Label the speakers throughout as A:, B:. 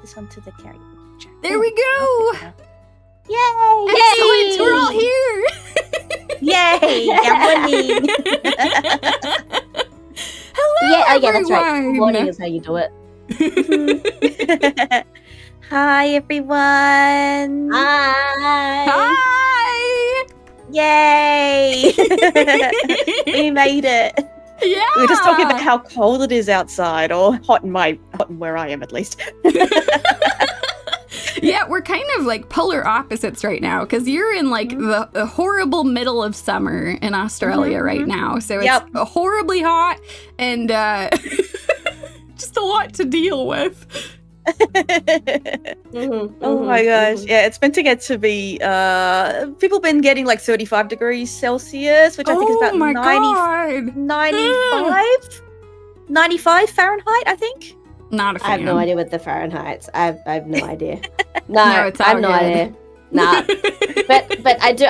A: this onto the karaoke chat.
B: There we go.
A: Yay!
B: Excellent. We're all here.
A: Yay! Yumie.
B: Hello,
C: Yeah,
B: everyone.
C: that's right. Good morning is how you do it.
A: Hi, everyone.
C: Hi.
B: Hi.
A: Yay! We made it.
B: Yeah.
A: We were just talking about how cold it is outside, or hot in where I am at least.
B: Yeah, we're kind of like polar opposites right now because you're in like the horrible middle of summer in Australia right now. So it's horribly hot and just a lot to deal with.
A: Oh my gosh. Yeah, it's meant to get to be people been getting like 35 degrees Celsius, which I think is about 95 Fahrenheit, I think.
B: Not a fan.
C: I have no idea what the Fahrenheit's. I have no idea. No, I have no idea. Nah. but I do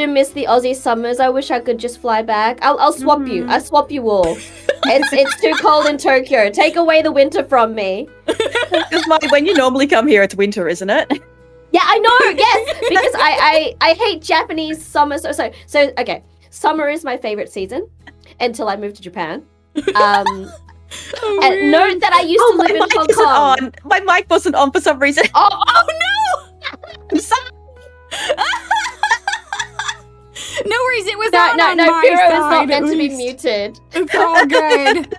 C: miss the Aussie summers. I wish I could just fly back. I'll swap you. I'll swap you all. It's too cold in Tokyo. Take away the winter from me.
A: Because when you normally come here, it's winter, isn't it?
C: Yeah, I know. Yes, because I hate Japanese summer. So okay, summer is my favorite season until I moved to Japan. And note that I used to live in Hong Kong.
A: My mic wasn't on for some reason.
C: Oh
B: no!
A: I'm sorry.
B: No worries, it was
C: no,
B: on
C: no,
B: my
C: Firo
B: side,
C: is not meant
B: at
C: to be
B: least.
C: muted.
B: It's all good.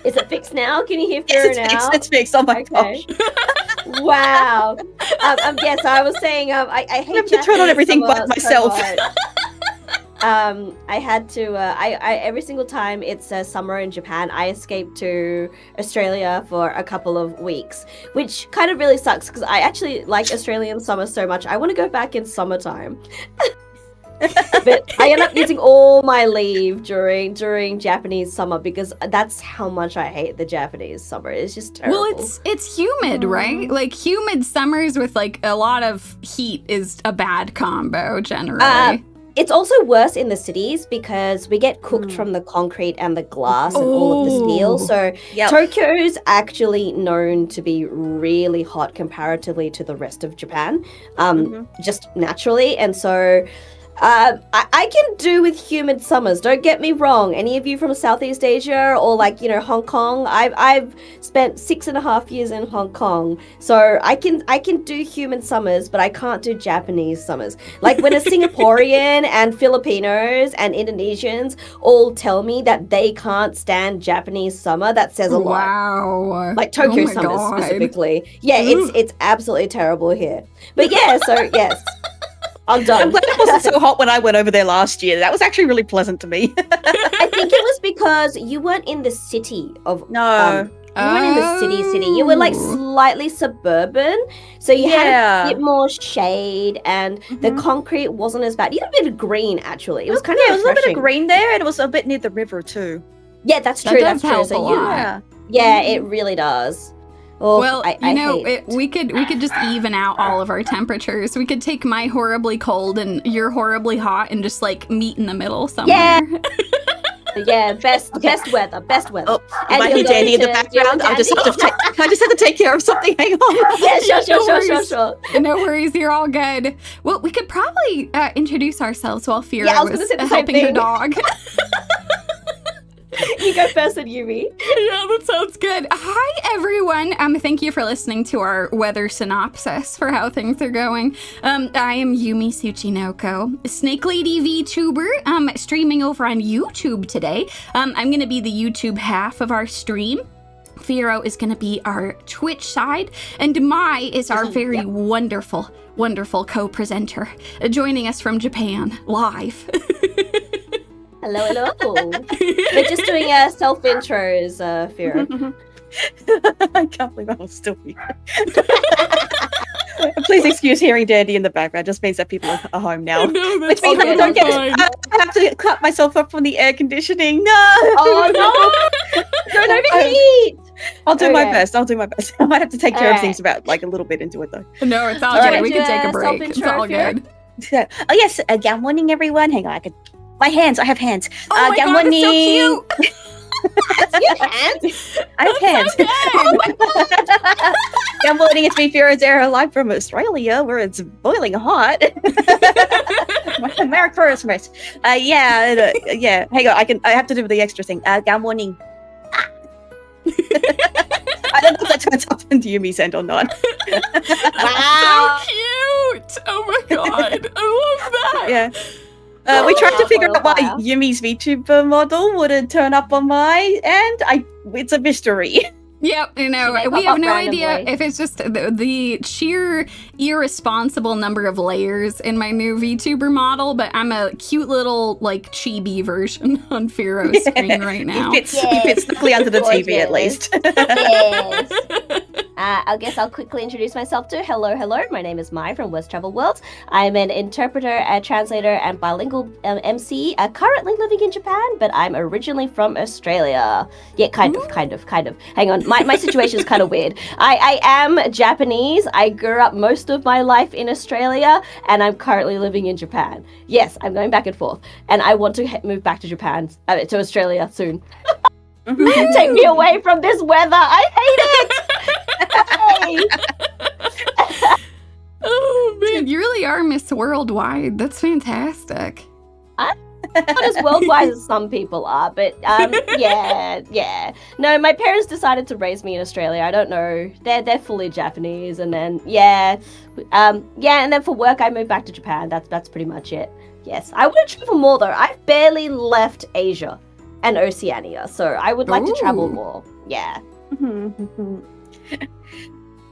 C: Is it fixed now? Can you hear Firo now?
A: It's fixed. Oh my gosh.
C: Wow. Yes, I was saying I hate
A: I have to turn on everything but myself.
C: I had to. I every single time it's summer in Japan, I escape to Australia for a couple of weeks, which kind of really sucks because I actually like Australian summer so much. I want to go back in summertime, but I end up using all my leave during Japanese summer because that's how much I hate the Japanese summer. It's just terrible.
B: Well, it's humid, right? Like humid summers with like a lot of heat is a bad combo generally.
C: It's also worse in the cities because we get cooked from the concrete and the glass and all of the steel. So Tokyo's actually known to be really hot comparatively to the rest of Japan, just naturally. And so I can do with humid summers. Don't get me wrong. Any of you from Southeast Asia or like, Hong Kong, I've spent 6.5 years in Hong Kong. So I can do humid summers, but I can't do Japanese summers. Like when a Singaporean and Filipinos and Indonesians all tell me that they can't stand Japanese summer, that says a lot.
B: Wow.
C: Like Tokyo summers specifically. Yeah, it's absolutely terrible here. But yeah, so yes. I'm done.
A: I'm glad it wasn't so hot when I went over there last year. That was actually really pleasant to me.
C: I think it was because you weren't in the city of...
A: No.
C: You weren't in the city. You were like slightly suburban. So you had a bit more shade and the concrete wasn't as bad. You had a bit of green, actually. It was kind of
A: there was a little bit of green there and it was a bit near the river too.
C: Yeah, that's true.
B: That does help
C: So
B: a lot.
C: Yeah, it really does. Oh,
B: well, we could just even out all of our temperatures. We could take my horribly cold and your horribly hot and just like meet in the middle somewhere.
C: Yeah. Yeah, best weather.
A: Oh, am I hear Danny in the background? I just have to take care of something. Hang on.
C: Yeah, sure.
B: No worries, you're all good. Well, we could probably introduce ourselves while Fira was helping her dog.
C: You go first, and Yumie.
B: Yeah, that sounds good. Hi, everyone. Thank you for listening to our weather synopsis for how things are going. I am Yumie Tsuchinoko, Snake Lady VTuber, streaming over on YouTube today. I'm going to be the YouTube half of our stream. Firo is going to be our Twitch side, and Mai is our very wonderful co-presenter, joining us from Japan, live.
C: Hello. We're just doing self-intros, Firo.
A: I can't believe I'm still here. Please excuse hearing Dandy in the background. Just means that people are home now.
B: No,
A: which means I have to cut myself up from the air conditioning. No!
C: Oh, no! Don't overheat!
A: I'll do my best. I might have to take care of things about like a little bit into it though.
B: No, it's all good. We can take a break. It's all good.
A: Oh yes, good morning everyone. Hang on, I have hands.
B: Oh my god, it's so cute!
C: You have hands?
A: I have hands.
C: Oh my god!
A: I'm wanting it to be Firozera live from Australia, where it's boiling hot. Merry Christmas. Yeah. Hang on, I have to do the extra thing. Good morning. I don't know if that turns up on Yumie's end or not.
B: Wow. So cute! Oh my god. I love that.
A: Yeah. We tried to figure out why Yumie's VTuber model wouldn't turn up on my end. It's a mystery.
B: Yep, we have no idea if it's just the sheer irresponsible number of layers in my new VTuber model, but I'm a cute little, like, chibi version on Firo's screen right now.
A: He fits snugly under the TV, at least.
C: Yes. I guess I'll quickly introduce myself too. Hello. My name is Mai from West Travel World. I'm an interpreter, a translator, and bilingual MC, currently living in Japan, but I'm originally from Australia. Yeah, kind of. Hang on. My situation is kind of weird. I am Japanese. I grew up most of my life in Australia, and I'm currently living in Japan. Yes, I'm going back and forth, and I want to move back to Japan, to Australia soon. Take me away from this weather. I hate it.
B: Oh man, you really are Miss Worldwide. That's fantastic.
C: Not as worldwide as some people are, but yeah. No, my parents decided to raise me in Australia. I don't know. They're fully Japanese, and then and then for work I moved back to Japan. That's pretty much it. Yes, I want to travel more though. I've barely left Asia and Oceania, so I would like to travel more. Yeah.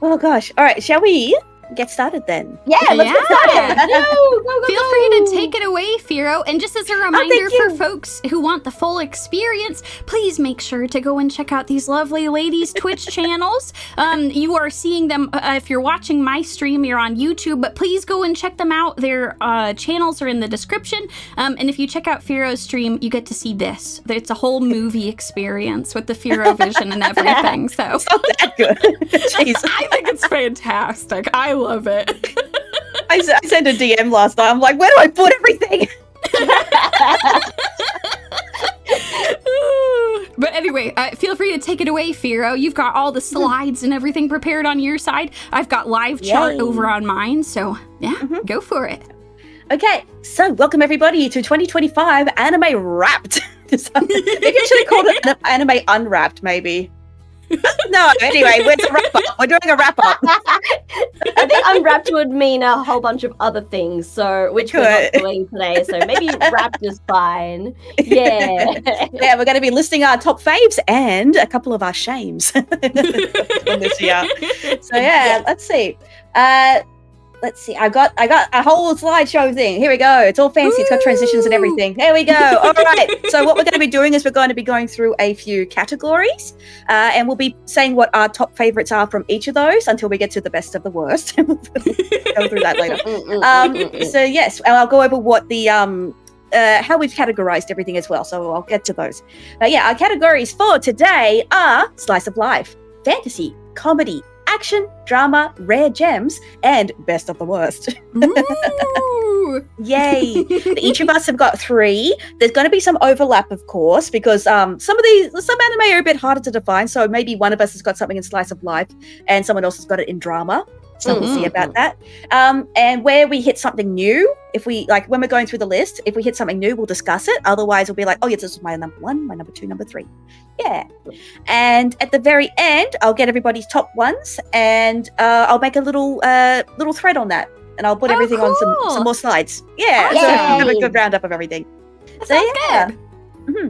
A: Oh gosh. All right, shall we get started then?
C: Yeah, let's get started. Go,
B: Feel free to take it away, Firo. And just as a reminder for folks who want the full experience, please make sure to go and check out these lovely ladies' Twitch channels. You are seeing them, if you're watching my stream, you're on YouTube, but please go and check them out. Their channels are in the description. And if you check out Firo's stream, you get to see this. It's a whole movie experience with the Firo vision and everything. So
A: it's not that good. Jeez.
B: I think it's fantastic. I love it.
A: I sent a DM last night. I'm like, where do I put everything?
B: But anyway, feel free to take it away, Firo. You've got all the slides and everything prepared on your side. I've got live chart over on mine. So yeah, go for it.
A: Okay, so welcome everybody to 2025 Anime Wrapped. Maybe I should have called it Anime Unwrapped, maybe. No, anyway, it's a wrap-up. We're doing a wrap-up.
C: I think unwrapped would mean a whole bunch of other things, so which we're not doing today, so maybe wrapped is fine. Yeah.
A: Yeah, we're going to be listing our top faves and a couple of our shames in this year. So yeah, let's see. I got a whole slideshow thing. Here we go. It's all fancy. It's got transitions and everything. There we go. All right. So what we're going to be doing is we're going to be going through a few categories, and we'll be saying what our top favorites are from each of those until we get to the best of the worst. We'll go through that later. So yes, I'll go over what the how we've categorized everything as well. So I'll get to those. Yeah, our categories for today are slice of life, fantasy, comedy, action, drama, rare gems, and best of the worst.
B: Ooh.
A: Yay! Each of us have got 3. There's going to be some overlap, of course, because some anime are a bit harder to define. So maybe one of us has got something in slice of life, and someone else has got it in drama. So we'll see about that. And where we hit something new, if we when we're going through the list, if we hit something new, we'll discuss it. Otherwise, we'll be like, oh yes, this is my number 1, my number 2, number 3. Yeah. And at the very end, I'll get everybody's top ones, and I'll make a little thread on that, and I'll put everything on some more slides. Yeah. So have a good roundup of everything.
B: Sounds good.
A: Mm-hmm.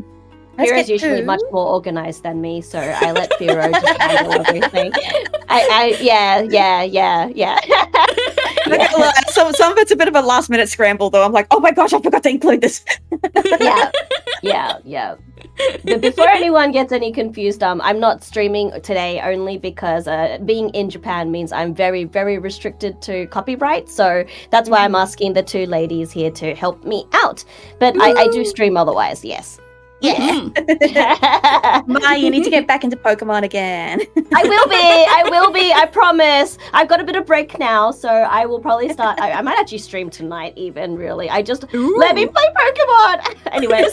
C: Firo's usually much more organized than me, so I let Firo just handle everything. Yeah.
A: Some of it's a bit of a last minute scramble, though. I'm like, oh my gosh, I forgot to include this.
C: Yeah. But before anyone gets any confused, I'm not streaming today only because being in Japan means I'm very, very restricted to copyright. So that's why I'm asking the 2 ladies here to help me out. But I do stream otherwise, yes. Yeah.
A: Mai, you need to get back into Pokemon again.
C: I will be. I promise. I've got a bit of break now, so I will probably start. I might actually stream tonight even, really. Let me play Pokemon. Anyways.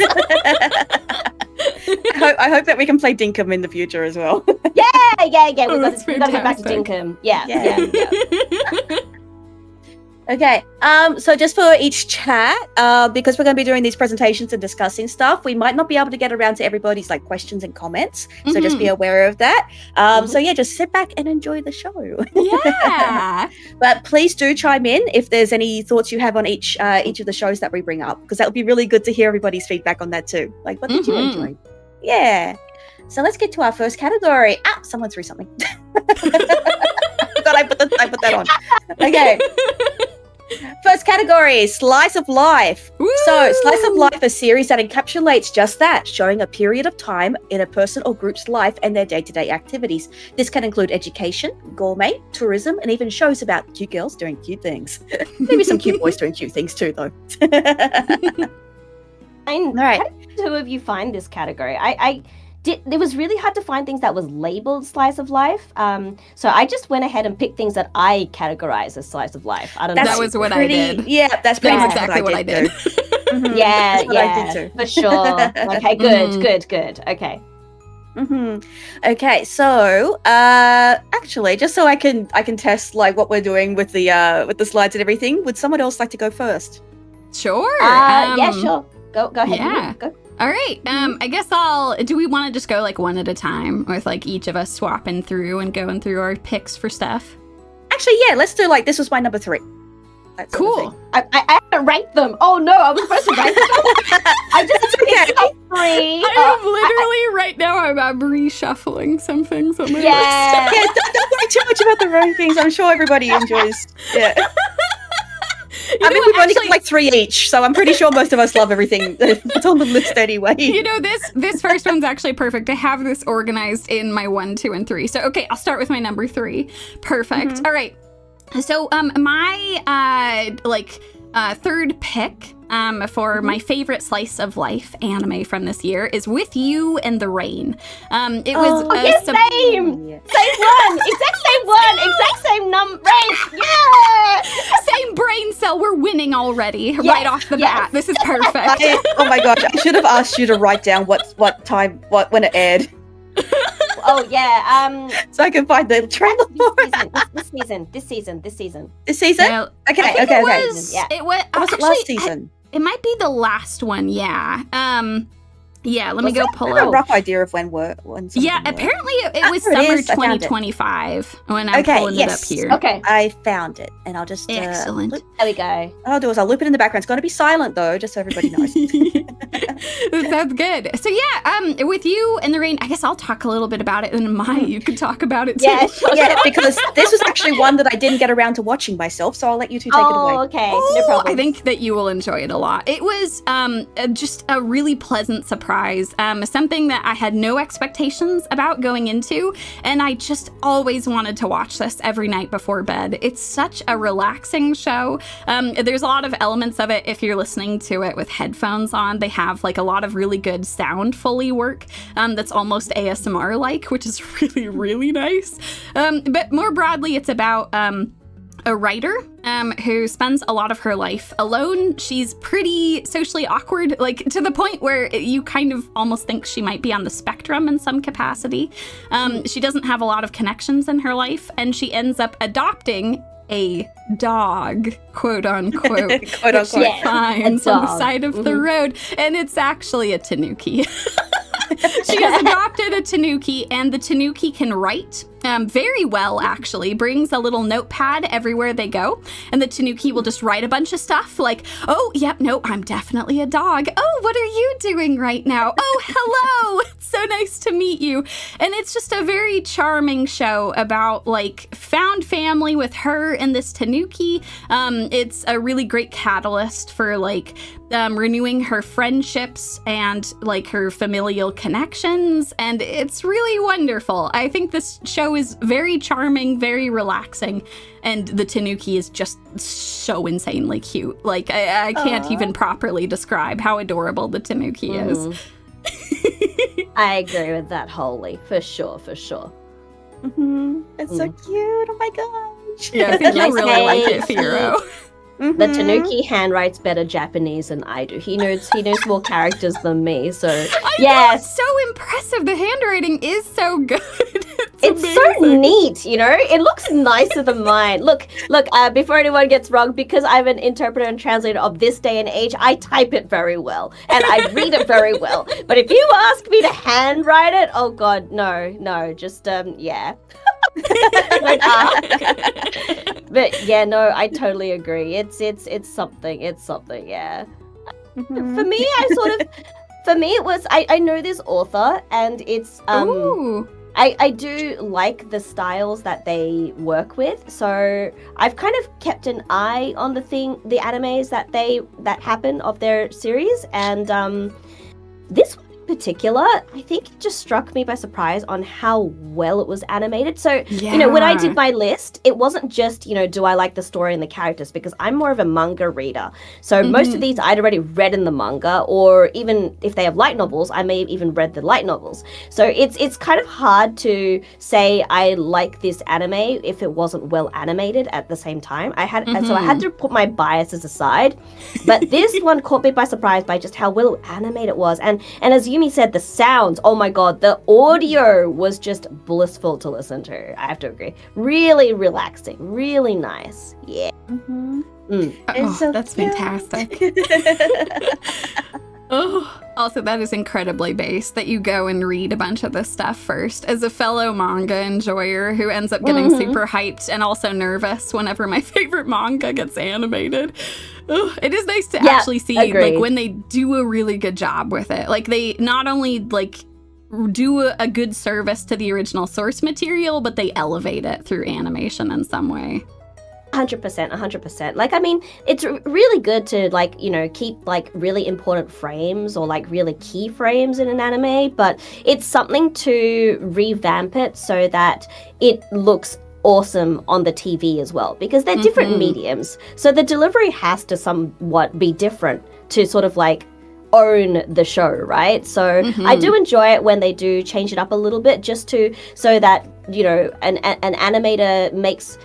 A: I hope that we can play Dinkum in the future as well.
C: Yeah. We got to
B: fantastic.
C: get back to Dinkum. Yeah.
A: Okay, so just for each chat, because we're going to be doing these presentations and discussing stuff, we might not be able to get around to everybody's like questions and comments. So just be aware of that. So yeah, just sit back and enjoy the show.
B: Yeah.
A: But please do chime in if there's any thoughts you have on each of the shows that we bring up, because that would be really good to hear everybody's feedback on that too. Like, what did you enjoy? Yeah. So let's get to our first category. Someone threw something. I put that on. Okay. First category, Slice of Life. Woo! So, Slice of Life, a series that encapsulates just that, showing a period of time in a person or group's life and their day-to-day activities. This can include education, gourmet, tourism, and even shows about cute girls doing cute things. Maybe some cute boys doing cute things too, though.
C: All right. How did two of you find this category? It was really hard to find things that was labeled Slice of Life. So I just went ahead and picked things that I categorize as Slice of Life. I don't know.
B: That was what I did.
A: Yeah, that's pretty much
B: exactly what I did.
C: Yeah, I did too. For sure. Okay, good. Okay.
A: Okay, so actually, just so I can test like what we're doing with the slides and everything, would someone else like to go first?
B: Sure.
C: Yeah, sure. Go ahead.
B: Yeah.
C: Go.
B: All right. I guess do we want to just go like one at a time with like each of us swapping through and going through our picks for stuff?
A: Actually, yeah, let's do like this was my number 3.
B: Cool.
C: I had to rank them. Oh no, I was supposed to rank them. I just picked 3.
B: I'm literally right now I'm reshuffling some things on my list.
A: Yeah, don't worry too much about the rankings. I'm sure everybody enjoys. Yeah. I mean, we've only got like 3 each, so I'm pretty sure most of us love everything that's on the list anyway.
B: You know, this first one's actually perfect. I have this organized in my 1, 2, and 3. So, okay, I'll start with my number 3. Perfect. All right. So, my third pick for my favorite slice of life anime from this year is With You in the Rain. It was
C: same one, exact same number. Yeah,
B: same brain cell. We're winning already right off the bat. This is perfect.
A: Oh my gosh, I should have asked you to write down what time when it aired.
C: Oh yeah.
A: So I can find the trailer for
C: this season.
A: This season?
B: Yeah,
A: Okay.
B: It was
A: was it last season?
B: It might be the last one. Yeah. Yeah, let me go pull
A: up. I have
B: up.
A: a rough idea of when
B: Yeah, apparently it was summer 2025 when I'm pulling it up here.
C: Okay.
A: I found it, and I'll just...
B: Excellent.
C: There we go.
A: What I'll do is I'll loop it in the background. It's going to be silent, though, just so everybody knows.
B: That's good. So yeah, With You in the Rain, I guess I'll talk a little bit about it, and Mai, you could talk about it too.
C: Yeah, sure.
A: Yeah, because this was actually one that I didn't get around to watching myself, so I'll let you two take it away.
C: Okay. No problem.
B: I think that you will enjoy it a lot. It was just a really pleasant surprise. Something that I had no expectations about going into, and I just always wanted to watch this every night before bed. It's such a relaxing show. There's a lot of elements of it if you're listening to it with headphones on. They have like a lot of really good sound Foley work that's almost ASMR-like, which is really, really nice. But more broadly, it's about a writer who spends a lot of her life alone. She's pretty socially awkward, like to the point where you kind of almost think she might be on the spectrum in some capacity. She doesn't have a lot of connections in her life, and she ends up adopting a dog, quote unquote,
A: Quote
B: she finds on the side of the road, and it's actually a tanuki. She has adopted a tanuki, and the tanuki can write very well, actually. Brings a little notepad everywhere they go, and the tanuki will just write a bunch of stuff like, oh, yep, no, I'm definitely a dog. Oh, what are you doing right now? Oh, hello. It's so nice to meet you. And it's just a very charming show about like found family with her and this tanuki. It's a really great catalyst for like renewing her friendships and like her familial connections, and it's really wonderful. I think this show is very charming, very relaxing, and the tanuki is just so insanely cute. Like I can't even properly describe how adorable the tanuki is.
C: I agree with that wholly, for sure.
A: It's so cute. Oh my gosh.
B: Yeah, I think you'll really like it, Firo.
C: The Tanuki handwrites better Japanese than I do. He knows more characters than me. So yes,
B: so impressive. The handwriting is so good.
C: It's so neat, you know? It looks nicer than mine. Look, before anyone gets wrong, because I'm an interpreter and translator of this day and age, I type it very well. And I read it very well. But if you ask me to handwrite it, oh God, no, just, yeah. But yeah, no, I totally agree. It's something, yeah. For me, it was, I know this author, and it's, I do like the styles that they work with, so I've kind of kept an eye on the animes that happen of their series, and this one in particular, I think it just struck me by surprise on how well it was animated. So, you know, when I did my list, it wasn't just, you know, do I like the story and the characters, because I'm more of a manga reader. So most of these I'd already read in the manga, or even if they have light novels, I may have even read the light novels. So it's kind of hard to say I like this anime if it wasn't well animated at the same time. So I had to put my biases aside. But this one caught me by surprise by just how well animated it was. And as Yumi said, the sounds, oh my God, the audio was just blissful to listen to. I have to agree. Really relaxing, really nice. Yeah.
B: So that's fantastic. Also, that is incredibly based that you go and read a bunch of this stuff first. As a fellow manga enjoyer who ends up getting super hyped and also nervous whenever my favorite manga gets animated, it is nice to actually see like when they do a really good job with it. Like they not only like do a good service to the original source material, but they elevate it through animation in some way.
C: 100%. Like, I mean, it's really good to, like, you know, keep, like, really important frames or, like, really key frames in an anime, but it's something to revamp it so that it looks awesome on the TV as well, because they're different mediums. So the delivery has to somewhat be different to sort of, like, own the show, right? So I do enjoy it when they do change it up a little bit, just so that, you know, an animator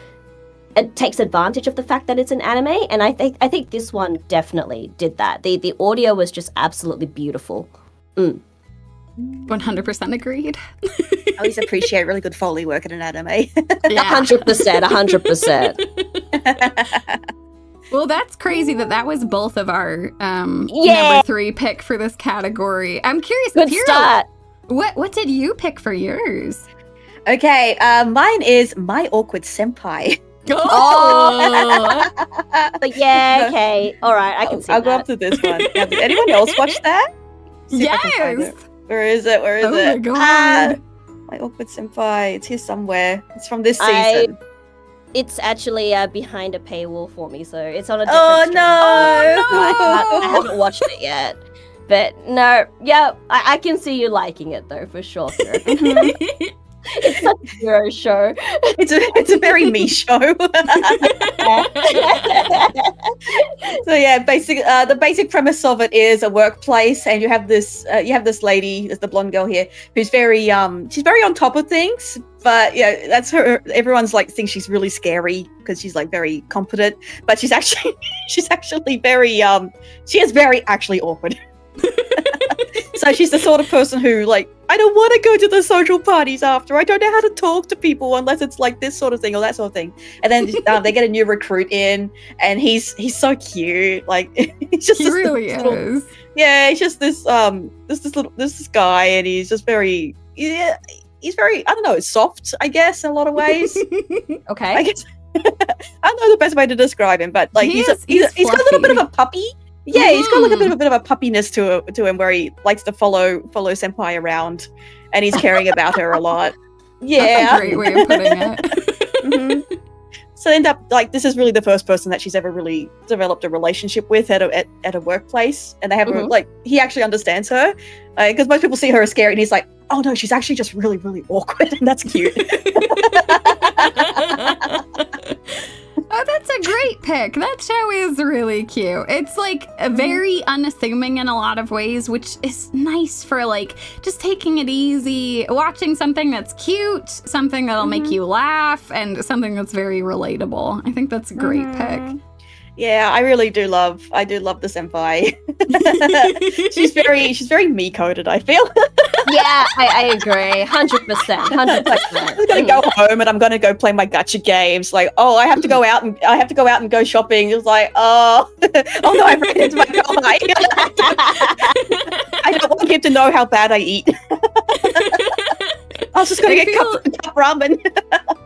C: it takes advantage of the fact that it's an anime, and I think this one definitely did that. The audio was just absolutely beautiful.
B: 100% agreed.
A: I always appreciate really good Foley work in an anime.
C: 100%.
B: Well, that's crazy that was both of our number 3 pick for this category. I'm curious.
C: Good start.
B: What did you pick for yours?
A: Okay, mine is My Awkward Senpai.
C: But yeah, okay. All right, I can see
A: I'll go up to this one. Now, did anyone else watch that?
B: Yes!
A: Where is it?
B: Oh my God.
A: My Awkward Senpai. It's here somewhere. It's from this season.
C: It's actually behind a paywall for me, so it's on a different stream. I haven't watched it yet. But no, yeah, I can see you liking it though, for sure. It's such a hero show.
A: It's a very me show. So yeah, the basic premise of it is a workplace, and you have this lady, the blonde girl here, who's she's very on top of things, but yeah, that's her. Everyone's like thinks she's really scary because she's like very competent, but she's actually very she is very actually awkward. So she's the sort of person who, like, I don't want to go to the social parties after. I don't know how to talk to people unless it's like this sort of thing or that sort of thing. And then they get a new recruit in, and he's so cute. Like, he's just
B: he really is.
A: Yeah, he's just this guy, and he's just very he's very, I don't know, soft, I guess, in a lot of ways.
C: Okay.
A: I guess I don't know the best way to describe him, but like he's got a little bit of a puppy. Yeah, he's got like a bit of a puppiness to him, where he likes to follow senpai around, and he's caring about her a lot. Yeah,
B: that's a great way of putting it.
A: So end up like this is really the first person that she's ever really developed a relationship with at a workplace, and they have like he actually understands her because most people see her as scary, and he's like, oh no, she's actually just really really awkward, and that's cute.
B: Oh, that's a great pick. That show is really cute. It's like very unassuming in a lot of ways, which is nice for like just taking it easy, watching something that's cute, something that'll make you laugh, and something that's very relatable. I think that's a great pick.
A: Yeah, I do love the senpai. she's very me coded, I feel.
C: Yeah, I agree. 100%. 100%.
A: I'm gonna go home and I'm gonna go play my gacha games. Like, oh, I have to go out and go shopping. It was like, oh no, I ran into my guy. I don't want him to know how bad I eat. I was just gonna get cup ramen.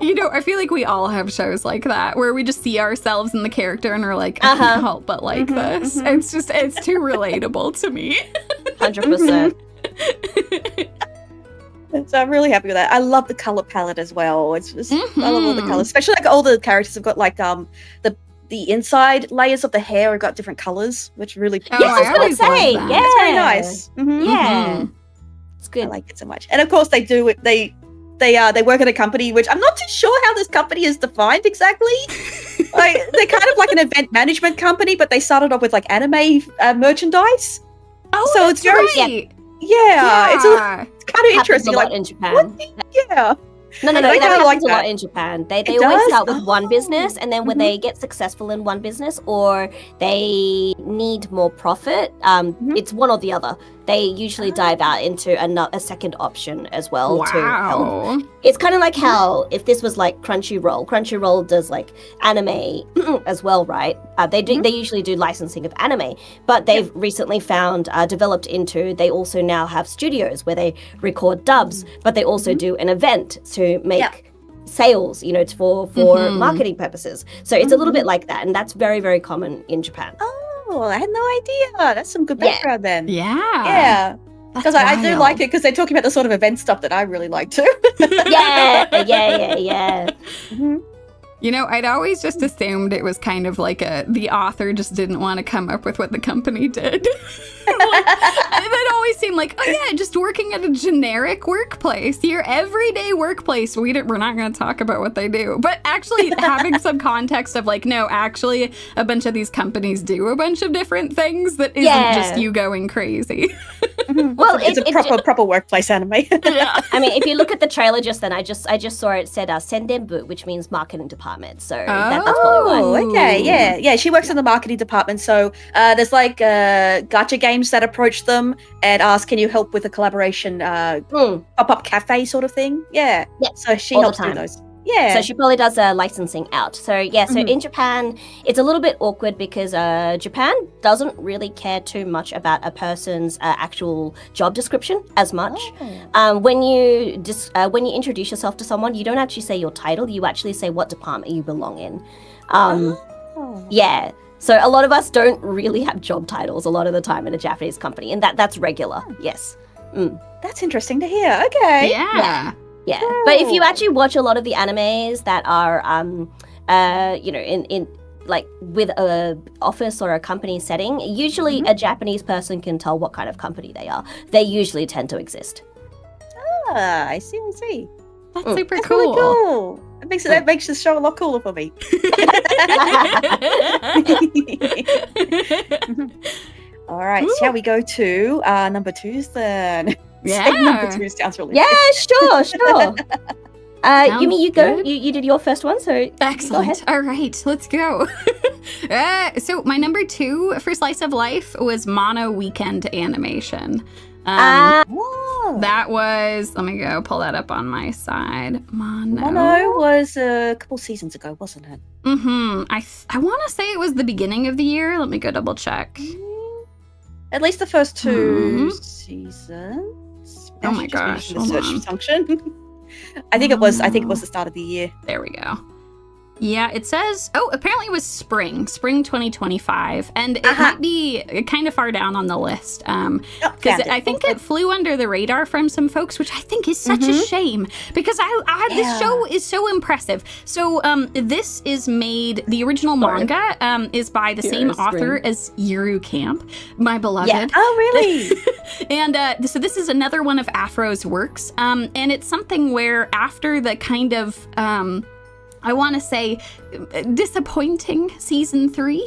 B: I feel like we all have shows like that where we just see ourselves in the character and we're like, I can't help but like this. It's too relatable to me.
C: 100%.
A: So I'm really happy with that. I love the color palette as well. It's just I love all the colors, especially like all the characters have got like the inside layers of the hair have got different colors, which really
C: I was gonna say, yeah,
A: it's very nice.
C: Yeah, it's good.
A: I like it so much. And of course, they do it. They work at a company which I'm not too sure how this company is defined exactly. Like they're kind of like an event management company, but they started off with like anime merchandise.
B: Oh,
A: so it's very
B: right.
A: Yeah, it's kind of interesting.
C: A lot
A: like
C: in Japan.
A: Yeah.
C: No, that happens a lot in Japan. They always start with one business, and then when they get successful in one business or they need more profit, it's one or the other. They usually dive out into a second option as well to help. It's kind of like how if this was like Crunchyroll does like anime as well, right? They usually do licensing of anime, but they've recently developed into they also now have studios where they record dubs, but they also do an event to make sales, for marketing purposes. So it's a little bit like that, and that's very, very common in Japan.
A: Oh, I had no idea. That's some good background then.
B: Yeah.
A: Because I do like it because they're talking about the sort of event stuff that I really like too.
C: Yeah.
B: I'd always just assumed it was kind of like the author just didn't want to come up with what the company did. It always seemed like, just working at a generic workplace, your everyday workplace. We're not going to talk about what they do, but actually having some context of like, no, actually a bunch of these companies do a bunch of different things that isn't just you going crazy.
A: Well, it's a proper workplace anime.
C: I mean, if you look at the trailer just then, I just saw it said Sendenbu, which means marketing department. So that's probably why.
A: Okay, yeah. She works in the marketing department. So there's like gacha games that approach them and ask, "Can you help with a collaboration pop-up cafe sort of thing?" Yeah. So she helps do those. Yeah.
C: So she probably does licensing out. So in Japan, it's a little bit awkward because Japan doesn't really care too much about a person's actual job description as much. When you introduce yourself to someone, you don't actually say your title. You actually say what department you belong in. Yeah. So a lot of us don't really have job titles a lot of the time in a Japanese company, and that's regular. Yes.
A: That's interesting to hear. Okay.
C: Yeah, but if you actually watch a lot of the animes that are, in like with a office or a company setting, usually a Japanese person can tell what kind of company they are. They usually tend to exist.
A: Ah, I see.
B: That's super
A: That's
B: cool.
A: Really cool. That makes the show a lot cooler for me. All right, shall we go to number 2s then?
B: Yeah.
A: Number 2 sounds really
C: sure. Yumie, you go. You did your first one, so
B: excellent.
C: Go ahead.
B: All right, let's go. So my number 2 for Slice of Life was Mono Weekend Animation. That was, let me go pull that up on my side.
A: Mono was a couple seasons ago, wasn't it?
B: I want to say it was the beginning of the year. Let me go double check.
A: At least the first 2 seasons.
B: Oh my gosh!
A: The search function. I think it was the start of the year.
B: There we go. Yeah, it says, apparently it was spring 2025, and it might be kind of far down on the list, because I think it flew under the radar from some folks, which I think is such a shame, because this show is so impressive. So this is the original manga is by the same author as Yuru Camp, my beloved.
A: Yeah. Oh, really?
B: And so this is another one of Afro's works, and it's something where after the kind of I want to say, disappointing season 3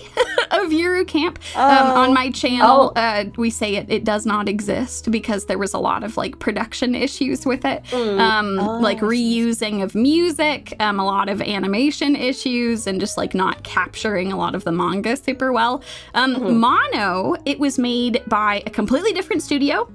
B: of Yuru Camp. On my channel, we say it does not exist because there was a lot of like production issues with it, like reusing of music, a lot of animation issues, and just like not capturing a lot of the manga super well. Mono, it was made by a completely different studio.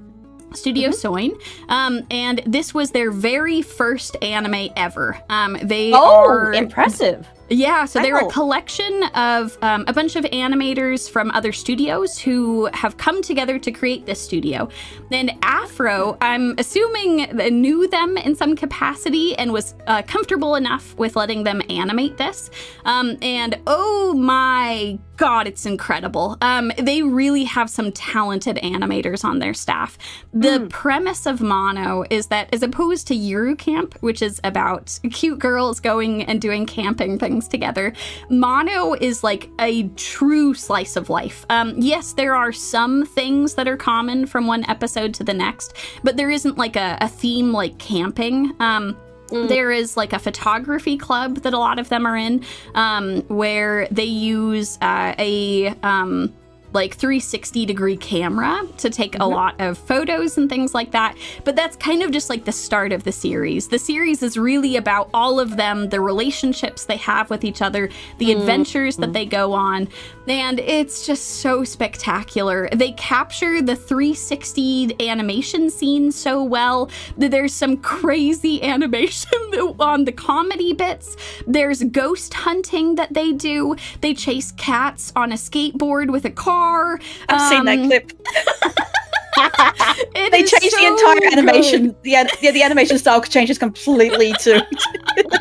B: Studio Soin, and this was their very first anime ever. They are
C: impressive.
B: Yeah, so they're a collection of a bunch of animators from other studios who have come together to create this studio. And Afro, I'm assuming, knew them in some capacity and was comfortable enough with letting them animate this. And oh my God, it's incredible. They really have some talented animators on their staff. The premise of Mono is that as opposed to Yuru Camp, which is about cute girls going and doing camping things together, Mono is like a true slice of life. Yes, there are some things that are common from one episode to the next, but there isn't like a theme like camping. There is like a photography club that a lot of them are in, where they use a like 360-degree camera to take a lot of photos and things like that. But that's kind of just like the start of the series. The series is really about all of them, the relationships they have with each other, the adventures that they go on. And it's just so spectacular. They capture the 360 animation scene so well. There's some crazy animation on the comedy bits. There's ghost hunting that they do. They chase cats on a skateboard with a car.
A: I've seen that clip. They changed the entire animation. The animation style changes completely too.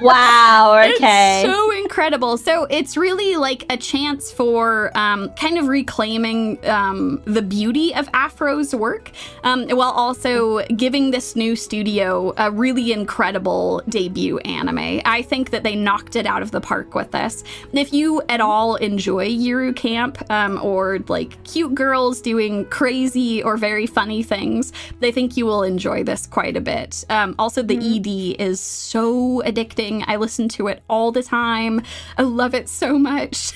C: Wow, okay.
B: It's so incredible. So it's really like a chance for kind of reclaiming the beauty of Afro's work, while also giving this new studio a really incredible debut anime. I think that they knocked it out of the park with this. If you at all enjoy Yuru Camp, or like cute girls doing crazy or very funny things, I think you will enjoy this quite a bit. Also, the ED is so addicting. I listen to it all the time. I love it so much.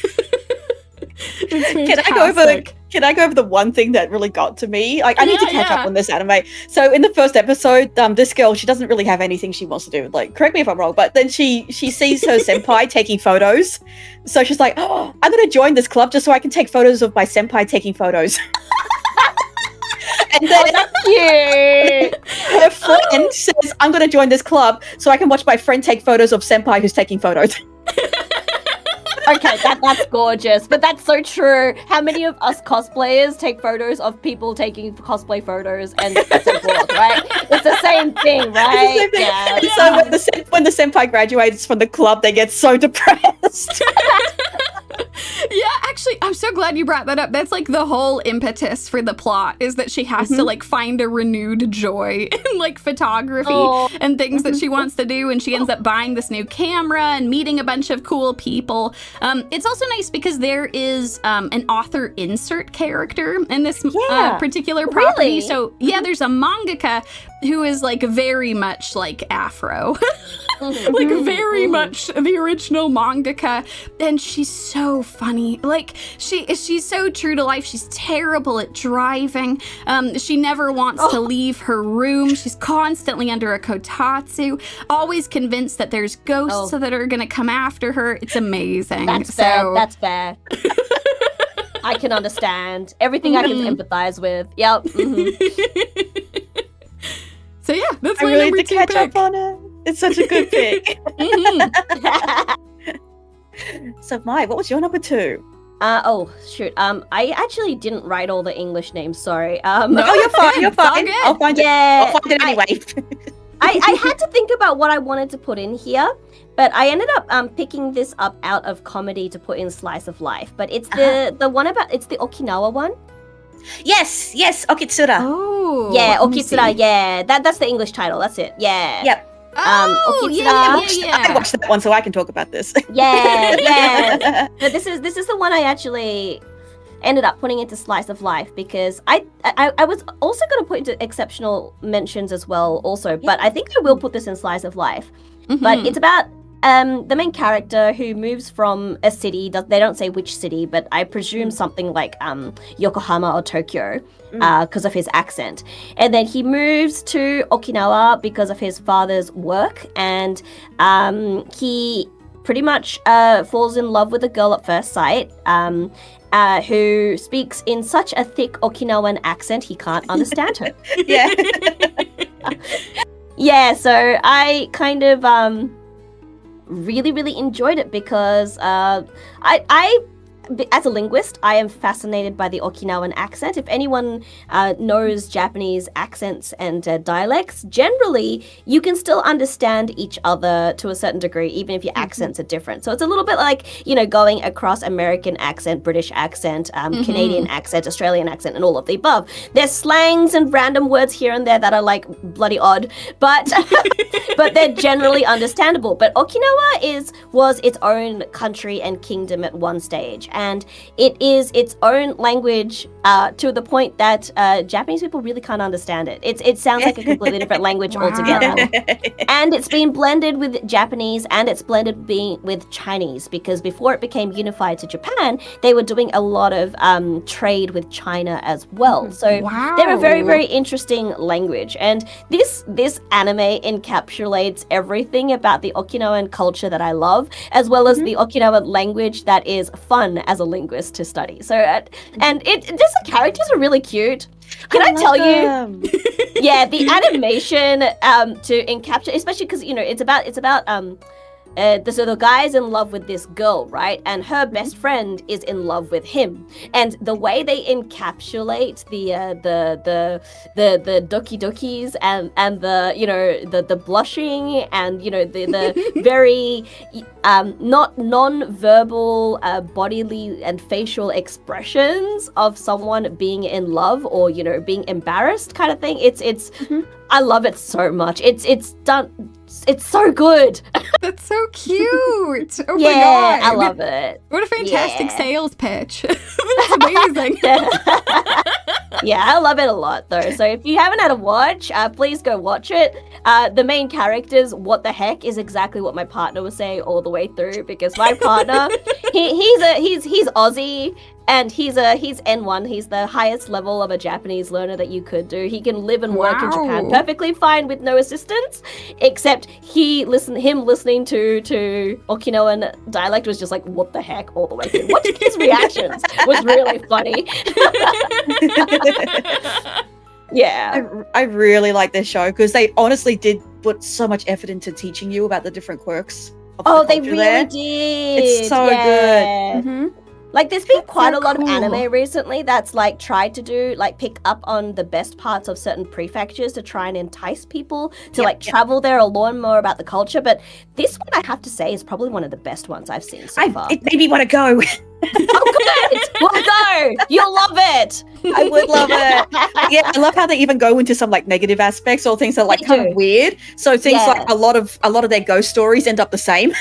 A: Can I go over the one thing that really got to me? Like, I need to catch up on this anime. So in the first episode, this girl, she doesn't really have anything she wants to do. Like, correct me if I'm wrong, but then she sees her senpai taking photos. So she's like, oh, I'm going to join this club just so I can take photos of my senpai taking photos. And then her friend says, I'm going to join this club so I can watch my friend take photos of senpai who's taking photos.
C: Okay, that's gorgeous, but that's so true. How many of us cosplayers take photos of people taking cosplay photos and so forth, right? It's the same thing, right?
A: It's the same thing. Yeah. So when the senpai graduates from the club, they get so depressed.
B: Yeah, actually, I'm so glad you brought that up. That's like the whole impetus for the plot, is that she has to like find a renewed joy in like photography and things that she wants to do, and she ends up buying this new camera and meeting a bunch of cool people. It's also nice because there is an author insert character in this particular property.
C: Really?
B: So yeah, there's a mangaka who is like very much like Afro. Like very much the original mangaka, and she's so funny. Like she's so true to life. She's terrible at driving. She never wants to leave her room. She's constantly under a kotatsu, always convinced that there's ghosts that are gonna come after her. It's amazing.
C: That's fair. That's fair. I can understand everything. I can empathize with. Yep.
B: So yeah, that's my
A: I really
B: number
A: need to
B: 2
A: catch
B: pick.
A: up on it. It's such a good pick. So, Mai, what was your number 2?
C: Oh shoot. I actually didn't write all the English names. Sorry.
A: No, you're fine. You're fine. I'll find it. I'll find it anyway.
C: I had to think about what I wanted to put in here, but I ended up picking this up out of comedy to put in Slice of Life. But it's the one about, it's the Okinawa one.
A: Yes, Okitsura.
B: Oh,
C: yeah, Okitsura. Yeah, that's the English title. That's it. Yeah.
A: Yep.
B: Oh,
C: Okitsura.
A: I watched that one, so I can talk about this.
C: Yeah. But this is the one I actually ended up putting into Slice of Life because I was also going to put into exceptional mentions as well also, but I think I will put this in Slice of Life. But it's about the main character who moves from a city, they don't say which city, but I presume something like Yokohama or Tokyo because of his accent. And then he moves to Okinawa because of his father's work, and he pretty much falls in love with a girl at first sight who speaks in such a thick Okinawan accent he can't understand her.
A: Yeah.
C: Yeah, so I kind of really, really enjoyed it because I, as a linguist, I am fascinated by the Okinawan accent. If anyone knows Japanese accents and dialects, generally you can still understand each other to a certain degree, even if your accents are different. So it's a little bit like, you know, going across American accent, British accent, Canadian accent, Australian accent, and all of the above. There's slangs and random words here and there that are like bloody odd, but but they're generally understandable. But Okinawa was its own country and kingdom at one stage. And it is its own language to the point that Japanese people really can't understand it. It sounds like a completely different language altogether. And it's been blended with Japanese, and it's blended with Chinese, because before it became unified to Japan, they were doing a lot of trade with China as well. So they're a very, very interesting language. And this anime encapsulates everything about the Okinawan culture that I love, as well as the Okinawan language that is fun as a linguist to study. So, and just the characters are really cute. Can I tell you? Yeah, the animation to encapture, especially because, you know, it's about the guy's in love with this girl, right? And her best friend is in love with him. And the way they encapsulate the doki dokis and the, you know, the blushing and, you know, the very not non-verbal bodily and facial expressions of someone being in love or, you know, being embarrassed kind of thing. It's I love it so much. It's done. It's so good.
B: That's so cute. Oh
C: yeah,
B: my god.
C: I love it.
B: What a fantastic sales pitch. That's amazing.
C: Yeah, I love it a lot though. So if you haven't had a watch, please go watch it. The main characters, what the heck, is exactly what my partner was saying all the way through, because my partner, he's Aussie. And he's N1. He's the highest level of a Japanese learner that you could do. He can live and work in Japan perfectly fine with no assistance, except him listening to Okinawan dialect was just like, what the heck, all the way through. Watching his reactions was really funny. Yeah.
A: I really like this show because they honestly did put so much effort into teaching you about the different quirks of the
C: they really
A: there.
C: did.
A: It's so good.
C: Like, there's been quite
B: so
C: a lot
B: cool.
C: of anime recently that's, like, tried to do, like, pick up on the best parts of certain prefectures to try and entice people to, travel there or learn more about the culture. But this one, I have to say, is probably one of the best ones I've seen so far.
A: It made me want to go.
C: Oh, good! We'll go! You'll love it!
A: I would love it. Yeah, I love how they even go into some, like, negative aspects or things that are, like, kind of weird. So things like a lot of their ghost stories end up the same.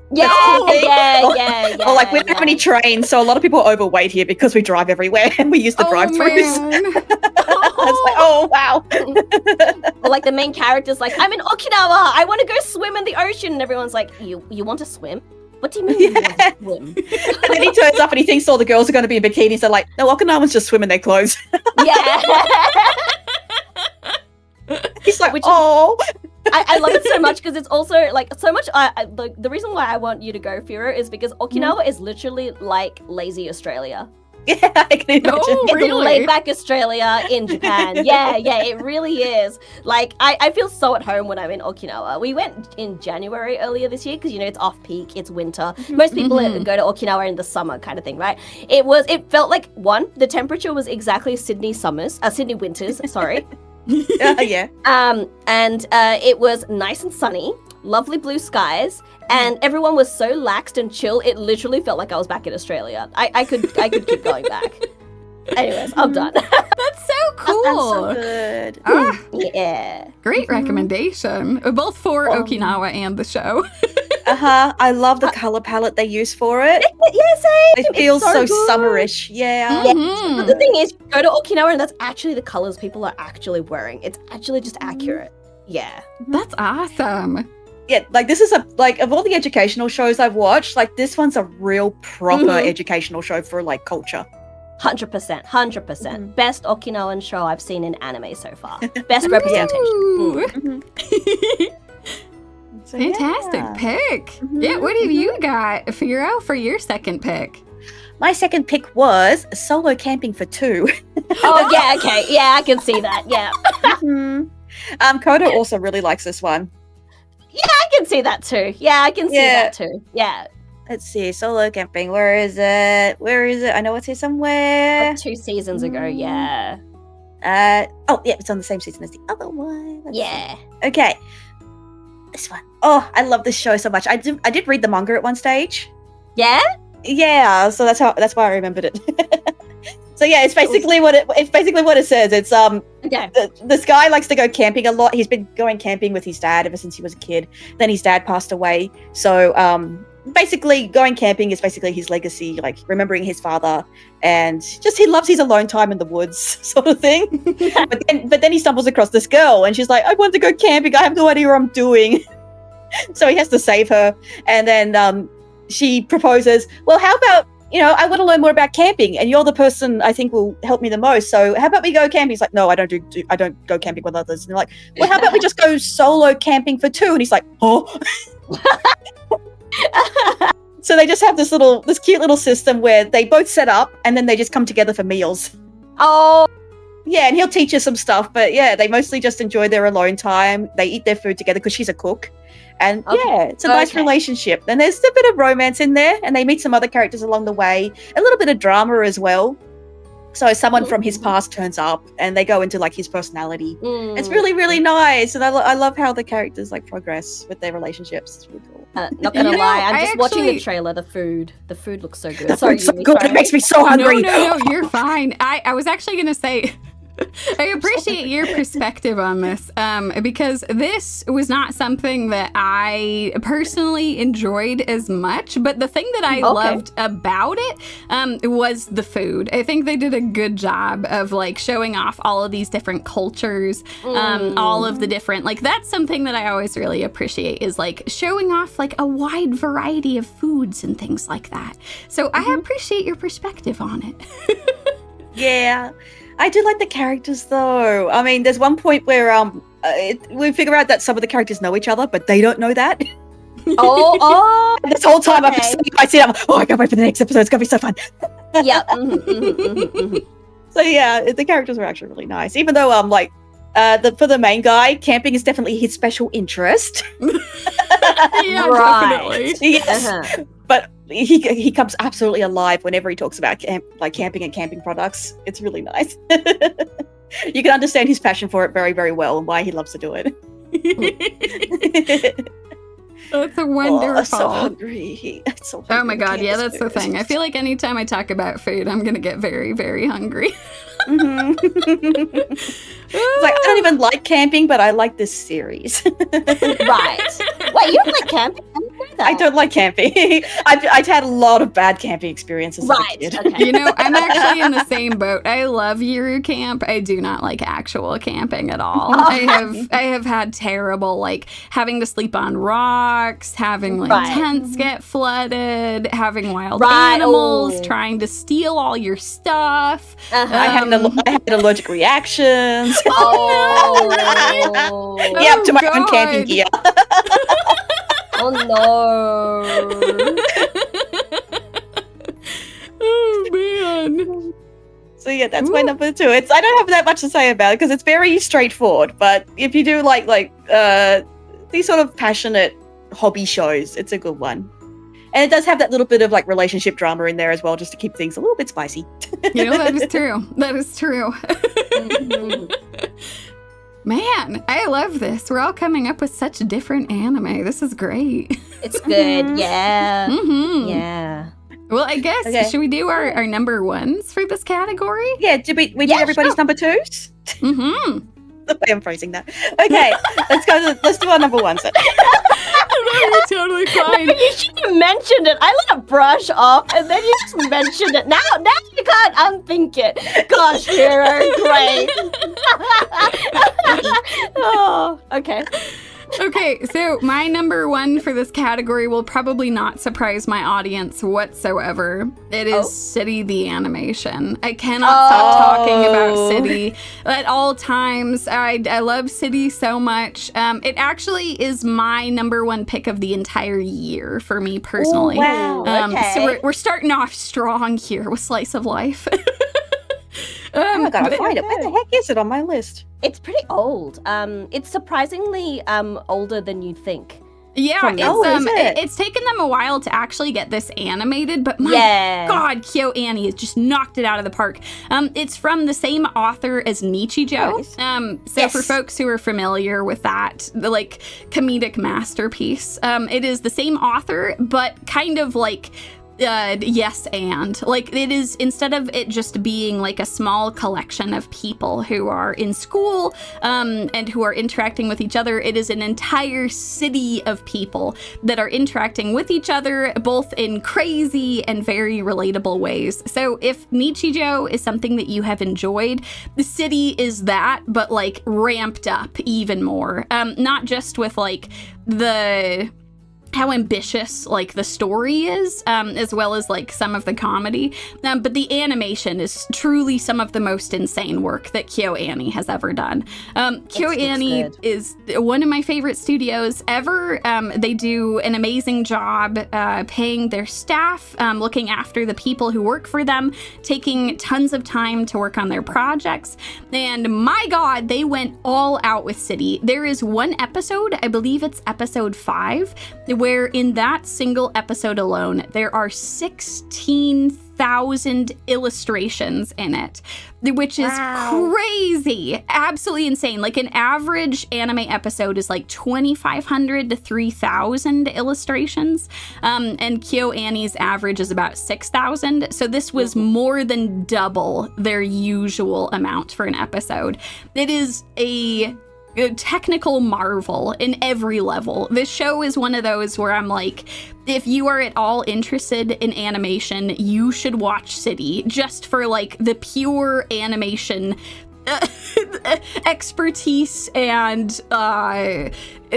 C: Yeah,
A: Or like we don't have any trains, so a lot of people are overweight here because we drive everywhere and we use the drive-thrus. It's like, oh wow.
C: Or like the main character's like, I'm in Okinawa, I want to go swim in the ocean, and everyone's like, you want to swim? What do you mean you want to swim?
A: And then he turns up and he thinks all the girls are going to be in bikinis. They're like, no, Okinawans just swim in their clothes.
C: Yeah.
A: He's like, oh.
C: I love it so much because it's also like so much. The reason why I want you to go, Firo, is because Okinawa is literally like lazy Australia.
A: Yeah, I can imagine.
B: Oh,
C: It's laid back Australia in Japan. Yeah, it really is. Like, I feel so at home when I'm in Okinawa. We went in January earlier this year because, you know, it's off peak, it's winter. Most people go to Okinawa in the summer kind of thing, right? It felt like, the temperature was exactly Sydney winters, sorry.
A: Yeah.
C: And it was nice and sunny, lovely blue skies, and everyone was so laxed and chill. It literally felt like I was back in Australia. I could keep going back. Anyways, I'm done.
B: That's so cool.
A: That's so good.
C: Yeah.
B: Great recommendation. Both for Okinawa and the show.
A: I love the color palette they use for it.
C: Yeah, same.
A: It feels so
C: good.
A: summerish. Yeah.
C: But the thing is, go to Okinawa and that's actually the colors people are actually wearing. It's actually just accurate. Yeah.
B: That's awesome.
A: yeah, like this is like of all the educational shows I've watched, like this one's a real proper educational show for like culture.
C: 100%. Best Okinawan show I've seen in anime so far. Best representation.
A: So,
B: Fantastic pick. Yeah, what have you got, Firo, for your second pick?
A: My second pick was solo camping for two.
C: Oh, yeah, okay. Yeah, I can see that. Yeah.
A: Kodo also really likes this one.
C: Yeah, I can see that too. Yeah, I can see that too. Yeah.
A: Let's see, solo camping. Where is it? I know it's here somewhere.
C: Like 2 seasons ago, yeah.
A: Oh, yeah, it's on the same season as the other one. Let's
C: Yeah.
A: see. Okay. This one. Oh, I love this show so much. I did read the manga at one stage.
C: Yeah?
A: Yeah, so that's why I remembered it. So yeah, it's basically what it says. It's
C: Okay.
A: This guy likes to go camping a lot. He's been going camping with his dad ever since he was a kid. Then his dad passed away. So basically going camping is basically his legacy, like remembering his father, and just he loves his alone time in the woods sort of thing. but then he stumbles across this girl and she's like, I want to go camping, I have no idea what I'm doing. So he has to save her, and then she proposes, well, how about, I want to learn more about camping, and you're the person I think will help me the most, so how about we go camping? He's like, no, I don't go camping with others. And they're like, well, how about we just go solo camping for two? And he's like, oh. So they just have this cute little system where they both set up and then they just come together for meals.
C: Oh.
A: Yeah, and he'll teach her some stuff, but yeah, they mostly just enjoy their alone time. They eat their food together because she's a cook. And yeah, it's a nice relationship. And there's a bit of romance in there, and they meet some other characters along the way. A little bit of drama as well. So someone from his past turns up and they go into like his personality. It's really, really nice. And I love how the characters like progress with their relationships. It's really cool.
C: Not gonna lie, I'm just watching the trailer. The food looks so good.
A: The food's so good. It makes me so hungry.
B: No, you're fine. I was actually gonna say, I appreciate your perspective on this, because this was not something that I personally enjoyed as much, but the thing that I loved about it was the food. I think they did a good job of like showing off all of these different cultures, all of the different, like that's something that I always really appreciate, is like showing off like a wide variety of foods and things like that. So I appreciate your perspective on it.
A: Yeah. I do like the characters, though. I mean, there's one point where we figure out that some of the characters know each other, but they don't know that.
C: Oh!
A: This whole time I see them. Oh, I can't wait for the next episode. It's gonna be so fun.
C: Yeah.
A: So yeah, the characters are actually really nice. Even though for the main guy, camping is definitely his special interest.
B: Yeah, definitely.
A: Yes. But he comes absolutely alive whenever he talks about camping and camping products. It's really nice. You can understand his passion for it very, very well and why he loves to do it.
B: That's wonderful.
A: I'm so hungry.
B: Oh my god, yeah, that's the thing. I feel like anytime I talk about food, I'm gonna get very, very hungry.
A: It's like, I don't even like camping, but I like this series.
C: Right. Wait, you don't like camping?
A: I don't like camping. I've had a lot of bad camping experiences as a kid.
B: Okay. I'm actually in the same boat. I love Yuru camp. I do not like actual camping at all. I have had terrible, like, having to sleep on rocks, having tents get flooded, having wild animals trying to steal all your stuff.
A: I had allergic reactions.
C: Oh,
A: yep, to my own camping gear.
C: Oh no.
B: Oh man.
A: So yeah, that's my number 2. I don't have that much to say about it because it's very straightforward. But if you do like these sort of passionate hobby shows, it's a good one. And it does have that little bit of like relationship drama in there as well, just to keep things a little bit spicy.
B: That is true. That is true. Man, I love this. We're all coming up with such different anime. This is great.
C: It's good. Yeah. Yeah.
B: Well, I guess, should we do our number 1s for this category?
A: Yeah, did we do everybody's number 2s? The way I'm phrasing that. Okay, let's do our number 1s then.
B: No, you're totally fine.
C: You should have mentioned it. I let it brush off, and then you just mentioned it. Now you can't unthink it. Gosh, Hero, great. Oh, okay.
B: Okay, so my number one for this category will probably not surprise my audience whatsoever. It is City the animation. I cannot stop talking about City at all times. I love City so much. It actually is my number one pick of the entire year for me personally.
C: Oh, wow. Okay.
B: So we're starting off strong here with Slice of Life.
A: Oh my god, I find it. Where the heck is it on my list?
C: It's pretty old. It's surprisingly older than you'd think.
B: Yeah, it's taken them a while to actually get this animated, but my god, KyoAni has just knocked it out of the park. It's from the same author as Nichijou. Nice. For folks who are familiar with that, the like comedic masterpiece, it is the same author, but kind of like like it is, instead of it just being like a small collection of people who are in school and who are interacting with each other, it is an entire city of people that are interacting with each other, both in crazy and very relatable ways. So if Nichijou is something that you have enjoyed, the City is that, but like ramped up even more. Not just with like how ambitious like the story is, as well as like some of the comedy, but the animation is truly some of the most insane work that KyoAni has ever done. KyoAni is one of my favorite studios ever. They do an amazing job paying their staff, looking after the people who work for them, taking tons of time to work on their projects, and my god, they went all out with City. There is one episode, I believe it's episode 5, where in that single episode alone, there are 16,000 illustrations in it, which is crazy, absolutely insane. Like an average anime episode is like 2,500 to 3,000 illustrations, and KyoAni's average is about 6,000. So this was more than double their usual amount for an episode. It is a technical marvel in every level. This show is one of those where I'm like, if you are at all interested in animation, you should watch City, just for like the pure animation expertise and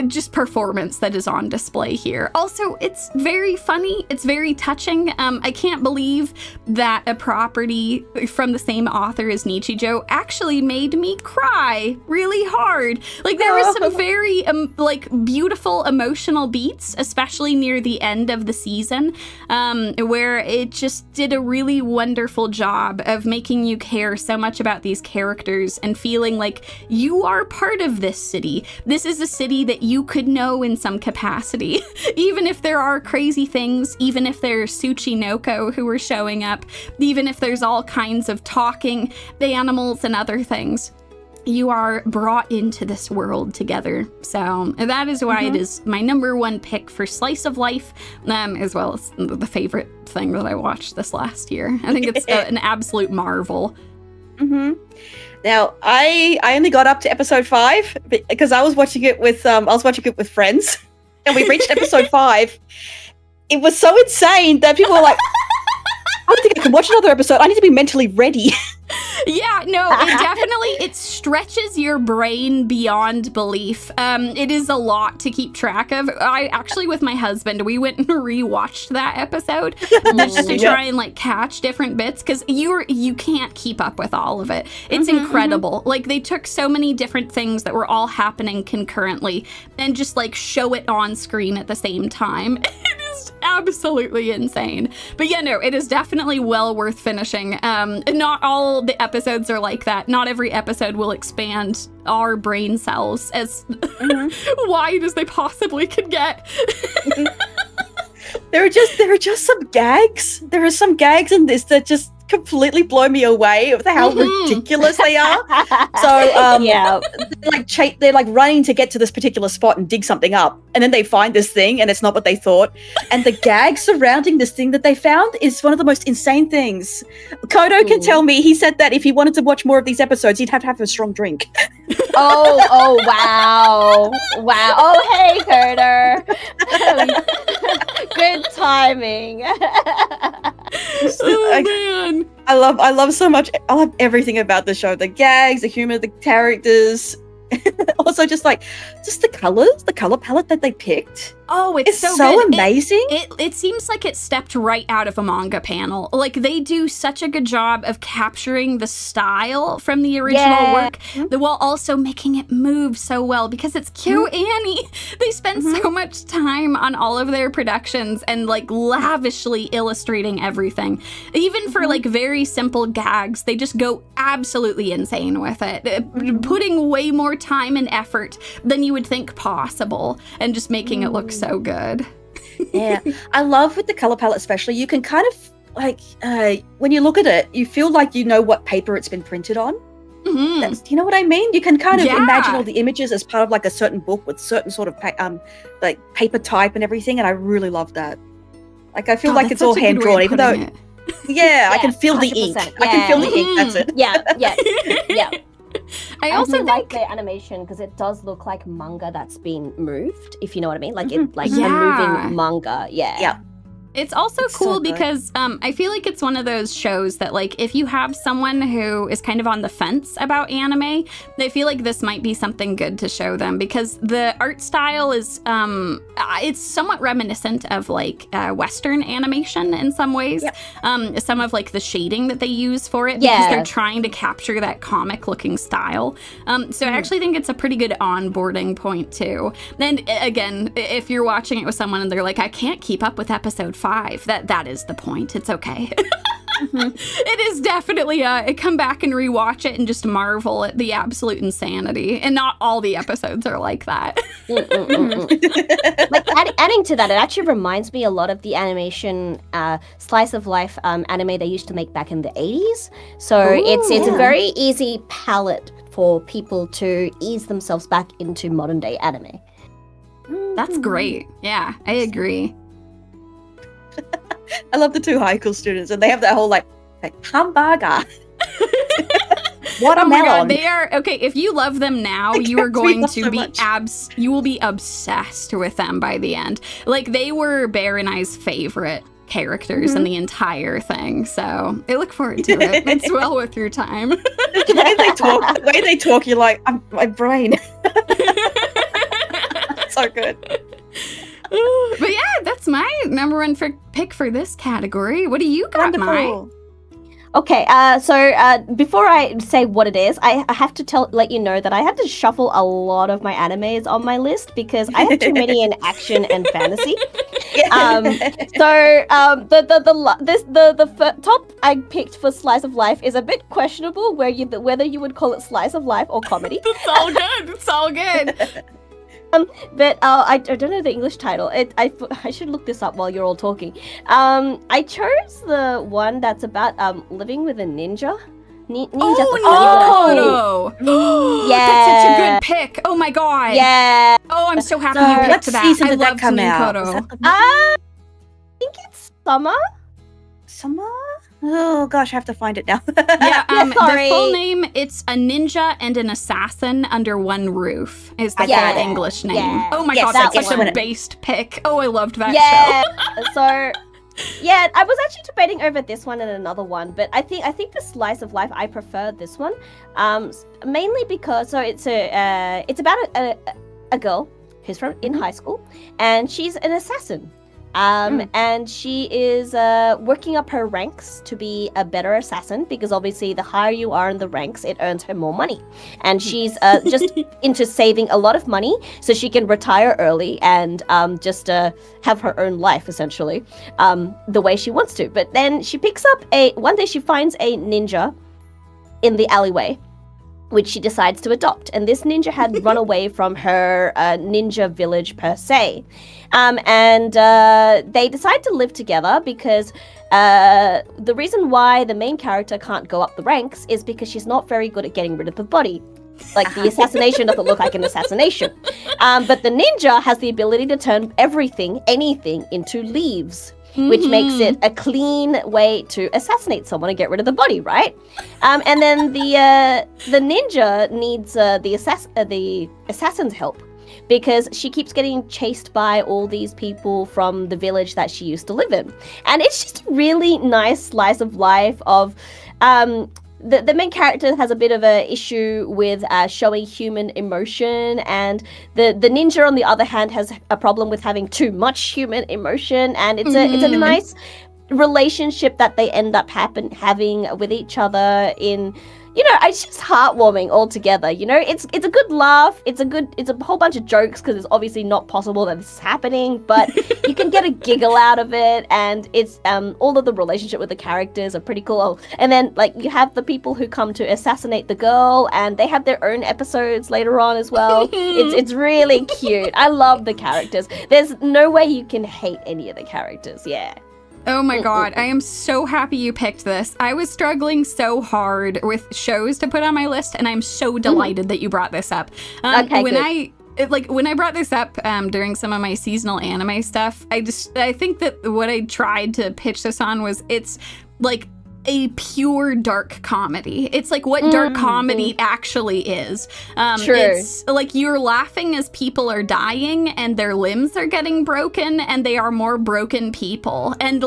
B: just performance that is on display here. Also, it's very funny. It's very touching. I can't believe that a property from the same author as Nichijou actually made me cry really hard. Like there was some very like beautiful emotional beats, especially near the end of the season, where it just did a really wonderful job of making you care so much about these characters and feeling like you are part of this city. This is a city that you could know in some capacity, even if there are crazy things, even if there's Tsuchinoko who are showing up, even if there's all kinds of talking animals and other things. You are brought into this world together. So that is why it is my number one pick for Slice of Life, as well as the favorite thing that I watched this last year. I think it's an absolute marvel.
A: Now, I only got up to episode 5 because I was watching it with friends, and we reached episode 5. It was so insane that people were like, I don't think I can watch another episode. I need to be mentally ready.
B: Yeah, no, it stretches your brain beyond belief. It is a lot to keep track of. I actually, with my husband, we went and rewatched that episode just to try and like catch different bits, because you can't keep up with all of it. It's incredible. Like they took so many different things that were all happening concurrently and just like show it on screen at the same time. It is absolutely insane. But yeah, no, it is definitely well worth finishing. Not all the episodes are like that. Not every episode will expand our brain cells as wide as they possibly could get.
A: There are just some gags. There are some gags in this that just completely blow me away with how ridiculous they are. So they're like running to get to this particular spot and dig something up, and then they find this thing and it's not what they thought, and the gag surrounding this thing that they found is one of the most insane things. Kodo can tell me, he said that if he wanted to watch more of these episodes, he'd have to have a strong drink.
C: Wow. Oh, hey, Kodo. Good timing.
B: Man.
A: I love so much. I love everything about the show. The gags, the humor, the characters. Also, just the color palette that they picked.
B: Oh, it's so
A: good. Amazing.
B: It seems like it stepped right out of a manga panel. Like, they do such a good job of capturing the style from the original work, while also making it move so well, because it's KyoAni. They spend so much time on all of their productions and like lavishly illustrating everything. Even for like very simple gags, they just go absolutely insane with it, putting way more time and effort than you would think possible, and just making it look so good.
A: Yeah, I love with the color palette especially, you can kind of like when you look at it, you feel like you know what paper it's been printed on. Do you know what I mean? You can kind of imagine all the images as part of like a certain book with certain sort of like paper type and everything, and I really love that. Like, I feel like it's all hand drawn, even though I can feel the ink. I can feel the ink. That's it.
C: Yeah.
B: I also
C: like the animation because it does look like manga that's been moved, if you know what I mean. Like it, like a moving manga. Yeah.
B: It's also cool because I feel like it's one of those shows that, like, if you have someone who is kind of on the fence about anime, they feel like this might be something good to show them, because the art style is it's somewhat reminiscent of like Western animation in some ways. Some of like the shading that they use for it, because they're trying to capture that comic looking style. So I actually think it's a pretty good onboarding point too. And again, if you're watching it with someone and they're like, I can't keep up with episode 5, that is the point. It's okay. It is definitely come back and rewatch it and just marvel at the absolute insanity. And not all the episodes are like that.
C: Like adding to that, it actually reminds me a lot of the animation slice of life anime they used to make back in the 80s. So it's a very easy palette for people to ease themselves back into modern day anime.
B: That's great. Yeah, I agree.
A: I love the two high school students, and they have that whole like hamburger. Watermelon.
B: Oh my god, they are okay. If you love them now, you are going to be you will be obsessed with them by the end. Like, they were Bear and I's favorite characters in the entire thing, so I look forward to it. It's well worth your time.
A: The way they talk, you're like, my brain. So good.
B: But yeah, that's my number one pick for this category. What do you got, Mai?
C: Okay, so before I say what it is, I have to let you know that I had to shuffle a lot of my animes on my list because I have too many in action and fantasy. So the top I picked for slice of life is a bit questionable, whether you would call it slice of life or comedy.
B: It's all good. It's all good.
C: But I don't know the English title. I should look this up while you're all talking. I chose the one that's about living with a ninja.
B: Oh, yeah, that's such a good pick. Oh my god.
C: Yeah.
B: Oh, I'm so happy you picked that.
A: Season
B: I
A: did
B: love
A: that come out?
C: I think it's summer.
A: Summer? Oh gosh, I have to find it now.
B: Yeah,
C: sorry.
B: The full name, it's A Ninja and an Assassin Under One Roof is the full English name.
C: Yeah.
B: Oh my god, that's such a based pick. Oh, I loved that show.
C: So yeah, I was actually debating over this one and another one, but I think the slice of life I prefer this one, mainly because it's about a girl who's in high school, and she's an assassin. And she is working up her ranks to be a better assassin, because obviously the higher you are in the ranks, it earns her more money. And she's just into saving a lot of money so she can retire early and just have her own life, essentially, the way she wants to. But then she picks up one day she finds a ninja in the alleyway, which she decides to adopt. And this ninja had run away from her ninja village per se. And they decide to live together because the reason why the main character can't go up the ranks is because she's not very good at getting rid of the body. Like, the assassination doesn't look like an assassination. But the ninja has the ability to turn anything into leaves. Which makes it a clean way to assassinate someone and get rid of the body, right? And then the ninja needs the assassin's help, because she keeps getting chased by all these people from the village that she used to live in. And it's just a really nice slice of life of the main character has a bit of a issue with showing human emotion, and the ninja on the other hand has a problem with having too much human emotion, and it's a nice relationship that they end up having with each other in, it's just heartwarming altogether. It's a good laugh. It's a whole bunch of jokes because it's obviously not possible that this is happening, but you can get a giggle out of it, and it's all of the relationship with the characters are pretty cool. And then you have the people who come to assassinate the girl, and they have their own episodes later on as well. It's really cute. I love the characters. There's no way you can hate any of the characters. Yeah.
B: Oh my god, I am so happy you picked this. I was struggling so hard with shows to put on my list, and I'm so delighted that you brought this up.
C: Okay,
B: when
C: good.
B: when I brought this up during some of my seasonal anime stuff, I think that what I tried to pitch this on was it's like a pure dark comedy. It's like what dark comedy actually is.
C: True.
B: It's like you're laughing as people are dying and their limbs are getting broken and they are more broken people. And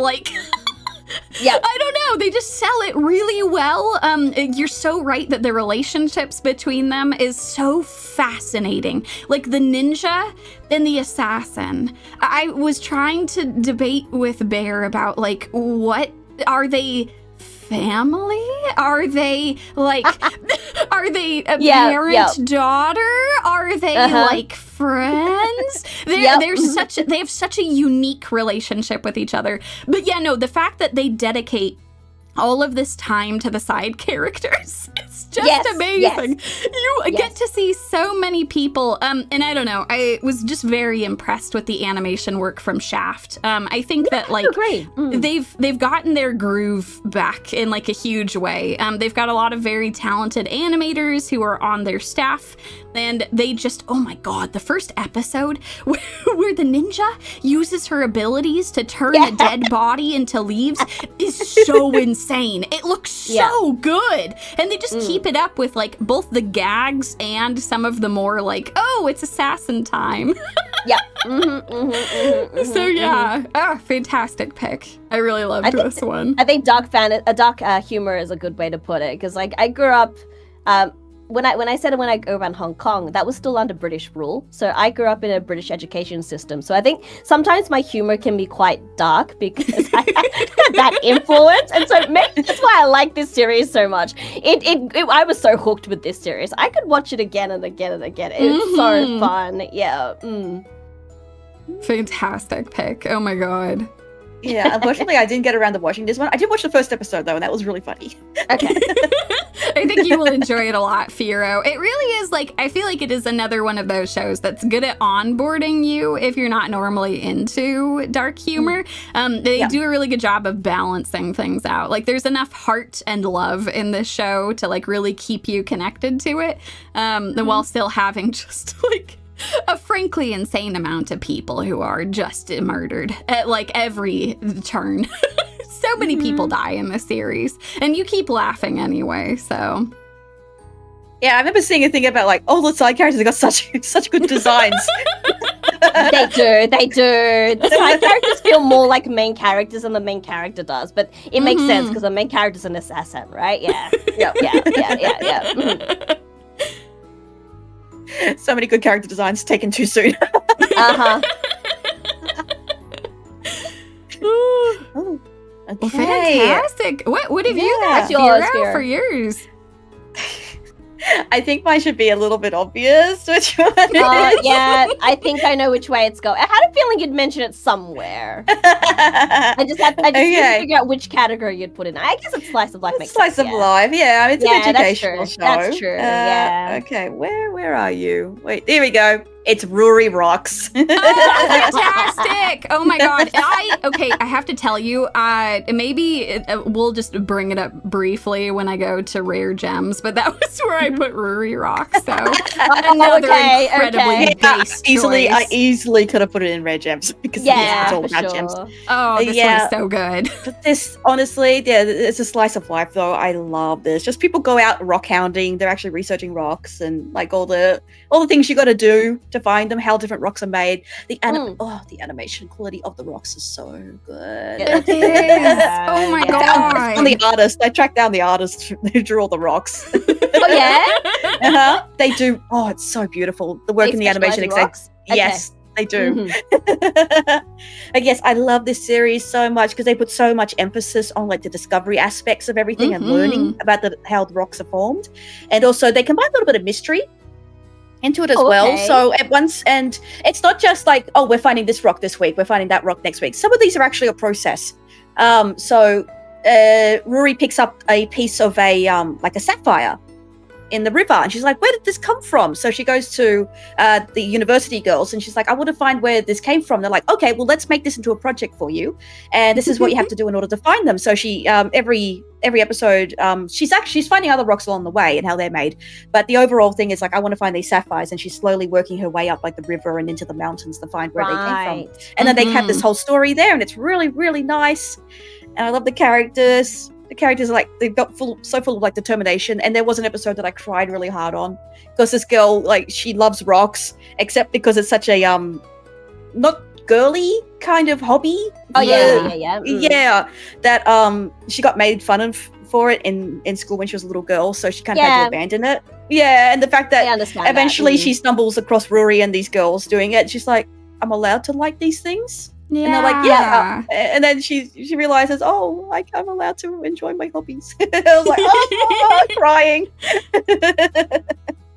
C: yeah,
B: I don't know. They just sell it really well. You're so right that the relationships between them is so fascinating. Like the ninja and the assassin. I was trying to debate with Bear about what are they? Family? Are they are they a parent daughter? Are they friends? They have such a unique relationship with each other. But the fact that they dedicate all of this time to the side characters, it's just amazing. You get to see so many people, and I don't know, I was just very impressed with the animation work from Shaft. I think that they've gotten their groove back in a huge way. They've got a lot of very talented animators who are on their staff, and they just, oh my god, the first episode where the ninja uses her abilities to turn a dead body into leaves is so insane. It looks so good. And they just keep it up with both the gags and some of the more it's assassin time. So fantastic pick. I really loved this one.
C: I think dark humor is a good way to put it, because I grew up when I grew up in Hong Kong, that was still under British rule. So I grew up in a British education system. So I think sometimes my humor can be quite dark because I had that influence. And so maybe that's why I like this series so much. I was so hooked with this series. I could watch it again and again and again. It's so fun. Yeah.
B: Fantastic pick. Oh my god.
A: Yeah, unfortunately, I didn't get around to watching this one. I did watch the first episode, though, and that was really funny.
C: Okay.
B: I think you will enjoy it a lot, Firo. It really is, I feel like it is another one of those shows that's good at onboarding you if you're not normally into dark humor. They do a really good job of balancing things out. There's enough heart and love in this show to, really keep you connected to it, while still having just, a frankly insane amount of people who are just murdered at every turn. So many people die in this series, and you keep laughing anyway, so.
A: Yeah, I remember seeing a thing about all the side characters have got such good designs.
C: They do. The side characters feel more like main characters than the main character does, but it makes sense because the main character's an assassin, right? Yeah. Yeah.
A: So many good character designs taken too soon. Okay.
B: Well, fantastic. What have you got for yours?
A: I think mine should be a little bit obvious which one it is.
C: Yeah, I think I know which way it's going. I had a feeling you'd mention it somewhere. I just need to figure out which category you'd put in. I guess it's slice of life makes sense.
A: Slice of life, yeah. It's an educational show.
C: That's true, yeah.
A: Okay, where are you? Wait, there we go. It's Ruri Rocks.
B: Oh, fantastic! Oh my god. I have to tell you, maybe we'll just bring it up briefly when I go to Rare Gems, but that was where I put Ruri Rocks, so another incredibly based choice.
A: I easily could have put it in Rare Gems because it's all about gems.
B: Oh, this one's so good.
A: But this, honestly, it's a slice of life though. I love this. Just people go out rock hounding. They're actually researching rocks and all the things you got to do to find them, how different rocks are made. The animation quality of the rocks is so good.
B: It is. Oh my god!
A: On the artist, I tracked down the artist who drew all the rocks.
C: Oh yeah,
A: they do. Oh, it's so beautiful. The work in the animation execs.
C: Okay.
A: Yes, they do. But yes, I love this series so much because they put so much emphasis on like the discovery aspects of everything and learning about how the rocks are formed, and also they combine a little bit of mystery into it as well. So at once, and it's not just like, oh, we're finding this rock this week, we're finding that rock next week. Some of these are actually a process. So Rory picks up a piece of a like a sapphire in the river, and she's like, where did this come from? So she goes to the university girls, and she's like, I want to find where this came from. They're like, okay, well, let's make this into a project for you, and this is what you have to do in order to find them. So she every episode she's finding other rocks along the way and how they're made, but the overall thing is like, I want to find these sapphires, and she's slowly working her way up like the river and into the mountains to find where they came from. And then they have this whole story there, and it's really, really nice. And I love the characters. The characters are like, they've got so full of like determination. And there was an episode that I cried really hard on because this girl, like, she loves rocks, except because it's such a not girly kind of hobby. Yeah. That she got made fun of for it in school when she was a little girl, so she kind of had to abandon it. Yeah, and the fact that eventually she stumbles across Rory and these girls doing it, she's like, I'm allowed to like these things. Yeah. And they're like, yeah. And then she realizes, oh, I'm allowed to enjoy my hobbies. I was like, oh, crying.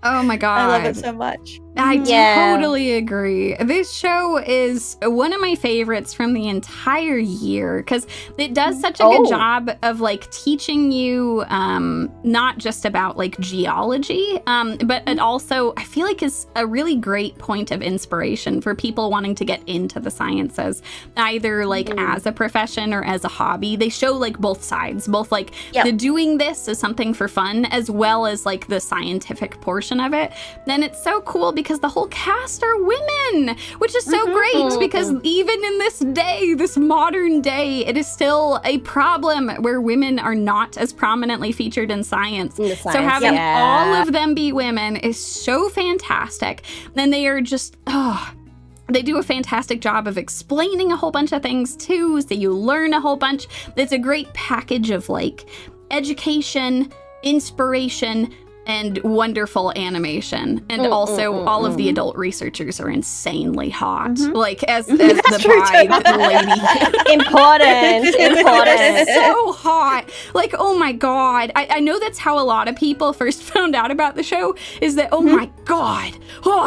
B: Oh my god.
A: I love it so much.
B: I totally agree. This show is one of my favorites from the entire year because it does such a good job of like teaching you not just about like geology, but it also, I feel like, is a really great point of inspiration for people wanting to get into the sciences, either like as a profession or as a hobby. They show like both sides, both like the doing this as something for fun as well as like the scientific portion of it. Then it's so cool because the whole cast are women, which is so great because even in this modern day, it is still a problem where women are not as prominently featured in science. So having all of them be women is so fantastic. And they are just, they do a fantastic job of explaining a whole bunch of things too, so you learn a whole bunch. It's a great package of like education, inspiration, and wonderful animation. And also all of the adult researchers are insanely hot. Like as the bride lady. Important. So hot. Like, oh my god. I know that's how a lot of people first found out about the show, is that, oh my god,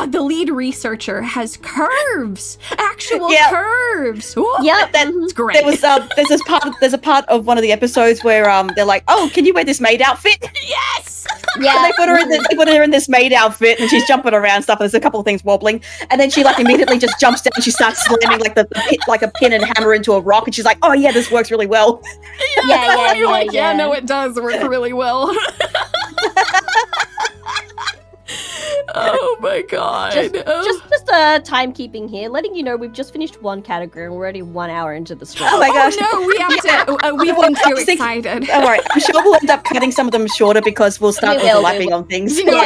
B: the lead researcher has curves. Actual curves.
A: That's
B: great.
A: There was there's a part of one of the episodes where they're like, oh, can you wear this maid outfit?
B: Yes.
A: Yeah. They put her in this maid outfit, and she's jumping around and stuff. And there's a couple of things wobbling, and then she like immediately just jumps down. And she starts slamming like like a pin and hammer into a rock, and she's like, "Oh yeah, this works really well."
B: No, it does work really well. Oh my god.
C: Just timekeeping here, letting you know we've just finished one category and we're already 1 hour into the stream.
A: Oh my gosh.
B: No, we have to, we've been too excited.
A: Don't worry, I'm sure we'll end up cutting some of them shorter because we'll start overlapping on things.
B: You know,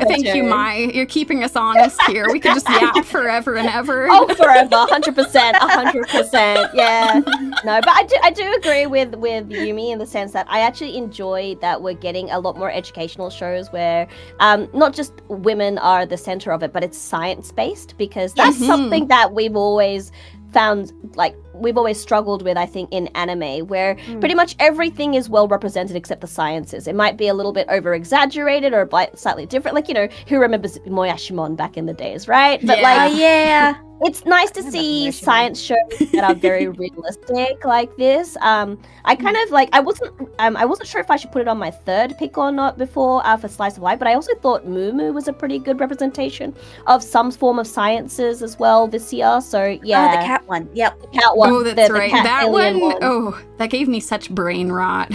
B: thank you, Mai. You're keeping us honest here. We could just yap forever and ever.
C: Oh, forever, 100%, yeah. No, but I do agree with Yumi in the sense that I actually enjoy that we're getting a lot more educational shows where not just women are the center of it, but it's science-based, because that's something that we've always found, like, we've always struggled with, I think, in anime, where pretty much everything is well represented except the sciences. It might be a little bit over-exaggerated or slightly different. Like, you know, who remembers Moyashimon back in the days, right? But it's nice to see science shows that are very realistic like this. I kind of like, I wasn't sure if I should put it on my third pick or not before for Slice of Life, but I also thought Moo was a pretty good representation of some form of sciences as well this year. So yeah.
A: Oh, the cat one. Yep.
C: The cat one.
B: Oh, that's right. That one. Oh, that gave me such brain rot.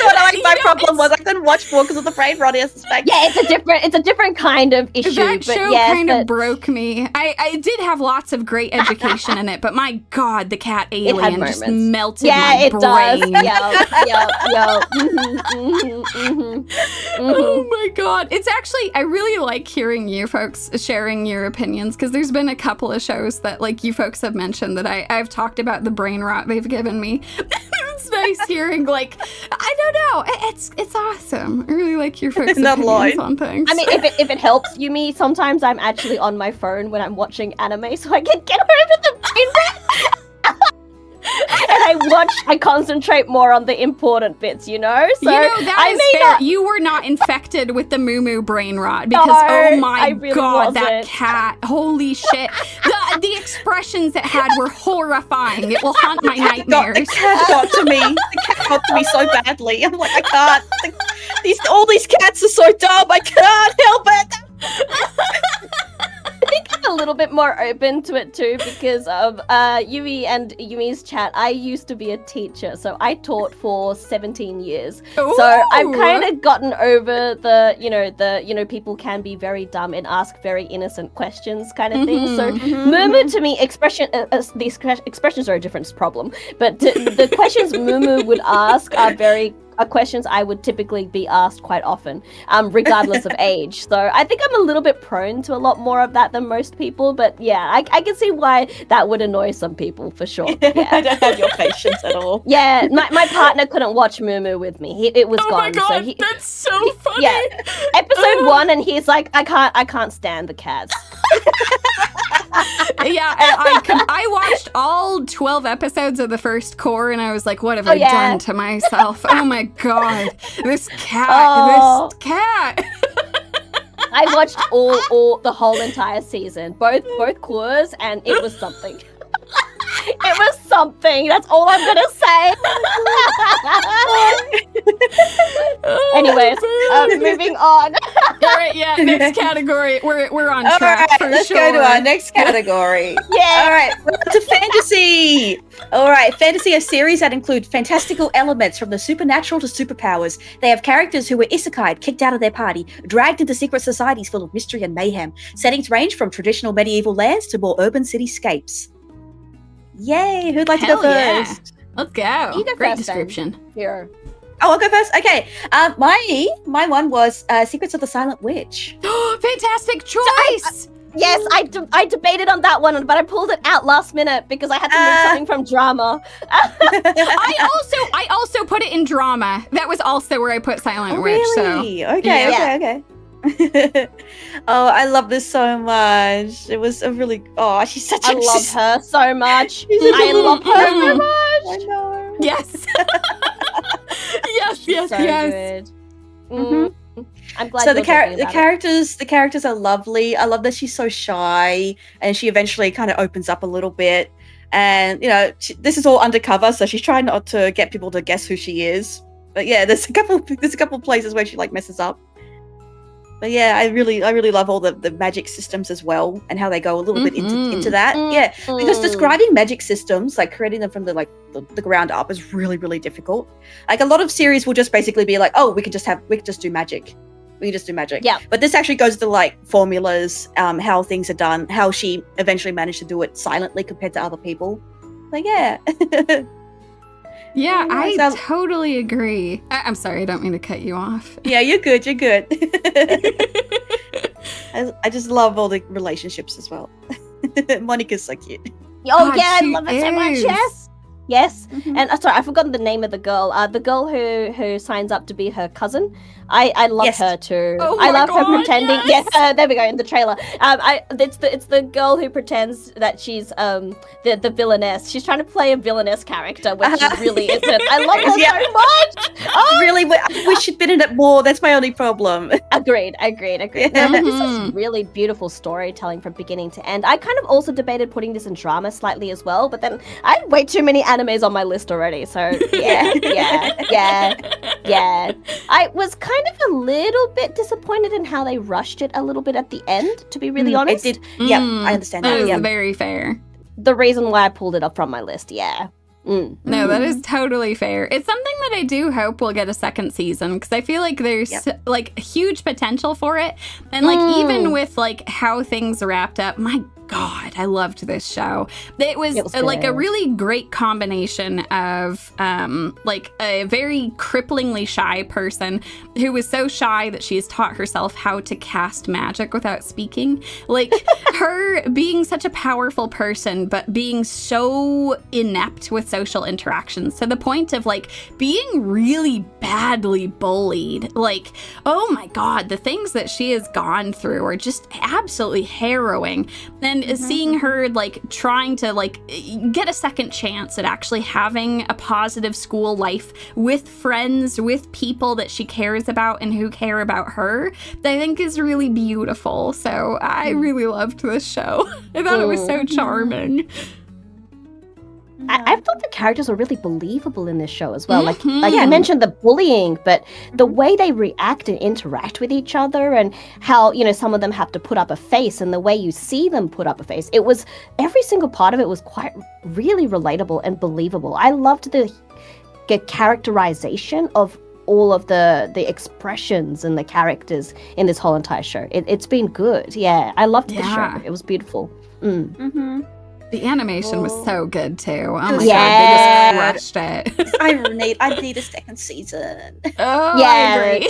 A: what my problem was. I couldn't watch more because of the brain rot, I suspect.
C: Yeah, it's a different kind of issue.
B: That show kind of broke me. I did have lots of great education in it, but my God, the cat alien just melted my brain. Oh my God. It's actually, I really like hearing you folks sharing your opinions, because there's been a couple of shows that, like, you folks have mentioned that I've talked about the brain rot they've given me. It's nice hearing, like, I don't know, it's awesome. I really like your folks' opinions on things.
C: I mean, if it helps, Yumie, sometimes I'm actually on my phone when I'm watching anime, so I can get over the brain rot. And I concentrate more on the important bits, you know? So
B: that is fair. You were not infected with the moo brain rot, because oh my really God, that cat, holy shit. The expressions it had were horrifying. It will haunt my nightmares.
A: The cat got to me. The cat got to me so badly. I'm like, I can't. All these cats are so dumb. I can't help it.
C: I think I'm a little bit more open to it too, because of Yui and Yumi's chat. I used to be a teacher, so I taught for 17 years. Ooh. So I've kind of gotten over the people can be very dumb and ask very innocent questions kind of thing. So Mumu to me, these expressions are a different problem, but the questions Mumu would ask are questions I would typically be asked quite often, regardless of age. So I think I'm a little bit prone to a lot more of that than most people, but yeah, I can see why that would annoy some people for sure. Yeah.
A: I don't have your patience at all.
C: Yeah, my partner couldn't watch Mumu with me. It was gone.
B: Oh my God,
C: so
B: that's so funny.
C: Yeah, episode 1, and he's like, I can't stand the cats.
B: Yeah, I watched all 12 episodes of the first core, and I was like, what have I done to myself? Oh my God, this cat. I
C: watched all the whole entire season, both cores, and it was something. It was something. That's all I'm gonna say. Anyways, moving on.
B: All right, yeah. Next category. We're on track for
A: let's
B: sure.
A: Let's go to our next category.
C: Yeah.
A: All right, we're on to fantasy. All right, fantasy are series that include fantastical elements from the supernatural to superpowers. They have characters who were isekai'd, kicked out of their party, dragged into secret societies full of mystery and mayhem. Settings range from traditional medieval lands to more urban cityscapes. Yay! Who'd like to go first?
B: Yeah. Let's go.
C: You go
B: Great
C: first,
B: description.
C: Here.
A: Oh, I'll go first. Okay. My one was Secrets of the Silent Witch.
B: Fantastic choice.
C: Yes, I debated on that one, but I pulled it out last minute because I had to move something from drama.
B: I also put it in drama. That was also where I put Silent Witch.
A: Really?
B: So
A: Okay. Oh, I love this so much. It was a really she's such
C: I love her so much. I love her so much.
A: I know.
B: Yes. yes.
C: Good. I'm glad.
A: So the characters are lovely. I love that she's so shy, and she eventually kind of opens up a little bit. And this is all undercover, so she's trying not to get people to guess who she is. But yeah, there's a couple places where she like messes up. But yeah, I really love all the magic systems as well, and how they go a little bit into that. Yeah, because describing magic systems, like creating them from the ground up, is really, really difficult. Like a lot of series will just basically be like, oh, we could just do magic. Yeah. But this actually goes to like formulas, how things are done, how she eventually managed to do it silently compared to other people. Like yeah.
B: Yeah, I totally agree. I'm sorry, I don't mean to cut you off.
A: Yeah, you're good. I just love all the relationships as well. Monica's so cute.
C: Oh, God, yeah, I love it so much. Yes. And sorry, I've forgotten the name of the girl. The girl who signs up to be her cousin. I love her too.
B: Oh
C: I love her pretending.
B: Yes.
C: There we go in the trailer. It's the girl who pretends that she's the villainess. She's trying to play a villainess character when she really isn't. I love her so much. Oh.
A: Really, I wish she'd been in it more. That's my only problem.
C: Agreed. This is really beautiful storytelling from beginning to end. I kind of also debated putting this in drama slightly as well, but then I had way too many animes on my list already. So yeah. I was kind of a little bit disappointed in how they rushed it a little bit at the end, to be really honest.
A: It did. Yeah, I understand that.
B: That is very fair.
C: The reason why I pulled it up from my list, yeah.
B: No, that is totally fair. It's something that I do hope will get a second season because I feel like there's like huge potential for it. And like even with like how things wrapped up, my God, I loved this show. It was like a really great combination of like a very cripplingly shy person who was so shy that she has taught herself how to cast magic without speaking. Like her being such a powerful person, but being so inept with social interactions to the point of like being really badly bullied. Like, oh my God, the things that she has gone through are just absolutely harrowing. And seeing her like trying to like get a second chance at actually having a positive school life with friends, with people that she cares about and who care about her, I think is really beautiful. So I really loved this show. I thought it was so charming.
C: I thought the characters were really believable in this show as well. Like you mentioned the bullying, but the way they react and interact with each other and how, you know, some of them have to put up a face and the way you see them put up a face. It was, every single part of it was quite really relatable and believable. I loved the characterization of all of the expressions and the characters in this whole entire show. It's been good. Yeah, I loved the show. It was beautiful.
B: The animation was so good too. Oh my God, they just crushed it.
A: I need a second season.
B: Oh, I agree.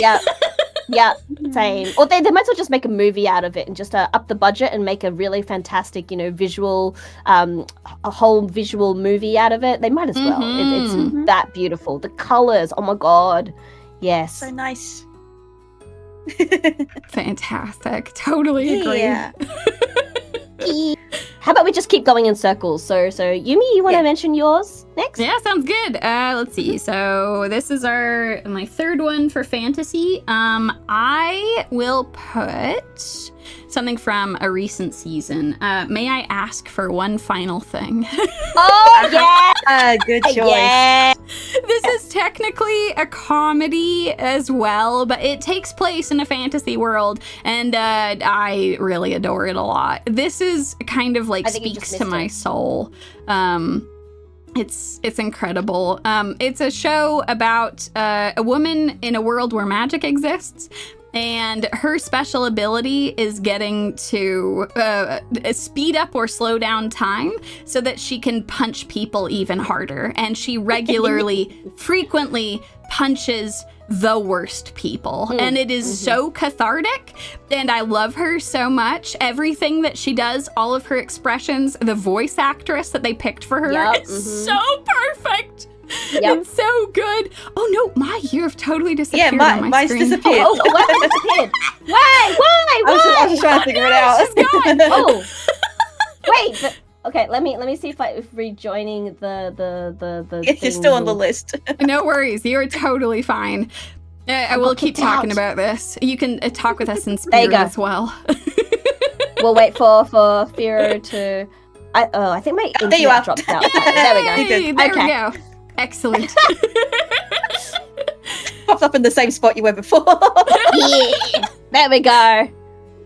C: Yeah, same. Or they might as well just make a movie out of it and just up the budget and make a really fantastic, you know, visual, a whole visual movie out of it. They might as well. It's that beautiful. The colors, oh my God. Yes.
A: So nice.
B: Fantastic. Totally agree.
A: Yeah.
C: How about we just keep going in circles? So Yumie, you want to mention yours next?
B: Yeah, sounds good. Let's see. So this is my third one for fantasy. I will put something from a recent season. May I ask for one final thing?
C: Oh, yeah!
A: Good choice.
C: Yeah.
B: This is technically a comedy as well, but it takes place in a fantasy world, and I really adore it a lot. This is kind of like speaks to my soul. It's incredible. It's a show about a woman in a world where magic exists, and her special ability is getting to speed up or slow down time so that she can punch people even harder. And she regularly, frequently punches the worst people. And it is so cathartic. And I love her so much. Everything that she does, all of her expressions, the voice actress that they picked for her is so perfect. It's so good. Oh no, Mai, you have totally disappeared on my
A: mine's
B: screen.
A: disappeared.
C: Oh, what disappeared? Why?
A: I was just trying to figure it out.
B: She's gone.
C: Oh, wait. Okay, let me see if rejoining the
A: You're still on the list.
B: No worries, you're totally fine. I will keep talking about this. You can talk with us in spirit as well.
C: We'll wait for Firo to. I think my internet dropped out. There we go.
B: Hey, there we go. Excellent.
A: Popped up in the same spot you were before.
C: Yeah, there we go.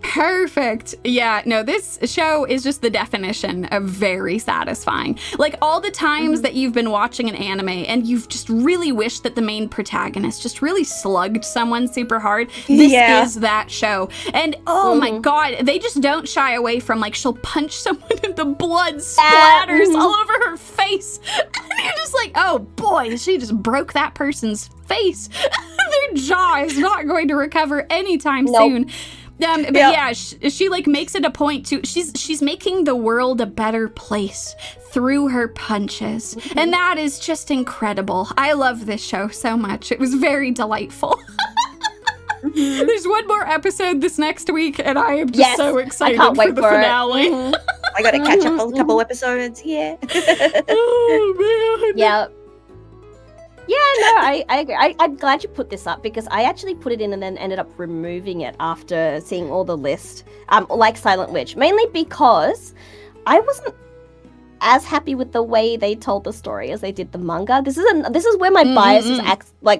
B: Perfect. Yeah, no, this show is just the definition of very satisfying. Like all the times that you've been watching an anime and you've just really wished that the main protagonist just really slugged someone super hard. This is that show. And oh my God, they just don't shy away from like she'll punch someone and the blood splatters all over her face. And you're just like, oh boy, she just broke that person's face. Their jaw is not going to recover anytime soon. But yeah, she like makes it a point to she's making the world a better place through her punches. And that is just incredible. I love this show so much. It was very delightful. There's one more episode this next week and I am just so excited for the finale.
A: I gotta catch up on a couple episodes. Yeah.
B: Oh man.
C: Yeah. Yeah, no, I agree. I'm glad you put this up because I actually put it in and then ended up removing it after seeing all the list, like Silent Witch, mainly because I wasn't as happy with the way they told the story as they did the manga. This is where my biases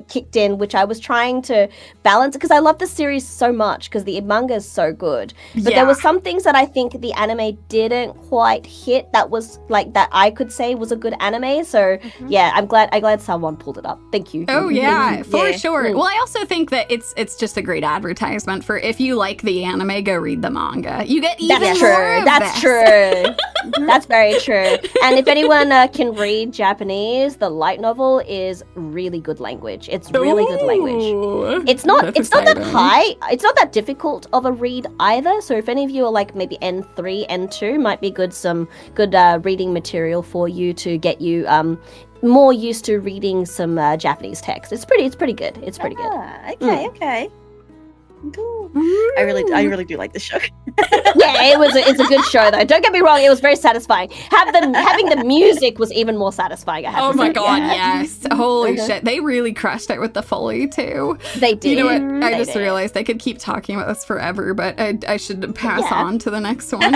C: kicked in, which I was trying to balance because I love the series so much because the manga is so good. But there were some things that I think the anime didn't quite hit that was like that I could say was a good anime. So yeah, I'm glad someone pulled it up. Thank you.
B: Oh yeah, for sure. Well, I also think that it's just a great advertisement for if you like the anime, go read the manga. You get even more of
C: That's true. That's very true. And if anyone can read Japanese, the light novel is really good language. It's really good language. It's not that high. It's not that difficult of a read either. So if any of you are like maybe N3, N2, might be some good reading material for you to get you more used to reading some Japanese text. It's pretty good. It's pretty good.
A: Okay. Cool. I really do like this show.
C: Yeah, it's a good show though. Don't get me wrong, it was very satisfying. Having the music was even more satisfying.
B: Oh my god, yes. Holy shit. They really crushed it with the Foley too.
C: They did.
B: You know what? I just realized I could keep talking about this forever, but I should pass on to the next one.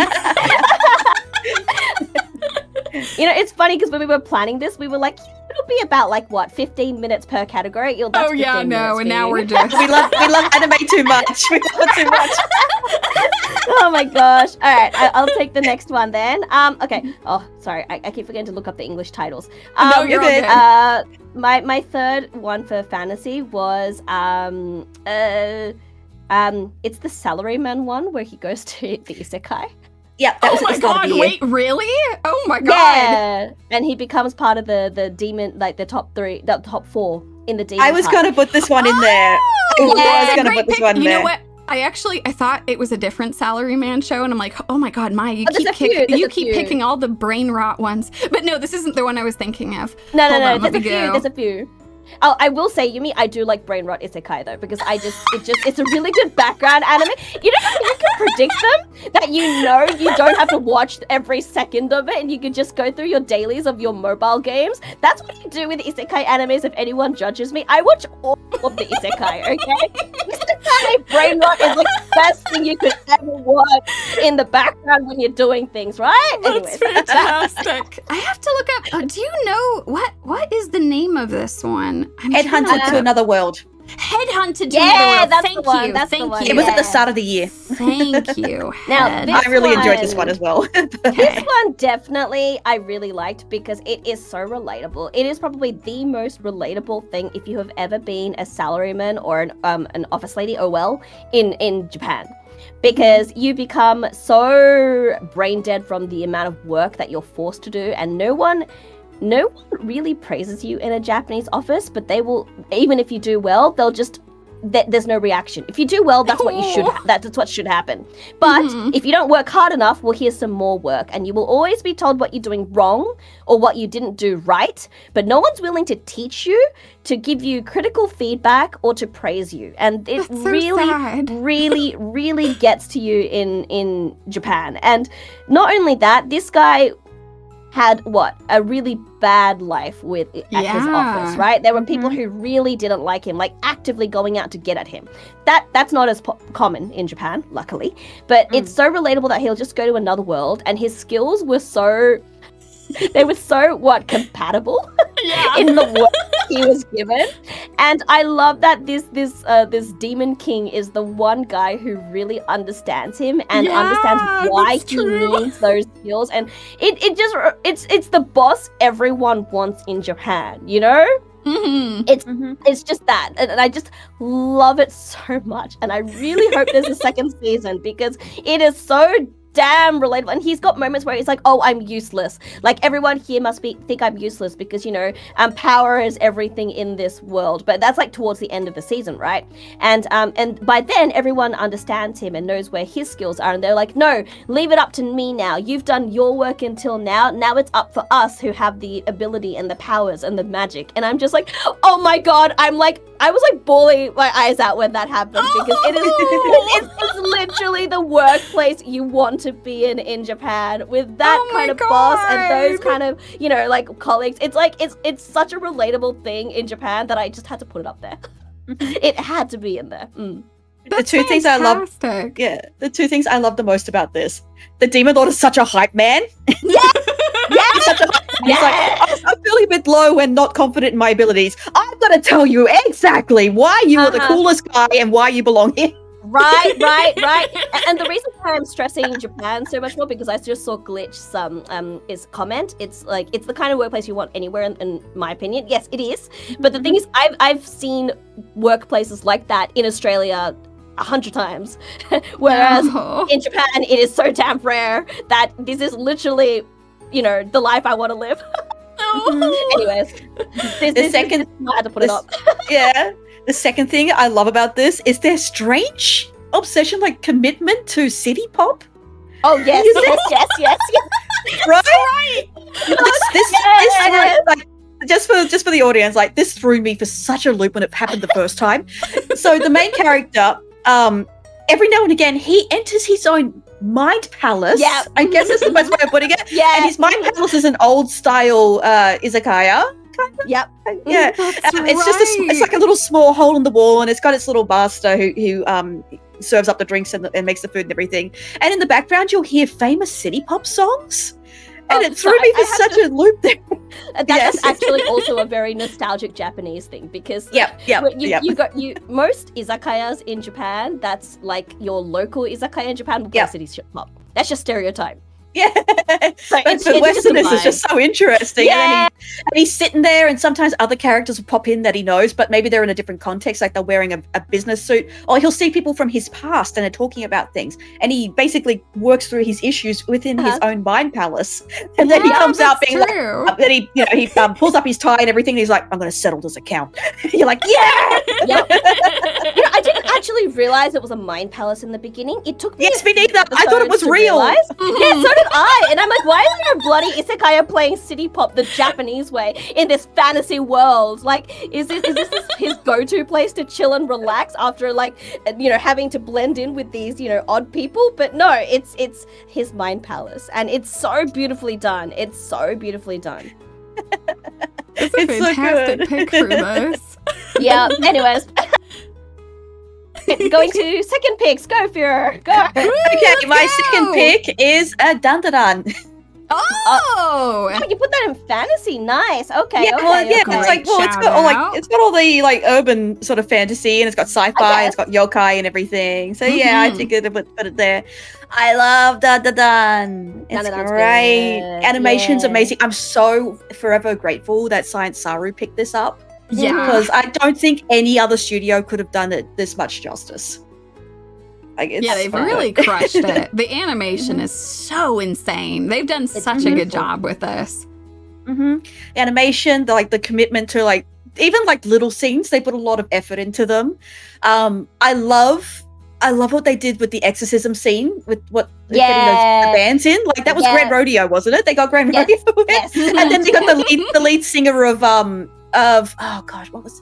C: You know, it's funny because when we were planning this, we were like, it'll be about like what 15 minutes per category. That's
B: and now we're just
A: we love anime too much. We love it too much.
C: Oh my gosh! All right, I'll take the next one then. Okay. Oh, sorry, I keep forgetting to look up the English titles.
B: No, you're good.
C: My third one for fantasy was it's the Salaryman one where he goes to the isekai.
A: Yeah, that was
B: my god, wait, really? Oh my god.
C: Yeah. And he becomes part of the demon, like the top 4 in the demon.
A: I was going to put this one in there.
B: You know what? I thought it was a different Salaryman show, and I'm like, oh my god, Mai, you keep picking all the brain rot ones. But no, this isn't the one I was thinking of.
C: No, there's a few. Oh, I will say, Yumi, I do like brain rot isekai though, because it's a really good background anime. You know how you can predict them? That you don't have to watch every second of it, and you can just go through your dailies of your mobile games. That's what you do with isekai animes. If anyone judges me, I watch all of the isekai, okay? Isekai brain rot is like the best thing you could ever watch in the background when you're doing things, right?
B: That's fantastic. I have to look up, do you know, what is the name of this one?
A: Headhunted to Another World.
B: Headhunted to Another World. Thank you.
A: It was at the start of the year.
B: Thank you.
C: Now,
A: I really enjoyed this one as well.
C: This one definitely I really liked because it is so relatable. It is probably the most relatable thing if you have ever been a salaryman or an office lady, in Japan. Because you become so brain dead from the amount of work that you're forced to do, and no one really praises you in a Japanese office, but they will, even if you do well, they'll just, there's no reaction. If you do well, that's what that's what should happen. But if you don't work hard enough, well, here's some more work, and you will always be told what you're doing wrong or what you didn't do right, but no one's willing to teach you, to give you critical feedback, or to praise you. And it really gets to you in Japan. And not only that, this guy had a really bad life at his office, right? There were people who really didn't like him, like actively going out to get at him. That's not as common in Japan, luckily, but it's so relatable that he'll just go to another world, and his skills were so compatible in the work he was given. And I love that this demon king is the one guy who really understands him and understands why he needs those skills. And it's the boss everyone wants in Japan, you know? It's just that, and I just love it so much, and I really hope there's a second season because it is so damn relatable. And he's got moments where he's like, oh, I'm useless, like everyone here must think I'm useless because power is everything in this world. But that's like towards the end of the season, right? And by then everyone understands him and knows where his skills are, and they're like, no, leave it up to me now. You've done your work until now it's up for us who have the ability and the powers and the magic. And I'm just like, oh my god, I was like bawling my eyes out when that happened, because it's literally the workplace you want to be in Japan, with that kind of boss and those kind of like colleagues. It's like it's such a relatable thing in Japan that I just had to put it up there. It had to be in there.
A: The two things I love the two things I love the most about this: the Demon Lord is such a hype man.
C: Yes,
A: such a he's like, I'm feeling a bit low and not confident in my abilities. I'm going to tell you exactly why you are the coolest guy and why you belong here.
C: Right. And the reason why I'm stressing Japan so much more, because I just saw Glitch is comment. It's like, it's the kind of workplace you want anywhere, in my opinion. Yes, it is. But the thing is, I've seen workplaces like that in Australia 100 times. Whereas in Japan, it is so damn rare that this is literally, the life I want to live. Anyways, I had to put it up.
A: Yeah. The second thing I love about this is their strange obsession, like commitment to city pop.
C: Oh yes.
A: Right. This like, just for the audience, like this threw me for such a loop when it happened the first time. So the main character, every now and again, he enters his own mind palace. Yeah, I guess that's the best way of putting it. Yeah, and his mind palace is an old style izakaya.
C: Yep.
A: Yeah. It's just it's like a little small hole in the wall, and it's got its little barista who serves up the drinks and makes the food and everything. And in the background, you'll hear famous city pop songs. And it threw me for such a loop there.
C: That's actually also a very nostalgic Japanese thing, because you most izakayas in Japan, that's like your local izakaya in Japan will play city pop. That's just stereotype.
A: Yeah,
C: so
A: but for Westerners, it's just so interesting. Yeah. And he's sitting there, and sometimes other characters will pop in that he knows, but maybe they're in a different context, like they're wearing a business suit, or he'll see people from his past and they're talking about things, and he basically works through his issues within his own mind palace, and then he comes out being like, then he pulls up his tie and everything, and he's like, I'm going to settle this account. You're like, yeah!
C: Yep. I didn't actually realize it was a mind palace in the beginning. It took me
A: me neither. I thought it was real.
C: Yeah, so did I. And I'm like, why is there a bloody isekaya playing city pop the Japanese way in this fantasy world? Like, is this his go-to place to chill and relax after, like, having to blend in with these, odd people? But no, it's his mind palace, and it's so beautifully done. It's so beautifully done.
B: It's a fantastic pick for this.
C: Yeah. Anyways. Going to second picks. Go, Führer. Go.
A: Okay, my second pick is Dandadan.
C: Oh, you put that in fantasy. Nice. Okay.
A: Yeah, it's like, it's got all the like urban sort of fantasy, and it's got sci-fi, and it's got yokai and everything. So yeah, I think I'd put it there. I love Dandadan. It's great. Animation's amazing. I'm so forever grateful that Science Saru picked this up. Yeah, because I don't think any other studio could have done it this much justice.
B: They've really crushed it. The animation is so insane. They've done such a good job with this.
A: The animation, the commitment to even little scenes, they put a lot of effort into them. I love what they did with the exorcism scene, with getting those bands in. Like that was Grand Rodeo, wasn't it? They got Grand Rodeo, and then they got the lead singer of oh gosh, what's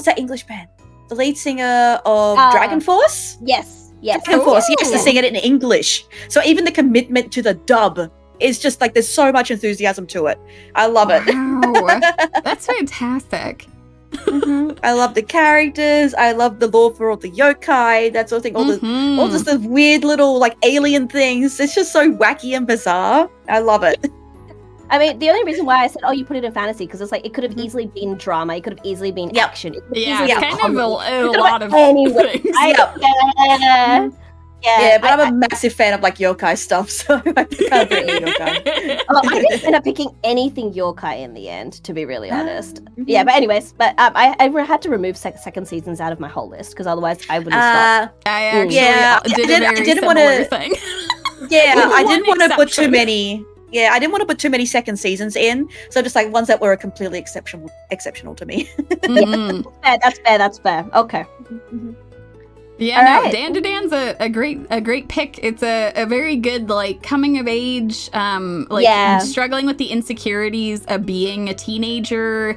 A: that English band? The lead singer of Dragon Force?
C: Yes.
A: Dragon Force, yes, to sing it in English. So even the commitment to the dub is just there's so much enthusiasm to it. I love it.
B: Wow. That's fantastic.
A: I love the characters. I love the lore for all the yokai, that sort of thing. All just the weird little alien things. It's just so wacky and bizarre. I love it.
C: I mean, the only reason why I said, you put it in fantasy, because it's it could have easily been drama, it could have easily been action. It
B: kind of a lot of things.
A: Yeah, but I'm a massive fan of yokai stuff, so I can't bring yokai.
C: I didn't end up picking anything yokai in the end, to be really honest. Yeah, but anyways, I had to remove second seasons out of my whole list, because otherwise I wouldn't stop.
B: I actually did a very similar thing.
A: Yeah, I didn't want to put too many. Yeah, I didn't want to put too many second seasons in, so just ones that were completely exceptional to me.
C: That's fair. Okay.
B: Yeah, Dandadan's a great pick. It's a very good coming of age, struggling with the insecurities of being a teenager,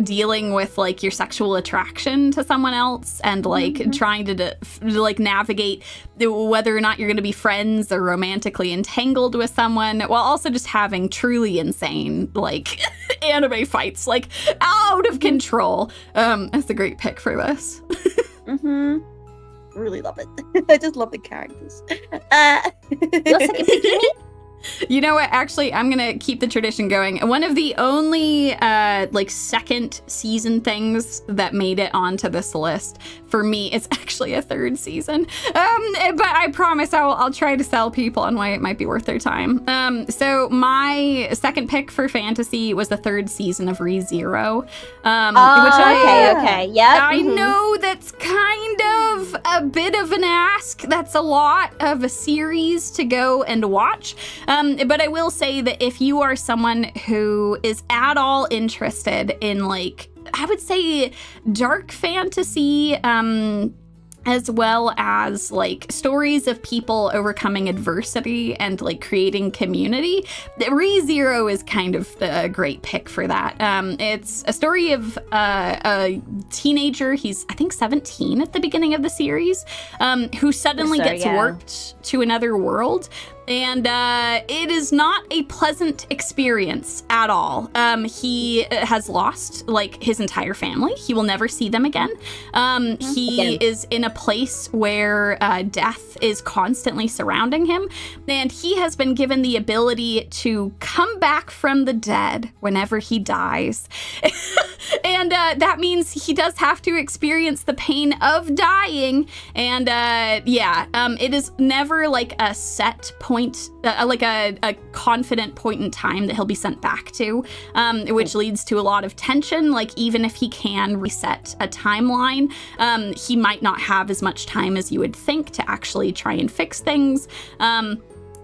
B: dealing with your sexual attraction to someone else, and trying to navigate whether or not you're going to be friends or romantically entangled with someone, while also just having truly insane anime fights out of control. That's a great pick for this.
A: Really love it. I just love the characters.
C: Your second pick, Yumie?
B: You know what? Actually, I'm going to keep the tradition going. One of the only second season things that made it onto this list for me is actually a third season. But I promise I'll try to sell people on why it might be worth their time. So my second pick for fantasy was the third season of ReZero.
C: Okay. Yeah.
B: I know that's kind of a bit of an ask. That's a lot of a series to go and watch. But I will say that if you are someone who is at all interested in, like, I would say dark fantasy, as well as like stories of people overcoming adversity and like creating community, ReZero is kind of a great pick for that. It's a story of a teenager, he's I think 17 at the beginning of the series, who suddenly gets warped to another world. And it is not a pleasant experience at all. He has lost like his entire family. He will never see them again. He is in a place where death is constantly surrounding him. And he has been given the ability to come back from the dead whenever he dies. And that means he does have to experience the pain of dying. And it is never like a set point, like a confident point in time that he'll be sent back to, which leads to a lot of tension. Like, even if he can reset a timeline, he might not have as much time as you would think to actually try and fix things.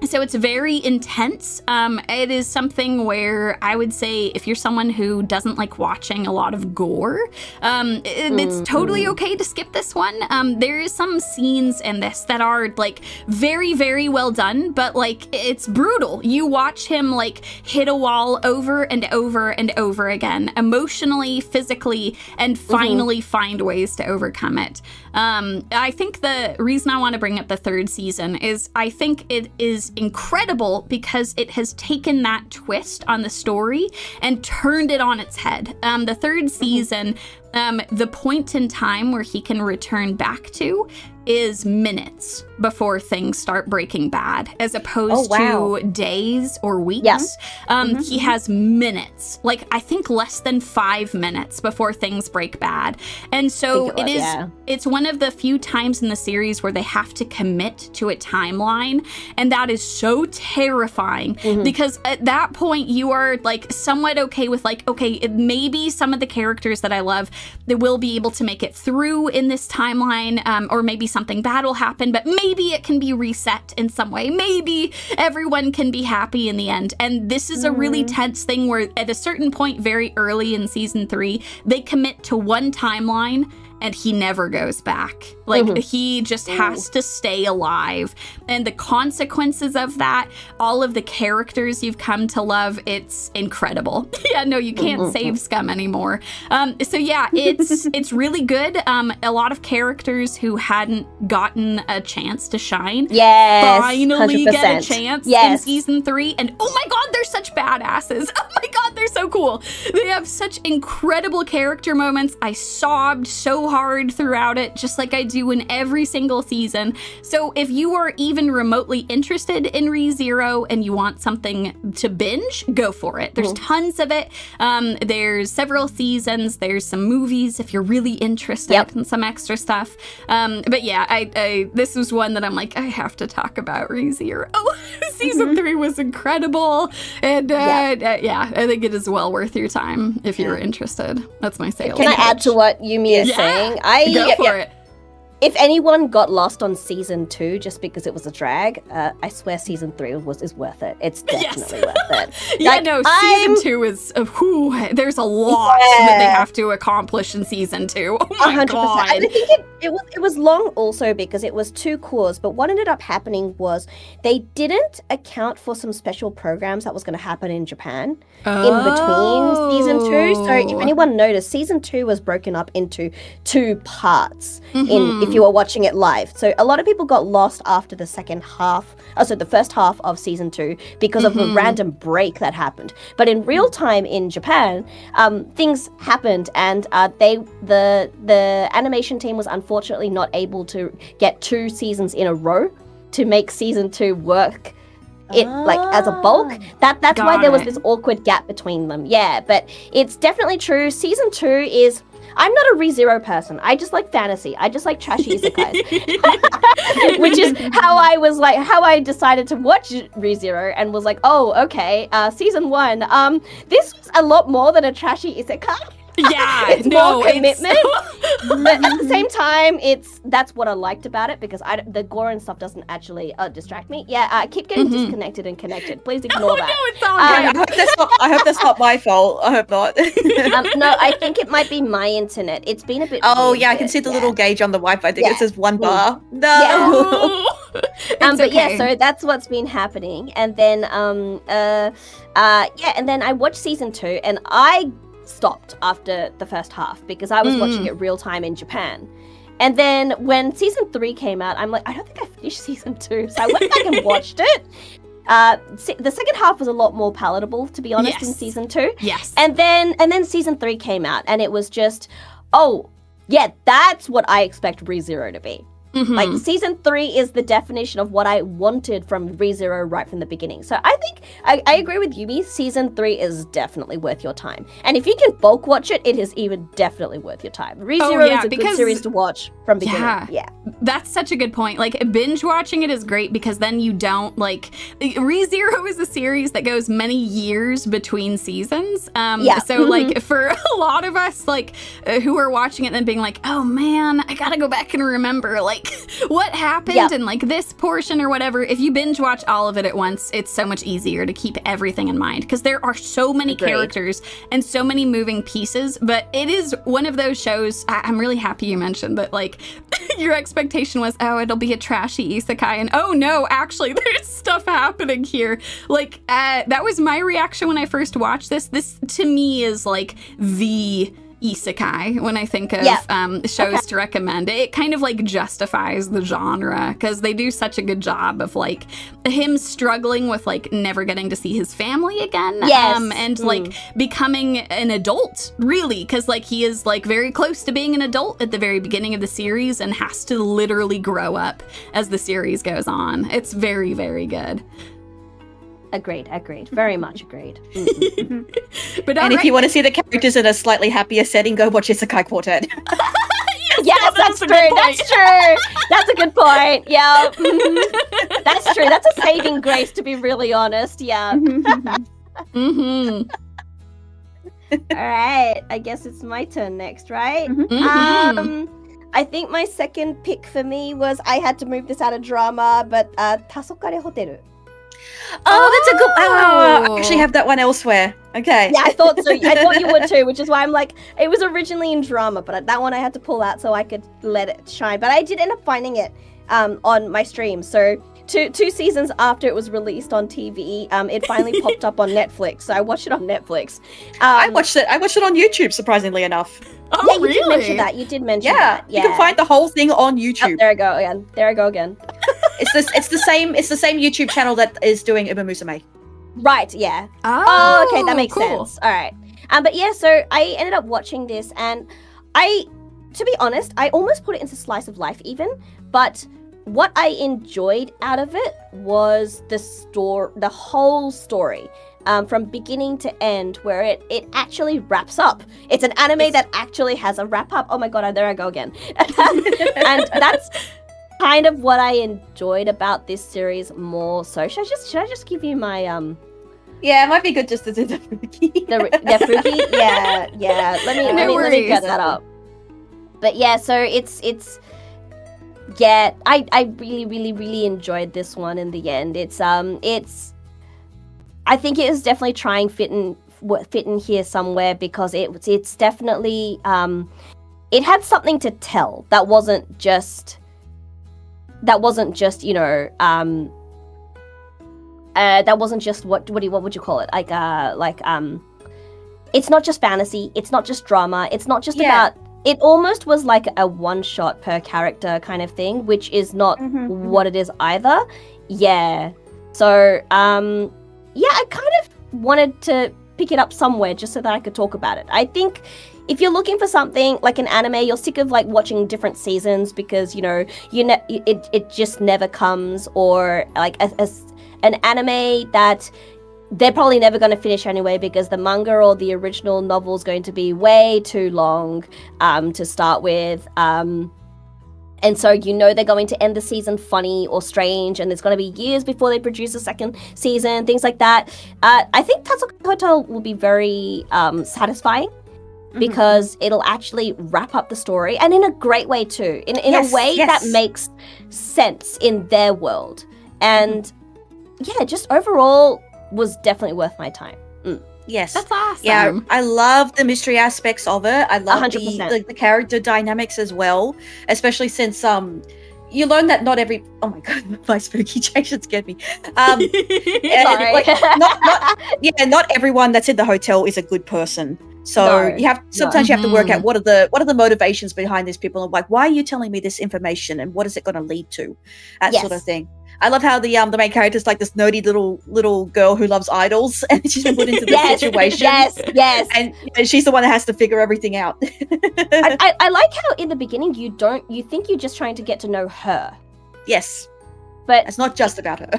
B: So it's very intense. It is something where I would say if you're someone who doesn't like watching a lot of gore, it's totally okay to skip this one. There is some scenes in this that are like very, very well done, but like it's brutal. You watch him like hit a wall over and over and over again, emotionally, physically, and finally find ways to overcome it. I think the reason I want to bring up the third season is I think it is incredible because it has taken that twist on the story and turned it on its head. The third season, the point in time where he can return back to is minutes before things start breaking bad, as opposed to days or weeks. He has minutes, like I think less than 5 minutes before things break bad. And so it's one of the few times in the series where they have to commit to a timeline. And that is so terrifying because at that point you are like somewhat okay with like, okay, maybe some of the characters that I love, they will be able to make it through in this timeline, or maybe something bad will happen, but maybe it can be reset in some way. Maybe everyone can be happy in the end. And this is a really tense thing where at a certain point very early in season 3, they commit to one timeline and he never goes back. Like, he just has to stay alive. And the consequences of that, all of the characters you've come to love, it's incredible. You can't save Scum anymore. It's really good. A lot of characters who hadn't gotten a chance to shine finally 100%. Get a chance in season 3. And oh my god, they're such badasses. Oh my god, they're so cool. They have such incredible character moments. I sobbed so hard throughout it, just like I do in every single season. So if you are even remotely interested in ReZero and you want something to binge, go for it. There's tons of it. There's several seasons. There's some movies if you're really interested in some extra stuff. But yeah, I this was one that I'm like, I have to talk about ReZero. Season 3 was incredible. And I think it is well worth your time if you're interested. That's my sales.
C: Can I add to what Yumie is saying?
B: Go for it.
C: If anyone got lost on season 2 just because it was a drag, I swear season 3 is worth it. It's definitely worth it.
B: Season 2 is there's a lot that they have to accomplish in season 2. Oh my 100%. God.
C: I think it was long also because it was 2 cores, but what ended up happening was they didn't account for some special programs that was going to happen in Japan in between season 2. So if anyone noticed, season 2 was broken up into 2 parts if you were watching it live. So a lot of people got lost after the the first half of season 2 because of the random break that happened. But in real time in Japan, things happened, and the animation team was unfortunately not able to get 2 seasons in a row to make season 2 work it like as a bulk. That's why there was this awkward gap between them. Yeah, but it's definitely true. Season 2 is. I'm not a ReZero person. I just like fantasy. I just like trashy isekais, which is how I decided to watch ReZero and was like, oh, okay. Season 1. This was a lot more than a trashy isekai.
B: Yeah,
C: it's more commitment, but at the same time, that's what I liked about it because the gore and stuff doesn't actually distract me. Yeah, I keep getting disconnected and connected. Please ignore that.
B: No, it's all good.
A: I hope that's not my fault. I hope not.
C: No, I think it might be my internet. It's been a bit.
A: Oh yeah, I can see the little gauge on the Wi-Fi. I think it says 1 bar. No.
C: Yeah. But yeah, so that's what's been happening, and then and then I watched season 2, and I stopped after the first half because I was watching it real time in Japan. And then when season 3 came out, I'm like, I don't think I finished season 2. So I went back and watched it. The second half was a lot more palatable, to be honest, in season 2.
B: Yes.
C: And then season 3 came out, and it was just, oh, yeah, that's what I expect ReZero to be.
B: Mm-hmm.
C: Like, season 3 is the definition of what I wanted from ReZero right from the beginning. So I think, I agree with Yumie, season 3 is definitely worth your time. And if you can bulk watch it, it is even definitely worth your time. ReZero is a good series to watch from beginning. Yeah.
B: That's such a good point. Like, binge watching it is great because then you don't, like, ReZero is a series that goes many years between seasons. So, like, for a lot of us, like, who are watching it and being like, oh man, I gotta go back and remember, like, what happened in like this portion or whatever. If you binge watch all of it at once, it's so much easier to keep everything in mind because there are so many characters and so many moving pieces. But it is one of those shows. I'm really happy you mentioned that, like, your expectation was, oh, it'll be a trashy isekai, and oh no, actually there's stuff happening here. Like, that was my reaction when I first watched this. This to me is like the isekai when I think of shows to recommend. It kind of like justifies the genre because they do such a good job of like him struggling with like never getting to see his family again, and like becoming an adult, really, because like he is like very close to being an adult at the very beginning of the series and has to literally grow up as the series goes on. It's very, very good.
C: Agreed. Very much agreed.
B: But
A: if you want to see the characters in a slightly happier setting, go watch Isekai Quartet.
C: Yes, that's true. That's a good point. Yeah. That's true. That's a saving grace, to be really honest. Yeah. All right. I guess it's my turn next, right? I think my second pick for me was, I had to move this out of drama, but Tasokare Hotel.
A: Oh, that's a good. Oh, I actually have that one elsewhere. Okay.
C: Yeah, I thought so. I thought you would too, which is why I'm like, it was originally in drama, but that one I had to pull out so I could let it shine. But I did end up finding it on my stream. So two seasons after it was released on TV, it finally popped up on Netflix. So I watched it on Netflix.
A: I watched it on YouTube, surprisingly enough.
B: Oh,
C: yeah, you
B: really?
C: did mention that. You did mention that. Yeah,
A: you can find the whole thing on YouTube.
C: Oh, there I go again.
A: It's the same YouTube channel that is doing Uma Musume.
C: Right, yeah.
B: Oh,
C: okay, that makes sense. All right. But yeah, so I ended up watching this, and to be honest, I almost put it into slice of life even, but what I enjoyed out of it was the whole story. From beginning to end, where it actually wraps up. It's an anime that actually has a wrap up. Oh my god, there I go again. And that's kind of what I enjoyed about this series more so. Should I just give you my
A: Yeah, it might be good just to do the Fuki.
C: the Fuki? Yeah. Let me get that up. But yeah, so it's I really, really, really enjoyed this one in the end. I think it was definitely trying fit in here somewhere because it's definitely it had something to tell that wasn't just that wasn't just what would you call it, it's not just fantasy, it's not just drama, it's not just about, it almost was like a one shot per character kind of thing, which is not what it is either. So I kind of wanted to pick it up somewhere just so that I could talk about it. I think if you're looking for something like an anime, you're sick of like watching different seasons because it just never comes, or like an anime that they're probably never going to finish anyway because the manga or the original novel is going to be way too long to start with. And so they're going to end the season funny or strange, and there's going to be years before they produce a second season, things like that. I think Tatsuki Hotel will be very satisfying because it'll actually wrap up the story, and in a great way too, in a way that makes sense in their world. And just overall was definitely worth my time.
A: Yes.
B: That's awesome.
A: Yeah, I love the mystery aspects of it. I love
C: 100%.
A: the character dynamics as well, especially since you learn that not every my god, my spooky Jason scared me.
C: Sorry.
A: Not everyone that's in the hotel is a good person. So you have you have to work out what are the motivations behind these people, and like, why are you telling me this information and what is it going to lead to? That sort of thing. I love how the main character is like this nerdy little girl who loves idols, and she's been put into this situation.
C: Yes.
A: And she's the one that has to figure everything out.
C: I like how in the beginning you think you're just trying to get to know her.
A: Yes,
C: but
A: it's not just about her.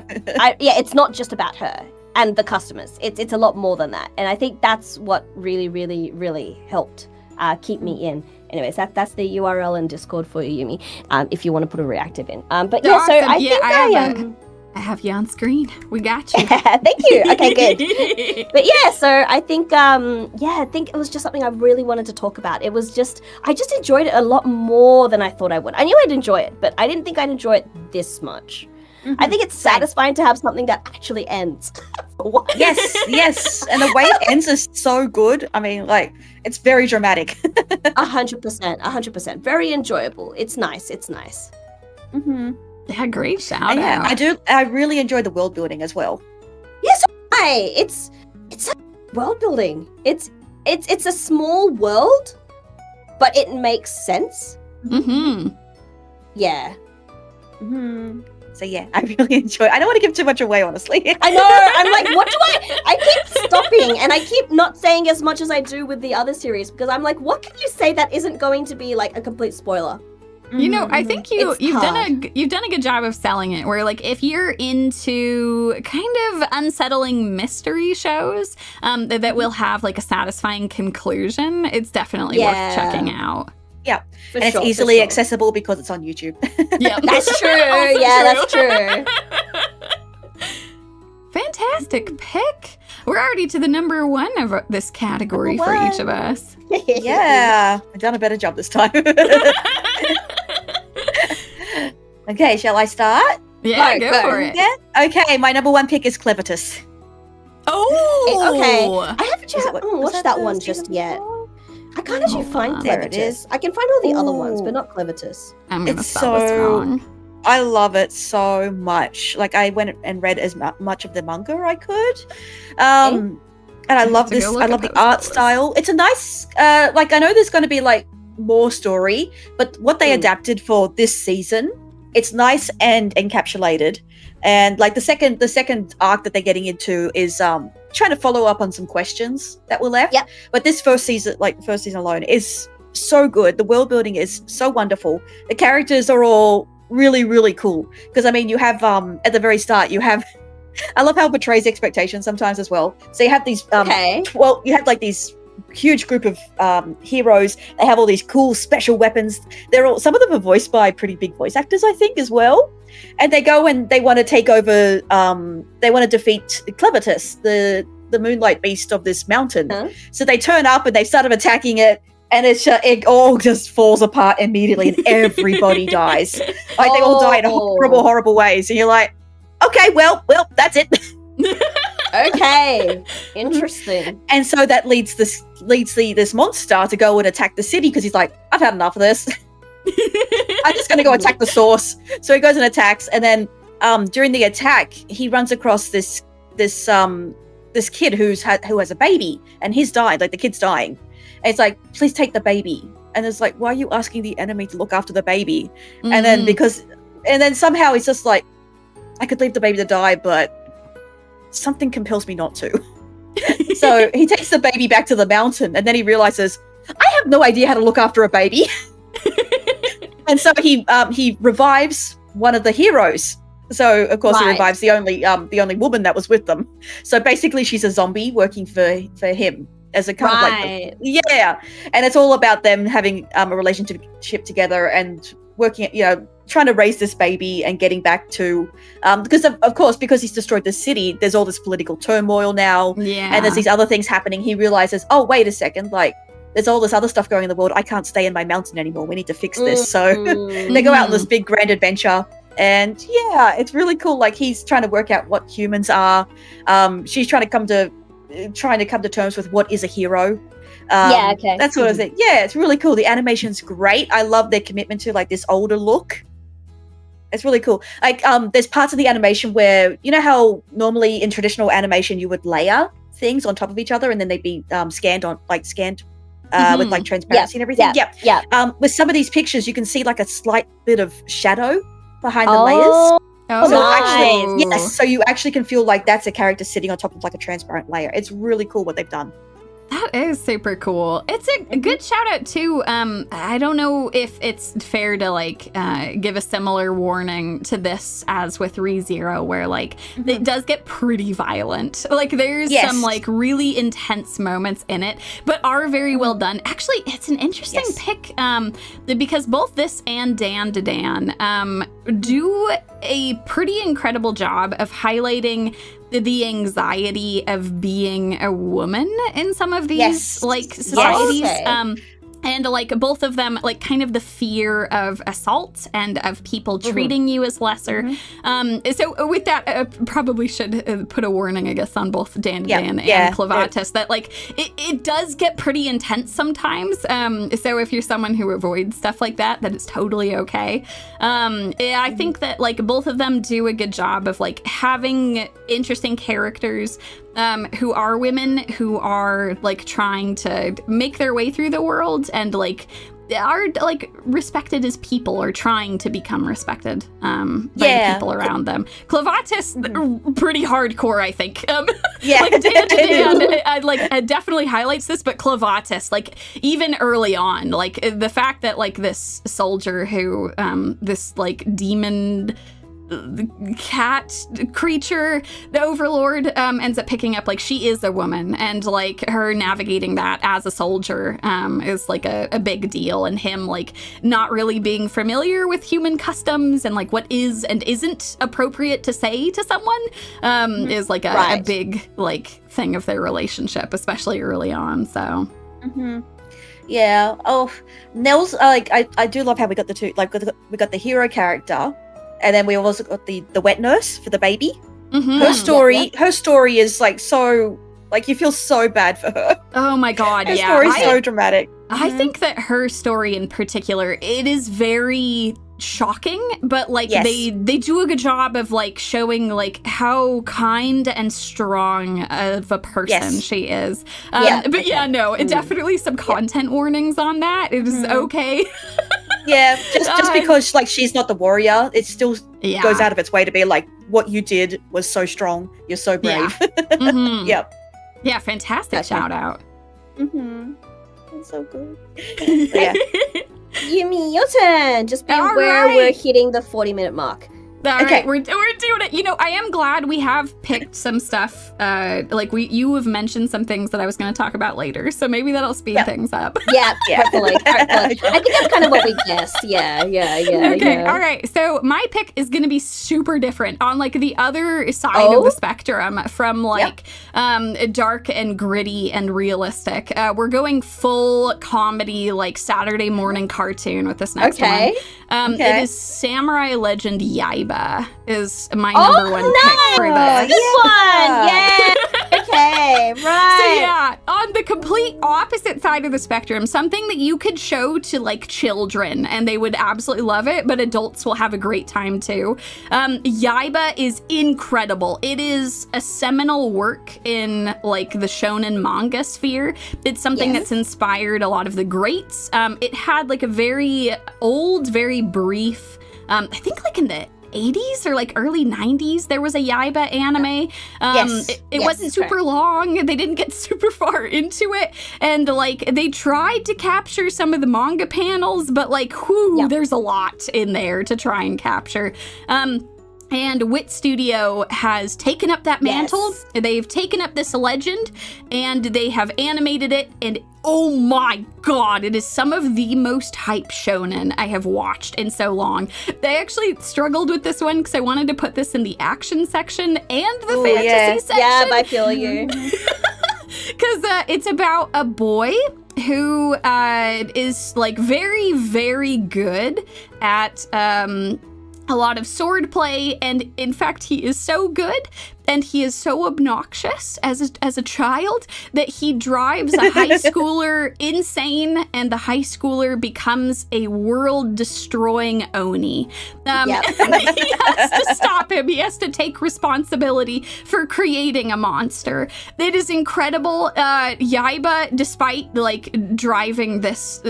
C: It's not just about her and the customers. It's a lot more than that, and I think that's what really, really, really helped keep me in. Anyways, that's the URL in Discord for you, Yumie, if you want to put a reactive in. But yeah,
B: awesome.
C: so I think
B: I have you on screen. We got you.
C: Thank you. Okay, good. But yeah, so I think I think it was just something I really wanted to talk about. I just enjoyed it a lot more than I thought I would. I knew I'd enjoy it, but I didn't think I'd enjoy it this much. I think it's satisfying to have something that actually ends.
A: Yes, and the way it ends is so good. I mean, like, it's very dramatic.
C: 100%. Very enjoyable. It's nice.
B: Yeah, great shout out.
A: I really enjoyed the world building as well.
C: Yes, it's world building. It's a small world, but it makes sense. Yeah.
A: So yeah, I really enjoy it. I don't want to give too much away, honestly.
C: I know. I'm like, what do I keep stopping, and I keep not saying as much as I do with the other series because I'm like, what can you say that isn't going to be like a complete spoiler?
B: I think you've done a good job of selling it. Where like if you're into kind of unsettling mystery shows that will have like a satisfying conclusion, it's definitely worth checking out.
A: Yeah, and it's easily accessible because it's on YouTube.
B: Yeah,
C: that's true. That's true.
B: Fantastic pick. We're already to the number one of this category for each of us.
A: Yeah, I've done a better job this time. Okay, shall I start?
B: Yeah, go for it.
A: Yeah? Okay, my number one pick is Clevitus.
B: Oh,
C: okay. I haven't watched that one just yet. I can't actually find Clevitus. I can find all the other ones, but not Clevitus.
B: I'm gonna spell this wrong.
A: I love it so much. Like, I went and read as much of the manga I could. And I love this. I love the art style. It's a nice, like, I know there's going to be like more story, but what they adapted for this season, it's nice and encapsulated. And like the second arc that they're getting into is trying to follow up on some questions that were left.
C: Yep.
A: But this first season alone is so good. The world building is so wonderful. The characters are all really, really cool. Because I mean, you have at the very start, you have I love how it betrays expectations sometimes as well. So you have these you have like these huge group of heroes. They have all these cool special weapons. Some of them are voiced by pretty big voice actors, I think, as well. And they go and they want to take over. They want to defeat Clevitus, the moonlight beast of this mountain. So they turn up and they start attacking it, and it all just falls apart immediately, and everybody dies. Like they all die in horrible, horrible ways. And you're like, okay, well, that's it.
C: Okay, interesting.
A: And so that leads this monster to go and attack the city because he's like, I've had enough of this. I'm just going to go attack the source. So he goes and attacks, and then during the attack, he runs across this kid who has a baby, and he's dying. Like the kid's dying, and it's like, please take the baby. And it's like, why are you asking the enemy to look after the baby? And then somehow he's just like, I could leave the baby to die, but something compels me not to. So he takes the baby back to the mountain, and then he realizes, I have no idea how to look after a baby. And so he revives one of the heroes So of course he
C: Right.
A: revives the only woman that was with them. So basically she's a zombie working for him as a kind of
C: Right.
A: yeah. And it's all about them having a relationship together and working, trying to raise this baby and getting back to because of course, because he's destroyed the city, there's all this political turmoil now.
B: Yeah.
A: And there's these other things happening. He realizes, oh, wait a second, like there's all this other stuff going in the world. I can't stay in my mountain anymore. We need to fix this. So they go out on this big grand adventure. And yeah, it's really cool. Like he's trying to work out what humans are. She's trying to come to terms with what is a hero.
C: Yeah, okay.
A: That sort of thing. Yeah, it's really cool. The animation's great. I love their commitment to like this older look. It's really cool. Like there's parts of the animation where, you know how normally in traditional animation you would layer things on top of each other and then they'd be scanned with like transparency and everything. Yeah. With some of these pictures you can see like a slight bit of shadow behind the layers.
B: Oh,
A: So
B: nice.
A: so you actually can feel like that's a character sitting on top of like a transparent layer. It's really cool what they've done.
B: That is super cool. It's a good shout out too. I don't know if it's fair to like give a similar warning to this as with ReZero, where like it does get pretty violent. Like there's some like really intense moments in it, but are very well done. Actually, it's an interesting pick because both this and Dan to Dan do a pretty incredible job of highlighting the anxiety of being a woman in some of these like societies. And like both of them, like kind of the fear of assault and of people treating you as lesser. So with that, probably should put a warning, I guess, on both Dan and Clevatis that like it does get pretty intense sometimes. So if you're someone who avoids stuff like that is totally okay. I think that like both of them do a good job of like having interesting characters who are women who are like trying to make their way through the world and like are like respected as people or trying to become respected by the people around them. Clevatis, pretty hardcore, I think. Like Dan definitely highlights this, but Clevatis, like even early on, like the fact that like this soldier who this like demon cat creature, the overlord, ends up picking up, like she is a woman, and like her navigating that as a soldier is like a big deal, and him like not really being familiar with human customs and like what is and isn't appropriate to say to someone is like a big like thing of their relationship, especially early on. So
A: yeah. Oh, Nels, like I do love how we got the two, like we got the hero character. And then we also got the wet nurse for the baby. Her story is like so, like you feel so bad for her.
B: Oh my god,
A: her story's so dramatic.
B: I think that her story in particular, it is very shocking, but like they do a good job of like showing like how kind and strong of a person she is. But definitely some content warnings on that. It is okay.
A: Yeah, just because like she's not the warrior, it still goes out of its way to be like, what you did was so strong. You're so brave.
B: Yeah, fantastic shout out.
A: It's so good.
C: Yumie, your turn. Just be aware we're hitting the 40-minute mark.
B: All right, we're doing it. You know, I am glad we have picked some stuff. Like you have mentioned some things that I was going to talk about later, so maybe that'll speed things up.
C: Hopefully. I think that's kind of what we guessed. Yeah.
B: Okay, all right. So my pick is going to be super different on like the other side of the spectrum from like dark and gritty and realistic. We're going full comedy, like Saturday morning cartoon with this next one. It is Samurai Legend Yaiba is my number one pick for this.
C: This one! Yeah! Okay, right.
B: So on the complete opposite side of the spectrum, something that you could show to like children and they would absolutely love it, but adults will have a great time too. Yaiba is incredible. It is a seminal work in like the shonen manga sphere. It's something that's inspired a lot of the greats. It had like a very old, very brief, I think like in the 80s or like early 90s there was a Yaiba anime. It wasn't super long. They didn't get super far into it, and like they tried to capture some of the manga panels, but like there's a lot in there to try and capture. And Wit Studio has taken up that mantle.
A: Yes.
B: They've taken up this legend, and they have animated it, and oh my god, it is some of the most hype shonen I have watched in so long. They actually struggled with this one because I wanted to put this in the action section and the fantasy section.
C: Yeah, I feel you.
B: Because it's about a boy who is like very, very good at a lot of swordplay, and in fact, he is so good and he is so obnoxious as a child that he drives a high schooler insane, and the high schooler becomes a world-destroying Oni. And he has to stop him. He has to take responsibility for creating a monster. It is incredible. Yaiba, despite like driving this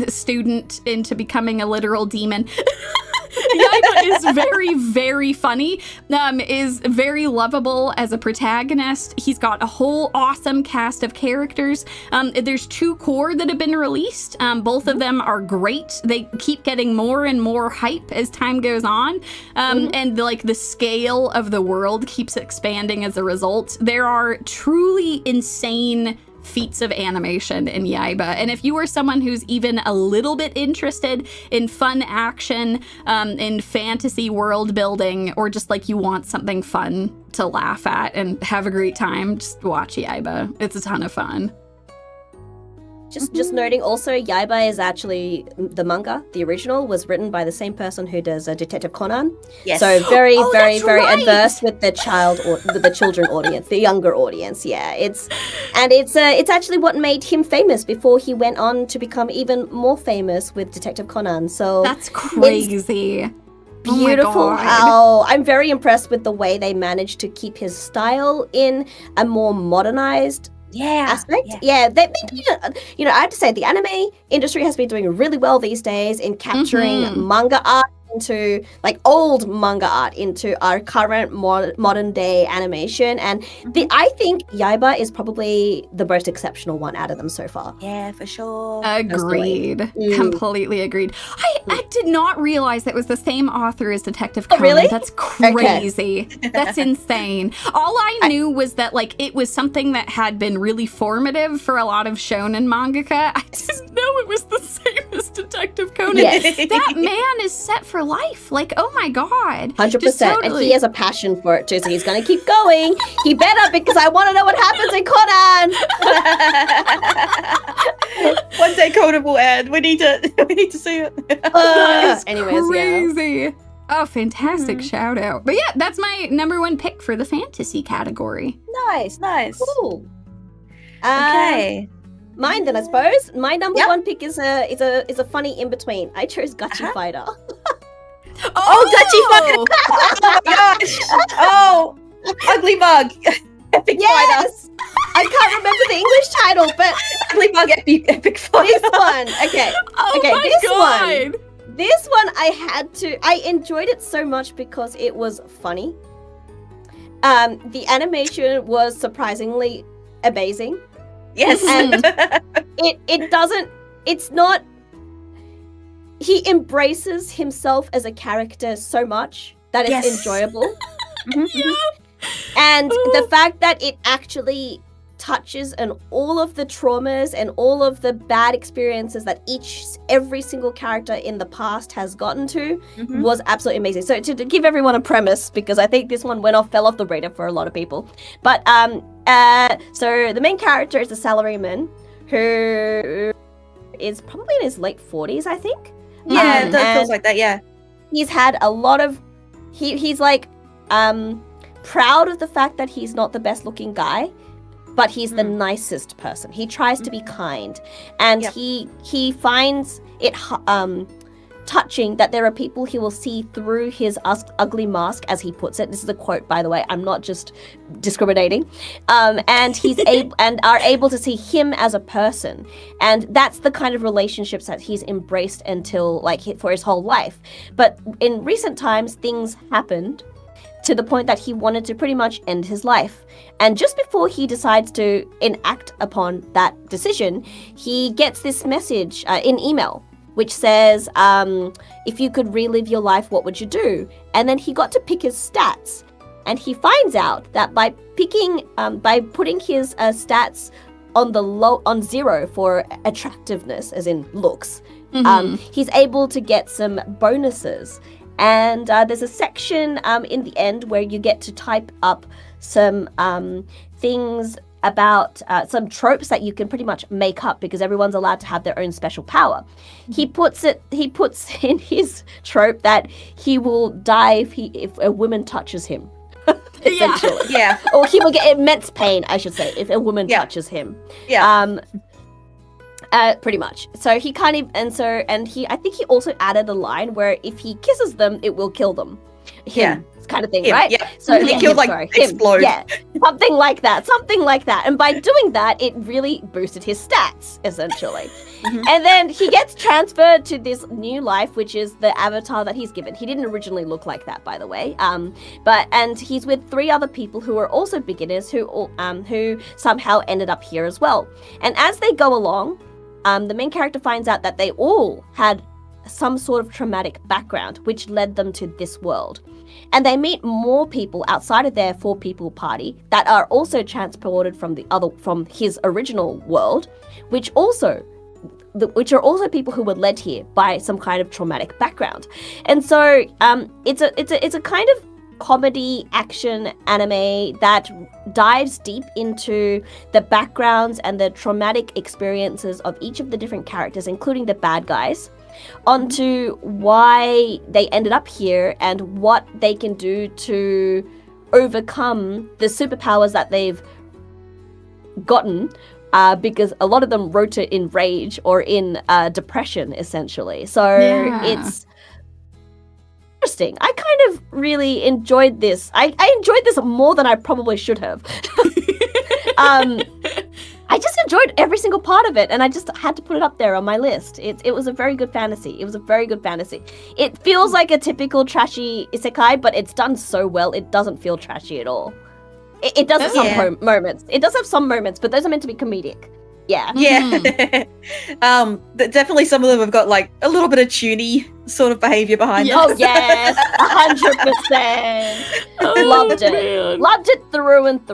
B: student into becoming a literal demon, Yaiba is very, very funny, is very lovable as a protagonist. He's got a whole awesome cast of characters. There's 2 core that have been released. Both of them are great. They keep getting more and more hype as time goes on. And like the scale of the world keeps expanding as a result. There are truly insane feats of animation in Yaiba. And if you are someone who's even a little bit interested in fun action, in fantasy world building, or just like you want something fun to laugh at and have a great time, just watch Yaiba. It's a ton of fun.
C: Just noting also, Yaiba is actually the manga. The original was written by the same person who does Detective Conan.
A: Yes.
C: So very
B: right.
C: adverse with the children audience, the younger audience. Yeah, it's actually what made him famous before he went on to become even more famous with Detective Conan. So
B: that's crazy.
C: Beautiful how I'm very impressed with the way they managed to keep his style in a more modernized aspect. Yeah, they've been doing, I have to say, the anime industry has been doing really well these days in capturing manga art into, like, old manga art into our current modern day animation. And I think Yaiba is probably the most exceptional one out of them so far.
A: Yeah, for sure.
B: Agreed. Completely agreed. I did not realize that was the same author as Detective Conan.
C: Really?
B: That's crazy. Okay. That's insane. All I knew was that, like, it was something that had been really formative for a lot of shonen mangaka. I didn't know it was the same as Detective Conan.
C: Yes.
B: That man is set for life. Like, oh my god.
C: 100%.
B: Totally.
C: And he has a passion for it too, so he's going to keep going. He better, because I want to know what happens in Conan.
A: One day Conan will end. We need to see it.
C: Anyways,
B: crazy.
C: yeah.
B: Oh, fantastic shout out. But yeah, that's my number 1 pick for the fantasy category.
A: Nice.
C: Cool.
A: Okay.
C: Mine then, I suppose. My number 1 pick is a funny in between. I chose Gachi Fighter.
A: Gachi Fighter! Oh my gosh! Oh, Ugly Mug! Epic Fighter!
C: I can't remember the English title, but
A: Ugly Mug Epic Fighter.
C: This one. Okay.
B: Oh
C: okay,
B: my god!
C: This one I enjoyed it so much because it was funny. The animation was surprisingly amazing.
A: Yes.
C: And it's not, he embraces himself as a character so much that it's enjoyable. And the fact that it actually touches on all of the traumas and all of the bad experiences that every single character in the past has gotten to was absolutely amazing. So to give everyone a premise, because I think this one fell off the radar for a lot of people. But so the main character is a salaryman who is probably in his late 40s, I think.
A: Yeah, that feels like that, yeah.
C: He's had a lot of he's like proud of the fact that he's not the best looking guy, but he's the nicest person. He tries to be kind, and he finds it touching that there are people he will see through his ugly mask, as he puts it. This is a quote, by the way. I'm not just discriminating. And he's are able to see him as a person, and that's the kind of relationships that he's embraced until for his whole life. But in recent times, things happened to the point that he wanted to pretty much end his life. And just before he decides to enact upon that decision, he gets this message in email which says, if you could relive your life, what would you do? And then he got to pick his stats. And he finds out that by putting his stats on 0 for attractiveness, as in looks, he's able to get some bonuses. And there's a section in the end where you get to type up some things about some tropes that you can pretty much make up because everyone's allowed to have their own special power. He puts in his trope that he will die if a woman touches him. Essentially.
A: Yeah.
C: Or he will get immense pain, I should say, if a woman touches him.
A: Yeah.
C: Pretty much. So he kind of, I think he also added a line where if he kisses them, it will kill them. Kind of thing, right?
A: Yeah.
C: So
A: explode.
C: Yeah, something like that. And by doing that, it really boosted his stats, essentially. And then he gets transferred to this new life, which is the avatar that he's given. He didn't originally look like that, by the way. And he's with 3 other people who are also beginners who somehow ended up here as well. And as they go along, the main character finds out that they all had some sort of traumatic background, which led them to this world. And they meet more people outside of their 4-people party that are also transported from his original world, which are also people who were led here by some kind of traumatic background. And so it's a kind of comedy action anime that dives deep into the backgrounds and the traumatic experiences of each of the different characters, including the bad guys, onto why they ended up here and what they can do to overcome the superpowers that they've gotten, because a lot of them wrote it in rage or in depression, essentially. So it's interesting. I kind of really enjoyed this. I enjoyed this more than I probably should have. I just enjoyed every single part of it, and I just had to put it up there on my list. It was a very good fantasy. It feels like a typical trashy isekai, but it's done so well, it doesn't feel trashy at all. It does have some moments. It does have some moments, but those are meant to be comedic. Yeah.
A: Definitely some of them have got like a little bit of toony sort of behavior behind them.
C: Oh yes, 100%. Loved it.
B: Man.
C: Loved it through and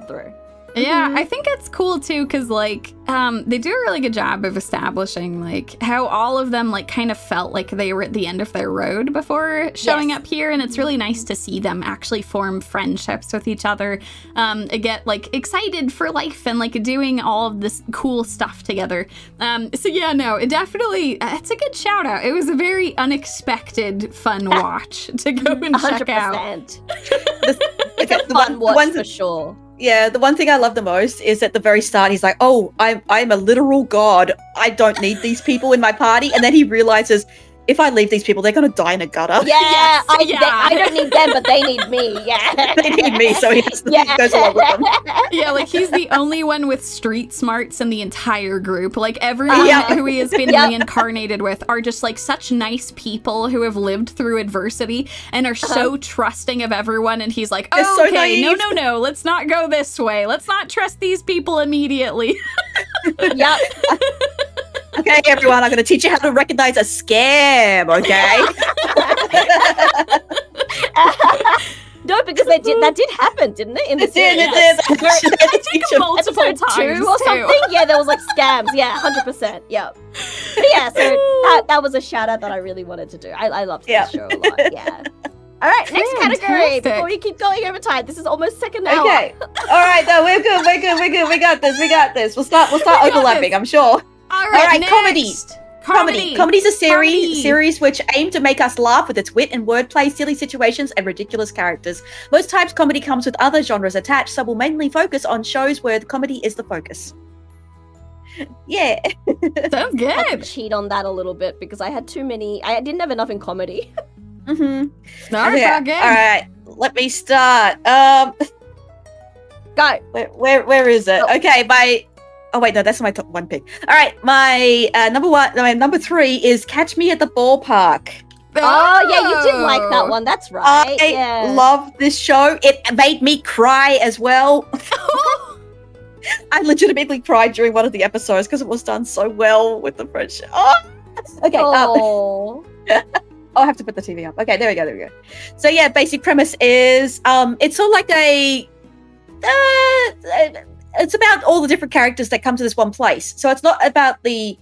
C: through.
B: Yeah, I think it's cool too because like they do a really good job of establishing like how all of them like kind of felt like they were at the end of their road before showing up here, and it's really nice to see them actually form friendships with each other, get like excited for life and like doing all of this cool stuff together. So yeah, no, it definitely it's a good shout out. It was a very unexpected fun watch to go and check out.
C: 100%. It's a fun watch for sure.
A: Yeah, the one thing I love the most is at the very start, he's like, oh, I'm a literal god. I don't need these people in my party. And then he realizes, if I leave these people, they're going to die in a gutter.
C: Yeah, I don't need them, but they need me. Yeah.
A: They need me, so he goes along with them.
B: Yeah, like he's the only one with street smarts in the entire group. Like everyone who he has been reincarnated with are just like such nice people who have lived through adversity and are so trusting of everyone. And he's like, oh,
A: so
B: okay,
A: naive.
B: no, let's not go this way. Let's not trust these people immediately.
C: Yep.
A: Okay, everyone, I'm going to teach you how to recognize a scam, okay?
C: No, because that did happen, didn't it?
A: It did.
B: I think multiple times
C: 2 or something. Yeah, there was like scams. Yeah, 100%. Yeah. But yeah, so that was a shout out that I really wanted to do. I loved this show a lot. Yeah. All right, next category. Before we keep going over time, this is almost second hour.
A: Okay. All right, no, we're good. We got this. We'll start overlapping, I'm sure.
B: All right,
A: next. Comedy. Comedy's a series which aim to make us laugh with its wit and wordplay, silly situations, and ridiculous characters. Most times, comedy comes with other genres attached, so we'll mainly focus on shows where the comedy is the focus. Yeah.
B: Sounds good.
C: I had to cheat on that a little bit because I had too many. I didn't have enough in comedy.
B: No,
A: okay.
B: good.
A: All right, let me start.
C: Go.
A: Where is it?
C: Oh.
A: Okay, oh wait, no, that's my top 1 pick. All right, my number 3 is Catch Me at the Ballpark.
C: Oh yeah, you did like that one. That's right.
A: I love this show. It made me cry as well. I legitimately cried during one of the episodes because it was done so well with the French. Oh! Okay.
C: Oh.
A: I'll have to put the TV up. Okay, there we go. So yeah, basic premise is it's sort of like it's about all the different characters that come to this one place. So it's not about the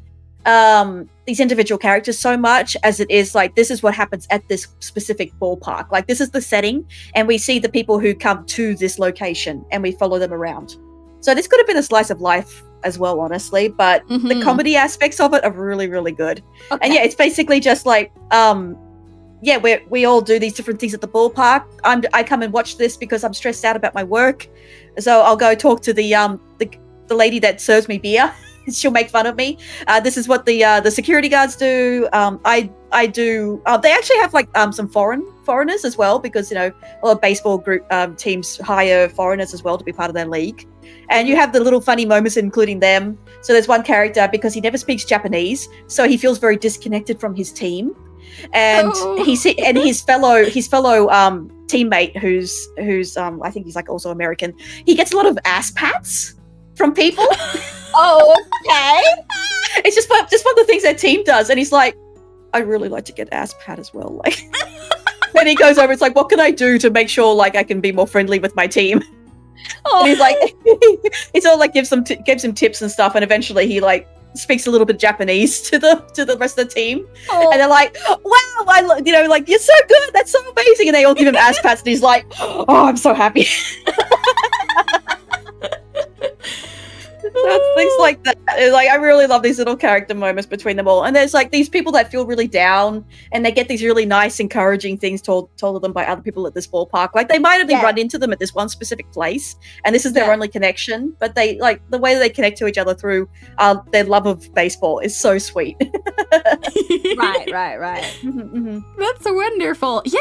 A: these individual characters so much as it is like this is what happens at this specific ballpark. Like this is the setting, and we see the people who come to this location, and we follow them around. So this could have been a slice of life as well, honestly, but the comedy aspects of it are really, really good. Okay. And yeah, it's basically just like, we all do these different things at the ballpark. I come and watch this because I'm stressed out about my work, so I'll go talk to the lady that serves me beer. She'll make fun of me. This is what the security guards do. I do. They actually have like some foreigners as well, because a lot of baseball group teams hire foreigners as well to be part of their league. And you have the little funny moments, including them. So there's one character, because he never speaks Japanese, so he feels very disconnected from his team. And his fellow teammate, who's I think he's like also American. He gets a lot of ass pats from people.
C: Oh, okay.
A: It's just one of the things their team does, and he's like, I really like to get ass pat as well. Like, when he goes over, it's like, what can I do to make sure like I can be more friendly with my team? Oh. And he's like, he sort of like gives him tips and stuff, and eventually he like speaks a little bit Japanese to the rest of the team, and they're like, wow, like you're so good, that's so amazing, and they all give him ass pats, and he's like, oh, I'm so happy. So it's things like that. Like, I really love these little character moments between them all. And there's like these people that feel really down, and they get these really nice, encouraging things told of them by other people at this ballpark. Like, they might have run into them at this one specific place, and this is their only connection. But they like the way that they connect to each other through their love of baseball is so sweet.
C: Right.
B: That's wonderful. Yeah,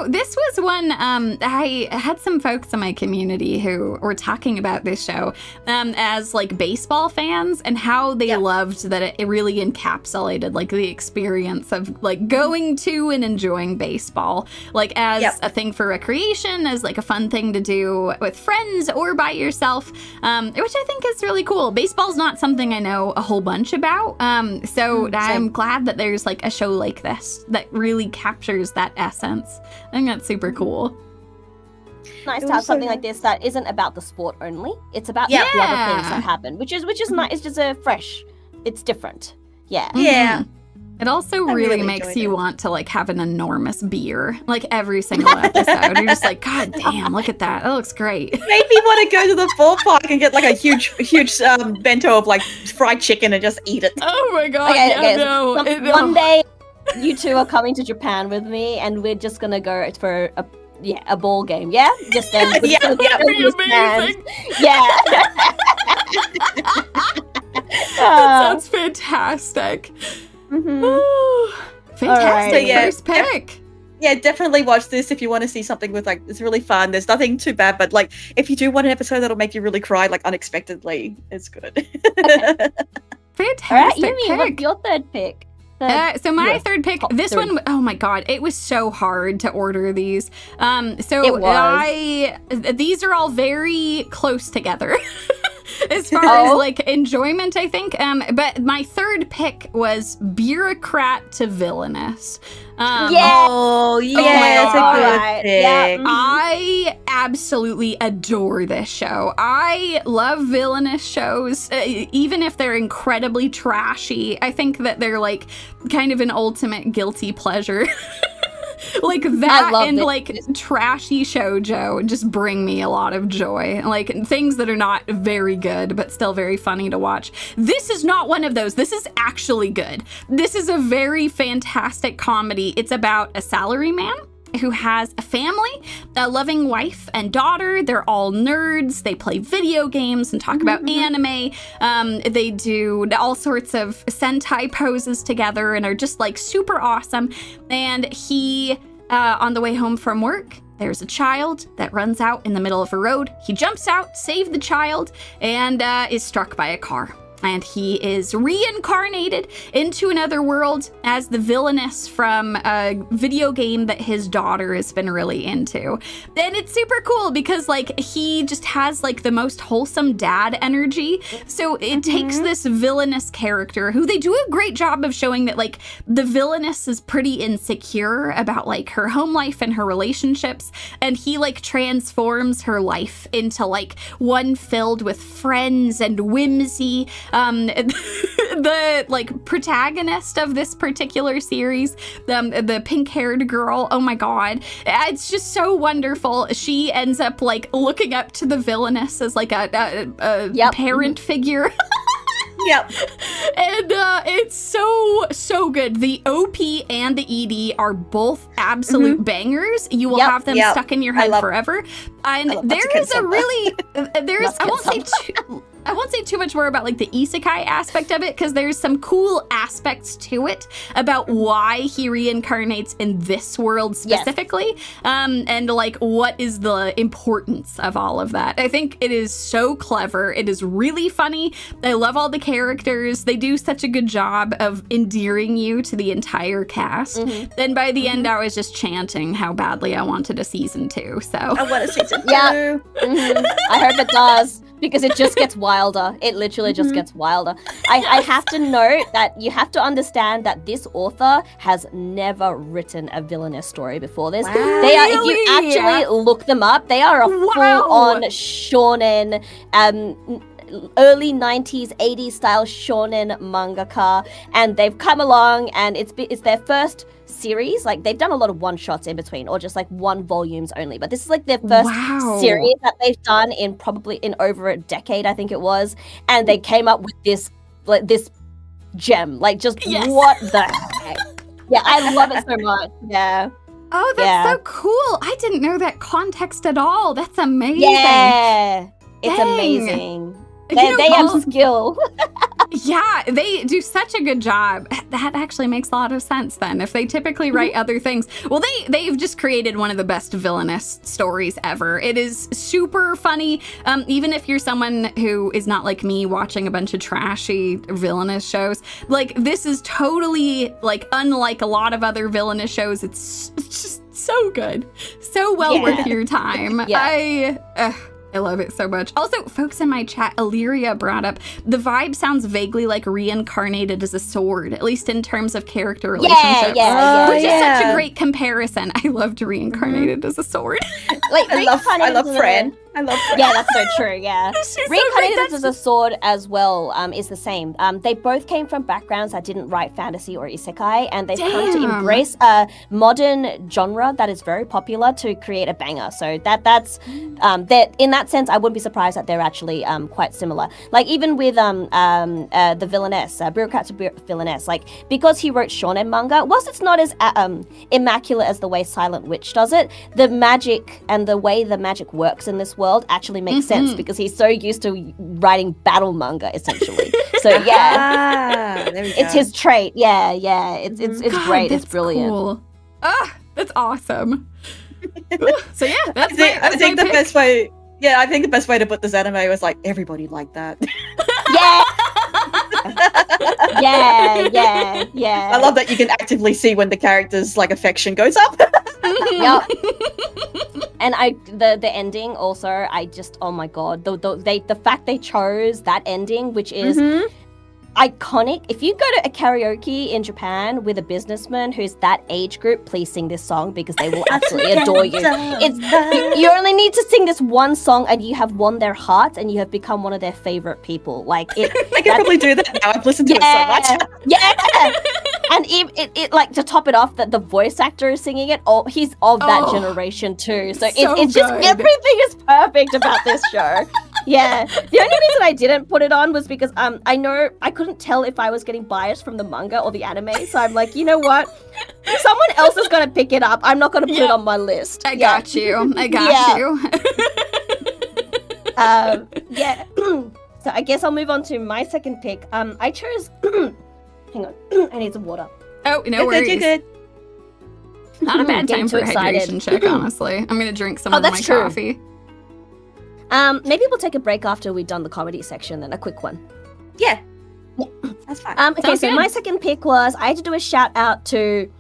B: this was one. I had some folks in my community who were talking about this show as like baseball fans, and how they loved that it really encapsulated like the experience of like going to and enjoying baseball, like as a thing for recreation, as like a fun thing to do with friends or by yourself, which I think is really cool. Baseball's not something I know a whole bunch about, so I'm glad that there's like a show like this that really captures that essence. I think that's super cool.
C: Nice to have something like this that isn't about the sport only. It's about the other things that happen, which is nice. It's just it's different. Yeah.
B: It also really makes you want to like have an enormous beer like every single episode. You're just like, God damn, look at that. That looks great.
A: Made me want to go to the ballpark and get like a huge bento of like fried chicken and just eat it.
B: Oh my God.
C: One day you two are coming to Japan with me, and we're just gonna go for a ball game, just then.
B: Amazing. That sounds fantastic. Fantastic. Right. First pick.
A: Yeah, definitely watch this if you want to see something with like, it's really fun. There's nothing too bad, but like if you do want an episode that'll make you really cry like unexpectedly, it's good.
C: Okay.
B: Fantastic.
C: All right, Yumie, what's your third pick?
B: So my third pick, this one, oh my God, it was so hard to order these. These are all very close together as far as like enjoyment, I think. But my third pick was bureaucrat to villainous.
A: That's a good pick.
C: Yeah.
B: I absolutely adore this show. I love villainous shows, even if they're incredibly trashy. I think that they're like kind of an ultimate guilty pleasure. Like that and like trashy shoujo just bring me a lot of joy. Like things that are not very good but still very funny to watch. This is not one of those. This is actually good. This is a very fantastic comedy. It's about a salaryman who has a family, a loving wife and daughter. They're all nerds. They play video games and talk about anime. They do all sorts of Sentai poses together and are just like super awesome. And he, on the way home from work, there's a child that runs out in the middle of a road. He jumps out, saves the child, and is struck by a car. and he is reincarnated into another world as the villainess from a video game that his daughter has been really into. And it's super cool because, like, he just has, like, the most wholesome dad energy. So it takes this villainous character who they do a great job of showing that, like, the villainess is pretty insecure about, like, her home life and her relationships. And he, like, transforms her life into, like, one filled with friends and whimsy. The like protagonist of this particular series, the pink-haired girl, oh my god, it's just so wonderful. She ends up like looking up to the villainess as like a parent figure.
A: Yep.
B: And it's so good. The OP and the ED are both absolute bangers. You will have them stuck in your head forever. And there is a really I won't say too much more about like the isekai aspect of it because there's some cool aspects to it about why he reincarnates in this world specifically, and like what is the importance of all of that. I think it is so clever. It is really funny. I love all the characters. They do such a good job of endearing you to the entire cast. Then by the end, I was just chanting how badly I wanted a season 2. So
A: I want a season 2.
C: Yeah. I hope it does. Because it just gets wilder. It literally just gets wilder. I have to note that you have to understand that this author has never written a villainous story before this. Wow. They are, if you actually look them up, they are a full-on shonen, early 90s, 80s style shonen mangaka, and they've come along and it's their first series. Like they've done a lot of one-shots in between or just like one volumes only, but this is like their first series that they've done in probably in over a decade, I think it was, and they came up with this gem, like just what the heck. Yeah, I love it so much. Yeah.
B: Oh, that's so cool. I didn't know that context at all. That's amazing.
C: Yeah, it's amazing. They have skill.
B: Yeah, they do such a good job. That actually makes a lot of sense then. If they typically write other things. Well, they've just created one of the best villainous stories ever. It is super funny. Even if you're someone who is not like me watching a bunch of trashy villainous shows, like this is totally like unlike a lot of other villainous shows. It's just so good. So well worth your time. I love it so much. Also, folks in my chat, Illyria brought up, the vibe sounds vaguely like reincarnated as a sword, at least in terms of character relationships. Which is such a great comparison. I loved reincarnated as a sword.
C: Like,
A: I love Fran. I love Fran.
C: Yeah, that's so true, yeah. Reincarnated as a sword as well is the same. They both came from backgrounds that didn't write fantasy or isekai, and they've come to embrace a modern genre that is very popular to create a banger. So that's in that sense, I wouldn't be surprised that they're actually quite similar. Like even with the villainess, bureaucrat to villainess, like because he wrote shonen manga, whilst it's not as immaculate as the way Silent Witch does it, the magic and the way the magic works in this world actually makes sense because he's so used to writing battle manga essentially. So it's his trait. It's
B: God,
C: great. It's brilliant.
B: Cool. That's awesome. So that's
A: I think the best way. Yeah, I think the best way to put this anime was like everybody liked that. Yeah. I love that you can actively see when the character's like affection goes up.
C: Yep. And the ending also, I just, oh my god, the fact they chose that ending, which is iconic. If you go to a karaoke in Japan with a businessman who's that age group, please sing this song because they will absolutely adore you. You only need to sing this one song and you have won their hearts and you have become one of their favorite people. Like I
A: can probably do that now. I've listened to it so much.
C: And it like to top it off, that the voice actor is singing it. Oh, he's of that generation too. So it's just everything is perfect about this show. Yeah. The only reason I didn't put it on was because I know I couldn't tell if I was getting biased from the manga or the anime. So I'm like, you know what? Someone else is gonna pick it up. I'm not gonna put it on my list.
B: I got you.
C: So I guess I'll move on to my second pick. I chose hang on. I need some water.
B: Oh, no worries.
A: You're good.
B: Not a bad time for a hydration check, honestly. I'm gonna drink some of my coffee.
C: Maybe we'll take a break after we've done the comedy section, then a quick one.
A: Yeah. That's fine.
C: Okay,
B: Sounds
C: so
B: good.
C: my second pick was I had to do a shout out to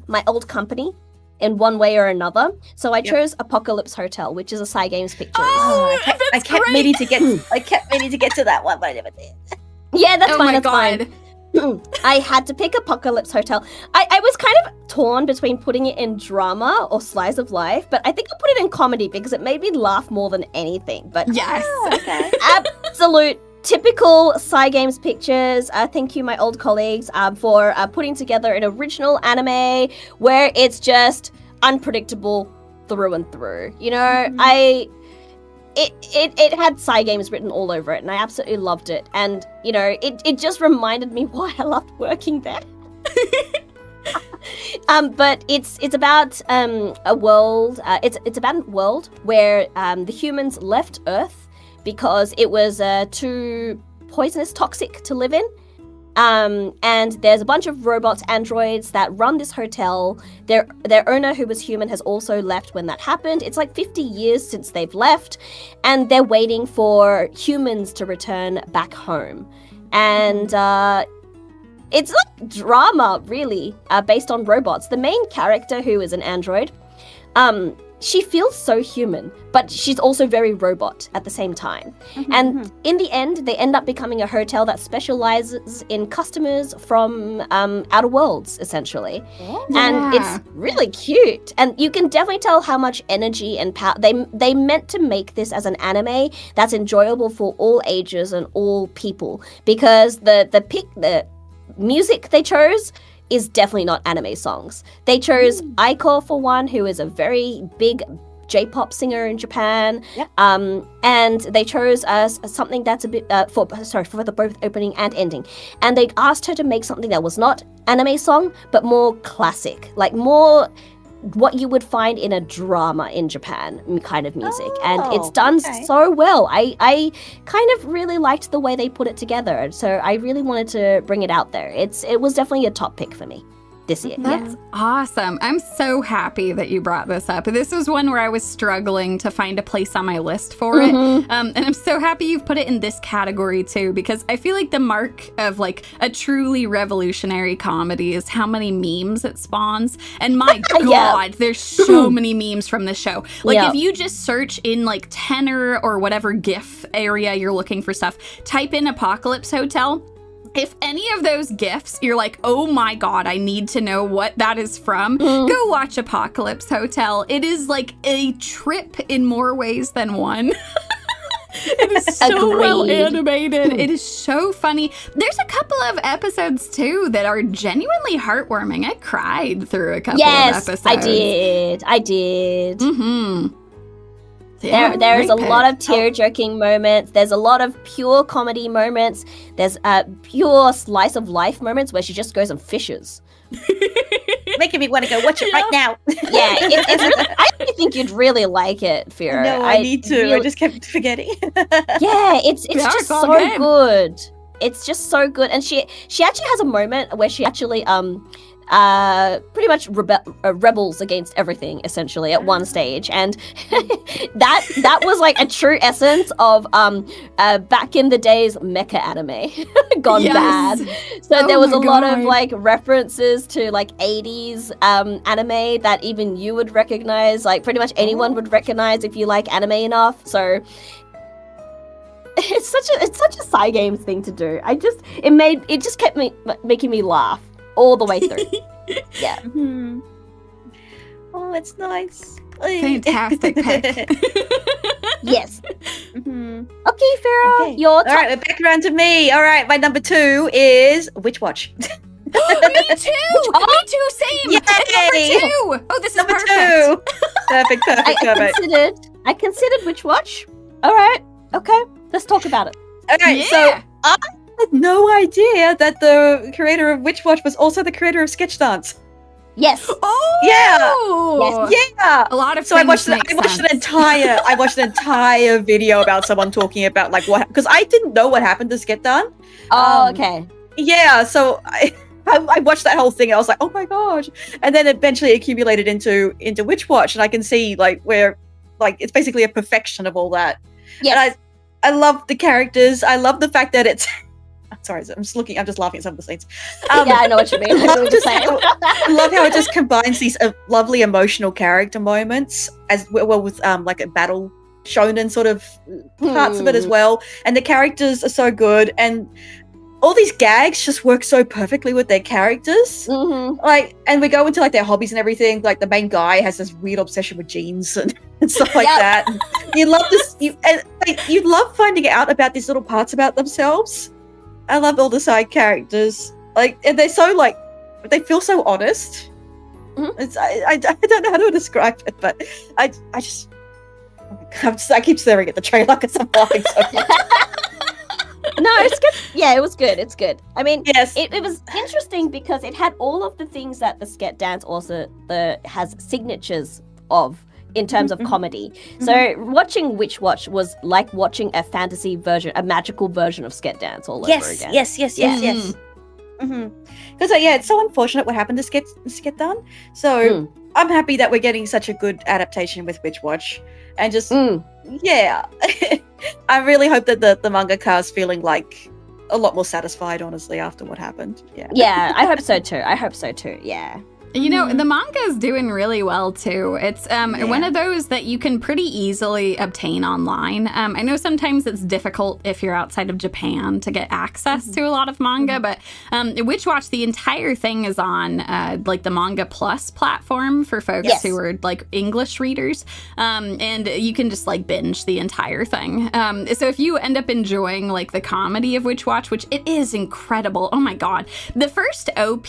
C: my old company in one way or another. So I chose Apocalypse Hotel, which is a Cygames picture.
B: Oh,
A: I kept meaning to get to that one, but I never did.
C: Yeah, that's
B: Oh
C: fine.
B: my
C: That's
B: god.
C: fine. I had to pick Apocalypse Hotel. I was kind of torn between putting it in drama or slice of life, but I think I put it in comedy because it made me laugh more than anything. But
B: Yes.
A: Okay.
C: absolute typical Cygames pictures. Thank you, my old colleagues, for putting together an original anime where it's just unpredictable through and through. You know, It had Cygames written all over it, and I absolutely loved it. And you know, it just reminded me why I loved working there. But it's about a world. It's about a world where the humans left Earth because it was too poisonous, toxic to live in. And there's a bunch of robots, androids that run this hotel. Their owner, who was human, has also left when that happened. It's like 50 years since they've left, and they're waiting for humans to return back home. And it's like drama, really, based on robots. The main character, who is an android, she feels so human, but she's also very robot at the same time. And in the end, they end up becoming a hotel that specializes in customers from outer worlds, essentially. And it's really cute. And you can definitely tell how much energy and power they meant to make this as an anime that's enjoyable for all ages and all people, because the music they chose is definitely not anime songs. They chose Aiko, for one, who is a very big J-pop singer in Japan.
A: Yep.
C: And they chose something that's a bit for the both opening and ending. And they asked her to make something that was not anime song, but more classic, like more what you would find in a drama in Japan kind of music. And it's done so well. I kind of really liked the way they put it together, so I really wanted to bring it out there. It was definitely a top pick for me this year.
B: That's awesome. I'm so happy that you brought this up. This was one where I was struggling to find a place on my list for it. And I'm so happy you've put it in this category too, because I feel like the mark of like a truly revolutionary comedy is how many memes it spawns. And my God, there's so many memes from this show. Like if you just search in like tenor or whatever GIF area you're looking for stuff, type in Apocalypse Hotel. If any of those GIFs, you're like, oh my God, I need to know what that is from, go watch Apocalypse Hotel. It is like a trip in more ways than one. It is so well animated. It is so funny. There's a couple of episodes, too, that are genuinely heartwarming. I cried through a couple of episodes.
C: I did.
B: Yeah,
C: there's a lot of tear-jerking moments. There's a lot of pure comedy moments. There's pure slice of life moments where she just goes and fishes.
A: Making me want to go watch it right now.
C: Yeah, it's really, I really think you'd really like it, Firo.
A: No, I need to. Really, I just kept forgetting.
C: Yeah, it's just so good. It's just so good. And she actually has a moment where she actually pretty much rebels against everything, essentially, at one stage, and that was like a true essence of back in the days mecha anime gone bad. So there was a lot of like references to like 80s anime that even you would recognize, like pretty much anyone would recognize if you like anime enough. So it's such a Cygames thing to do. It just kept making me laugh all the way through. Yeah.
A: Oh, it's nice.
B: Fantastic pick.
C: Yes. Okay, Farah, your
A: All right, we're back around to me. All right, my number 2 is Witch Watch.
B: Me too. Me too. Same.
A: Yay!
B: Number 2. Oh, this is
A: Number
B: perfect.
A: 2. Perfect.
C: I considered Witch Watch. All right. Okay. Let's talk about it.
A: All right. So I had no idea that the creator of Witch Watch was also the creator of Sketch Dance.
C: Yes.
B: Oh.
A: Yes. Yeah.
B: A lot of.
A: So I watched an entire video about someone talking about like what, because I didn't know what happened to Sketch Dance.
C: Oh, okay.
A: Yeah. So I watched that whole thing and I was like, oh my gosh. And then eventually accumulated into Witch Watch, and I can see like where like it's basically a perfection of all that.
C: Yes.
A: And I love the characters. I love the fact that it's sorry, I'm just laughing at some of the scenes.
C: Yeah, I know what you mean.
A: I love how it just combines these lovely emotional character moments as well with like a battle shonen sort of parts of it as well. And the characters are so good, and all these gags just work so perfectly with their characters. Like, and we go into like their hobbies and everything. Like the main guy has this weird obsession with jeans and stuff like that. And you love this, you love finding out about these little parts about themselves. I love all the side characters. Like, and they're so like, they feel so honest. It's, I don't know how to describe it, but I keep staring at the trailer because I'm laughing so much.
C: No, it's good. Yeah, it was good. It's good. I mean,
A: yes,
C: it was interesting because it had all of the things that the Sket Dance also has signatures of in terms of comedy. So watching Witch Watch was like watching a fantasy version, a magical version of Sket Dance all over again.
A: Yes. Because it's so unfortunate what happened to Sket Dance. So I'm happy that we're getting such a good adaptation with Witch Watch, and just I really hope that the mangaka is feeling like a lot more satisfied, honestly, after what happened.
C: Yeah, I hope so too. Yeah.
B: You know, the manga is doing really well, too. It's one of those that you can pretty easily obtain online. I know sometimes it's difficult if you're outside of Japan to get access to a lot of manga, but Witch Watch, the entire thing is on like the Manga Plus platform for folks who are like English readers. And you can just like binge the entire thing. So if you end up enjoying like the comedy of Witch Watch, which it is incredible. Oh my God. The first OP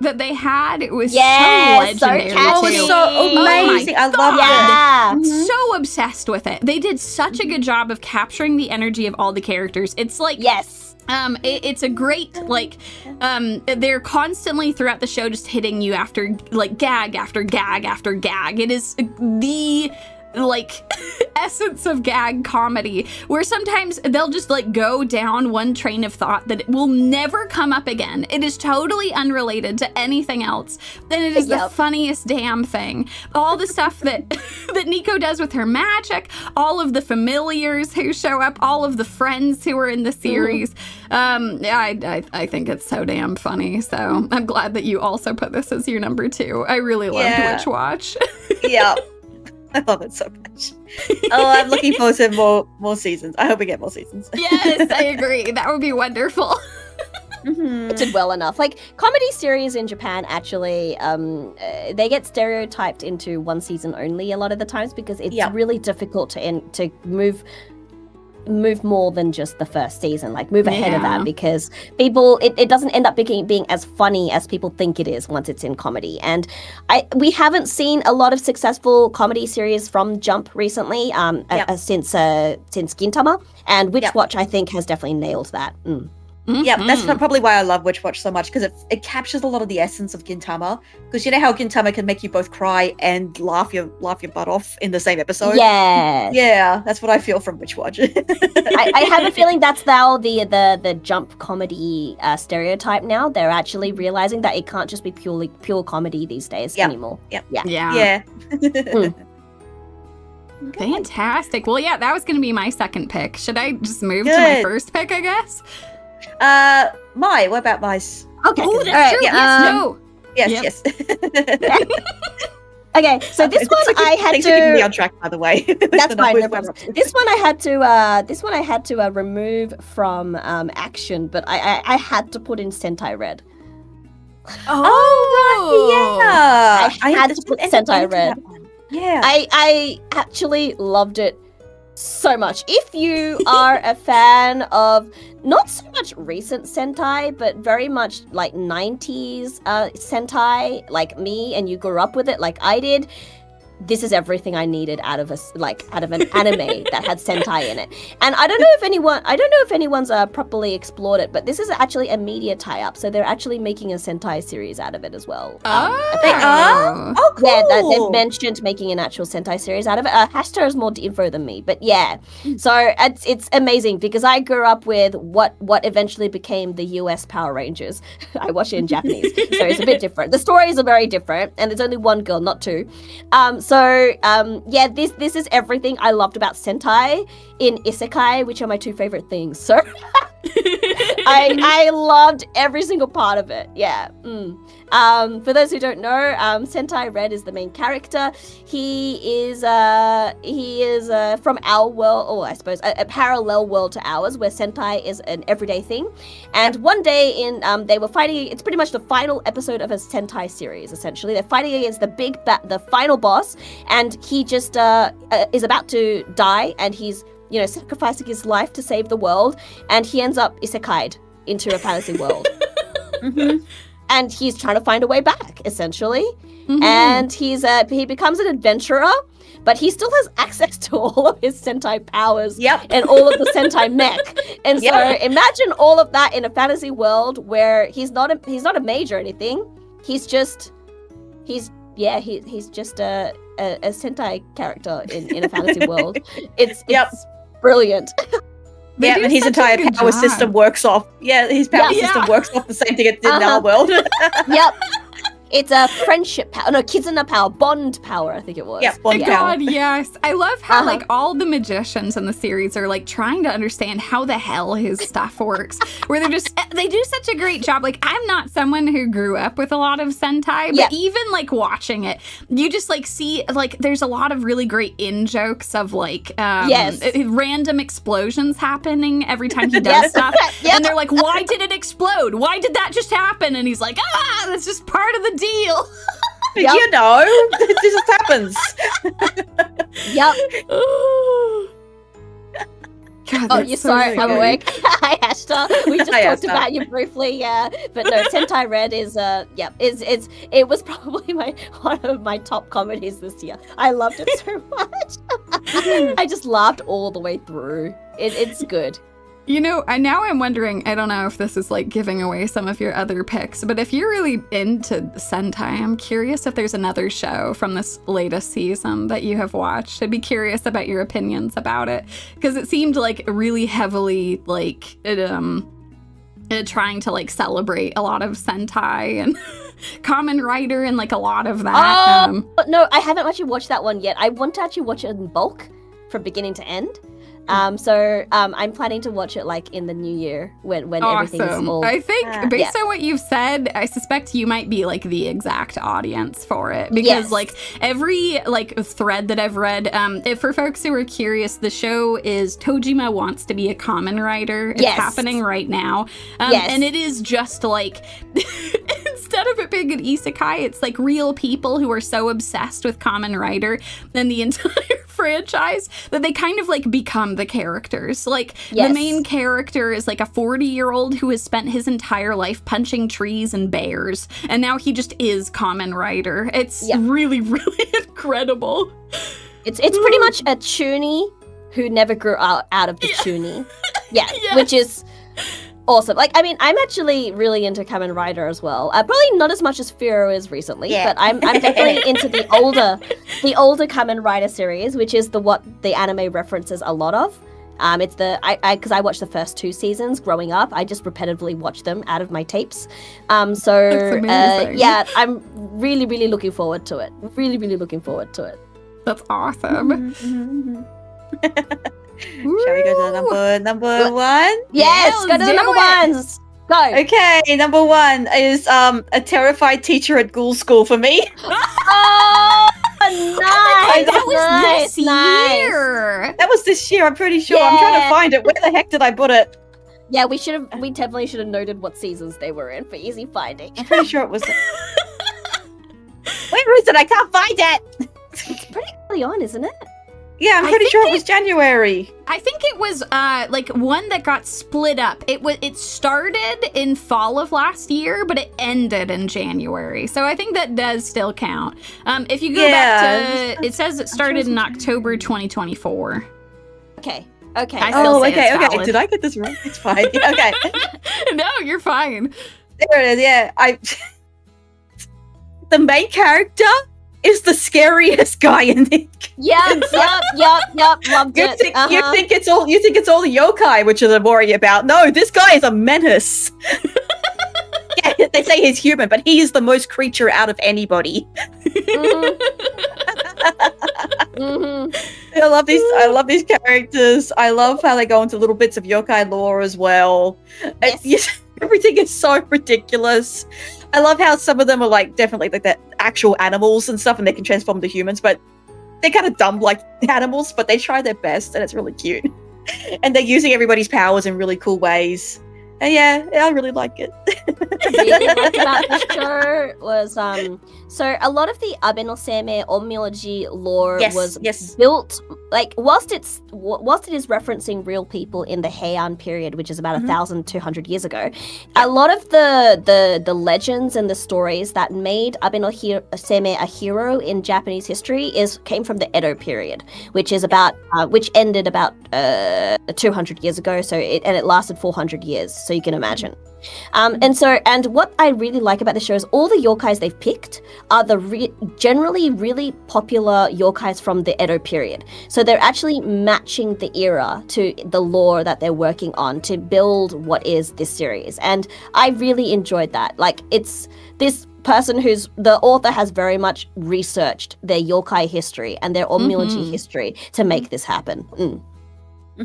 B: that they had, it was so legendary.
A: So amazing. I love
B: it. So obsessed with it. They did such a good job of capturing the energy of all the characters. It's like it's a great like they're constantly throughout the show just hitting you after like gag after gag after gag. It is the like essence of gag comedy, where sometimes they'll just like go down one train of thought that it will never come up again. It is totally unrelated to anything else. And it is the funniest damn thing. All the stuff that that Nico does with her magic, all of the familiars who show up, all of the friends who are in the series. I think it's so damn funny. So I'm glad that you also put this as your number 2. I really loved Witch Watch.
A: I love it so much. I'm looking forward to more seasons. I hope we get more seasons.
B: Yes, I agree. That would be wonderful.
C: It did well enough. Like, comedy series in Japan actually, they get stereotyped into one season only a lot of the times because it's really difficult to move more than just the first season, like move ahead of that, because people it doesn't end up being as funny as people think it is once it's in comedy. And we haven't seen a lot of successful comedy series from Jump recently since Gintama, and Witch Watch I think has definitely nailed that.
A: Yeah, that's probably why I love Witch Watch so much, because it captures a lot of the essence of Gintama. Because you know how Gintama can make you both cry and laugh your butt off in the same episode? Yeah, that's what I feel from Witch Watch.
C: I have a feeling that's now the Jump comedy stereotype now. They're actually realizing that it can't just be pure comedy these days anymore.
B: Yeah. Fantastic. Well, that was going to be my second pick. Should I just move to my first pick, I guess?
A: Mai, what about Mai?
C: Okay.
B: Oh, that's true.
A: Yes.
C: Okay, so this one I had
A: to keep me on track, by the way.
C: That's fine, no problem. This one I had to remove from action, but I had to put in Sentai Red.
A: Right,
C: I had to put Sentai Red.
A: Yeah.
C: I actually loved it so much. If you are a fan of not so much recent Sentai, but very much like 90s Sentai, like me, and you grew up with it like I did, this is everything I needed out of an anime that had Sentai in it. And I don't know if anyone's properly explored it, but this is actually a media tie-up, so they're actually making a Sentai series out of it as well.
A: They are? Oh, cool.
C: Yeah, they've mentioned making an actual Sentai series out of it. Hashter has more info than me, but yeah. So it's amazing because I grew up with what eventually became the US Power Rangers. I watch it in Japanese, so it's a bit different. The stories are very different, and there's only one girl, not two. This is everything I loved about Sentai in Isekai, which are my two favorite things. So I loved every single part of it. Yeah. For those who don't know, Sentai Red is the main character. He is from our world, or I suppose a parallel world to ours, where Sentai is an everyday thing. And one day they were fighting. It's pretty much the final episode of a Sentai series. Essentially, they're fighting against the final boss, and he just is about to die, and he's sacrificing his life to save the world, and he ends up isekai'd into a fantasy world. And he's trying to find a way back, essentially. And he becomes an adventurer, but he still has access to all of his Sentai powers and all of the Sentai mech. And so imagine all of that in a fantasy world where he's not a mage or anything. He's just a Sentai character in a fantasy world. It's brilliant.
A: Yeah, and his entire power system works off. Yeah, his power system works off the same thing it did in our world. It's a friendship power. No, Kizuna power. Bond power, I think it was.
B: Yeah, bond power. God, yes. I love how, like, all the magicians in the series are, like, trying to understand how the hell his stuff works. Where they do such a great job. Like, I'm not someone who grew up with a lot of Sentai, but even, like, watching it, you just, like, see, like, there's a lot of really great in-jokes of, like, random explosions happening every time he does stuff. And they're like, why did it explode? Why did that just happen? And he's like, that's just part of the deal.
A: This just happens.
B: God,
C: sorry, I'm awake. Hi, Ashtar. We just talked about you briefly, but no, Sentai Red is it was probably one of my top comedies this year. I loved it so much. I just laughed all the way through. It's good.
B: Now I'm wondering, I don't know if this is like giving away some of your other picks, but if you're really into Sentai, I'm curious if there's another show from this latest season that you have watched. I'd be curious about your opinions about it, because it seemed like really heavily like trying to like celebrate a lot of Sentai and Kamen Rider and like a lot of that.
C: No, I haven't actually watched that one yet. I want to actually watch it in bulk from beginning to end. So I'm planning to watch it like in the new year when everything's all.
B: I think based on what you've said, I suspect you might be like the exact audience for it, because like every like thread that I've read, if for folks who are curious, the show is Tojima Wants to Be a Kamen Rider. It's happening right now, and it is just like instead of it being an isekai, it's like real people who are so obsessed with Kamen Rider and the entire franchise that they kind of like become the characters. Like the main character is like a 40-year-old who has spent his entire life punching trees and bears, and now he just is Kamen Rider. It's really, really incredible.
C: It's pretty much a Chuny who never grew out of the Chuny. Which is awesome. Like, I mean, I'm actually really into Kamen Rider as well. Probably not as much as Firo is recently, but I'm definitely into the older Kamen Rider series, which is what the anime references a lot of. It's because I watched the first 2 seasons growing up. I just repetitively watched them out of my tapes. I'm really, really looking forward to it. Really, really looking forward to it.
B: That's awesome.
A: Shall we go to number one?
C: Yes, go to the number ones. Go.
A: Okay, number 1 is a terrified teacher at ghoul school for me.
C: Nice.
B: That was this year.
A: That was this year, I'm pretty sure. I'm trying to find it. Where the heck did I put it?
C: Yeah, we definitely should have noted what seasons they were in for easy finding.
A: I'm pretty sure it was. Where is it? I can't find it.
C: It's pretty early on, isn't it?
A: Yeah, I'm pretty sure it was January.
B: I think it was like one that got split up. It started in fall of last year, but it ended in January. So I think that does still count. If you go back to, it says it started in October 2024.
C: Okay.
A: Okay. Did I get this right? It's fine. Okay.
B: No, you're fine.
A: There it is. Yeah, the main character is the scariest guy in it.
C: Yep. Loved it.
A: You think it's all the yokai which I'm worried about. No, this guy is a menace. Yeah, they say he's human, but he is the most creature out of anybody.
C: Mm-hmm.
A: I love these characters. I love how they go into little bits of yokai lore as well.
C: Yes.
A: Everything is so ridiculous. I love how some of them are like definitely like the actual animals and stuff, and they can transform into humans, but they're kind of dumb like animals, but they try their best, and it's really cute. And they're using everybody's powers in really cool ways. And yeah, I really like it.
C: Really liked about this show was so a lot of the Abenoseme Onmyoji lore was built like whilst it is referencing real people in the Heian period, which is about 1,200 years ago. A lot of the legends and the stories that made Abenoseme a hero in Japanese history came from the Edo period, which is about which ended about 200 years ago. So it lasted 400 years. So you can imagine. And what I really like about the show is all the yokais they've picked are generally really popular yokais from the Edo period. So they're actually matching the era to the lore that they're working on to build what is this series. And I really enjoyed that. Like, it's this person the author has very much researched their yokai history and their onmyoji history to make this happen.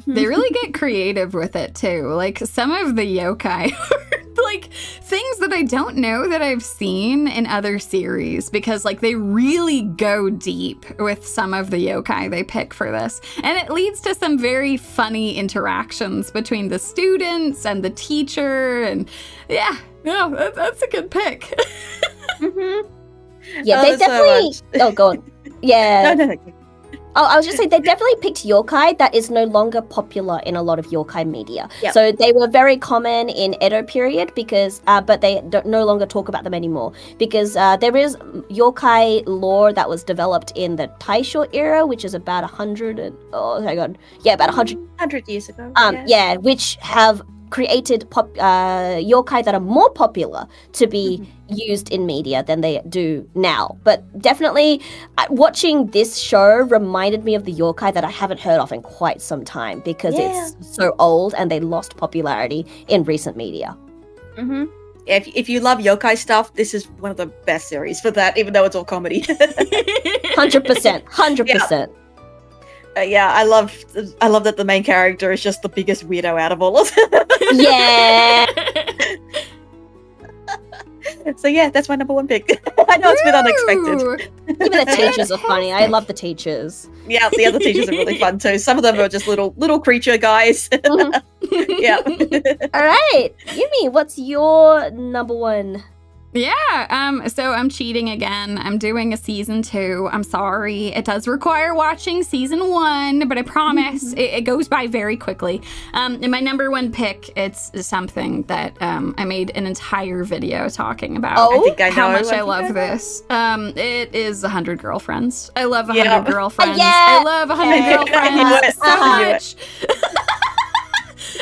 B: They really get creative with it too. Like, some of the yokai are like things that I don't know that I've seen in other series, because like they really go deep with some of the yokai they pick for this. And it leads to some very funny interactions between the students and the teacher. And yeah, no, that's a good pick.
C: Yeah, they definitely... Oh, go on. Yeah.
A: No.
C: Oh, I was just saying, they definitely picked yokai that is no longer popular in a lot of yokai media. Yep. So they were very common in Edo period because, but they no longer talk about them anymore because there is yokai lore that was developed in the Taisho era, which is about 100
A: years ago.
C: Which have created yokai that are more popular to be used in media than they do now. But definitely watching this show reminded me of the yokai that I haven't heard of in quite some time because it's so old and they lost popularity in recent media.
A: If you love yokai stuff, this is one of the best series for that, even though it's all comedy.
C: 100%.
A: I love that the main character is just the biggest weirdo out of all of them.
C: Yeah.
A: So yeah, that's my number one pick. I know it's been unexpected.
C: Even the teachers are funny. I love the teachers.
A: Yeah, the other teachers are really fun too. Some of them are just little creature guys. Yeah.
C: All right, Yumie, what's your number one?
B: Yeah, so I'm cheating again. I'm doing a season 2. I'm sorry. It does require watching season 1, but I promise it goes by very quickly. And my number one pick, it's something that I made an entire video talking about.
A: I think I know
B: how much I love this. It is 100 Girlfriends. I love 100 Girlfriends. I love 100 Girlfriends so much.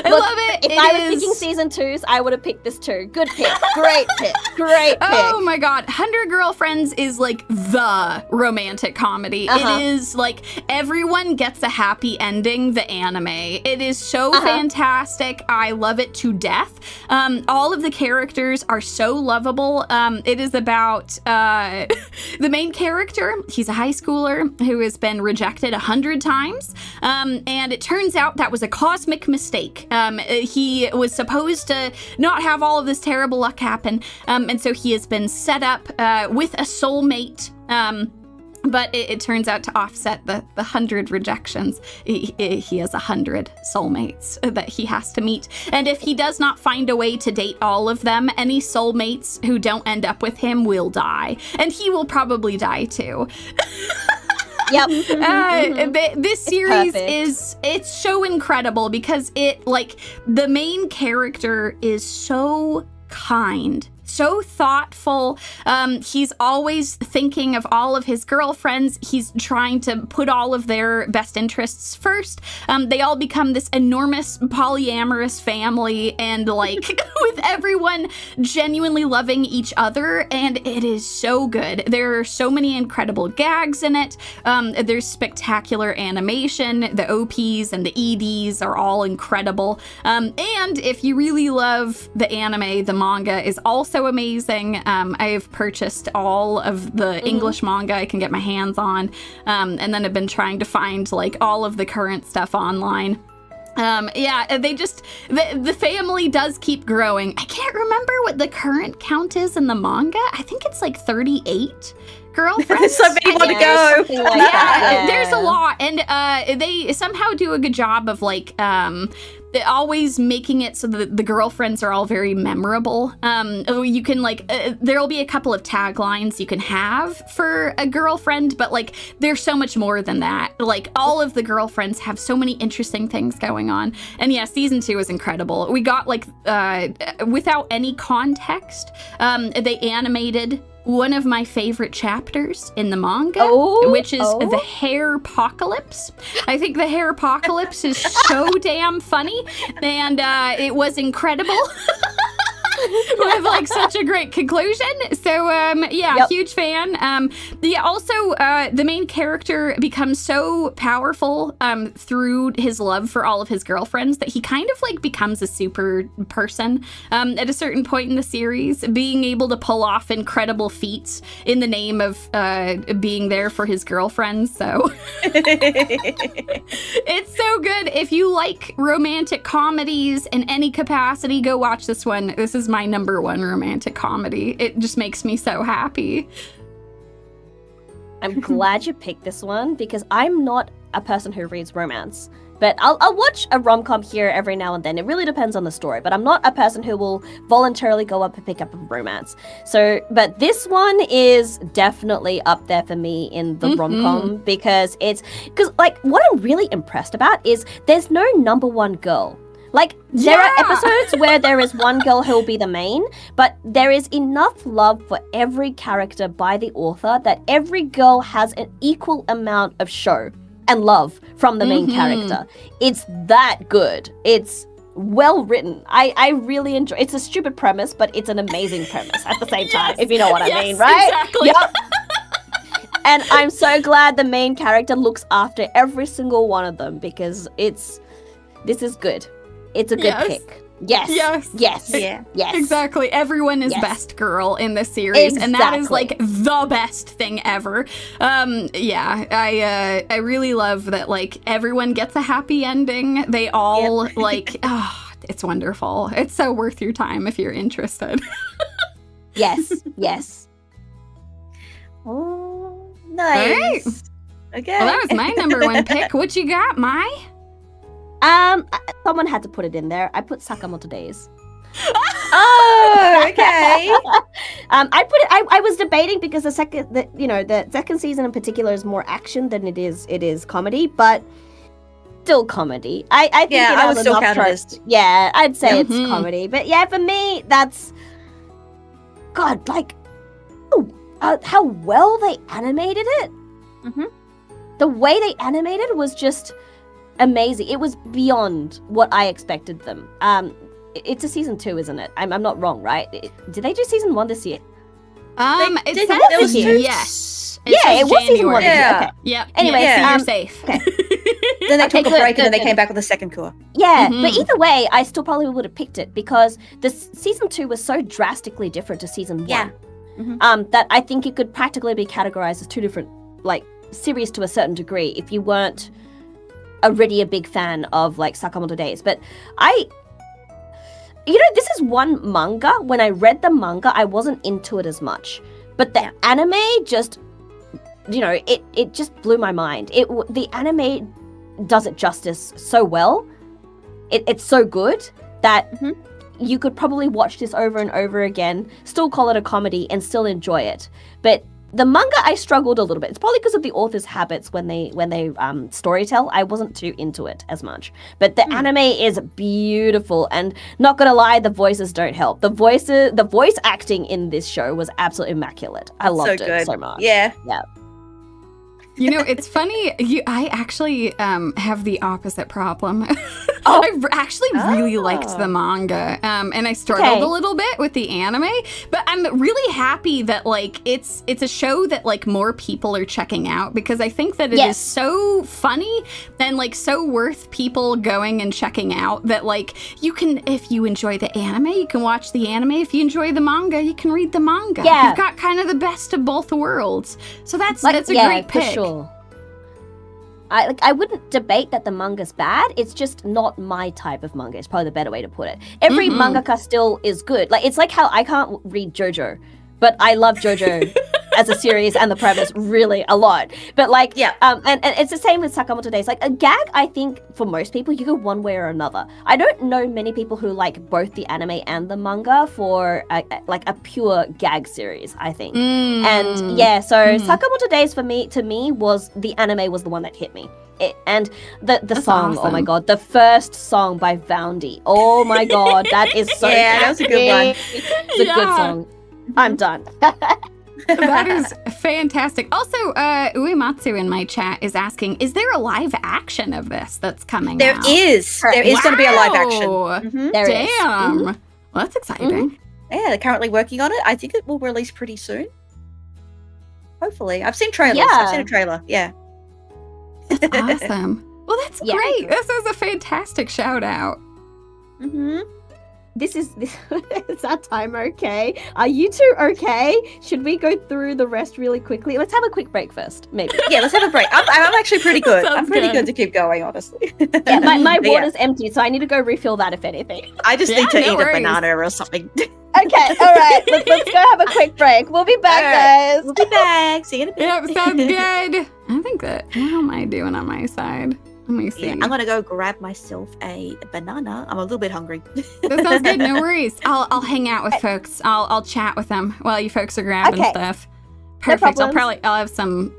B: I love it.
C: If I was picking season 2s, I would have picked this too. Good pick. Great pick. Great pick.
B: Oh my god. 100 Girlfriends is like the romantic comedy. It is like everyone gets a happy ending, the anime. It is so fantastic. I love it to death. All of the characters are so lovable. It is about the main character. He's a high schooler who has been rejected 100 times. And it turns out that was a cosmic mistake. He was supposed to not have all of this terrible luck happen, and so he has been set up with a soulmate, but it turns out to offset the 100 rejections. He has 100 soulmates that he has to meet, and if he does not find a way to date all of them, any soulmates who don't end up with him will die, and he will probably die too.
C: Yep.
B: This series it's so incredible because the main character is so kind, so thoughtful. He's always thinking of all of his girlfriends. He's trying to put all of their best interests first. They all become this enormous polyamorous family, and with everyone genuinely loving each other, and it is so good. There are so many incredible gags in it. There's spectacular animation. The OPs and the EDs are all incredible. And if you really love the anime, the manga is also so amazing. I've purchased all of the English manga I can get my hands on, and then I've been trying to find like all of the current stuff online. They just, the family does keep growing. I can't remember what the current count is in the manga. I think it's like 38 girlfriends.
A: There's so many more to go.
B: There's a lot. And they somehow do a good job of like, always making it so that the girlfriends are all very memorable. You can like, there'll be a couple of taglines you can have for a girlfriend, but like there's so much more than that. Like all of the girlfriends have so many interesting things going on. And yeah, season 2 is incredible. We got like, without any context, they animated one of my favorite chapters in the manga, which is the hair apocalypse. I think the hair apocalypse is so damn funny, and it was incredible. With like such a great conclusion. So huge fan. Also the main character becomes so powerful through his love for all of his girlfriends that he kind of like becomes a super person at a certain point in the series, being able to pull off incredible feats in the name of being there for his girlfriends. So it's so good. If you like romantic comedies in any capacity, go watch this one. This is my number one romantic comedy. It just makes me so happy.
C: I'm glad you picked this one because I'm not a person who reads romance. But I'll watch a rom-com here every now and then. It really depends on the story. But I'm not a person who will voluntarily go up and pick up a romance. But this one is definitely up there for me in the rom-com because like what I'm really impressed about is there's no number one girl. Like, there are episodes where there is one girl who'll be the main, but there is enough love for every character by the author that every girl has an equal amount of show and love from the main character. It's that good. It's well written. I really enjoy. It's a stupid premise, but it's an amazing premise at the same time, if you know what I mean, right?
B: Exactly.
C: Yep. And I'm so glad the main character looks after every single one of them because this is good. It's a good pick. Yes.
A: Yeah.
C: Yes.
B: Exactly. Everyone is best girl in this series, and that is like the best thing ever. I really love that like everyone gets a happy ending. They all like it's wonderful. It's so worth your time if you're interested.
C: Yes.
A: Oh, nice.
B: All right.
A: Okay.
B: Well, that was my number one pick. What you got, Mai?
C: Someone had to put it in there. I put Sakamoto Days.
A: Oh, okay.
C: I was debating because the second season in particular is more action than it is comedy, but still comedy. I think it
A: I
C: has
A: would still
C: enough
A: count it
C: tropes. Yeah, I'd say it's comedy, but yeah, for me that's God, like how well they animated it. The way they animated was just amazing. It was beyond what I expected them. It's a season 2, isn't it? I'm not wrong, right? Did they do season 1 this year?
B: It
A: did-
B: says
A: there was
B: here,
A: two-
B: yes.
C: It was season 1 this year.
A: Yeah.
C: Okay.
B: Yep.
C: Anyway,
B: so you're
C: um,
B: safe.
C: okay.
A: Then they took a
C: good,
A: break and then they
C: good.
A: came back with the second cour.
C: Yeah, but either way, I still probably would have picked it because season 2 was so drastically different to season 1.
A: Yeah.
C: That I think it could practically be categorized as two different like series to a certain degree if you weren't already a big fan of like Sakamoto Days. But this is one manga. When I read the manga, I wasn't into it as much. But the anime just, it just blew my mind. The anime does it justice so well. It's so good that you could probably watch this over and over again, still call it a comedy, and still enjoy it. But the manga, I struggled a little bit. It's probably because of the author's habits when they storytell. I wasn't too into it as much. But the anime is beautiful, and not gonna lie, the voices don't help. The voice acting in this show was absolutely immaculate. I loved it so much.
A: Yeah.
B: It's funny. I actually have the opposite problem. actually really liked the manga, and I struggled a little bit with the anime, but I'm really happy that like it's a show that like more people are checking out, because I think that it is so funny and like so worth people going and checking out, that like you can, if you enjoy the anime, you can watch the anime. If you enjoy the manga, you can read the manga.
C: Yeah.
B: You've got kind of the best of both worlds. So that's a great pick.
C: For sure. I wouldn't debate that the manga's bad. It's just not my type of manga. It's probably the better way to put it. Every mangaka still is good. Like, it's like how I can't read JoJo, but I love JoJo as a series and the premise really a lot. But like, and it's the same with Sakamoto Days. Like, a gag, I think for most people, you go one way or another. I don't know many people who like both the anime and the manga for a pure gag series, I think. And Sakamoto Days to me was the anime was the one that hit me. And the song, awesome. Oh my god, the first song by Voundy. Oh my god, that is so
A: that was a good one.
C: It's a good song. I'm done.
B: That is fantastic. Also, Uematsu in my chat is asking, is there a live action of this that's coming
A: out? There is going to be a live action.
B: Damn. Well, that's exciting.
A: Yeah, they're currently working on it. I think it will release pretty soon. Hopefully. I've seen trailers. Yeah. I've seen a trailer. Yeah.
B: That's awesome. Well, that's great. This is a fantastic shout out.
C: This is that time okay? Are you two okay? Should we go through the rest really quickly? Let's have a quick break first, maybe.
A: Yeah, let's have a break. I'm actually pretty good. I'm pretty good to keep going, honestly.
C: Yeah, my water's empty, so I need to go refill that if anything.
A: I just need to eat a banana or something.
C: Okay, all right. Let's go have a quick break. We'll be back, guys.
A: We'll be back. See you in a bit.
B: Yep, sounds good. I think that, how am I doing on my side? Let me see.
A: Yeah, I'm going to go grab myself a banana. I'm a little bit hungry.
B: That sounds good. No worries. I'll hang out with folks. I'll chat with them while you folks are grabbing stuff. Perfect.
C: No
B: I'll have some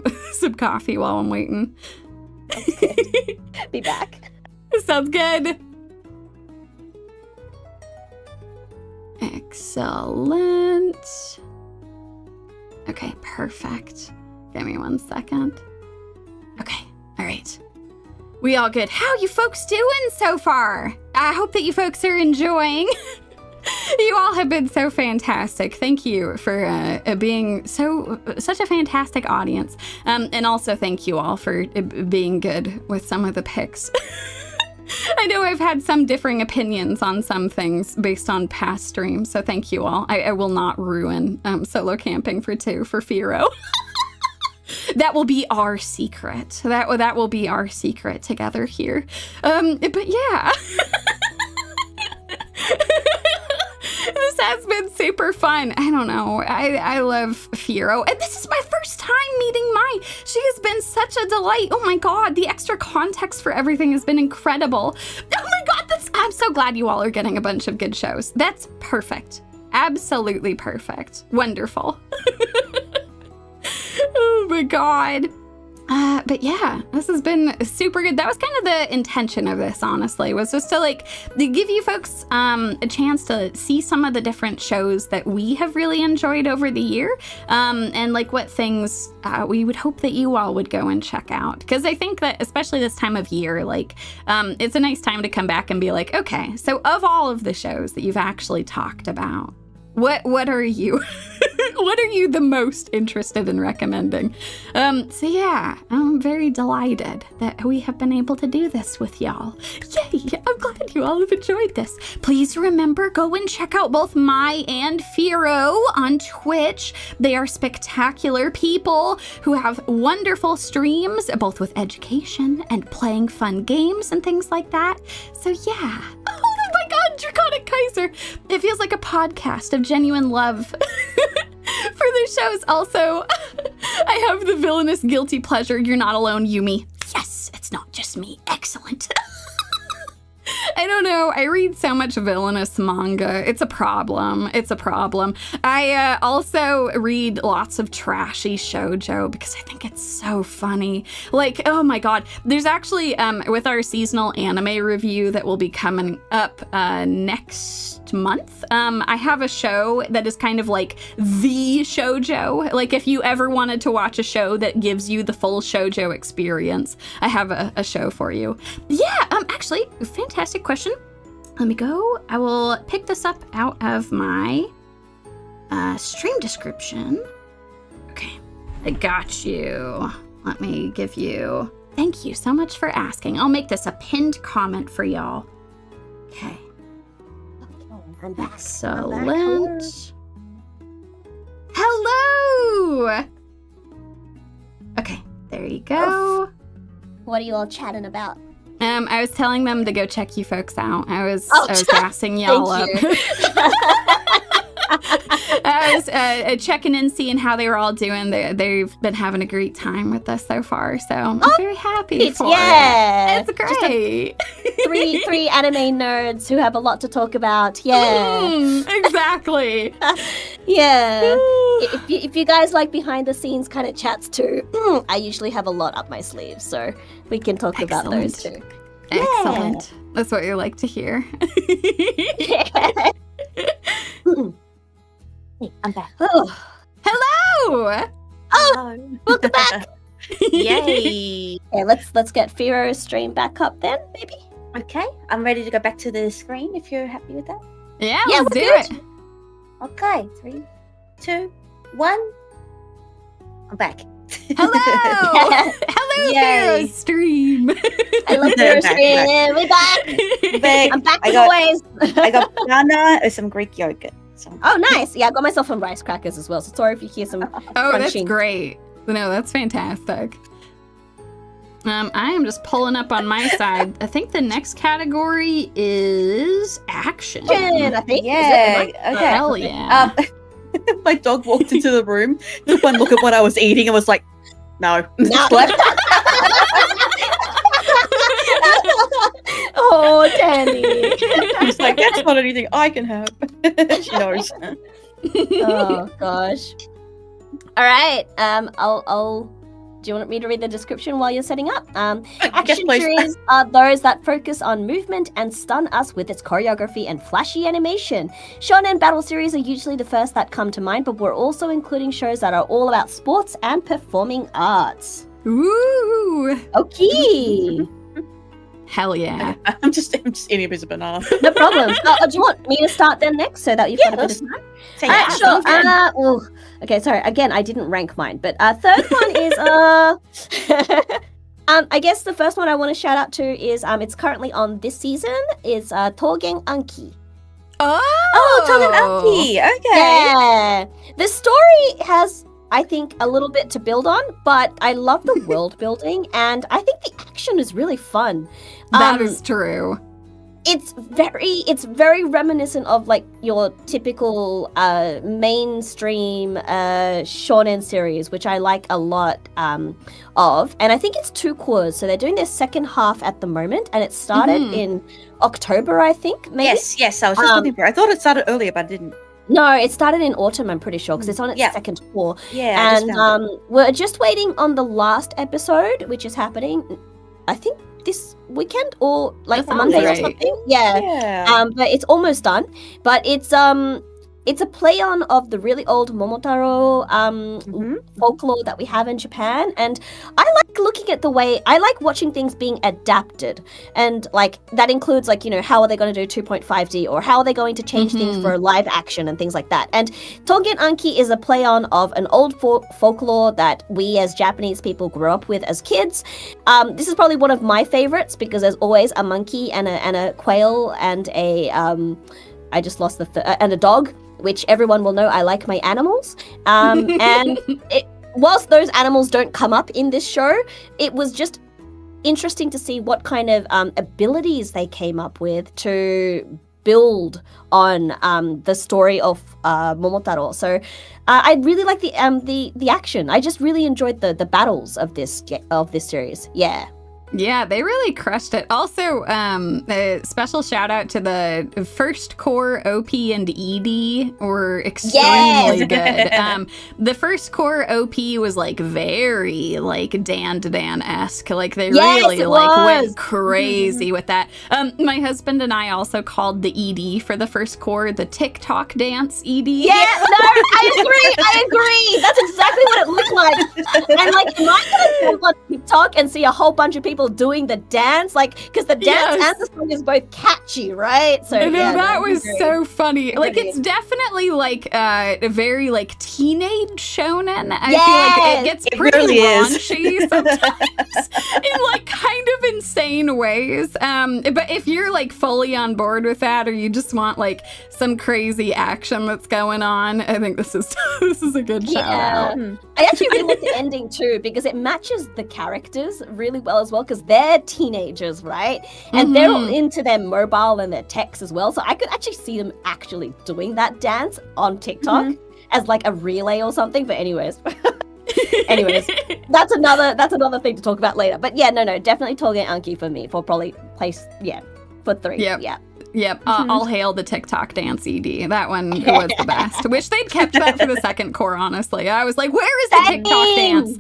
B: coffee while I'm waiting.
C: Okay. Be back.
B: Sounds good. Excellent. Okay, perfect. Give me 1 second. Okay, all right. We all good. How you folks doing so far? I hope that you folks are enjoying. You all have been so fantastic. Thank you for being such a fantastic audience. And also thank you all for being good with some of the picks. I know I've had some differing opinions on some things based on past streams, so thank you all. I will not ruin solo camping for 2 for Firo. That will be our secret. That will be our secret together here. But yeah. This has been super fun. I don't know. I love Firo. And this is my first time meeting Mai. She has been such a delight. Oh my god, the extra context for everything has been incredible. Oh my god, I'm so glad you all are getting a bunch of good shows. That's perfect. Absolutely perfect. Wonderful. Oh my god. But yeah, this has been super good. That was kind of the intention of this, honestly, was just to give you folks a chance to see some of the different shows that we have really enjoyed over the year, and what things we would hope that you all would go and check out. Because I think that especially this time of year, it's a nice time to come back and be like, okay, so of all of the shows that you've actually talked about, what are you what are you the most interested in recommending? So yeah, I'm very delighted that we have been able to do this with y'all. Yay! I'm glad you all have enjoyed this. Please remember, go and check out both Mai and Firo on Twitch. They are spectacular people who have wonderful streams, both with education and playing fun games and things like that. So yeah. Oh my god, Draconic Kaiser! It feels like a podcast of genuine love for the shows. Also, I have the villainous guilty pleasure. You're not alone, Yumie. Yes, it's not just me. Excellent. I don't know. I read so much villainous manga. It's a problem. I also read lots of trashy shoujo because I think it's so funny. Oh my god. There's actually, with our seasonal anime review that will be coming up next month, I have a show that is kind of like the shoujo. If you ever wanted to watch a show that gives you the full shoujo experience, I have a show for you. Yeah, Actually, fantastic question. Let me go. I will pick this up out of my stream description. Okay, I got you. Let me give you... Thank you so much for asking. I'll make this a pinned comment for y'all. Okay.
C: I'm back.
B: Excellent. Hello! Okay, there you go.
C: What are you all chatting about?
B: I was telling them to go check you folks out. I was gassing y'all up. I was checking in, seeing how they were all doing. They've been having a great time with us so far, so I'm very happy for it. It's great.
C: Three anime nerds who have a lot to talk about. Yeah.
B: Exactly.
C: Yeah. If you guys like behind the scenes kind of chats too, I usually have a lot up my sleeve, so we can talk about those too.
B: Excellent. Yeah. That's what you like to hear.
C: Yeah. Hey, I'm back.
B: Oh. Hello!
C: Oh, welcome back.
A: Yay!
C: Okay, let's get Firo's stream back up then, maybe.
A: Okay, I'm ready to go back to the screen if you're happy with that.
B: Yeah, let's do it.
A: Okay, 3, 2, 1. I'm back.
B: Hello! Hello, Firo's stream.
C: I love Firo's stream. We're back. I'm back as always.
A: I got banana or some Greek yogurt. So.
C: Oh, nice. Yeah, I got myself some rice crackers as well. So sorry if you hear some crunching.
B: That's great. No, that's fantastic. I am just pulling up on my side. I think the next category is action.
C: I think.
A: Yeah.
C: Okay.
B: Hell yeah.
A: My dog walked into the room, took one look at what I was eating, and was like, "No."
C: Oh, Danny.
A: He's like, "That's not anything I can have." She knows.
C: Oh gosh. All right. I'll. Do you want me to read the description while you're setting up? Action series are those that focus on movement and stun us with its choreography and flashy animation. Shonen battle series are usually the first that come to mind, but we're also including shows that are all about sports and performing arts.
B: Ooh.
C: Okay.
B: Hell yeah.
A: I'm just eating a piece of banana.
C: No problem. Do you want me to start then next so that you've got a bit of time? Sure. Okay, sorry. Again, I didn't rank mine, but third one is I guess the first one I want to shout out to is it's currently on this season is Tougen Anki.
A: Oh, Tougen Anki. Okay.
C: Yeah. The story has, I think, a little bit to build on, but I love the world building, and I think the action is really fun.
B: That is true.
C: It's very reminiscent of like your typical mainstream shonen series, which I like a lot of. And I think it's 2 quarters, so they're doing their second half at the moment, and it started in October, I think. Maybe?
A: Yes. I was just looking for. I thought it started earlier, but I didn't.
C: No, it started in autumn, I'm pretty sure, because it's on its second tour.
A: Yeah,
C: and we're just waiting on the last episode, which is happening, I think, this weekend or like Monday or something. Yeah. But it's almost done. But it's a play on of the really old Momotaro folklore that we have in Japan, and I like looking at the way I like watching things being adapted, and like that includes like, you know, how are they going to do 2.5D, or how are they going to change things for live action and things like that. And Tougen Anki is a play on of an old folklore that we as Japanese people grew up with as kids. This is probably one of my favorites because there's always a monkey and a quail and a I just lost and a dog, which everyone will know I like my animals. And whilst those animals don't come up in this show, it was just interesting to see what kind of abilities they came up with to build on the story of Momotaro. So I really like the action. I just really enjoyed the battles of this series. Yeah.
B: Yeah, they really crushed it. Also, a special shout out to the first core OP and ED were extremely good. The first core OP was like very like Dan to Dan-esque. Like they really went crazy with that. My husband and I also called the ED for the first core the TikTok dance ED.
C: Yeah, no, I agree. That's exactly what it looked like. And like, am I gonna go on TikTok and see a whole bunch of people people doing the dance, like because the dance and the song is both catchy, right? So
B: that was so funny. Like it's definitely like a very like teenage shonen. I feel like it gets pretty
A: really
B: raunchy sometimes in like kind of insane ways. But if you're like fully on board with that, or you just want like some crazy action that's going on, I think this is a good shout out.
C: I actually really like the ending too, because it matches the characters really well as well, because they're teenagers, right? And they're all into their mobile and their techs as well. So I could actually see them actually doing that dance on TikTok as like a relay or something. But anyways, that's another thing to talk about later. But yeah, no, definitely Toge Anki for me for probably place, for 3.
B: Yep. I'll hail the TikTok dance ED. That one was the best. Wish they'd kept that for the second core, honestly. I was like, where is the TikTok dance?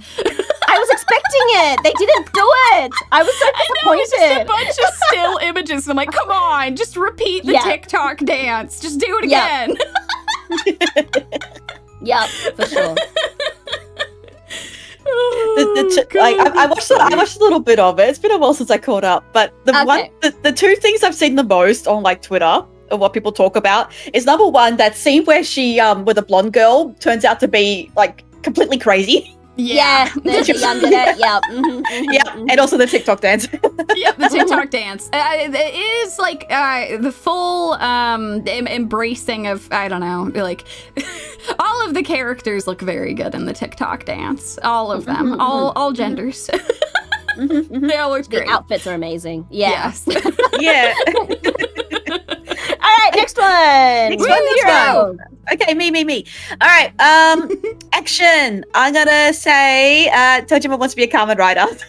C: I was expecting it. They didn't do it. I was so disappointed.
B: It's just a bunch of still images. I'm like, come on, just repeat the TikTok dance. Just do it again.
C: Yeah, for sure.
A: I watched a little bit of it. It's been a while since I caught up, but the two things I've seen the most on like Twitter or what people talk about is number one, that scene where she with a blonde girl turns out to be like completely crazy.
C: Yeah, the yandere,
A: and also the TikTok dance.
B: The TikTok dance. It is like the full embracing of, I don't know, like all of the characters look very good in the TikTok dance. All of them, all genders. They all look great.
C: The outfits are amazing. Yes.
A: Yeah.
C: All right, next one.
A: Okay, me. All right, action. I'm gonna say Tojima wants to be a Kamen Rider.
C: Okay.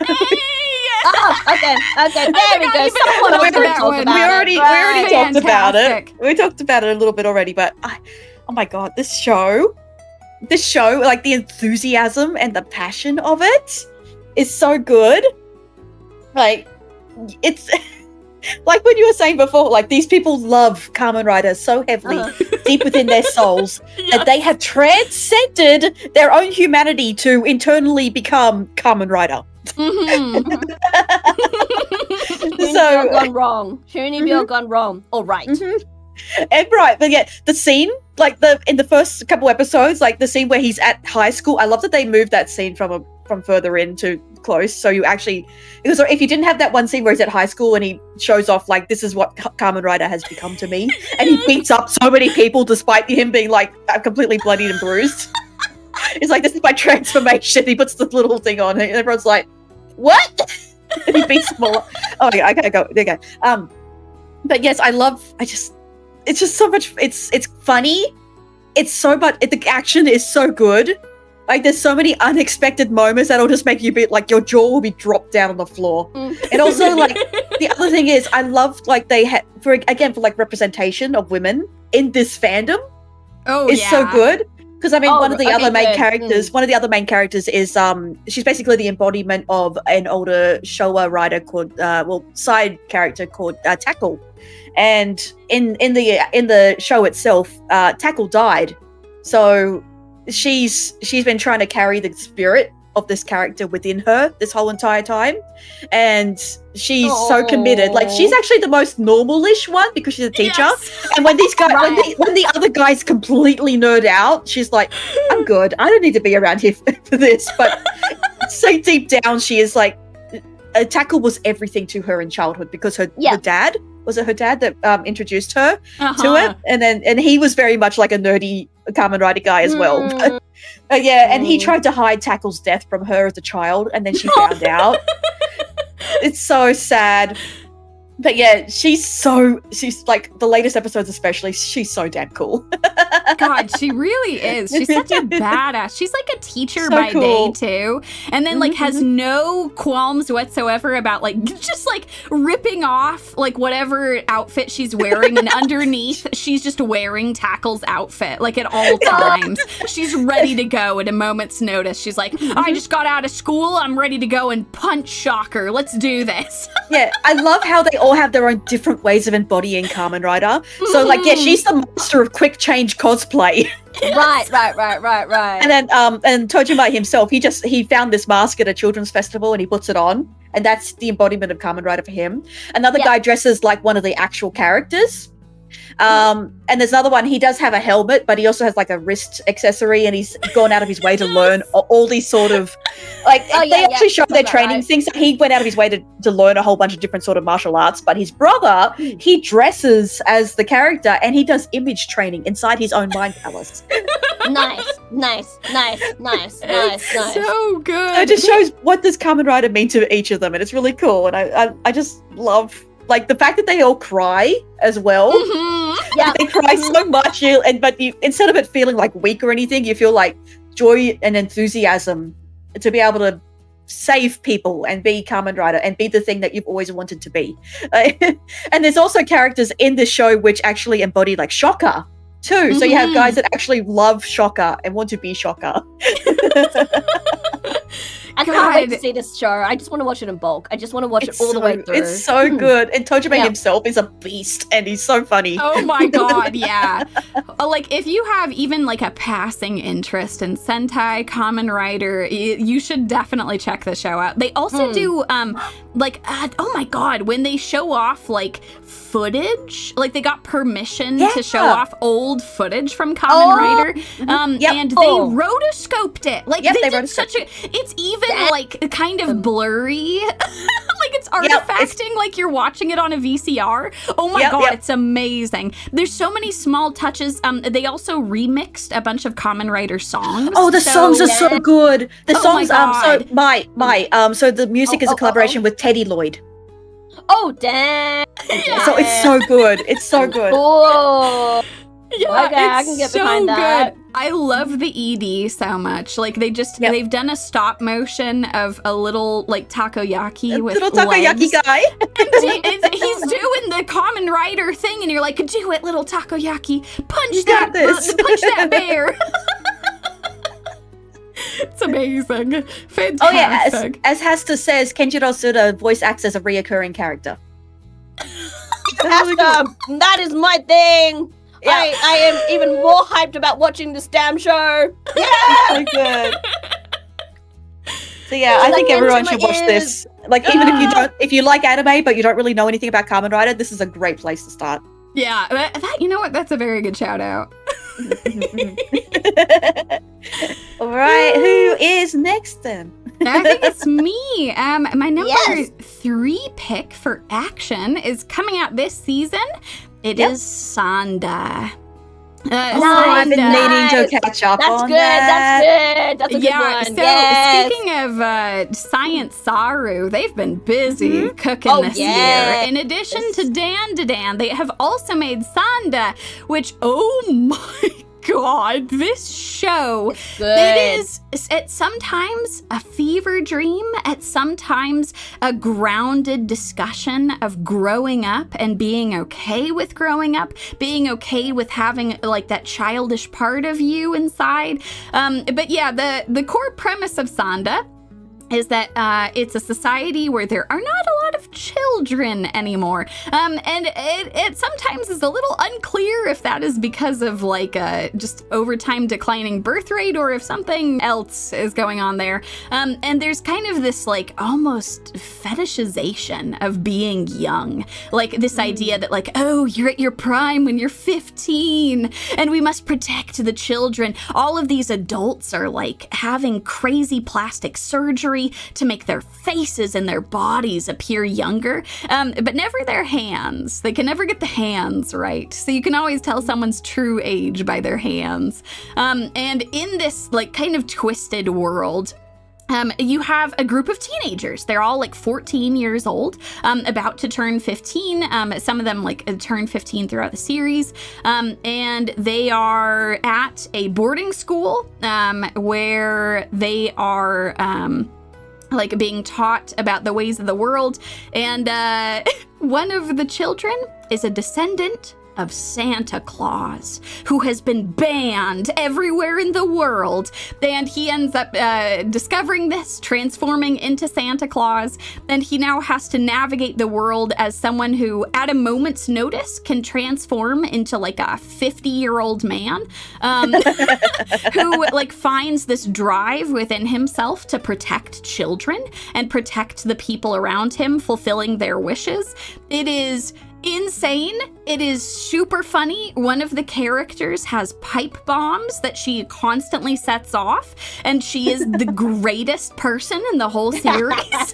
C: There we go. Someone else can talk about
A: we already talked about it.
B: Fantastic.
A: We talked about it a little bit already, but oh my god, this show, like the enthusiasm and the passion of it is so good. Like, it's like when you were saying before, like these people love Kamen Rider so heavily, deep within their souls, that they have transcended their own humanity to internally become Kamen Rider.
C: So gone wrong. Shunibyo gone wrong. All right.
A: And right, but yeah, the scene, like in the first couple episodes, like the scene where he's at high school, I love that they moved that scene from further in to close. So you actually, because if you didn't have that one scene where he's at high school and he shows off like, this is what Kamen Rider has become to me, and he beats up so many people despite him being like completely bloodied and bruised. It's like, this is my transformation. He puts the little thing on and everyone's like, what? And he beats them all up. Oh yeah, okay, go. There you go. But yes, it's just so much, it's funny. It's so much, the action is so good. Like, there's so many unexpected moments that'll just make you be like, your jaw will be dropped down on the floor. And also, like, the other thing is, I loved, like, they had, for like, representation of women in this fandom. So good. Because, I mean, one of the other main characters is, she's basically the embodiment of an older Showa writer called, side character called Tackle. And in the show itself, Tackle died. So she's been trying to carry the spirit of this character within her this whole entire time, and she's so committed. Like, she's actually the most normal-ish one because she's a teacher. Yes. And when these guys, when the other guys completely nerd out, she's like, "I'm good. I don't need to be around here for this." But so deep down, she is like, Tackle was everything to her in childhood because her dad. Was it her dad that introduced her to it? And he was very much like a nerdy Kamen Rider guy as well. And he tried to hide Tackle's death from her as a child, and then she found out. It's so sad. But yeah, she's like, the latest episodes especially, she's so damn cool.
B: God, she really is. She's such a badass. She's like a teacher by day too. And then like has no qualms whatsoever about like just like ripping off like whatever outfit she's wearing, and underneath she's just wearing Tackle's outfit like at all times. She's ready to go at a moment's notice. She's like, I just got out of school, I'm ready to go and punch Shocker. Let's do this.
A: Yeah, I love how they all have their own different ways of embodying Kamen Rider. So like, yeah, she's the master of quick change cosplay.
C: Right. And
A: then and Tojima himself, he found this mask at a children's festival and he puts it on, and that's the embodiment of Kamen Rider for him. Another guy dresses like one of the actual characters. And there's another one, he does have a helmet, but he also has like a wrist accessory, and he's gone out of his way to learn all these sort of like they actually show their training things. He went out of his way to learn a whole bunch of different sort of martial arts, but his brother, he dresses as the character and he does image training inside his own mind palace.
C: Nice.
B: So good.
A: It just shows what does Kamen Rider mean to each of them, and it's really cool. And I just love like the fact that they all cry as well.
B: Yeah,
A: they cry so much, but instead of it feeling like weak or anything, you feel like joy and enthusiasm to be able to save people and be Kamen Rider and be the thing that you've always wanted to be. And there's also characters in the show which actually embody like Shocker too. So you have guys that actually love Shocker and want to be Shocker.
C: I can't wait to see this show. I just want to watch it in bulk. I just want to watch it all the way through.
A: It's so good. And Tojima himself is a beast, and he's so funny.
B: Oh my god, yeah. Like, if you have even like a passing interest in Sentai, Kamen Rider, you should definitely check the show out. They also do, oh my god, when they show off like footage, like they got permission to show off old footage from Kamen Rider, and they rotoscoped it. Like, they did such a, it's even like kind of blurry. Like, it's artifacting like you're watching it on a VCR. Oh my god, it's amazing. There's so many small touches. They also remixed a bunch of Kamen Rider songs.
A: Oh, the songs are so good. The songs, so the music is a collaboration with Teddy Lloyd.
C: Oh, damn.
A: So it's so good. It's so good.
C: Oh.
B: Yeah,
C: okay, I can get behind that.
B: Good. I love the ED so much. Like, they've done a stop motion of a little like takoyaki with
A: little takoyaki
B: legs.
A: Guy.
B: He's doing the Kamen Rider thing, and you're like, do it, little takoyaki. Punch that bear. It's amazing. Fantastic.
A: Oh yeah, as Hasta says, Kenjiro Suda voice acts as a reoccurring character.
C: Hasta, that is my thing. Yeah. I am even more hyped about watching this damn show. Yeah,
A: so good. So yeah, I think everyone should watch this. Like, even if you like anime but you don't really know anything about Kamen Rider, this is a great place to start.
B: Yeah, that you know what? That's a very good shout out.
A: All right, who is next then?
B: I think it's me. My number 3 pick for action is coming out this season. It is Sanda.
A: I've been needing to catch up on that.
C: That's a good one.
B: So speaking of Science Saru, they've been busy cooking this year. In addition to Dan, they have also made Sanda, which, oh my god, this show, it is at sometimes a fever dream, at sometimes a grounded discussion of growing up and being okay with growing up, being okay with having like that childish part of you inside. But yeah, the core premise of Sanda is that it's a society where there are not a lot of children anymore. And it sometimes is a little unclear if that is because of like just over time declining birth rate or if something else is going on there. And there's kind of this like almost fetishization of being young. Like this idea that like, oh, you're at your prime when you're 15 and we must protect the children. All of these adults are like having crazy plastic surgery to make their faces and their bodies appear younger, but never their hands. They can never get the hands right. So you can always tell someone's true age by their hands. And in this like kind of twisted world, you have a group of teenagers. They're all like 14 years old, about to turn 15. Some of them like turn 15 throughout the series. And they are at a boarding school where they are like being taught about the ways of the world. And one of the children is a descendant of Santa Claus, who has been banned everywhere in the world. And he ends up discovering this, transforming into Santa Claus. And he now has to navigate the world as someone who, at a moment's notice, can transform into like a 50-year-old man who like finds this drive within himself to protect children and protect the people around him, fulfilling their wishes. It is insane. It is super funny. One of the characters has pipe bombs that she constantly sets off, and she is the greatest person in the whole series.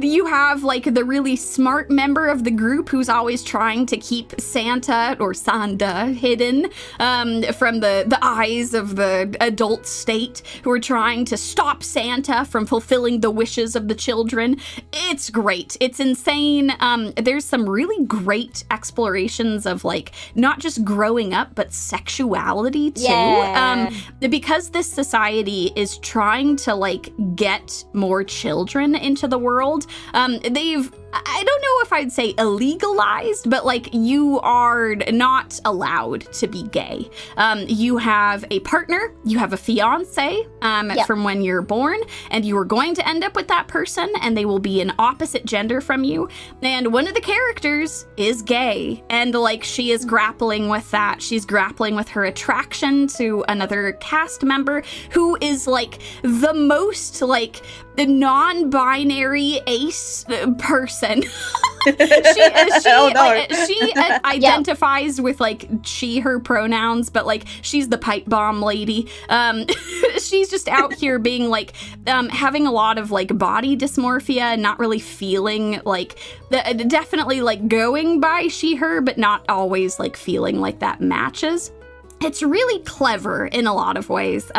B: You have like the really smart member of the group who's always trying to keep Santa or Santa hidden from the eyes of the adult state, who are trying to stop Santa from fulfilling the wishes of the children. It's great. It's insane. There's some really great explorations of like not just growing up but sexuality too.
C: Yeah.
B: Because this society is trying to like get more children into the world, they've, I don't know if I'd say illegalized, but like you are not allowed to be gay. You have a partner, you have a fiance from when you're born, and you are going to end up with that person, and they will be an opposite gender from you. And one of the characters is gay, and like she is grappling with that. She's grappling with her attraction to another cast member who is like the most like the non-binary ace person. She identifies with like she, her pronouns, but like she's the pipe bomb lady. She's just out here being like having a lot of like body dysmorphia, not really feeling like definitely like going by she, her, but not always like feeling like that matches. It's really clever in a lot of ways,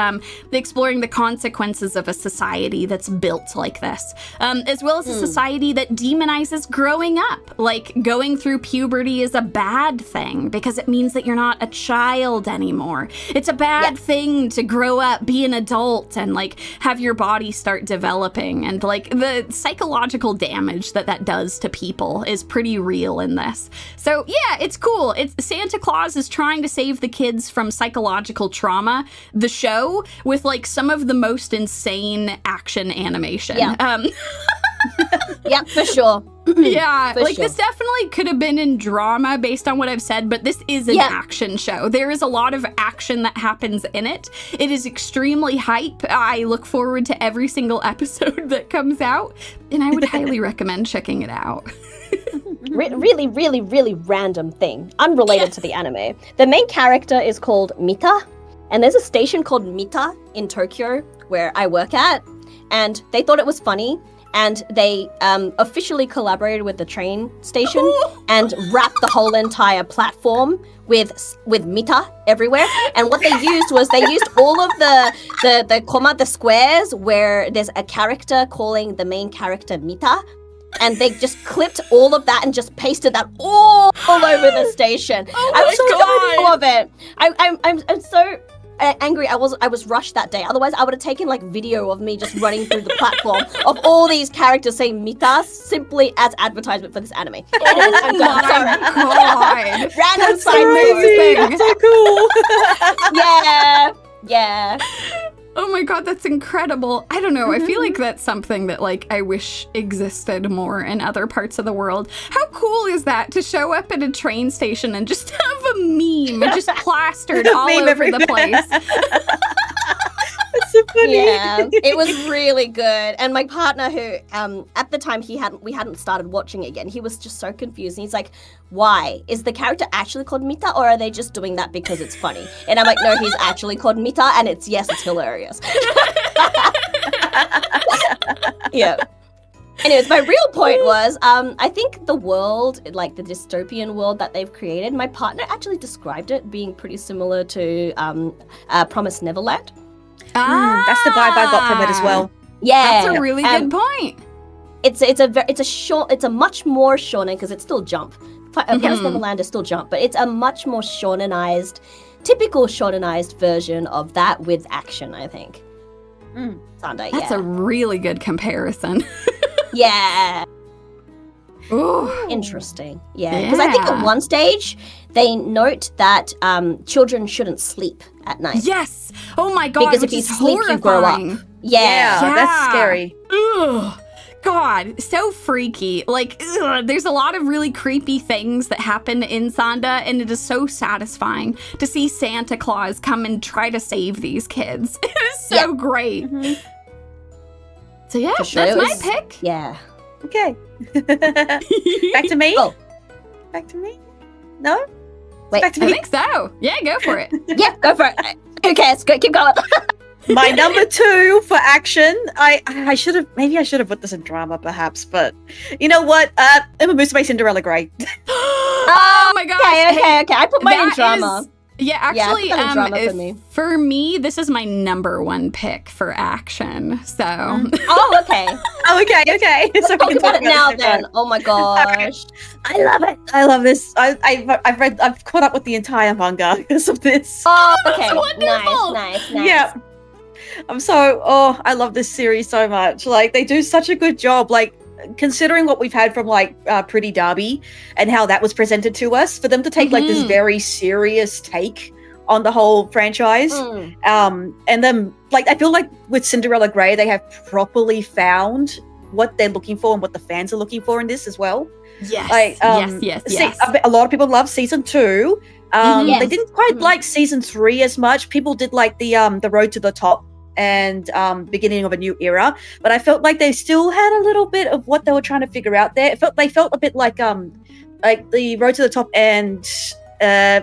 B: exploring the consequences of a society that's built like this, as well as a society that demonizes growing up. Like, going through puberty is a bad thing because it means that you're not a child anymore. It's a bad thing to grow up, be an adult, and, like, have your body start developing. And, like, the psychological damage that does to people is pretty real in this. So, yeah, it's cool. Santa Claus is trying to save the kids from psychological trauma, the show, with like some of the most insane action animation.
C: Yeah, for sure.
B: Yeah,
C: for
B: like
C: sure.
B: This definitely could have been in drama based on what I've said, but this is an action show. There is a lot of action that happens in it. It is extremely hype. I look forward to every single episode that comes out, and I would highly recommend checking it out.
C: Really, really, really random thing, unrelated to the anime. The main character is called Mita, and there's a station called Mita in Tokyo where I work at, and they thought it was funny, and they officially collaborated with the train station and wrapped the whole entire platform with Mita everywhere. And what they used was all of the squares where there's a character calling the main character Mita. And they just clipped all of that and just pasted that all over the station. I was so of it. I'm so angry. I was rushed that day. Otherwise, I would have taken like video of me just running through the platform of all these characters saying Mita simply as advertisement for this anime. Anyways, I'm done. Sorry.
B: God.
C: Random side note.
A: That's so cool.
C: Yeah.
B: Oh my god, that's incredible. I don't know, I feel like that's something that, like, I wish existed more in other parts of the world. How cool is that, to show up at a train station and just have a meme just plastered all over the place?
A: That's so funny.
C: Yeah, it was really good. And my partner, who at the time we hadn't started watching it yet, he was just so confused. And he's like, "Why is the character actually called Mita, or are they just doing that because it's funny?" And I'm like, "No, he's actually called Mita, and it's hilarious." Yeah. Anyways, my real point was, I think the world, like the dystopian world that they've created, my partner actually described it being pretty similar to Promised Neverland.
A: That's the vibe I got from it as well.
C: Yeah,
B: that's a really good point.
C: It's a much more shonen, because it's still jump. Promised Neverland is still jump, but it's a much more typical shonenized version of that with action, I think.
B: That's a really good comparison.
C: Yeah.
B: Ooh.
C: Interesting. Yeah. Because I think at one stage they note that children shouldn't sleep at night.
B: Yes. Oh my God.
C: Because if you sleep, you grow up.
A: Yeah, that's scary.
B: Ugh. God, so freaky. Like, there's a lot of really creepy things that happen in Sanda, and it is so satisfying to see Santa Claus come and try to save these kids. It is so great. Mm-hmm. So yeah,
C: sure,
B: that's my pick.
C: Yeah.
A: Okay. Back to me?
C: Oh.
A: Back to me? No?
C: Wait,
A: back to me?
B: I think so. Yeah, go for it.
C: Yeah, go for it. Who cares? Go, keep going.
A: My number 2 for action. I should have put this in drama, perhaps, but you know what? Emma Musume Cinderella Grey.
B: Oh my God.
C: Okay. I put mine in drama.
B: Yeah, actually,
C: drama
B: for me, this is my number 1 pick for action. So.
C: Oh, okay.
A: Okay.
C: Let's talk about it now, then. Oh my gosh.
A: Okay. I love it. I love this. I've caught up with the entire manga because of this.
C: Oh, okay. Nice.
A: Yeah. I love this series so much. Like, they do such a good job. Like, considering what we've had from like Pretty Derby and how that was presented to us, for them to take like this very serious take on the whole franchise, and then like I feel like with Cinderella Grey they have properly found what they're looking for and what the fans are looking for in this as well.
B: Yes.
A: Like,
B: yes.
A: A lot of people love season 2. They didn't quite like season 3 as much. People did like the Road to the Top and beginning of a new era, but I felt like they still had a little bit of what they were trying to figure out there. They felt a bit like the Road to the Top and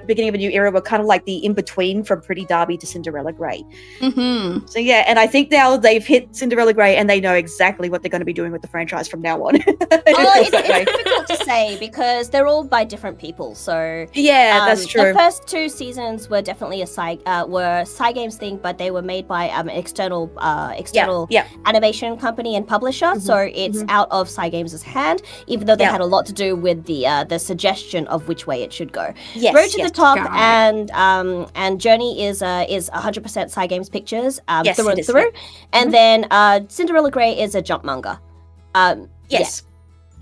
A: beginning of a new era were kind of like the in-between from Pretty Derby to Cinderella Grey. So yeah, and I think now they've hit Cinderella Grey and they know exactly what they're going to be doing with the franchise from now on.
C: It's difficult to say because they're all by different people. So
A: yeah, that's true.
C: The first 2 seasons were definitely a Cygames thing, but they were made by an external animation company and publisher. So it's out of Cygames' hand, even though they had a lot to do with the suggestion of which way it should go. Road to the Top and Journey is 100% Cygames Pictures through and through, and then Cinderella Grey is a Jump manga. It's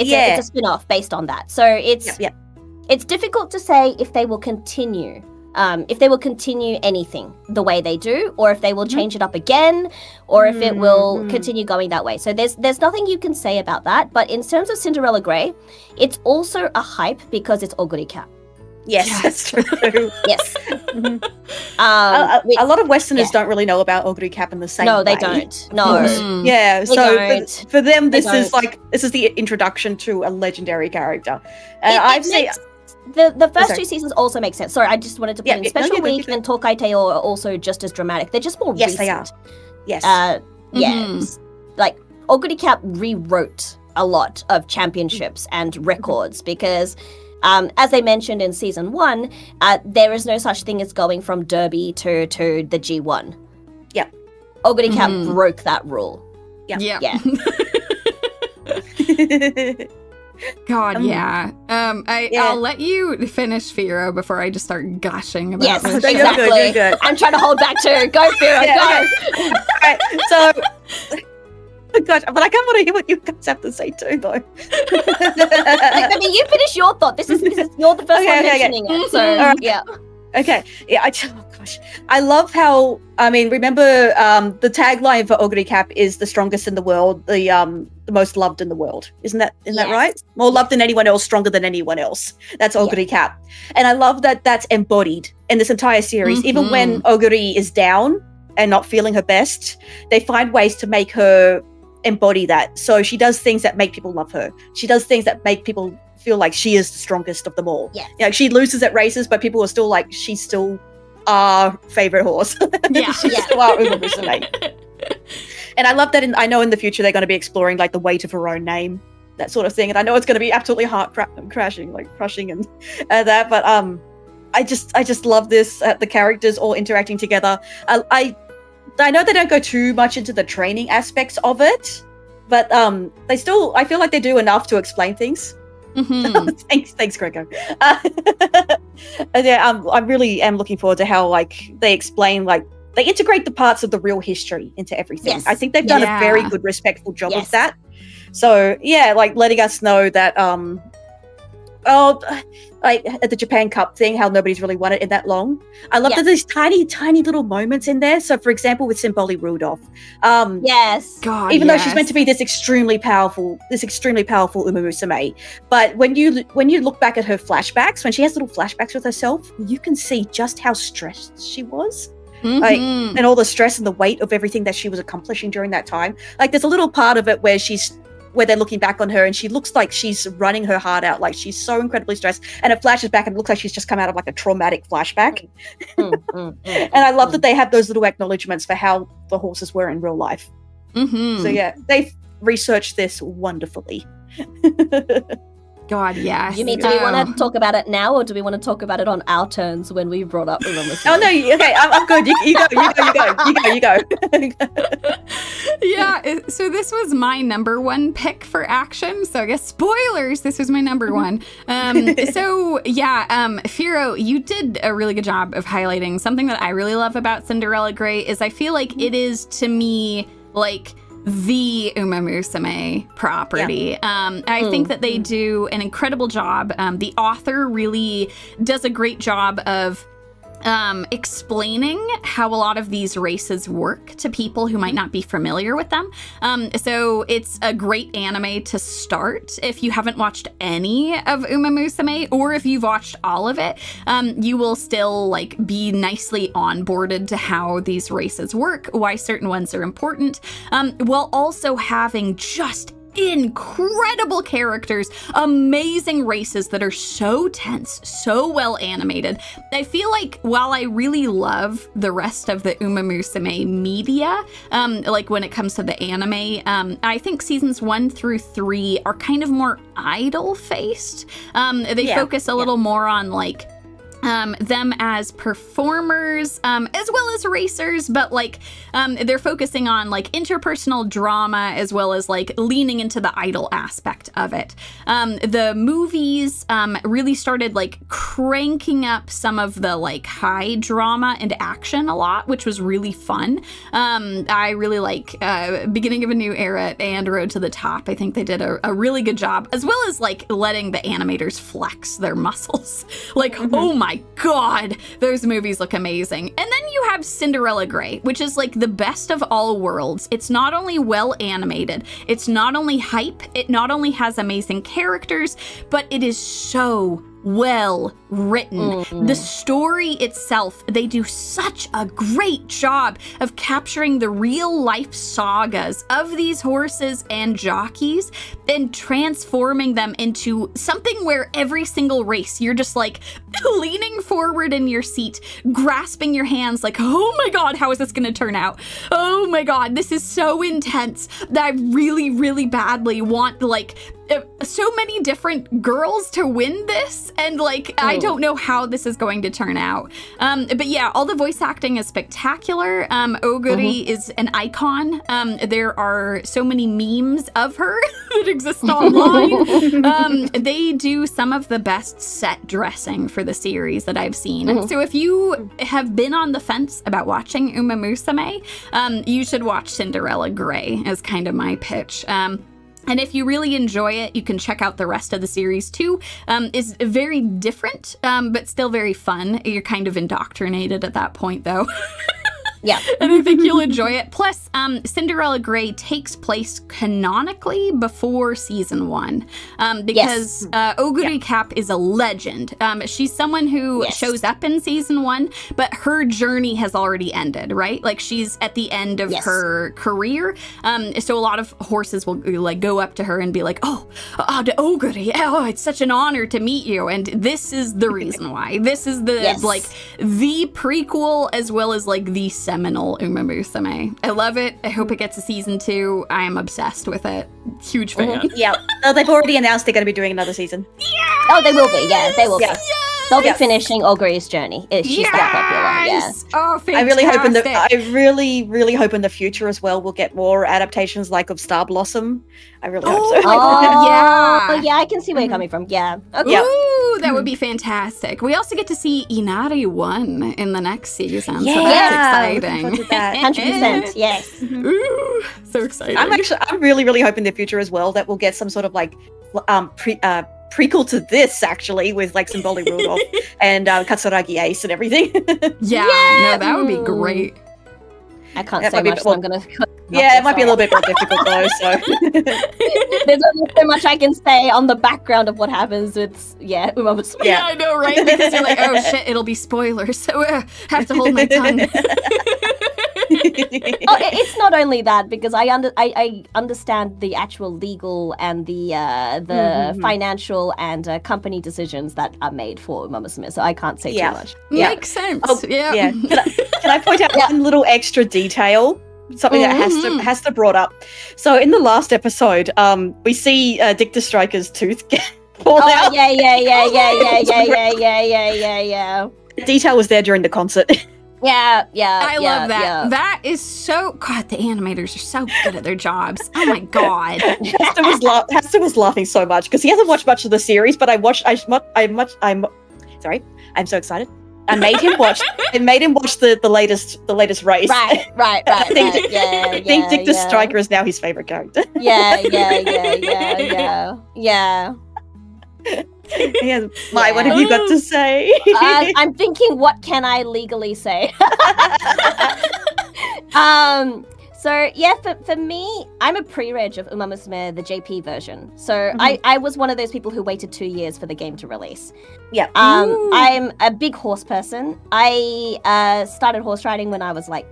C: a spin-off based on that. So it's difficult to say if they will continue. If they will continue anything the way they do, or if they will change it up again, or if it will continue going that way. So there's nothing you can say about that. But in terms of Cinderella Grey, it's also a hype because it's Oguri Cap.
A: Yes, that's true.
C: Yes.
A: A lot of Westerners don't really know about Oguri Cap in the same way.
C: No, they don't. No.
A: Yeah, so for them, this is the introduction to a legendary character. And I've seen...
C: The first 2 seasons also make sense. Sorry, I just wanted to put in Special Week and Tokai Teo are also just as dramatic. They're just more recent.
A: They are.
C: Yes. Like, Oguri Cap rewrote a lot of championships and records because... as they mentioned in season 1, there is no such thing as going from Derby to the G1. Yeah. Oguri Cap broke that rule.
B: Yeah.
C: God,
B: I'll let you finish Firo before I just start gushing about
C: yes,
B: this.
C: Exactly.
A: You're good.
C: I'm trying to hold back too. Go, Firo, go.
A: All right, so... Oh gosh, but I kind of want to hear what you guys have to say too, though.
C: I mean, you finish your thought. This is you're the first one mentioning it. So
A: right.
C: yeah.
A: Okay. Yeah. I love how. I mean, remember the tagline for Oguri Cap is the strongest in the world, the most loved in the world. Isn't that right? More loved than anyone else, stronger than anyone else. That's Oguri Cap, and I love that that's embodied in this entire series. Even when Oguri is down and not feeling her best, they find ways to make her embody that. So she does things that make people love her. She does things that make people feel like she is the strongest of them all.
C: Yeah.
A: You know, she loses at races, but people are still like, she's still our favorite horse. She's still our Uma Musume. And I love that. I know in the future they're going to be exploring like the weight of her own name, that sort of thing. And I know it's going to be absolutely heart crushing and that. But I just love this. The characters all interacting together. I know they don't go too much into the training aspects of it, but I feel like they do enough to explain things. Thanks, Greco. I really am looking forward to how like they explain, like they integrate the parts of the real history into everything.
C: Yes.
A: I think they've done a very good, respectful job of that. So yeah, like letting us know that like at the Japan Cup thing, how nobody's really won it in that long. I love that there's tiny little moments in there. So for example, with Symboli Rudolph,
C: yes,
B: God,
A: even though she's meant to be this extremely powerful Umamusume, but when you look back at her flashbacks, when she has little flashbacks with herself, you can see just how stressed she was. Like, and all the stress and the weight of everything that she was accomplishing during that time. Like there's a little part of it where they're looking back on her and she looks like she's running her heart out, like she's so incredibly stressed, and it flashes back and it looks like she's just come out of like a traumatic flashback. And I love that they have those little acknowledgements for how the horses were in real life. So yeah, they've researched this wonderfully.
B: God, yes.
C: You mean, do we want to talk about it now, or do we want to talk about it on our turns when we brought up Umamusume?
A: Oh no, okay, I'm good. You go.
B: Yeah, so this was my number one pick for action. So I guess spoilers, this was my number one. So yeah, Firo, you did a really good job of highlighting something that I really love about Cinderella Grey is I feel like it is, to me, like the Umamusume property. I think that they do an incredible job. The author really does a great job of explaining how a lot of these races work to people who might not be familiar with them. So it's a great anime to start if you haven't watched any of Umamusume, or if you've watched all of it, you will still like be nicely onboarded to how these races work, why certain ones are important, while also having just incredible characters, amazing races that are so tense, so well animated. I feel like while I really love the rest of the Umamusume media, like when it comes to the anime, I think seasons 1 through 3 are kind of more idol-faced. They focus a little more on like them as performers, as well as racers, but like they're focusing on like interpersonal drama as well as like leaning into the idol aspect of it. The movies really started like cranking up some of the like high drama and action a lot, which was really fun. I really like Beginning of a New Era and Road to the Top. I think they did a really good job, as well as like letting the animators flex their muscles. Like, oh my God, those movies look amazing. And then you have Cinderella Grey, which is like the best of all worlds. It's not only well animated, it's not only hype, it not only has amazing characters, but it is so well written. The story itself, they do such a great job of capturing the real life sagas of these horses and jockeys and transforming them into something where every single race you're just like leaning forward in your seat, grasping your hands like, oh my God, how is this going to turn out? Oh my God, this is so intense that I really, really badly want like so many different girls to win this, and like I don't know how this is going to turn out. But yeah, all the voice acting is spectacular. Oguri is an icon. There are so many memes of her that exist online. They do some of the best set dressing for the series that I've seen. So if you have been on the fence about watching Umamusume, you should watch Cinderella Grey, is kind of my pitch. And if you really enjoy it, you can check out the rest of the series too. It's very different, but still very fun. You're kind of indoctrinated at that point, though.
C: Yeah.
B: And I think you'll enjoy it. Plus, Cinderella Grey takes place canonically before season 1. Because Oguri Cap is a legend. She's someone who shows up in season 1, but her journey has already ended, right? Like she's at the end of her career. So a lot of horses will like go up to her and be like, oh, Oguri, oh, it's such an honor to meet you. And this is the reason why. This is the like the prequel as well as like the seminal Umamusume. I love it. I hope it gets a season 2. I am obsessed with it. Huge fan.
A: Yeah. Oh, they've already announced they're going to be doing another season.
B: Yes!
C: Oh, they will be. Yeah, they will be.
B: Yes!
C: They'll be finishing Oguri's journey. She's that popular. Yeah.
B: Oh, fantastic.
A: I really hope in the future as well we'll get more adaptations like of Star Blossom. I really hope so.
C: Oh, yeah. I can see where you're coming from. Yeah. Okay.
B: Ooh, that would be fantastic. We also get to see Inari 1 in the next season, so
A: Yeah,
B: that's
A: looking forward to
B: exciting.
A: that.
C: 100%, yes.
B: Ooh, so exciting.
A: I'm really hoping in the future as well that we'll get some sort of like prequel to this, actually, with like some Bolly Rudolph and Katsuragi Ace and everything.
B: Yeah, no, that would be great.
C: I can't
A: That
C: say
A: might be-
C: much, so
A: well,
C: I'm gonna.
A: Yeah, it might be a little bit more difficult though. So
C: There's only so much I can say on the background of what happens. It's Umamusume.
B: Yeah, I know, right? Because you're like, oh shit, it'll be spoilers, so have to hold my tongue.
C: It's not only that, because I understand the actual legal and the financial and company decisions that are made for Umamusume, so I can't say too much.
B: Makes sense.
A: Oh,
B: yeah.
A: Can I point out one little extra detail? Something that has to brought up. So in the last episode, we see Dictor Striker's tooth fall out.
C: Yeah.
A: The detail was there during the concert.
C: Yeah.
B: I love that.
C: Yeah.
B: That is so. God, the animators are so good at their jobs. Oh my god.
A: Hester was laughing so much because he hasn't watched much of the series, but I'm so excited. I made him watch the latest race.
C: Right.
A: I think Dictor Striker is now his favorite character.
C: Yeah.
A: Yeah, what have you got to say?
C: I'm thinking, what can I legally say? So yeah, for me, I'm a pre-reg of Umamusume, the JP version. So I was one of those people who waited 2 years for the game to release.
A: Yeah.
C: I'm a big horse person. I started horse riding when I was like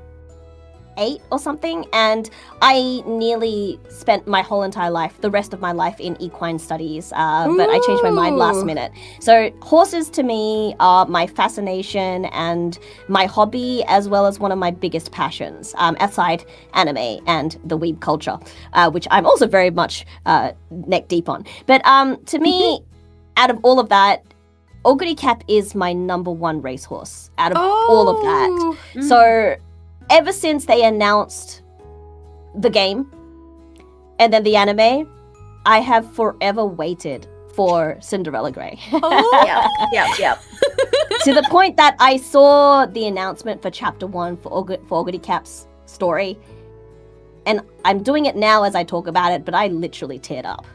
C: 8 or something, and I nearly spent my whole entire life, the rest of my life, in equine studies, but I changed my mind last minute. So horses to me are my fascination and my hobby, as well as one of my biggest passions, aside anime and the weeb culture, which I'm also very much neck deep on. But to me, out of all of that, Oguri Cap is my number one racehorse out of all of that. So ever since they announced the game and then the anime, I have forever waited for Cinderella Grey.
A: Yeah.
C: To the point that I saw the announcement for Chapter 1 for Oguri Cap's story. And I'm doing it now as I talk about it, but I literally teared up.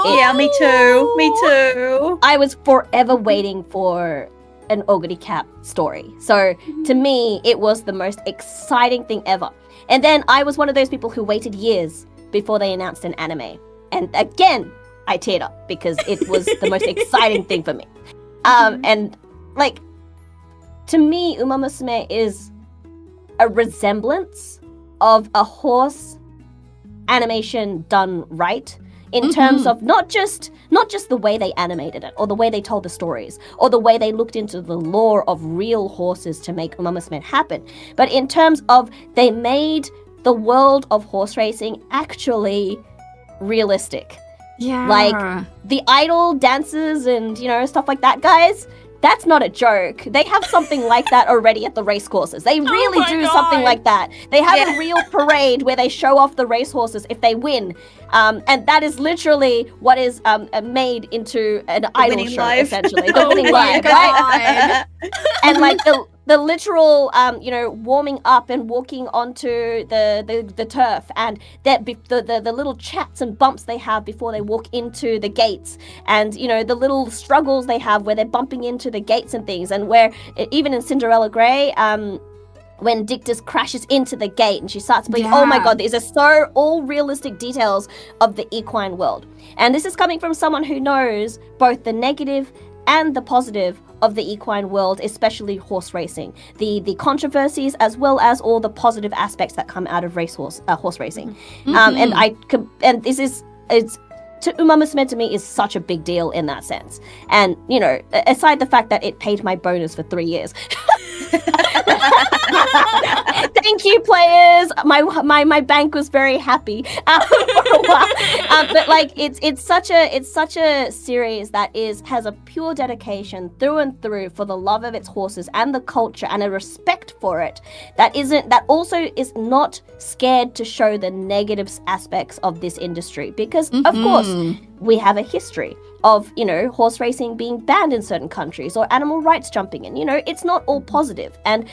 A: Yeah, me too.
C: I was forever waiting for an Oguri Cap story. So to me, it was the most exciting thing ever. And then I was one of those people who waited years before they announced an anime. And again, I teared up because it was the most exciting thing for me. And like, to me, Umamusume is a resemblance of a horse animation done right. In terms of not just the way they animated it, or the way they told the stories, or the way they looked into the lore of real horses to make Umamusume happen, but in terms of they made the world of horse racing actually realistic.
B: Yeah.
C: Like the idol dances and, stuff like that, guys. That's not a joke. They have something like that already at the race courses. They really do something like that. They have a real parade where they show off the racehorses if they win. And that is literally what is made into an idol show, essentially. The winning live, right? And like the literal, warming up and walking onto the turf, and the little chats and bumps they have before they walk into the gates, and the little struggles they have where they're bumping into the gates and things, and where even in Cinderella Grey, when Dictus crashes into the gate and she starts bleeding. Oh my god, these are so all realistic details of the equine world. And this is coming from someone who knows both the negative and the positive of the equine world, especially horse racing, the controversies as well as all the positive aspects that come out of horse racing. And this is to Umamusume to me is such a big deal in that sense. And aside the fact that it paid my bonus for 3 years. Thank you, players. My bank was very happy for a while. But like it's such a series that has a pure dedication through and through for the love of its horses and the culture and a respect for it that also is not scared to show the negative aspects of this industry, because of course we have a history horse racing being banned in certain countries or animal rights jumping in. It's not all positive. And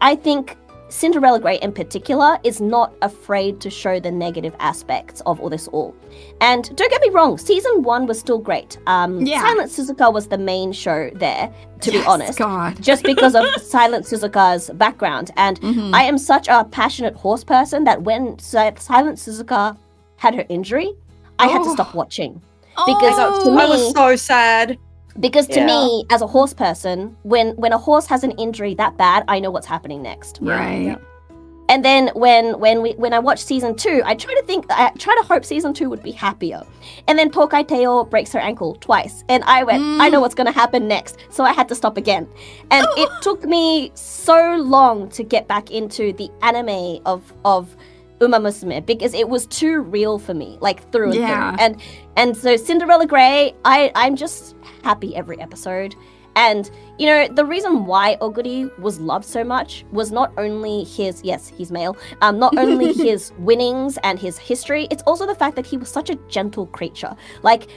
C: I think Cinderella Grey in particular is not afraid to show the negative aspects of all this all. And don't get me wrong, season 1 was still great. Silent Suzuka was the main show there, to be honest.
B: God.
C: Just because of Silent Suzuka's background. And I am such a passionate horse person that when Silent Suzuka had her injury, I had to stop watching. Because to me,
A: I was so sad.
C: Because to me, as a horse person, when a horse has an injury that bad, I know what's happening next.
B: Right.
A: Yeah.
C: And then when I watched season 2, I try to hope season 2 would be happier. And then Tokai Teo breaks her ankle twice. And I went, I know what's going to happen next. So I had to stop again. And it took me so long to get back into the anime of Uma Musume because it was too real for me, like through and through. And so Cinderella Grey, I'm just happy every episode. And, the reason why Oguri was loved so much was not only his, yes, he's male, not only his winnings and his history, it's also the fact that he was such a gentle creature. Like,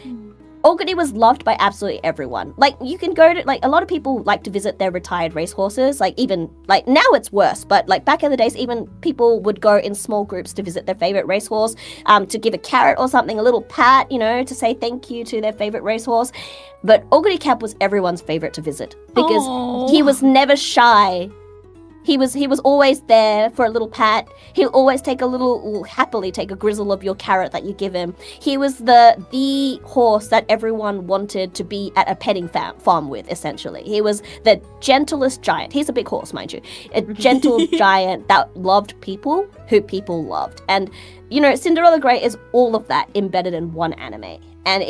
C: Oguri was loved by absolutely everyone. Like, you can go to, like, a lot of people like to visit their retired racehorses. Like, even, like, now it's worse, but, like, back in the days, even people would go in small groups to visit their favorite racehorse, to give a carrot or something, a little pat, to say thank you to their favorite racehorse. But Oguri Cap was everyone's favorite to visit because he was never shy. He was always there for a little pat. He'll always happily take a grizzle of your carrot that you give him. He was the horse that everyone wanted to be at a petting farm with, essentially. He was the gentlest giant. He's a big horse, mind you. A gentle giant that loved people who people loved. And, Cinderella Grey is all of that embedded in one anime. And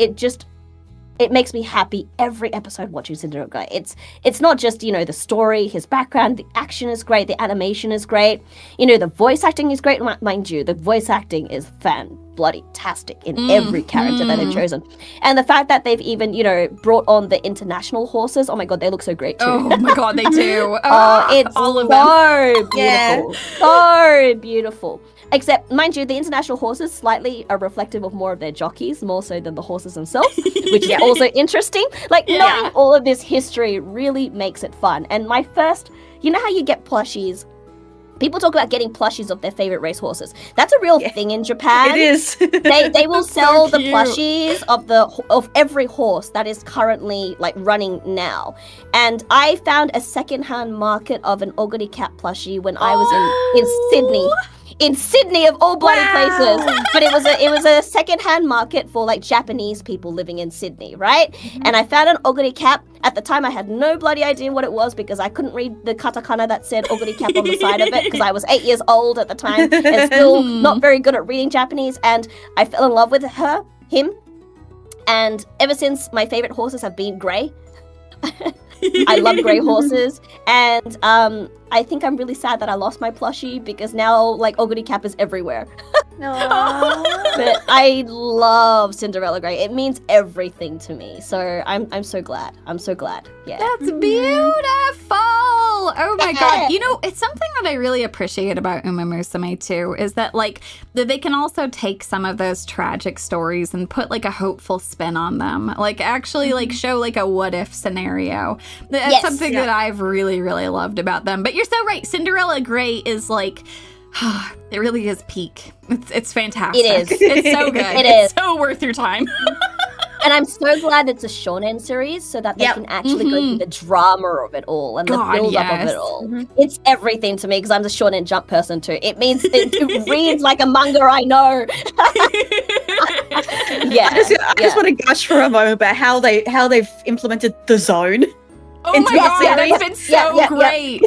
C: it makes me happy every episode watching Cinderella Grey. It's not just, the story, his background, the action is great, the animation is great, the voice acting is great. Mind you, the voice acting is fan-bloody-tastic in every character that they've chosen. And the fact that they've even, brought on the international horses, oh my god, they look so great too.
B: Oh my god, they do.
C: It's
B: all of
C: so beautiful. So beautiful. Except, mind you, the international horses slightly are reflective of more of their jockeys, more so than the horses themselves, which is also interesting. Like, knowing all of this history really makes it fun. And my first, how you get plushies? People talk about getting plushies of their favorite racehorses. That's a real thing in Japan.
A: It is.
C: They will sell the plushies of every horse that is currently like running now. And I found a secondhand market of an Oguri Cat plushie when I was in Sydney. In Sydney of all bloody places, but it was a secondhand market for like Japanese people living in Sydney, right? And I found an Oguri Cap. At the time, I had no bloody idea what it was because I couldn't read the katakana that said Oguri Cap on the side of it because I was 8 years old at the time and still not very good at reading Japanese. And I fell in love with him, and ever since, my favorite horses have been grey. I love grey horses, and I think I'm really sad that I lost my plushie because now like Oguri Cap is everywhere. But I love Cinderella Grey. It means everything to me. So I'm so glad. I'm so glad. Yeah.
B: That's beautiful. Oh my god. It's something that I really appreciate about Uma Musume too, is that like they can also take some of those tragic stories and put like a hopeful spin on them. Like actually like show like a what if scenario. That's something that I've really, really loved about them. But you're so right. Cinderella Grey is like it really is peak. It's fantastic.
C: It is.
B: It's so good. It's so worth your time.
C: And I'm so glad it's a shonen series so that they can actually go through the drama of it all and the build-up of it all. It's everything to me because I'm the Shonen Jump person too. It means it reads like a manga I know.
A: I just want to gush for a moment about how they've implemented the zone.
B: Oh my god, that's been so great.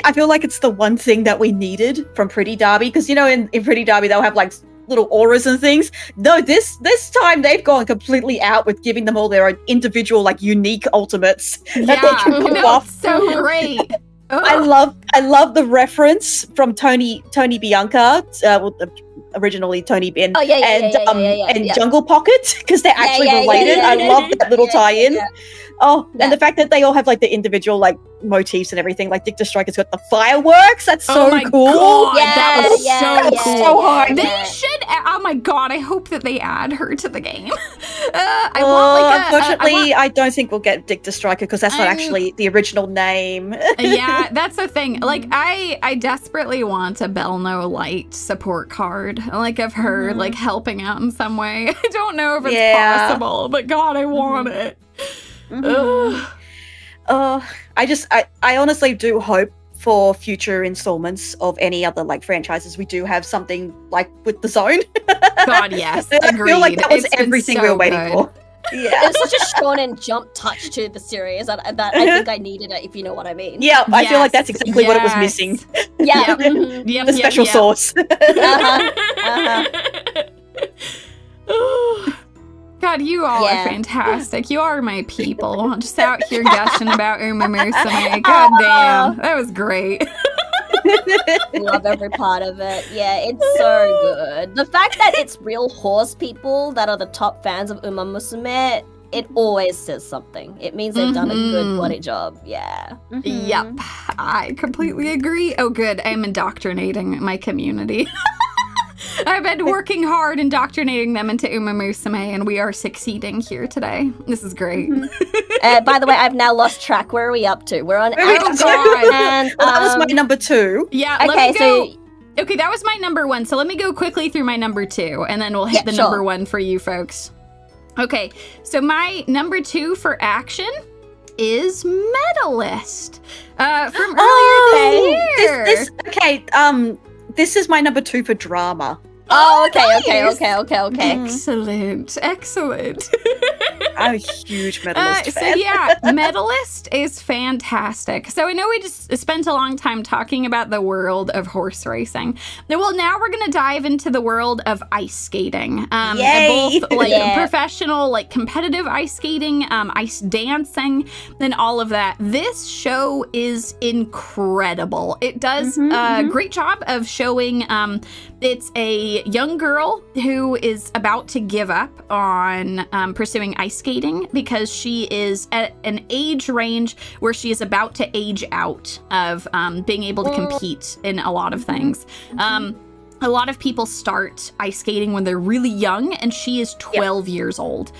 A: I feel like it's the one thing that we needed from Pretty Derby because in Pretty Derby they'll have like little auras and things. No, this time they've gone completely out with giving them all their own individual like unique ultimates that they can pull off.
B: So great.
A: I love the reference from Tony Bianca, originally Tony Bin, and Jungle Pocket because they're actually related. I love that little tie-in. And the fact that they all have like the individual like motifs and everything. Like Dictor Striker's got the fireworks. That's so cool.
B: God, that was so cool.
A: So hard.
B: They should. Oh my god! I hope that they add her to the game. I want like
A: unfortunately, I don't think we'll get Dictor Striker because that's not actually the original name.
B: Yeah, that's the thing. Like, I desperately want a Belno Light support card, like of her like helping out in some way. I don't know if it's possible, but God, I want it.
A: I honestly do hope for future installments of any other like franchises we do have something like with the Zone.
B: God, yes.
A: I feel like that was everything we were waiting for. Yeah.
C: It's such a shonen jump touch to the series that I think I needed it, if you know what I mean.
A: Yeah, I feel like that's exactly what it was missing.
C: Yeah.
A: The special sauce.
B: God, you all are fantastic. You are my people. Just out here gushing about Uma Musume. God damn, that was great.
C: Love every part of it. Yeah, it's so good. The fact that it's real horse people that are the top fans of Uma Musume, it always says something. It means they've done a good bloody job. Yeah.
B: Yep. I completely agree. Oh, good. I'm indoctrinating my community. I've been working hard indoctrinating them into Uma Musume, and we are succeeding here today. This is great.
C: By the way, I've now lost track. Where are we up to? We're on.
B: Oh God!
C: And,
A: that was my number 2.
B: Yeah. Let me go. Okay, that was my number 1. So let me go quickly through my number 2, and then we'll hit the number 1 for you folks. Okay. So my number 2 for action is Medalist from earlier this year.
A: This is my number 2 for drama.
C: Oh, okay.
B: Excellent.
A: I'm a huge Medalist fan.
B: So yeah, Medalist is fantastic. So I know we just spent a long time talking about the world of horse racing. Well, now we're going to dive into the world of ice skating.
A: Yay!
B: Both like professional, like competitive ice skating, ice dancing, and all of that. This show is incredible. It does a great job of showing it's a young girl who is about to give up on pursuing ice skating because she is at an age range where she is about to age out of being able to compete in a lot of things. A lot of people start ice skating when they're really young, and she is 12 years old.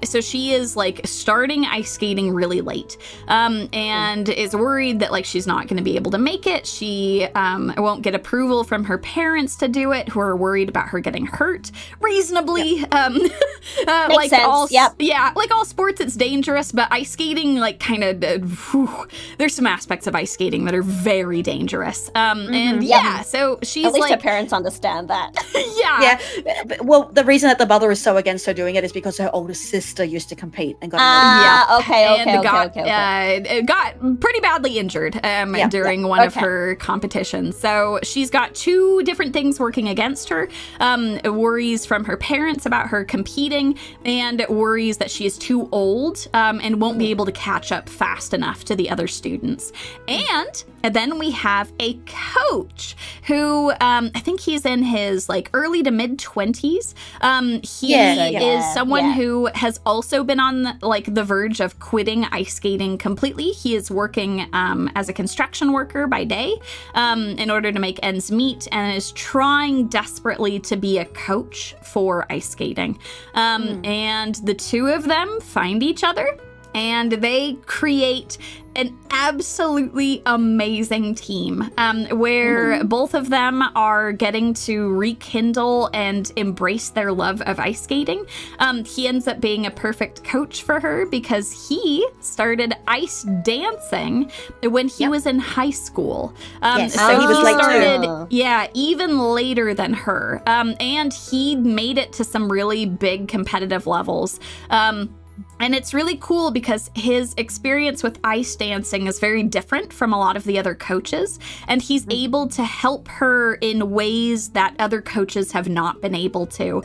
B: So she is like starting ice skating really late, and is worried that like she's not going to be able to make it. She won't get approval from her parents to do it, who are worried about her getting hurt reasonably. Like
C: sense.
B: Like all sports, it's dangerous, but ice skating, like kind of, there's some aspects of ice skating that are very dangerous. And so she's
C: at least
B: like,
C: her parents understand that.
A: Well, the reason that the mother is so against her doing it is because her older sister used to compete and got
B: got pretty badly injured during one of her competitions. So she's got 2 different things working against her. Worries from her parents about her competing, and worries that she is too old and won't be able to catch up fast enough to the other students. And then we have a coach who I think he's in his like early to mid 20s. He is someone who has also been on the verge of quitting ice skating completely. He is working as a construction worker by day in order to make ends meet, and is trying desperately to be a coach for ice skating. And the 2 of them find each other, and they create an absolutely amazing team where both of them are getting to rekindle and embrace their love of ice skating. He ends up being a perfect coach for her because he started ice dancing when he was in high school. So he was started, even later than her. And he made it to some really big competitive levels. And it's really cool because his experience with ice dancing is very different from a lot of the other coaches, and he's able to help her in ways that other coaches have not been able to,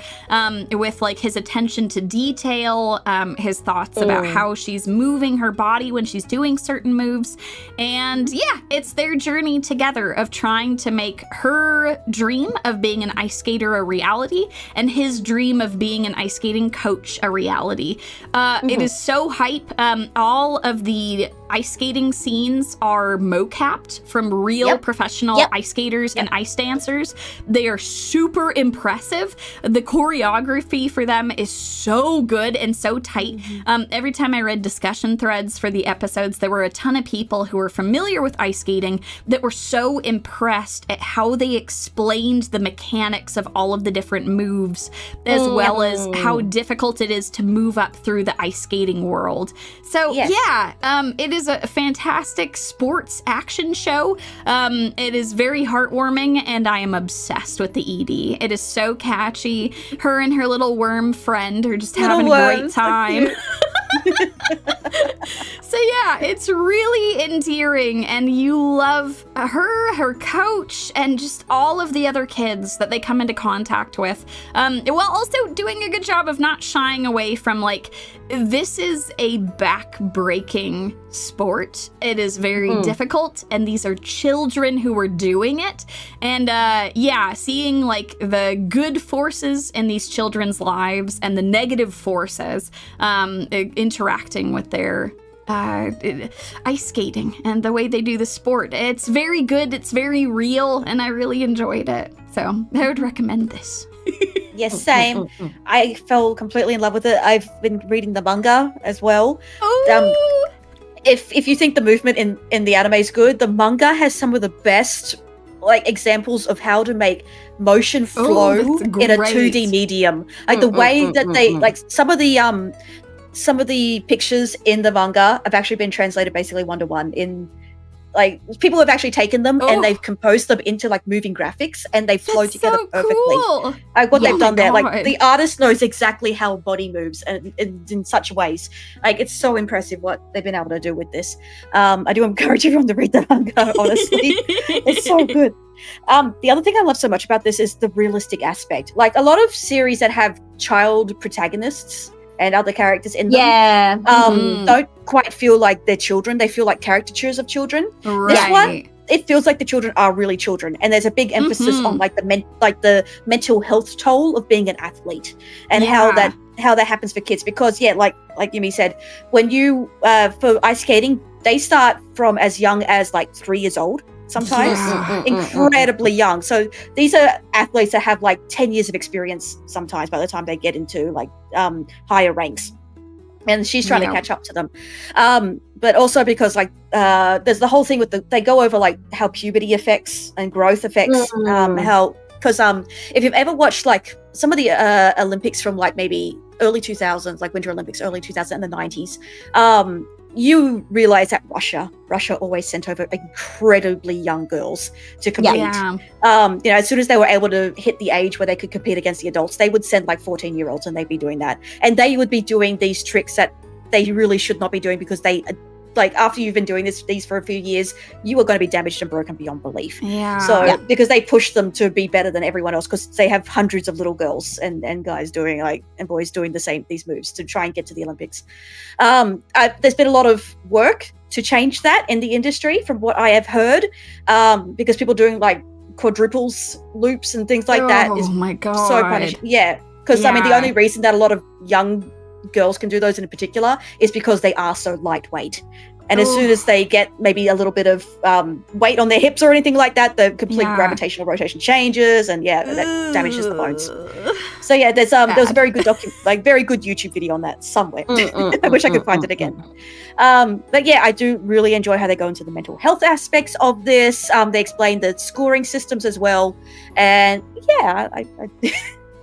B: with like his attention to detail, his thoughts about how she's moving her body when she's doing certain moves. And it's their journey together of trying to make her dream of being an ice skater a reality, and his dream of being an ice skating coach a reality. It is so hype. All of the ice skating scenes are mocapped from real professional ice skaters and ice dancers. They are super impressive. The choreography for them is so good and so tight. Every time I read discussion threads for the episodes, there were a ton of people who were familiar with ice skating that were so impressed at how they explained the mechanics of all of the different moves, as well as how difficult it is to move up through the ice skating world. So it is a fantastic sports action show. It is very heartwarming, and I am obsessed with the ED. It is so catchy. Her and her little worm friend are just having a great time. So yeah, it's really endearing, and you love her coach, and just all of the other kids that they come into contact with, while also doing a good job of not shying away from, like, this is a back-breaking sport. It is very difficult, and these are children who are doing it. And seeing, like, the good forces in these children's lives and the negative forces interacting with their ice skating and the way they do the sport. It's very good, it's very real, and I really enjoyed it. So I would recommend this.
A: Yes, same. I fell completely in love with it. I've been reading the manga as well. If you think the movement in the anime is good, the manga has some of the best, like, examples of how to make motion flow in a 2D medium. Like the way that they, like, some of the pictures in the manga have actually been translated basically 1-to-1 in, like, people have actually taken them and they've composed them into, like, moving graphics, and they flow together perfectly.
B: Cool.
A: Like what they've done there, like, the artist knows exactly how body moves and in such ways. Like, it's so impressive what they've been able to do with this. I do encourage everyone to read the manga, honestly. It's so good. The other thing I love so much about this is the realistic aspect. Like, a lot of series that have child protagonists and other characters in them don't quite feel like they're children. They feel like caricatures of children.
B: Right.
A: This one, it feels like the children are really children, and there's a big emphasis on, like, the mental health toll of being an athlete, and how that happens for kids. Because like Yumie said, when you for ice skating, they start from as young as, like, 3 years old. Sometimes incredibly young. So these are athletes that have, like, 10 years of experience sometimes by the time they get into, like, higher ranks, and she's trying to catch up to them. But also because, like, there's the whole thing with they go over, like, how puberty affects and growth affects because if you've ever watched, like, some of the Olympics from, like, maybe early 2000s, like Winter Olympics, early 2000s and the 90s, you realize that Russia always sent over incredibly young girls to compete. As soon as they were able to hit the age where they could compete against the adults, they would send, like, 14-year-olds, and they'd be doing that. And they would be doing these tricks that they really should not be doing, because they, like, after you've been doing these for a few years, you are going to be damaged and broken beyond belief. Because they push them to be better than everyone else, because they have hundreds of little girls and guys doing, like, and boys doing these moves to try and get to the Olympics. There's been a lot of work to change that in the industry, from what I have heard, because people doing, like, quadruples loops and things like that is
B: my god,
A: so punishing. Because I mean, the only reason that a lot of young girls can do those in particular is because they are so lightweight, and as soon as they get maybe a little bit of weight on their hips or anything like that, the complete gravitational rotation changes, and that damages the bones. So there's a very good very good YouTube video on that somewhere. I wish I could find it again. But I do really enjoy how they go into the mental health aspects of this. They explain the scoring systems as well, and I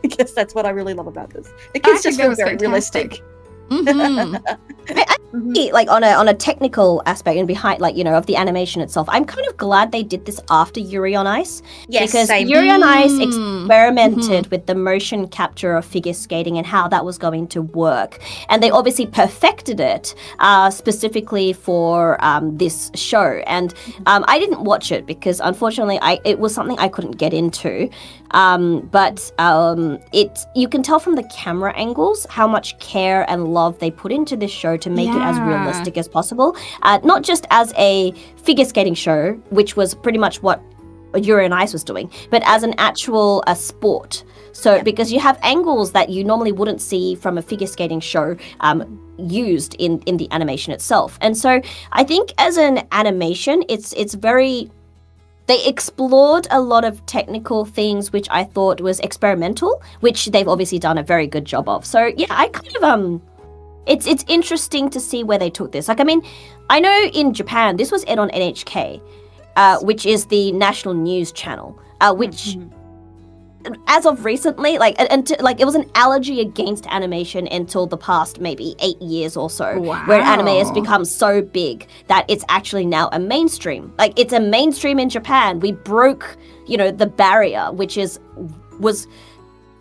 A: I guess that's what I really love about this. The kids just feel very realistic.
C: Like on a technical aspect and behind, like, of the animation itself, I'm kind of glad they did this after Yuri on Ice.
A: Yes,
C: because
A: same.
C: Yuri on Ice experimented with the motion capture of figure skating and how that was going to work, and they obviously perfected it specifically for this show. And I didn't watch it because unfortunately it was something I couldn't get into. But you can tell from the camera angles how much care and love they put into this show to make it as realistic as possible. Not just as a figure skating show, which was pretty much what Yuri on Ice was doing, but as an actual sport. So because you have angles that you normally wouldn't see from a figure skating show, used in the animation itself. And so I think as an animation, it's very... They explored a lot of technical things, which I thought was experimental, which they've obviously done a very good job of. So yeah, I kind of it's interesting to see where they took this. Like, I mean, I know in Japan this was aired on NHK, which is the national news channel, which as of recently, like it was an allergy against animation until the past maybe 8 years or so, where anime has become so big that it's actually now a mainstream. Like, it's a mainstream in Japan. We broke, the barrier, which was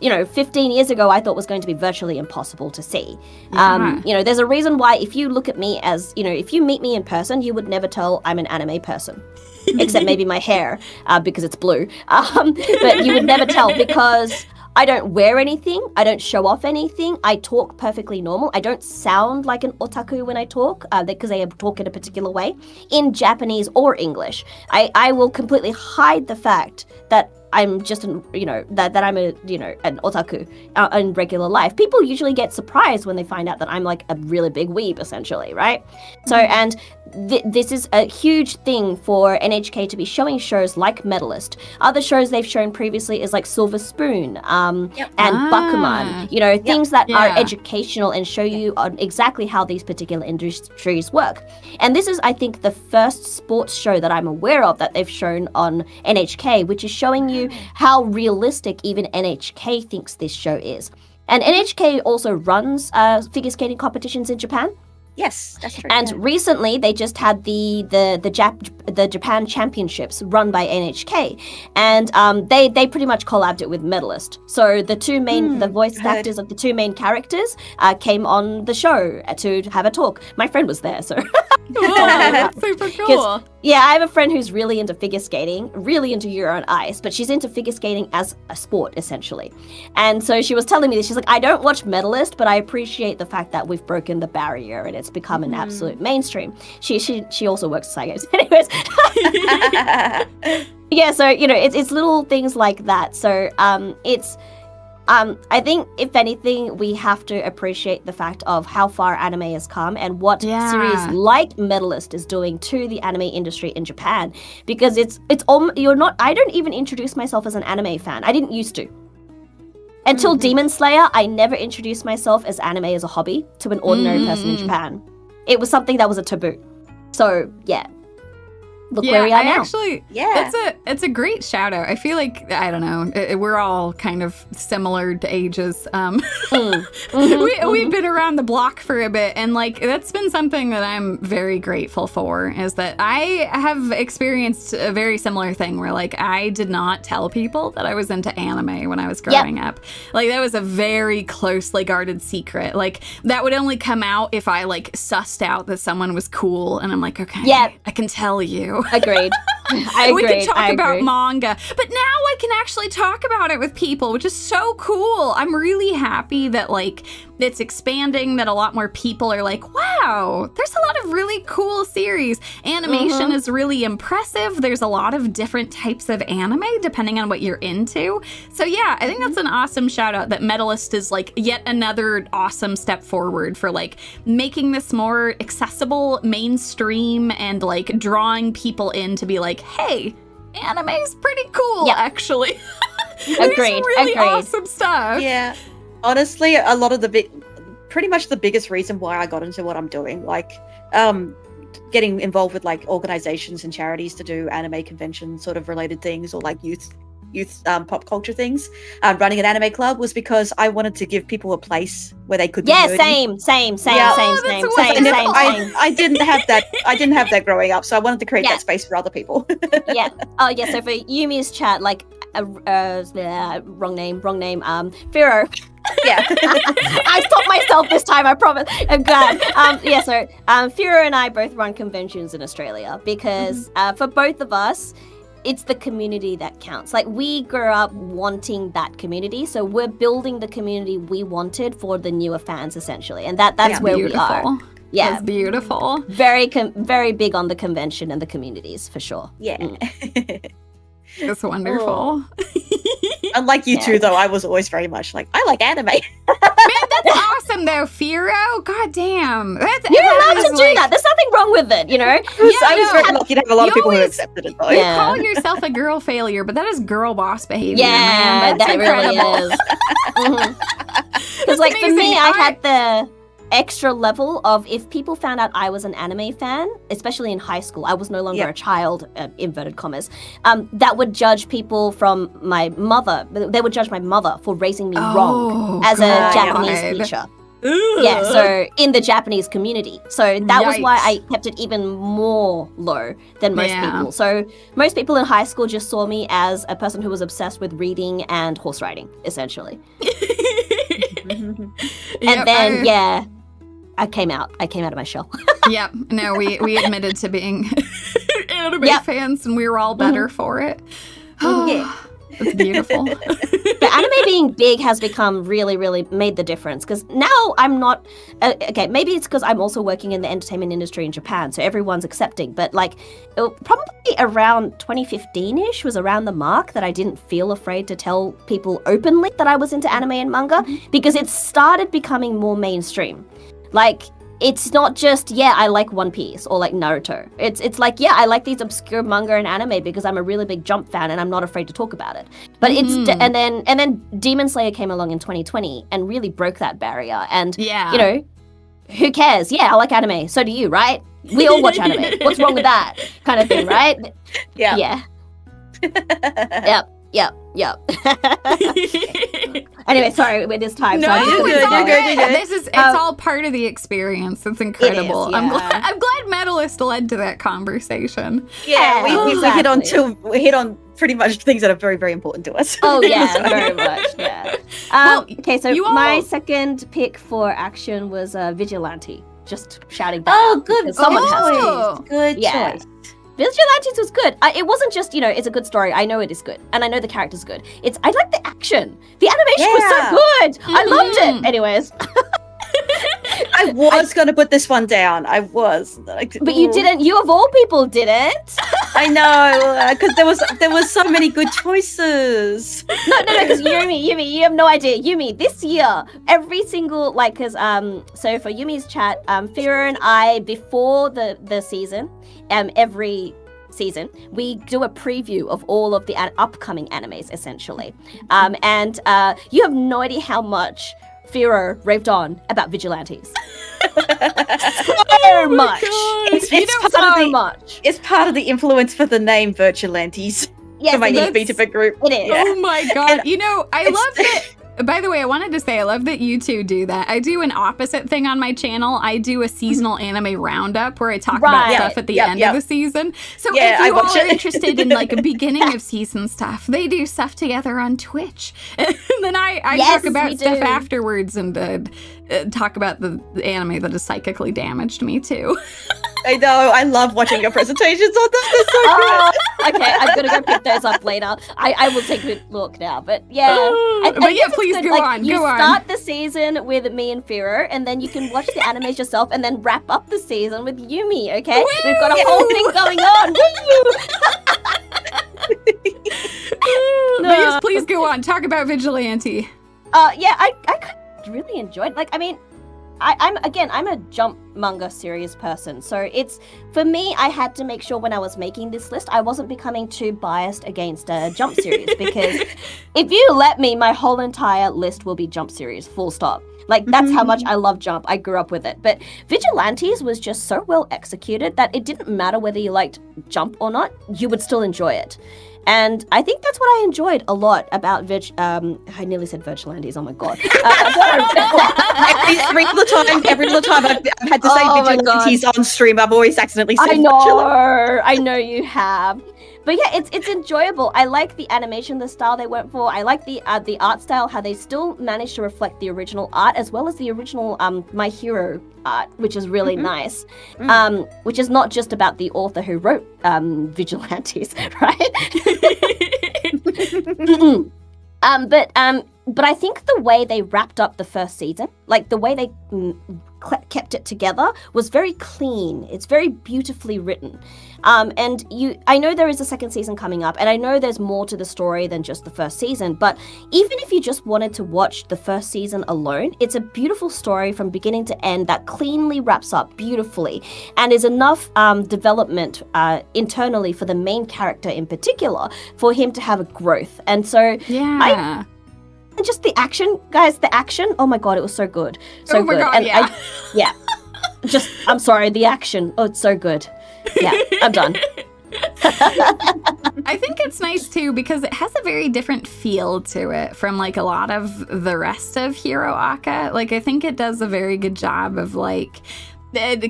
C: 15 years ago, I thought was going to be virtually impossible to see. There's a reason why if you look at me as, if you meet me in person, you would never tell I'm an anime person. Except maybe my hair, because it's blue. But you would never tell because I don't wear anything. I don't show off anything. I talk perfectly normal. I don't sound like an otaku when I talk, because I talk in a particular way. In Japanese or English, I will completely hide the fact that I'm just, that I'm an otaku in regular life. People usually get surprised when they find out that I'm like a really big weeb, essentially, right? So, and this is a huge thing for NHK to be showing shows like Medalist. Other shows they've shown previously is like Silver Spoon, and Bakuman, things that are educational and show you on exactly how these particular industries work. And this is, I think, the first sports show that I'm aware of that they've shown on NHK, which is showing you how realistic even NHK thinks this show is. And NHK also runs figure skating competitions in Japan.
A: Yes, that's true.
C: And recently, they just had the Japan Championships run by NHK, and they pretty much collabed it with Medalist. So the two main, the voice actors of the two main characters came on the show to have a talk. My friend was there, so.
B: Whoa, that's super cool.
C: Yeah, I have a friend who's really into figure skating, really into Euro on Ice, but she's into figure skating as a sport, essentially. And so she was telling me this. She's like, I don't watch Medalist, but I appreciate the fact that we've broken the barrier and it's become an absolute mainstream. She also works at Saigo's. Anyways. Yeah, so, it's little things like that. So I think, if anything, we have to appreciate the fact of how far anime has come and what series like Medalist is doing to the anime industry in Japan. Because I don't even introduce myself as an anime fan. I didn't used to. Until Demon Slayer, I never introduced myself as anime as a hobby to an ordinary person in Japan. It was something that was a taboo. So, yeah. Look where we are now.
B: Actually, it's a great shout out. I feel like, I don't know, we're all kind of similar to ages. We've been around the block for a bit, and like that's been something that I'm very grateful for, is that I have experienced a very similar thing where like I did not tell people that I was into anime when I was growing up. Like that was a very closely guarded secret. Like that would only come out if I like sussed out that someone was cool, and I'm like, okay, I can tell you.
C: Agreed.
B: We can talk about manga, but now I can actually talk about it with people, which is so cool. I'm really happy that like it's expanding, that a lot more people are like, wow, there's a lot of really cool series. Animation is really impressive. There's a lot of different types of anime depending on what you're into. So yeah, I think that's an awesome shout out that Medalist is like yet another awesome step forward for like making this more accessible, mainstream, and like drawing people in to be like, hey, anime's pretty cool, actually.
C: Agreed.
B: Really awesome stuff.
A: Yeah. Honestly, a lot of pretty much the biggest reason why I got into what I'm doing, like, getting involved with like organizations and charities to do anime convention sort of related things, or like youth pop culture things, running an anime club, was because I wanted to give people a place where they could be nerdy.
C: Same.
A: I didn't have that growing up, so I wanted to create that space for other people.
C: So for Yumi's chat, like wrong name, Firo.
A: Yeah.
C: I stopped myself this time, I promise. I'm glad. So Firo and I both run conventions in Australia because for both of us, it's the community that counts. Like, we grew up wanting that community, so we're building the community we wanted for the newer fans, essentially, and that's where we are. Yeah,
B: that's beautiful.
C: Very big on the convention and the communities, for sure.
A: Yeah.
B: That's wonderful.
A: Unlike you two, though, I was always very much like, I like anime.
B: Man, that's awesome, though, Firo. God damn.
C: You're allowed to do that. There's nothing wrong with it, you know?
A: I was very lucky to have a lot of people who accepted it, though.
B: You call yourself a girl failure, but that is girl boss behavior,
C: man.
B: That's incredible.
C: Really is. Because, like, for me, I had the extra level of if people found out I was an anime fan, especially in high school, I was no longer a child, inverted commas, that would judge people from my mother. They would judge my mother for raising me wrong as a Japanese teacher. Yeah, so in the Japanese community. So that was why I kept it even more low than most people. So most people in high school just saw me as a person who was obsessed with reading and horse riding, essentially. And then, I came out of my shell.
B: Yep. No, we admitted to being anime fans, and we were all better for it. It's beautiful.
C: But anime being big has become really, really made the difference. Because now I'm not... okay, maybe it's because I'm also working in the entertainment industry in Japan, so everyone's accepting. But, like, probably around 2015-ish was around the mark that I didn't feel afraid to tell people openly that I was into anime and manga, because it started becoming more mainstream. Like, it's not just, I like One Piece or like Naruto. It's like, I like these obscure manga and anime because I'm a really big Jump fan and I'm not afraid to talk about it. But it's, and then Demon Slayer came along in 2020 and really broke that barrier. And, you know, who cares? Yeah, I like anime. So do you, right? We all watch anime. What's wrong with that? Kind of thing, right? Yeah. Yep. Anyway, sorry, it is time.
B: No, it's all part of the experience. It's incredible. It is, I'm glad Medalist led to that conversation.
A: Yeah, we hit on pretty much things that are very, very important to us.
C: Oh yeah, very much. Yeah. Okay, so my second pick for action was Vigilante. Just shouting back.
A: Oh, good.
C: Someone has to.
A: Good choice.
C: Vigilantes was good. It wasn't just, you know, it's a good story. I know it is good. And I know the character's good. I like the action. The animation was so good. I loved it. Anyways.
A: I was going to put this one down. I was.
C: But you didn't. You of all people didn't.
A: I know. Because there was so many good choices.
C: No, because Yumie, you have no idea. Yumie, this year, every single, like, because, so for Yumi's chat, Fira and I, before the season, every season, we do a preview of all of the upcoming animes, essentially. And you have no idea how much Firo raved on about Vigilantes. So much.
A: It's part of the influence for the name Vigilantes.
C: Yes,
A: for my beta group.
C: It is.
B: Yeah. Oh my god. You know, I love that. By the way, I wanted to say I love that you two do that. I do an opposite thing on my channel. I do a seasonal anime roundup where I talk about stuff at the end of the season. So if you all are interested in like a beginning of season stuff, they do stuff together on Twitch. And then I talk about stuff afterwards and talk about the anime that has psychically damaged me too.
A: I know. I love watching your presentations on them. They're so good.
C: Okay, I'm going to go pick those up later. I will take a look now. But yeah.
B: But yeah, please go on.
C: You start the season with me and Firo, and then you can watch the animes yourself, and then wrap up the season with Yumie, okay? Woo! We've got a whole thing going on.
B: But yes, please go on. Talk about Vigilante.
C: I really enjoyed. Like, I mean, I'm a Jump manga series person, so it's, for me, I had to make sure when I was making this list, I wasn't becoming too biased against a Jump series, because if you let me, my whole entire list will be Jump series, full stop. Like, that's how much I love Jump. I grew up with it. But Vigilantes was just so well executed that it didn't matter whether you liked Jump or not, you would still enjoy it. And I think that's what I enjoyed a lot about I nearly said Vigilantes, oh my god.
A: Every little time I've had to say Vigilantes on stream, I've always accidentally said
C: I know you have. But yeah, it's enjoyable. I like the animation, the style they went for. I like the art style, how they still managed to reflect the original art as well as the original My Hero art, which is really nice. Which is not just about the author who wrote Vigilantes, right? But But I think the way they wrapped up the first season, like the way they kept it together, was very clean. It's very beautifully written. And I know there is a second season coming up, and I know there's more to the story than just the first season, but even if you just wanted to watch the first season alone, it's a beautiful story from beginning to end that cleanly wraps up beautifully, and is enough development internally for the main character in particular for him to have a growth. And so and just the action, guys, oh my god, it was so good. So
B: my
C: good.
B: god,
C: And I'm sorry, the action. Oh, it's so good. Yeah, I'm done.
B: I think it's nice too because it has a very different feel to it from like a lot of the rest of Hero Aka. Like I think it does a very good job of like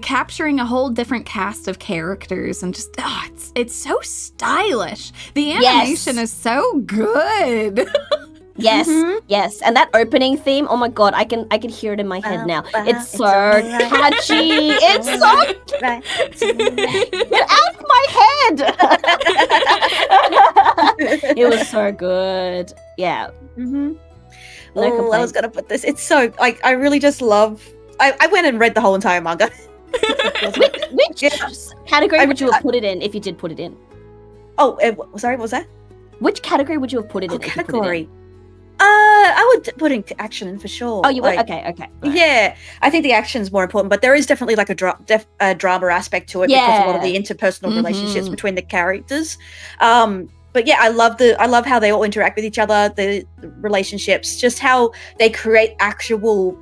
B: capturing a whole different cast of characters and just it's so stylish. The animation is so good.
C: Yes, yes, and that opening theme, oh my god, I can hear it in my head now. It's so catchy. It's so get out of my head. It was so good. Yeah.
A: No complaints. I was gonna put this. It's so like I really just love. I went and read the whole entire manga.
C: Which category would you have put it in if you did put it in?
A: Oh, sorry, what was that?
C: Which category would you have put it in?
A: Category. I would put in action in for sure.
C: Oh, you would? Okay. Right.
A: Yeah, I think the action's more important, but there is definitely like a drama aspect to it because of a lot of the interpersonal relationships between the characters. But yeah, I love how they all interact with each other, the relationships, just how they create actual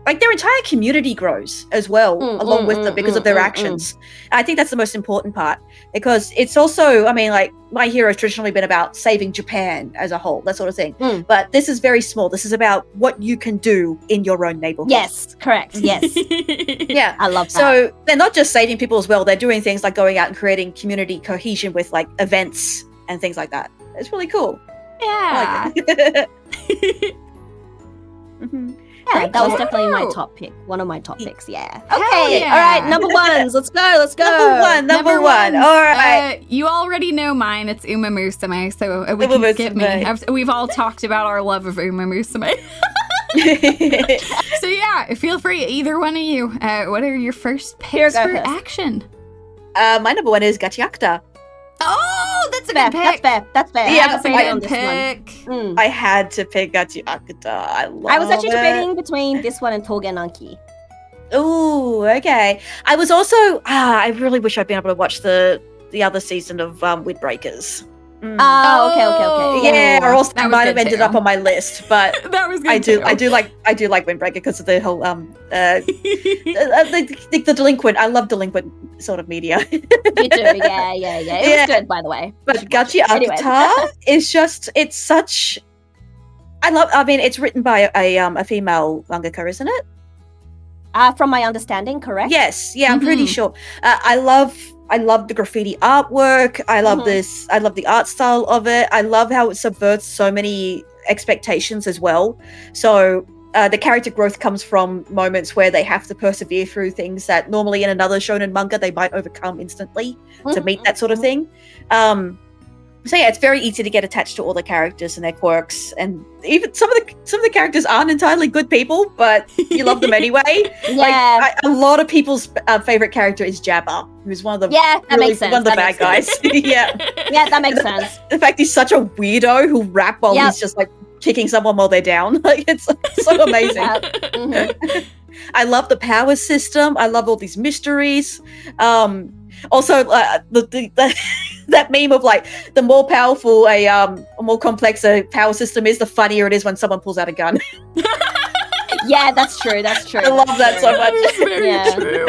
A: like their entire community grows as well along with them because of their actions. I think that's the most important part because it's also, I mean, like My Hero has traditionally been about saving Japan as a whole, that sort of thing. But this is very small. This is about what you can do in your own neighborhood.
C: Yes, correct. Yes.
A: Yeah.
C: I love that.
A: So they're not just saving people as well. They're doing things like going out and creating community cohesion with like events and things like that. It's really cool.
B: Yeah.
A: I like it.
C: Yeah, that was definitely my top pick. One of my top picks, yeah.
B: Hell
C: Okay,
B: yeah.
C: all right, number ones. Let's go.
A: Number one. All right.
B: You already know mine. It's Uma Musume, so we can skip me. We've all talked about our love of Uma Musume. So yeah, feel free, either one of you. What are your first picks for action?
A: My number one is Gachiakta.
B: Oh, that's a good pick.
C: That's fair.
A: Yeah,
B: that's a good pick.
A: I had to pick Gachiakta. I
C: was actually debating between this one and Tougen Anki.
A: Ooh, okay. I was also I really wish I'd been able to watch the other season of Windbreakers.
C: Okay.
A: Yeah, or else that might have ended up on my list, but
B: that was good
A: I do like Windbreaker because of the whole the delinquent. I love delinquent sort of media.
C: You do, yeah. It was good, by the way.
A: But Gachiakta is just it's such. I mean, it's written by a female mangaka, isn't it?
C: From my understanding, correct?
A: Yes, yeah, I'm pretty sure. I love the graffiti artwork. I love this. I love the art style of it. I love how it subverts so many expectations as well. So the character growth comes from moments where they have to persevere through things that normally in another shonen manga they might overcome instantly to meet that sort of thing. So yeah, it's very easy to get attached to all the characters and their quirks, and even some of the characters aren't entirely good people, but you love them anyway.
C: Yeah,
A: like, a lot of people's favorite character is Jabba, who's one of the
C: makes sense.
A: One of the bad guys. Yeah,
C: that makes sense.
A: In fact, he's such a weirdo who'll rap while he's just like kicking someone while they're down. Like it's so amazing. I love the power system. I love all these mysteries. Also, that meme of like the more powerful a more complex a power system is, the funnier it is when someone pulls out a gun.
C: Yeah, that's true.
A: I love that so much.
B: That's very true.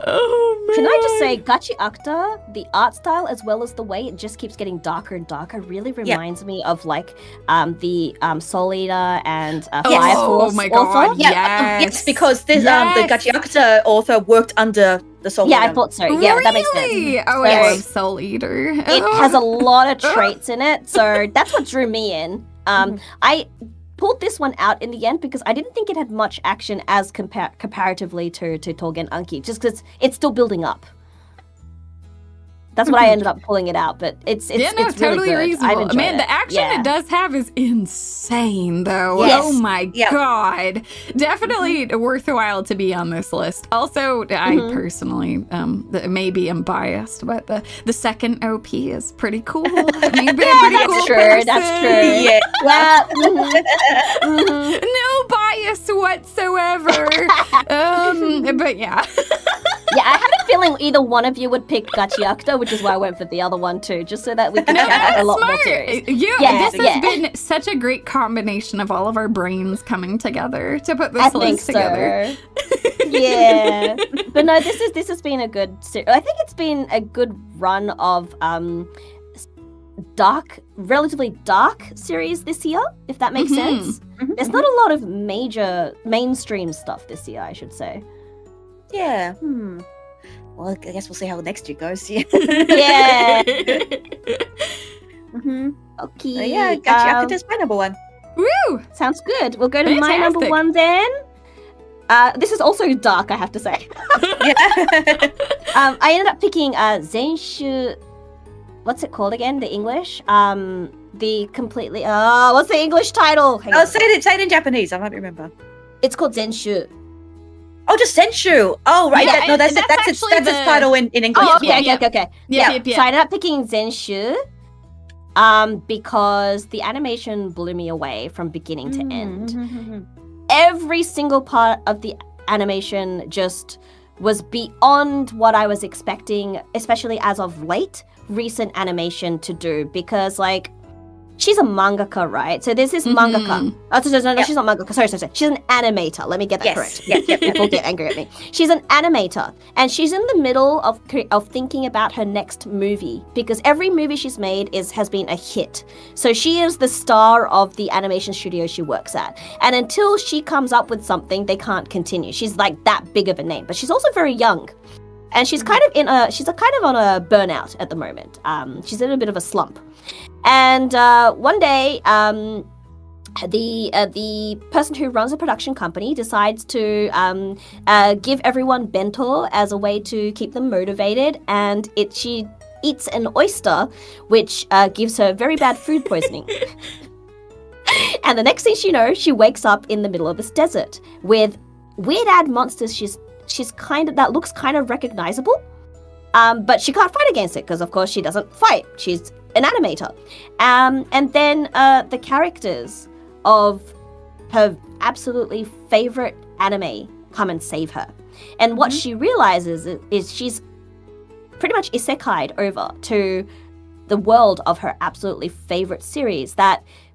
B: Oh man!
C: Can I just say, Gachiakta, the art style as well as the way it just keeps getting darker and darker, really reminds me of like the Soul Eater and Fire Force.
B: Oh my god!
C: Author.
A: Yes, because this the Gachiakta author worked under the Soul Eater.
C: Yeah, I thought so. Yeah,
B: really?
C: That makes sense.
B: Oh, I love Soul Eater.
C: It has a lot of traits in it, so that's what drew me in. I pulled this one out in the end because I didn't think it had much action as comparatively to Tougen Anki, just because it's still building up. That's what I ended up pulling it out, but it's really
B: totally
C: good.
B: reasonable. Man, the action it does have is insane, though.
A: Yes.
B: Oh my god, definitely worthwhile to be on this list. Also, I personally maybe am biased, but the second OP is pretty cool. Maybe a pretty cool person.
C: That's true.
A: Yeah.
C: Well,
B: no bias whatsoever. But yeah.
C: Yeah, I had a feeling either one of you would pick Gachiakta, which is why I went for the other one too, just so that we can have a lot more series.
B: This has been such a great combination of all of our brains coming together to put this list together.
C: Yeah, but no, this has been a good series. I think it's been a good run of relatively dark series this year, if that makes sense. There's not a lot of major mainstream stuff this year, I should say.
A: Yeah. Well, I guess we'll see how next year goes. Yeah.
C: Yeah. Okay.
A: Yeah, Gachiakuta's my number one.
B: Woo!
C: Sounds good. We'll go to my number one then. This is also dark, I have to say. I ended up picking Zenshu. What's it called again? The English? The completely. What's the English title?
A: Say it in Japanese. I might remember.
C: It's called Zenshu.
A: Oh, just Zenshu. Oh, right.
B: Yeah,
A: that's its title in English.
C: Oh, okay.
B: Yeah.
C: So I ended up picking Zenshu because the animation blew me away from beginning to end. Every single part of the animation just was beyond what I was expecting, especially as of late, recent animation to do, because like she's a mangaka, right? So there's this mangaka. Oh, no, she's not mangaka. Sorry. She's an animator. Let me get that correct. People get angry at me. She's an animator, and she's in the middle of thinking about her next movie, because every movie she's made has been a hit. So she is the star of the animation studio she works at, and until she comes up with something, they can't continue. She's like that big of a name, but she's also very young. And she's kind of on a burnout at the moment. She's in a bit of a slump. And one day, the person who runs a production company decides to give everyone bento as a way to keep them motivated. And she eats an oyster, which gives her very bad food poisoning. And the next thing she knows, she wakes up in the middle of this desert with weird-ass monsters. That looks kind of recognizable, but she can't fight against it because, of course, she doesn't fight. She's an animator. And then the characters of her absolutely favorite anime come and save her. And what she realizes is she's pretty much isekai'd over to the world of her absolutely favorite series,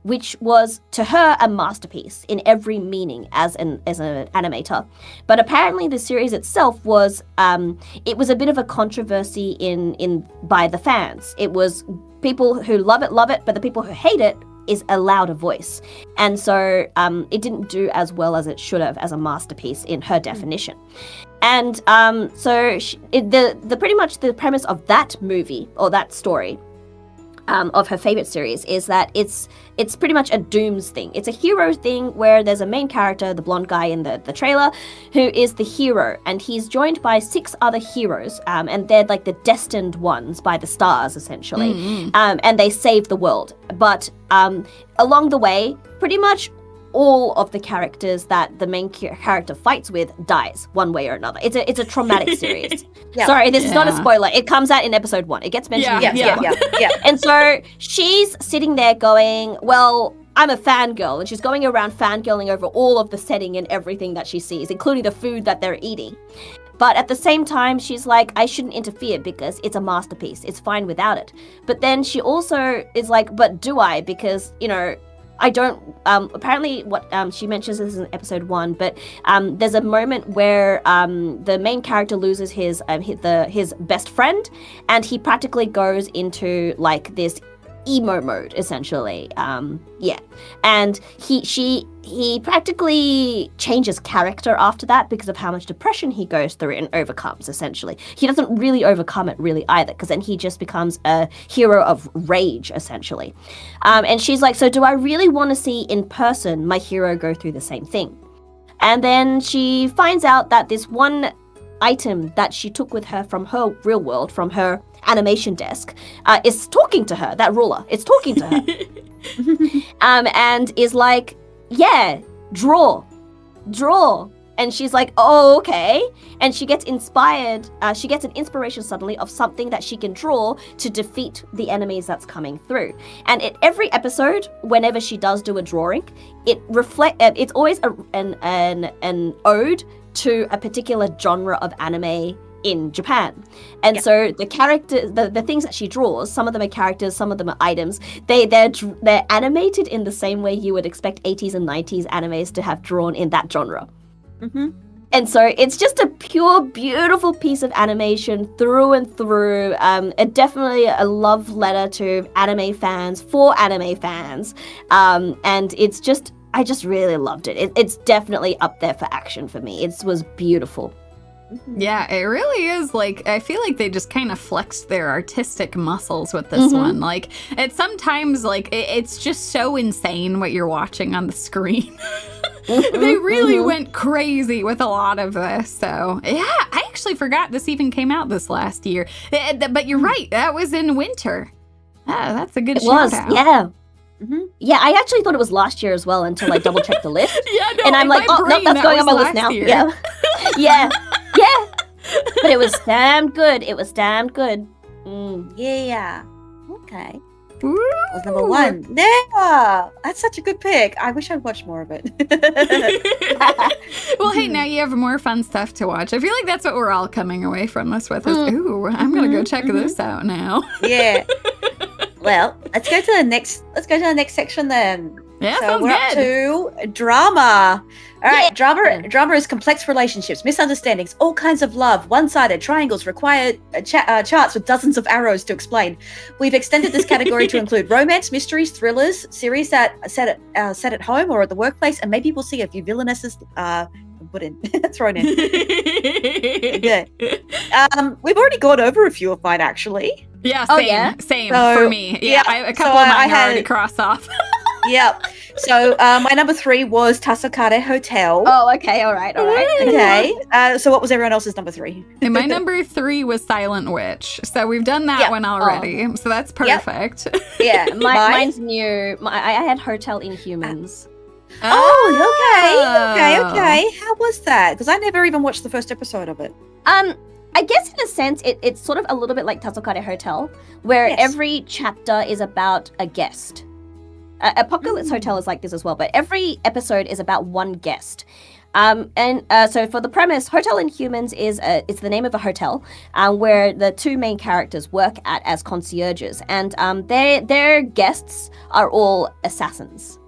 C: which was to her a masterpiece in every meaning as an animator. But apparently the series itself was it was a bit of a controversy by the fans. It was people who love it, but the people who hate it is allowed a voice. And so it didn't do as well as it should have as a masterpiece in her definition. And so the pretty much the premise of that movie or that story of her favorite series is that it's pretty much a dooms thing. It's a hero thing where there's a main character, the blonde guy in the trailer, who is the hero, and he's joined by 6 other heroes, and they're like the destined ones by the stars, essentially, and they save the world. But along the way, pretty much all of the characters that the main character fights with dies one way or another. It's a traumatic series. Sorry, this is not a spoiler. It comes out in episode 1. It gets mentioned in episode 1. And so she's sitting there going, well, I'm a fangirl, and she's going around fangirling over all of the setting and everything that she sees, including the food that they're eating. But at the same time, she's like, I shouldn't interfere because it's a masterpiece. It's fine without it. But then she also is like, but do I? Because, I don't, apparently what she mentions this in episode 1, but there's a moment where the main character loses his best friend, and he practically goes into like this emo mode, essentially. And he practically changes character after that because of how much depression he goes through and overcomes, essentially. He doesn't really overcome it really either, because then he just becomes a hero of rage, essentially. And she's like, so do I really want to see in person my hero go through the same thing? And then she finds out that this one item that she took with her from her real world, from her animation desk, is talking to her. That ruler, it's talking to her. And is like, yeah, draw. And she's like, oh, okay. And she gets inspired. She gets an inspiration suddenly of something that she can draw to defeat the enemies that's coming through. And in every episode, whenever she does do a drawing, it's always an ode to a particular genre of anime in Japan. And so the characters, the things that she draws, some of them are characters, some of them are items. They're animated in the same way you would expect 80s and 90s animes to have drawn in that genre. Mm-hmm. And so it's just a pure, beautiful piece of animation through and through. Definitely a love letter to anime fans, for anime fans. And it's just, I just really loved it. It's definitely up there for action for me. It was beautiful.
B: Yeah, it really is. Like, I feel like they just kind of flexed their artistic muscles with this one. Like, it's sometimes, like, it's just so insane what you're watching on the screen. They really went crazy with a lot of this. So, yeah, I actually forgot this even came out this last year. But you're right, that was in winter. That's a good shout out.
C: Yeah. Yeah, I actually thought it was last year as well until I double checked the list.
B: And
C: I'm like, oh, no, that's going on my list now.
B: Year.
C: Yeah. But it was damn good.
A: Yeah. Okay.
B: Ooh.
A: That was number 1. Yeah, that's such a good pick. I wish I'd watched more of it.
B: Well, hey, now you have more fun stuff to watch. I feel like that's what we're all coming away from this with. Is, ooh, I'm gonna go check this out now.
A: Yeah. Well, let's go to the next section then.
B: Yeah,
A: so we're up to drama. All right, drama is complex relationships, misunderstandings, all kinds of love, one-sided triangles require charts with dozens of arrows to explain. We've extended this category to include romance, mysteries, thrillers, series that set at home or at the workplace, and maybe we'll see a few villainesses thrown in. Yeah. We've already gone over a few of mine actually.
B: Yeah, same for me. Yeah, a couple of mine are already crossed off.
A: Yep. So my number 3 was Tasokare Hotel.
C: Oh, okay. All right.
A: Okay. So what was everyone else's number 3?
B: And my number 3 was Silent Witch. So we've done that one already. Oh. So that's perfect.
A: Yep. Yeah.
C: Mine's new. I had Hotel Inhumans.
A: Okay. How was that? Because I never even watched the first episode of it.
C: I guess in a sense, it's sort of a little bit like Tasokare Hotel, where every chapter is about a guest. Apocalypse Hotel is like this as well, but every episode is about one guest. So for the premise, Hotel Inhumans is it's the name of a hotel where the 2 main characters work as concierges, and their guests are all assassins.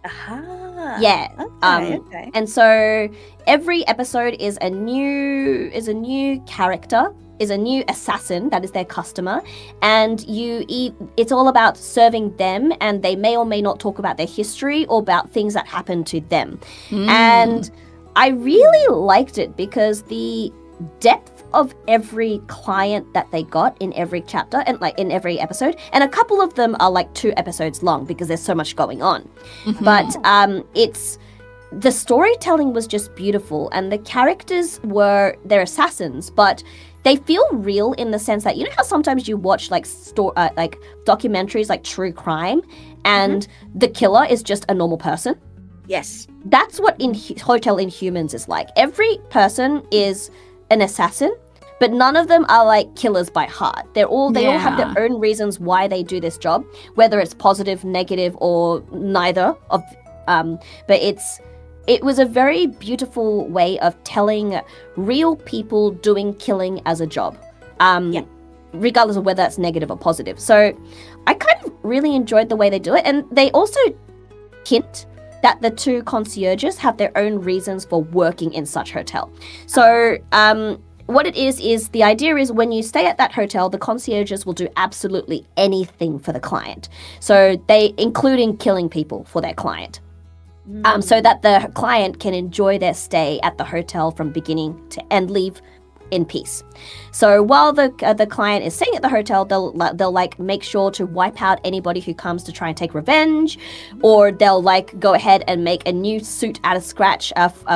A: Aha.
C: Yeah.
A: Okay.
C: And so every episode is a new character, is a new assassin that is their customer, and it's all about serving them, and they may or may not talk about their history or about things that happened to them. And I really liked it because the depth of every client that they got in every chapter and like in every episode, and a couple of them are like 2 episodes long because there's so much going on. But the storytelling was just beautiful, and the characters they're assassins, but they feel real in the sense that, you know how sometimes you watch like documentaries like true crime and the killer is just a normal person?
A: Yes.
C: That's what Hotel Inhumans is like. Every person is an assassin, but none of them are like killers by heart. They all have their own reasons why they do this job, whether it's positive, negative, or neither of. But it was a very beautiful way of telling real people doing killing as a job, regardless of whether that's negative or positive. So I kind of really enjoyed the way they do it, and they also hint that the 2 concierges have their own reasons for working in such hotel. So what it is the idea is when you stay at that hotel, the concierges will do absolutely anything for the client. So including killing people for their client. So that the client can enjoy their stay at the hotel from beginning to end, leave in peace. So while the client is staying at the hotel, they'll like make sure to wipe out anybody who comes to try and take revenge, or they'll like go ahead and make a new suit out of scratch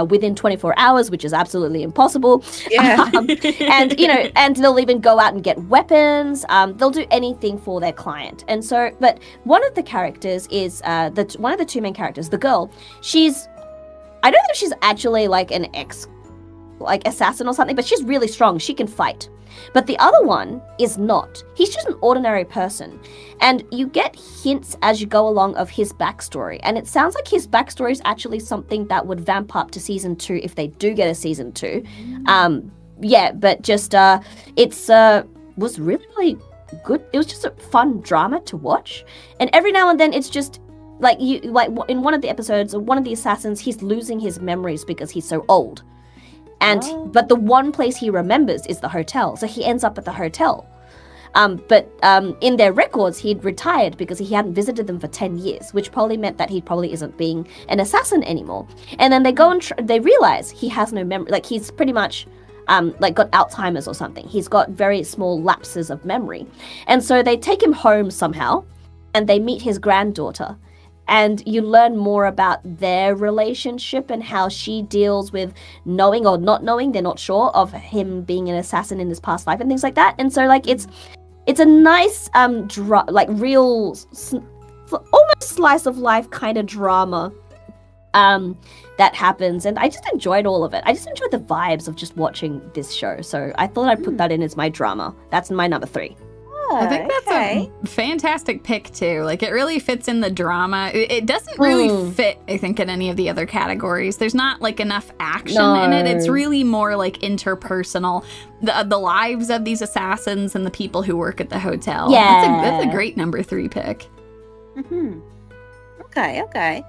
C: within 24 hours, which is absolutely impossible.
A: Yeah.
C: And and they'll even go out and get weapons. They'll do anything for their client. And so, but one of the characters is one of the two main characters, the girl. I don't know if she's actually like an assassin or something, but she's really strong. She can fight. But the other one is not. He's just an ordinary person. And you get hints as you go along of his backstory. And it sounds like his backstory is actually something that would vamp up to season 2 if they do get a season 2. But just was really, really good. It was just a fun drama to watch. And every now and then it's just like in one of the episodes, one of the assassins, he's losing his memories because he's so old. But the one place he remembers is the hotel. So he ends up at the hotel. But in their records, he'd retired because he hadn't visited them for 10 years, which probably meant that he probably isn't being an assassin anymore. And then they go and they realize he has no memory. Like he's pretty much got Alzheimer's or something. He's got very small lapses of memory. And so they take him home somehow and they meet his granddaughter. And you learn more about their relationship and how she deals with knowing or not knowing, they're not sure, of him being an assassin in his past life and things like that. And so like it's a nice real almost slice of life kind of drama that happens, and I just enjoyed all of it. I just enjoyed the vibes of just watching this show. So I thought I'd put that in as my drama. That's my number 3.
B: I think that's a fantastic pick, too. Like, it really fits in the drama. It doesn't really fit, I think, in any of the other categories. There's not, like, enough action in it. It's really more, like, interpersonal. The lives of these assassins and the people who work at the hotel.
C: Yeah.
B: That's a great number 3 pick.
A: Mm-hmm. Okay.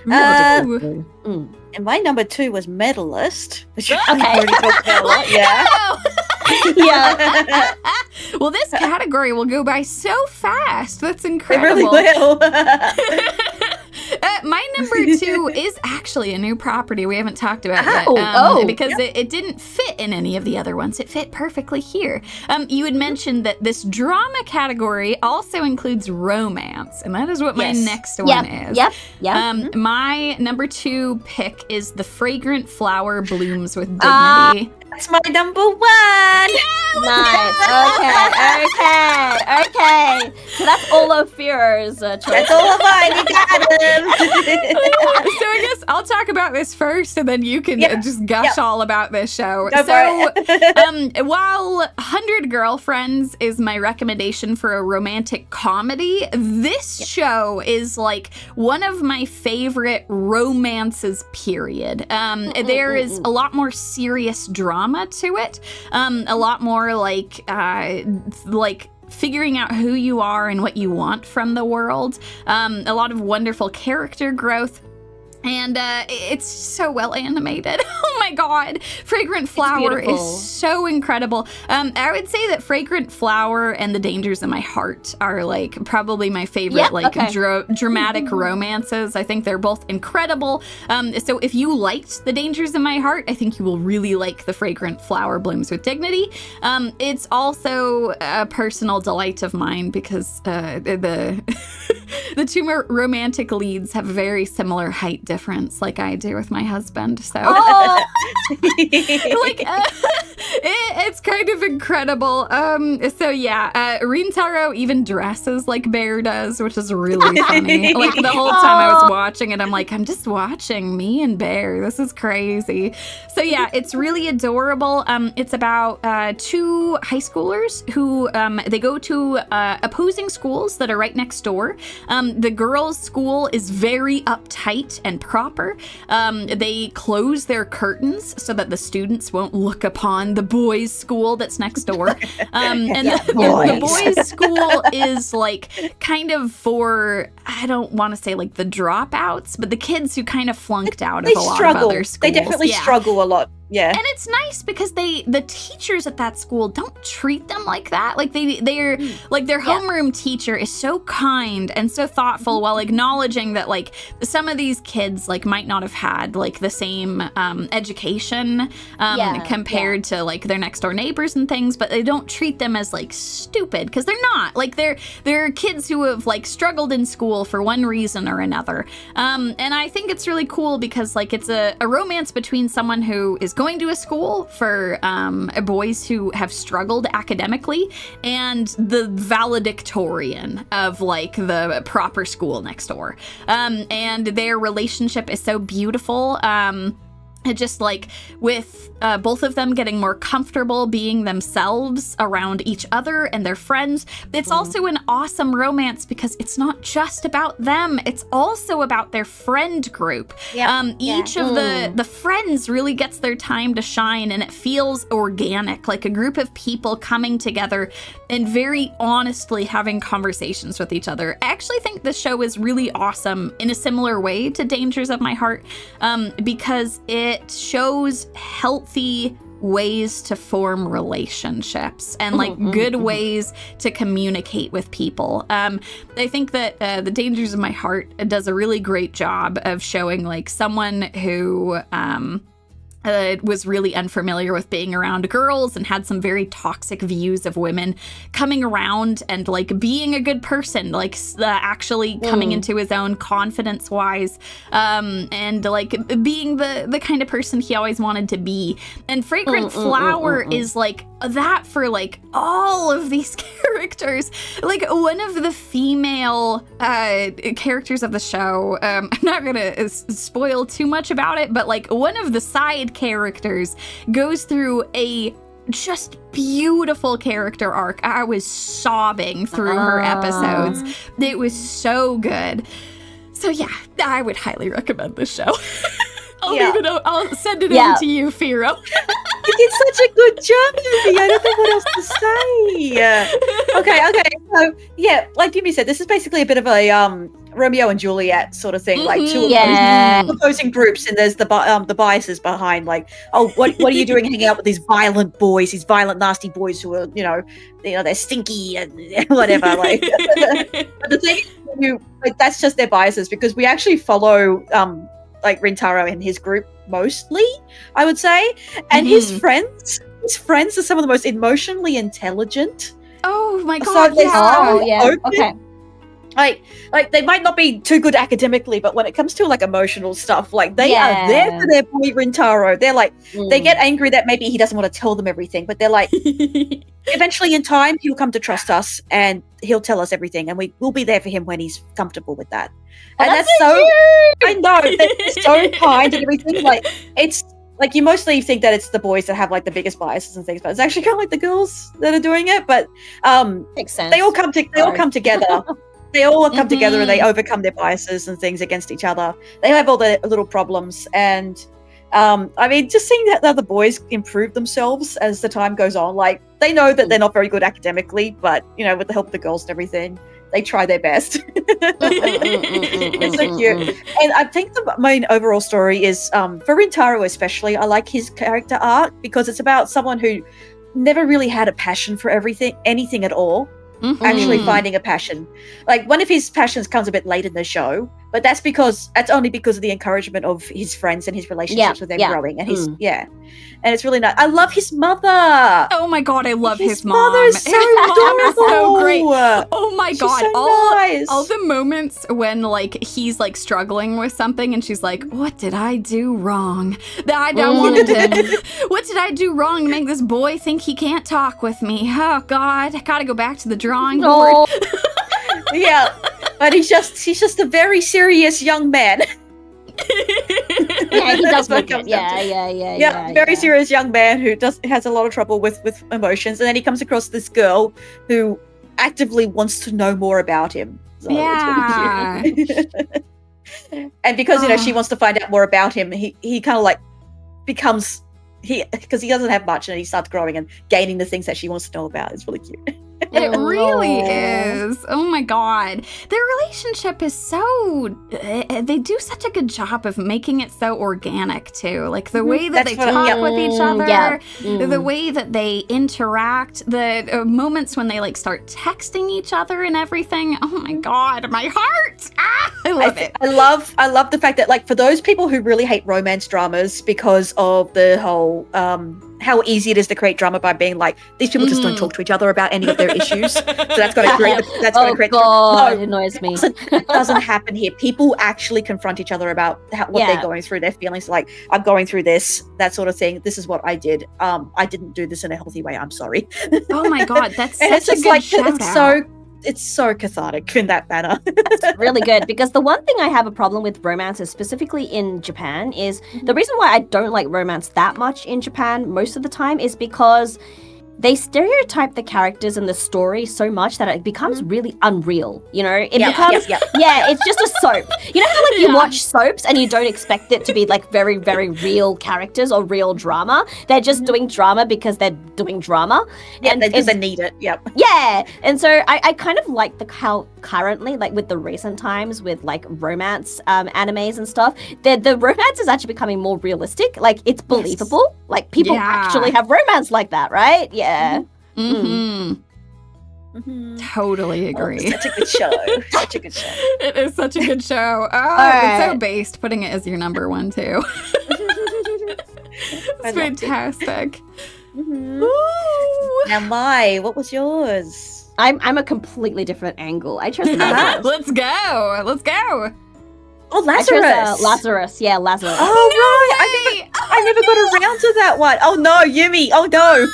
B: Ooh.
A: And my number 2 was Medalist. Which
C: Okay.
A: already talked about a lot, yeah.
C: Yeah.
B: Well, this category will go by so fast. That's
A: It
B: incredible.
A: really will.
B: My number 2 is actually a new property we haven't talked about yet. Because it didn't fit in any of the other ones. It fit perfectly here. You had mentioned that this drama category also includes romance, and that is what my next one is.
C: Yep.
B: My number 2 pick is The Fragrant Flower Blooms with Dignity.
A: That's my number 1.
C: Nice. Okay. So that's all of Firo's choice.
A: That's all of mine. You got him.
B: So I guess I'll talk about this first, and then you can just gush all about this show.
A: Go for it.
B: While 100 Girlfriends is my recommendation for a romantic comedy, this show is like one of my favorite romances, period. There is a lot more serious drama to it, a lot more like figuring out who you are and what you want from the world, a lot of wonderful character growth. And it's so well animated. Oh my god. Fragrant Flower is so incredible. I would say that Fragrant Flower and The Dangers in My Heart are like probably my favorite dramatic romances. I think they're both incredible. So if you liked The Dangers in My Heart, I think you will really like The Fragrant Flower Blooms with Dignity. It's also a personal delight of mine because the two romantic leads have very similar height difference, like I do with my husband. So, it's kind of incredible. Rintaro even dresses like Bear does, which is really funny. Like the whole time I was watching it, I'm like, I'm just watching me and Bear. This is crazy. So yeah, it's really adorable. It's about 2 high schoolers who they go to opposing schools that are right next door. The girls' school is very uptight and proper. They close their curtains so that the students won't look upon the boys' school that's next door. The boys' school is like kind of for, I don't want to say like the dropouts, but the kids who kind of flunked out of a lot of other schools.
A: They definitely struggle a lot. Yeah.
B: And it's nice because the teachers at that school don't treat them like that. Like they're like their homeroom teacher is so kind and so thoughtful while acknowledging that like some of these kids like might not have had like the same education compared to like their next door neighbors and things, but they don't treat them as like stupid because they're not. Like they're kids who have like struggled in school for one reason or another. And I think it's really cool because like it's a romance between someone who is going to a school for boys who have struggled academically and the valedictorian of like the proper school next door. And their relationship is so beautiful. It just like with both of them getting more comfortable being themselves around each other and their friends. It's also an awesome romance because it's not just about them. It's also about their friend group. Each of the friends really gets their time to shine, and it feels organic, like a group of people coming together and very honestly having conversations with each other. I actually think this show is really awesome in a similar way to Dangers of My Heart because it shows healthy ways to form relationships and like good ways to communicate with people. I think that The Dangers of My Heart does a really great job of showing like someone who was really unfamiliar with being around girls and had some very toxic views of women coming around and like being a good person, like actually coming into his own confidence wise, and like being the kind of person he always wanted to be. And Fragrant Flower is like that for like all of these characters. Like one of the female characters of the show, I'm not gonna spoil too much about it, but like one of the side characters goes through a just beautiful character arc. I was sobbing through her episodes. It was so good. So yeah, I would highly recommend this show. I'll send it over to you, Firo.
A: You did such a good job, Yumie. I don't know what else to say. Okay. So yeah, like Yumie said, this is basically a bit of a Romeo and Juliet sort of thing, like two opposing groups, and there's the biases behind, like, oh, what are you doing hanging out with these violent boys, these violent, nasty boys who are, they're stinky and whatever. Like, but the thing is, that's just their biases because we actually follow like Rintaro and his group mostly, I would say, and his friends are some of the most emotionally intelligent.
B: Oh my god!
A: Okay. Like they might not be too good academically, but when it comes to like emotional stuff, like they are there for their boy Rintaro. They're like they get angry that maybe he doesn't want to tell them everything, but they're like, eventually in time he'll come to trust us and he'll tell us everything, and we'll be there for him when he's comfortable with that. And that's so I know they're so kind and everything. Like it's like you mostly think that it's the boys that have like the biggest biases and things, but it's actually kind of like the girls that are doing it. But
C: makes sense.
A: They all come together. They all come together and they overcome their biases and things against each other. They have all their little problems. And I mean, just seeing that the other boys improve themselves as the time goes on, like they know that they're not very good academically, but with the help of the girls and everything, they try their best. It's so cute. And I think the main overall story is, for Rintaro especially, I like his character arc because it's about someone who never really had a passion for anything at all. Actually finding a passion. Like one of his passions comes a bit late in the show, but that's only because of the encouragement of his friends and his relationships with them growing. And and it's really nice. I love his mother.
B: Oh my god, I love his mom.
A: Mother's so
B: mom is so great. Oh my god,
A: so nice.
B: all the moments when like he's like struggling with something and she's like, "What did I do wrong? That I don't want to. What did I do wrong to make this boy think he can't talk with me? Oh god, I gotta go back to the drawing board."
A: Yeah, but he's just a very serious young man.
C: Yeah, he does look it. Yeah,
A: very serious young man who has a lot of trouble with emotions, and then he comes across this girl who actively wants to know more about him. So it's really cute. And because she wants to find out more about him, he kind of like becomes because he doesn't have much, and he starts growing and gaining the things that she wants to know about. It's really cute.
B: It really is. Oh my god. Their relationship is so... They do such a good job of making it so organic, too. Like, the way that they talk with each other, the way that they interact, the moments when they, like, start texting each other and everything. Oh my god, my heart! I love it.
A: I love the fact that, like, for those people who really hate romance dramas because of the whole how easy it is to create drama by being like, these people just don't talk to each other about any of their issues, so that's got to create
C: it annoys me.
A: It doesn't happen here. People actually confront each other about what they're going through, their feelings, like, I'm going through this, that sort of thing, this is what I did, I didn't do this in a healthy way, I'm sorry.
B: Oh my god, that's such a good shout out.
A: It's so cathartic in that manner.
C: That's really good, because the one thing I have a problem with romances, specifically in Japan, is the reason why I don't like romance that much in Japan most of the time is because they stereotype the characters and the story so much that it becomes really unreal, you know? It becomes, it's just a soap. You know how, like, you watch soaps and you don't expect it to be, like, very, very real characters or real drama? They're just doing drama because they're doing drama.
A: Yeah, because they need it,
C: Yeah, and so I kind of like how currently, like, with the recent times with, like, romance animes and stuff, the romance is actually becoming more realistic. Like, it's believable. Like, people actually have romance like that, right? Yeah.
B: Totally agree.
A: Such a good show. Such a good show.
B: It is such a good show. Oh, it's so based, putting it as your number one, too. It's fantastic.
A: Now, Mai, what was yours?
C: I'm a completely different angle. I chose Lazarus.
B: Let's go.
A: Oh, Lazarus.
C: Lazarus. Yeah, Lazarus.
A: Oh, right. I never got around to that one. Oh, no, Yumie. Oh, no.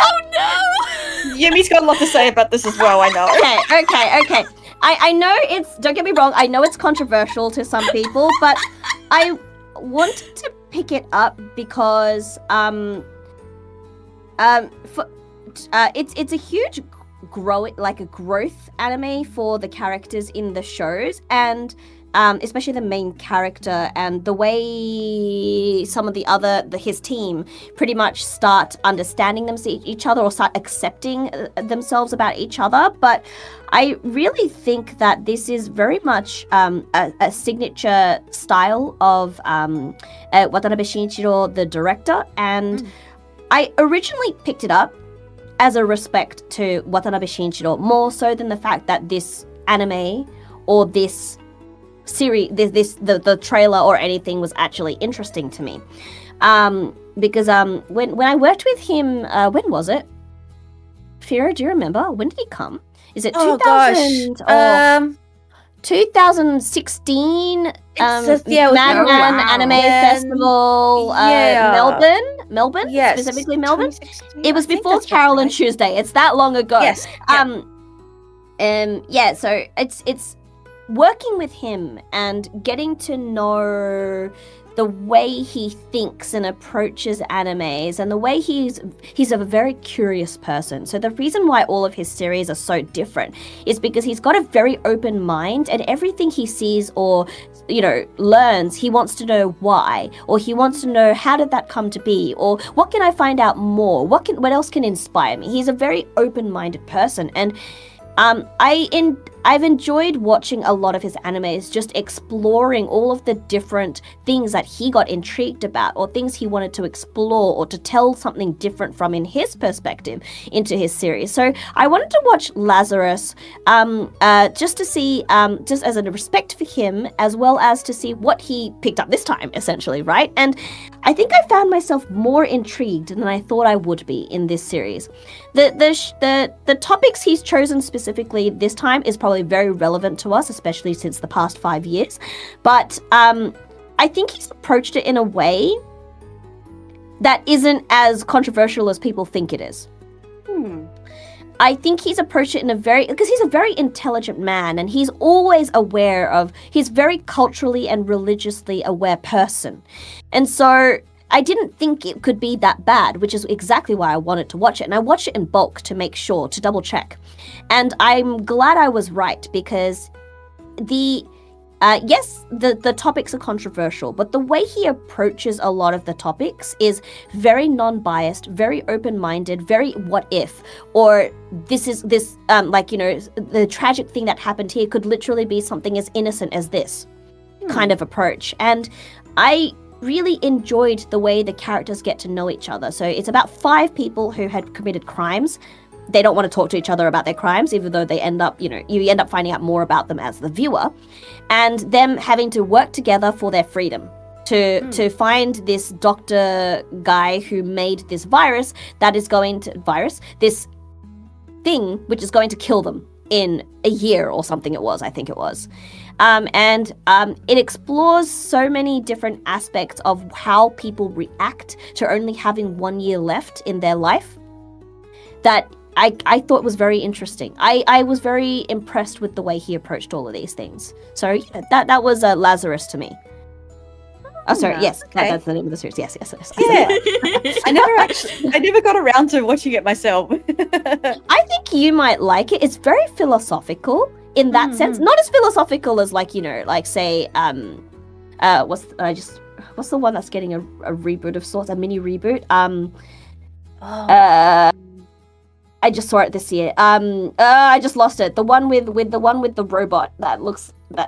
B: Oh, no.
A: Yumie's got a lot to say about this as well, I know.
C: Okay. I know don't get me wrong, I know it's controversial to some people, but I wanted to pick it up because it's a huge growth anime for the characters in the shows, and especially the main character, and the way some of his team pretty much start understanding each other or start accepting themselves about each other. But I really think that this is very much a signature style of Watanabe Shinichiro, the director, and I originally picked it up as a respect to Watanabe Shinichiro, more so than the fact that this anime or this series, the trailer or anything was actually interesting to me. Because when I worked with him, when was it? Fira, do you remember? When did he come? Is it 2000?
A: Gosh.
C: 2016 Madman Anime Festival, Melbourne, specifically Melbourne. It was before Carol and Tuesday. It's that long ago.
A: Yes.
C: So it's working with him and getting to know the way he thinks and approaches animes, and the way he's a very curious person. So the reason why all of his series are so different is because he's got a very open mind, and everything he sees or learns, he wants to know why, or he wants to know how did that come to be, or what can I find out more, what else can inspire me. He's a very open-minded person, and I've enjoyed watching a lot of his animes, just exploring all of the different things that he got intrigued about, or things he wanted to explore or to tell something different from in his perspective into his series. So I wanted to watch Lazarus just to see, just as a respect for him, as well as to see what he picked up this time, essentially, right? And I think I found myself more intrigued than I thought I would be in this series. The topics he's chosen specifically this time is probably very relevant to us, especially since the past 5 years. But I think he's approached it in a way that isn't as controversial as people think it is. I think he's approached it because he's a very intelligent man, and he's always he's very culturally and religiously aware person. And so I didn't think it could be that bad, which is exactly why I wanted to watch it. And I watched it in bulk to make sure, to double check. And I'm glad I was right, because yes, the topics are controversial, but the way he approaches a lot of the topics is very non-biased, very open-minded, very what if, or the tragic thing that happened here could literally be something as innocent as this kind of approach. And I really enjoyed the way the characters get to know each other. So it's about 5 people who had committed crimes. They don't want to talk to each other about their crimes, even though they end up, you end up finding out more about them as the viewer, and them having to work together for their freedom to find this doctor guy who made this virus that is going to this thing which is going to kill them in a year or something. I think it was. And it explores so many different aspects of how people react to only having 1 year left in their life that I thought was very interesting. I was very impressed with the way he approached all of these things. So yeah, that was Lazarus to me. Oh, sorry. Yes, okay. That's the name of the series. Yes.
A: Yeah, I never got around to watching it myself.
C: I think you might like it. It's very philosophical in that sense. Not as philosophical as what's the one that's getting a reboot of sorts, a mini reboot. I just saw it this year. I just lost it. The one with the robot that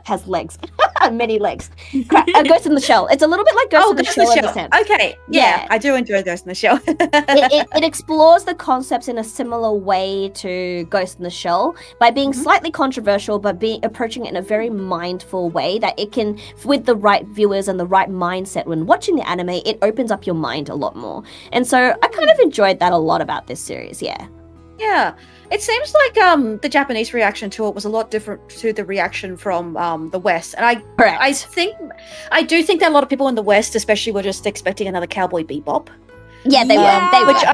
C: has legs, many legs. Ghost in the Shell. It's a little bit like Ghost in the Shell in a sense.
A: Okay, yeah, I do enjoy Ghost in the Shell.
C: it explores the concepts in a similar way to Ghost in the Shell by being slightly controversial, but approaching it in a very mindful way that it can, with the right viewers and the right mindset when watching the anime, it opens up your mind a lot more. And so I kind of enjoyed that a lot about this series.
A: Yeah, it seems like the Japanese reaction to it was a lot different to the reaction from the West, and I do think that a lot of people in the West, especially, were just expecting another Cowboy Bebop.
C: Yeah, they were.
A: Which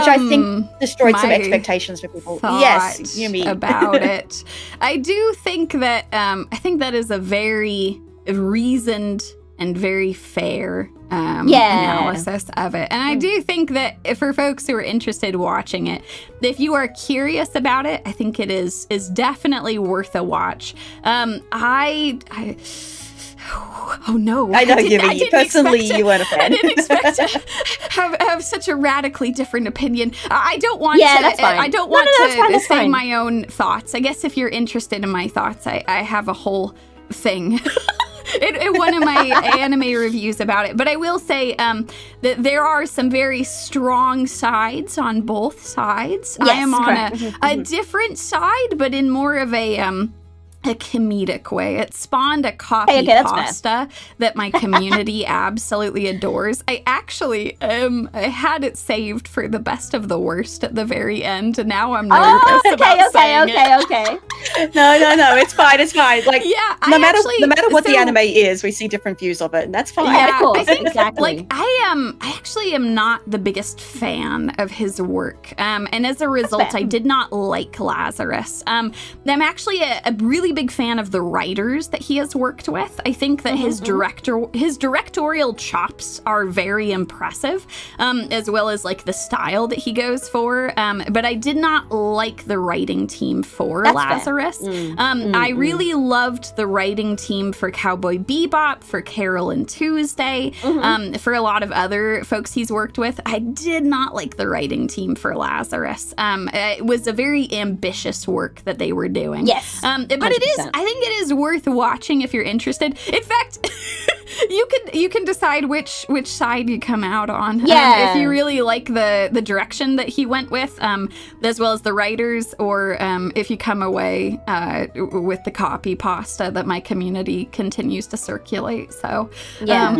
A: I think destroyed some expectations for people. Yes, Yumie.
B: About it. I do think that I think that is a very reasoned and very fair analysis of it. And I do think that for folks who are interested watching it, if you are curious about it, I think it is definitely worth a watch. Oh no!
A: I know, Yumie. Personally, you weren't a fan.
B: I didn't expect to have such a radically different opinion. I don't want to.
C: That's fine.
B: I don't want to say my own thoughts. I guess if you're interested in my thoughts, I have a whole thing. in one of my anime reviews about it. But I will say that there are some very strong sides on both sides.
C: Yes,
B: I am on a different side, but in more of a comedic way. It spawned a coffee pasta that my community absolutely adores. I actually I had it saved for the best of the worst at the very end, and now I'm nervous about saying it.
C: Okay.
A: No, it's fine. Like,
B: yeah,
A: no matter what the anime is, we see different views of it, and that's fine.
C: Yeah, of course,
B: I think,
C: exactly.
B: Like, I actually am not the biggest fan of his work, and as a result, I did not like Lazarus. I'm actually a really big fan of the writers that he has worked with. I think that his directorial chops are very impressive, as well as like the style that he goes for. But I did not like the writing team for Lazarus. I really loved the writing team for Cowboy Bebop, for Carol and Tuesday, for a lot of other folks he's worked with. I did not like the writing team for Lazarus. It was a very ambitious work that they were doing.
C: Yes,
B: but 100%. I think it is worth watching if you're interested. In fact, you can decide which side you come out on.
C: Yeah.
B: If you really like the direction that he went with, as well as the writers, or if you come away with the copy pasta that my community continues to circulate. So
C: yeah,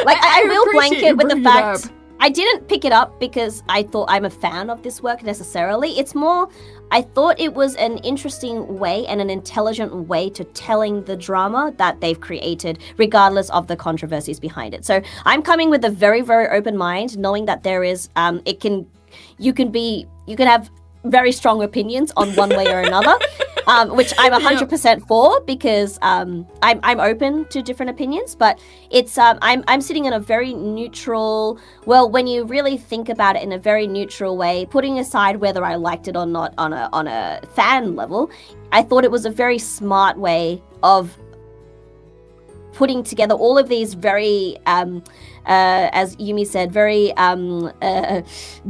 C: like I will blanket with the fact I didn't pick it up because I thought I'm a fan of this work necessarily. It's more, I thought it was an interesting way and an intelligent way to telling the drama that they've created, regardless of the controversies behind it. So I'm coming with a very, very open mind, knowing that there is, you can have very strong opinions on one way or another. which I'm 100% for because I'm open to different opinions. But it's I'm sitting in a very neutral. Well, when you really think about it in a very neutral way, putting aside whether I liked it or not on a fan level, I thought it was a very smart way of putting together all of these very, as Yumie said, very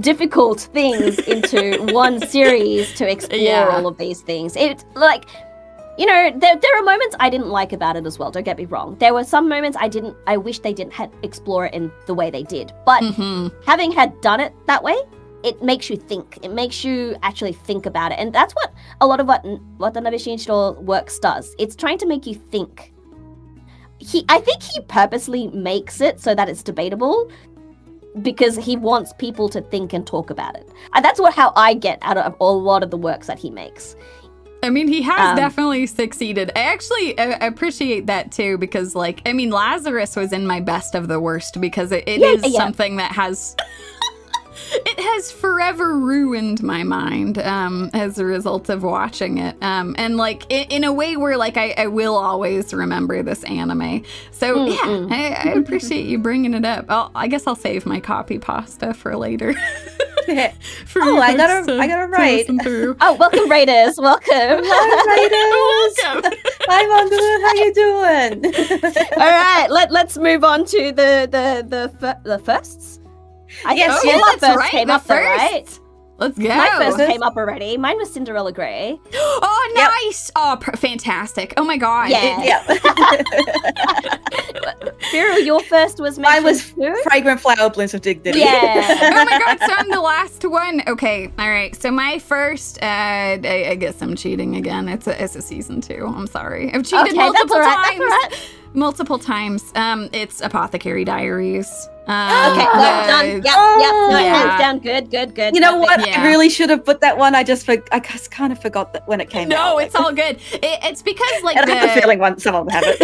C: difficult things into one series to explore all of these things. It like, you know, there are moments I didn't like about it as well. Don't get me wrong. There were some moments I wish they didn't explore it in the way they did. But having had done it that way, it makes you think. It makes you actually think about it, and that's what a lot of what Watanabe Shinichiro works does. It's trying to make you think. I think he purposely makes it so that it's debatable because he wants people to think and talk about it. And that's how I get out of a lot of the works that he makes.
B: I mean, he has definitely succeeded. I actually appreciate that too because, like, I mean, Lazarus was in my best of the worst because it is something that has... It has forever ruined my mind as a result of watching it. And like in a way where like I will always remember this anime. So I appreciate you bringing it up. I guess I'll save my copy pasta for later.
A: I got it right.
C: Oh, welcome Raiders. Welcome.
A: Hi Raiders. Hi Mongoose, how you doing?
C: All right, let's move on to the firsts.
B: Yes,
C: my first
B: right.
C: came up, right?
B: Let's go.
C: My first came up already. Mine was Cinderella Grey.
B: Oh, nice! Yep. Oh, fantastic! Oh my god!
C: Yeah. Firu, your first was
A: mine was
C: too?
A: Fragrant Flower Blooms of Dignity.
C: Yeah.
B: Oh my god! So I'm the last one. Okay. All right. So my first. I guess I'm cheating again. It's a season 2. I'm sorry. I've cheated multiple times.
C: That's all right.
B: Multiple times. It's Apothecary Diaries.
C: Okay, done. Yep. Hands down. Good.
A: You know what? Yeah. I really should have put that one. I just kind of forgot that when it came out.
B: No, it's all good. It's because like
A: and I have a feeling someone will have it.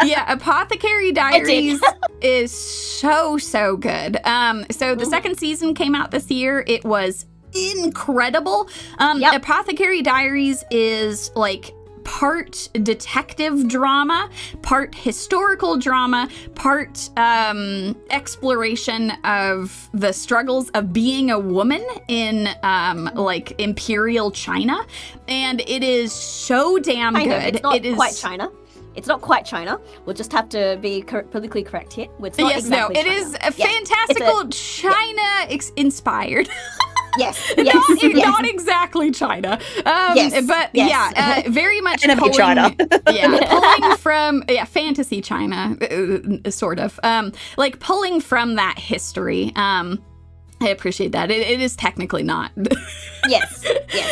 B: Yeah, Apothecary Diaries is so good. So the second season came out this year. It was incredible. Apothecary Diaries is like part detective drama, part historical drama, part exploration of the struggles of being a woman in like imperial China, and it is so damn good.
C: It's not quite China. It's not quite China. We'll just have to be politically correct here. It's not exactly China.
B: It is a fantastical China-inspired.
C: Yes.
B: Not exactly China. But very much
A: pulling, China.
B: Pulling from fantasy China, sort of. Like pulling from that history. I appreciate that. It is technically not.
C: Yes.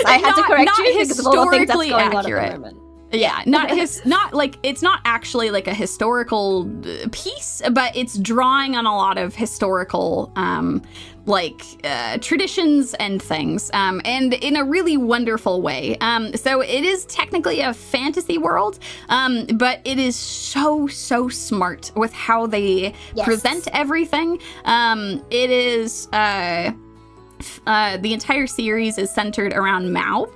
C: I had to correct you because of all the things that's going on at the moment.
B: Yeah, not like it's not actually like a historical piece, but it's drawing on a lot of historical traditions and things, and in a really wonderful way. So it is technically a fantasy world, but it is so smart with how they present everything. It is. The entire series is centered around Mao,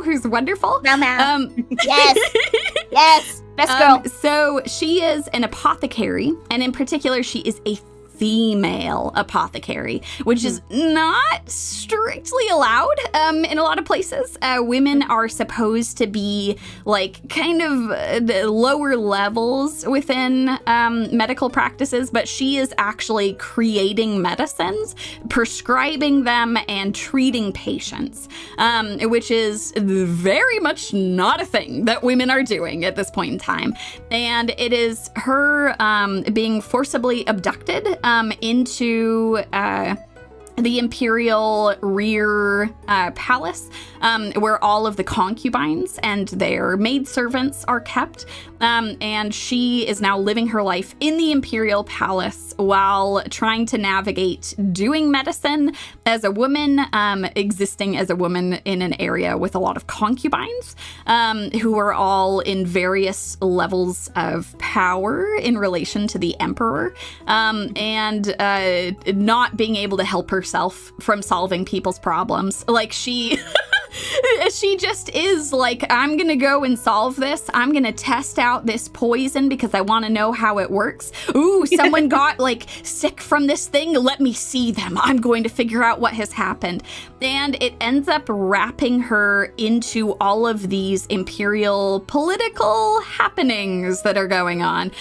B: who's wonderful.
C: Mao. Yes, best girl.
B: So she is an apothecary, and in particular, she is a female apothecary, which is not strictly allowed in a lot of places. Women are supposed to be like kind of the lower levels within medical practices, but she is actually creating medicines, prescribing them, and treating patients, which is very much not a thing that women are doing at this point in time. And it is her being forcibly abducted into the imperial rear palace, where all of the concubines and their maidservants are kept. And she is now living her life in the imperial palace while trying to navigate doing medicine as a woman, existing as a woman in an area with a lot of concubines, who are all in various levels of power in relation to the emperor, and not being able to help herself from solving people's problems. Like she She just is like, I'm gonna go and solve this. I'm gonna test out this poison because I want to know how it works. Ooh, someone got like sick from this thing. Let me see them. I'm going to figure out what has happened. And it ends up wrapping her into all of these imperial political happenings that are going on.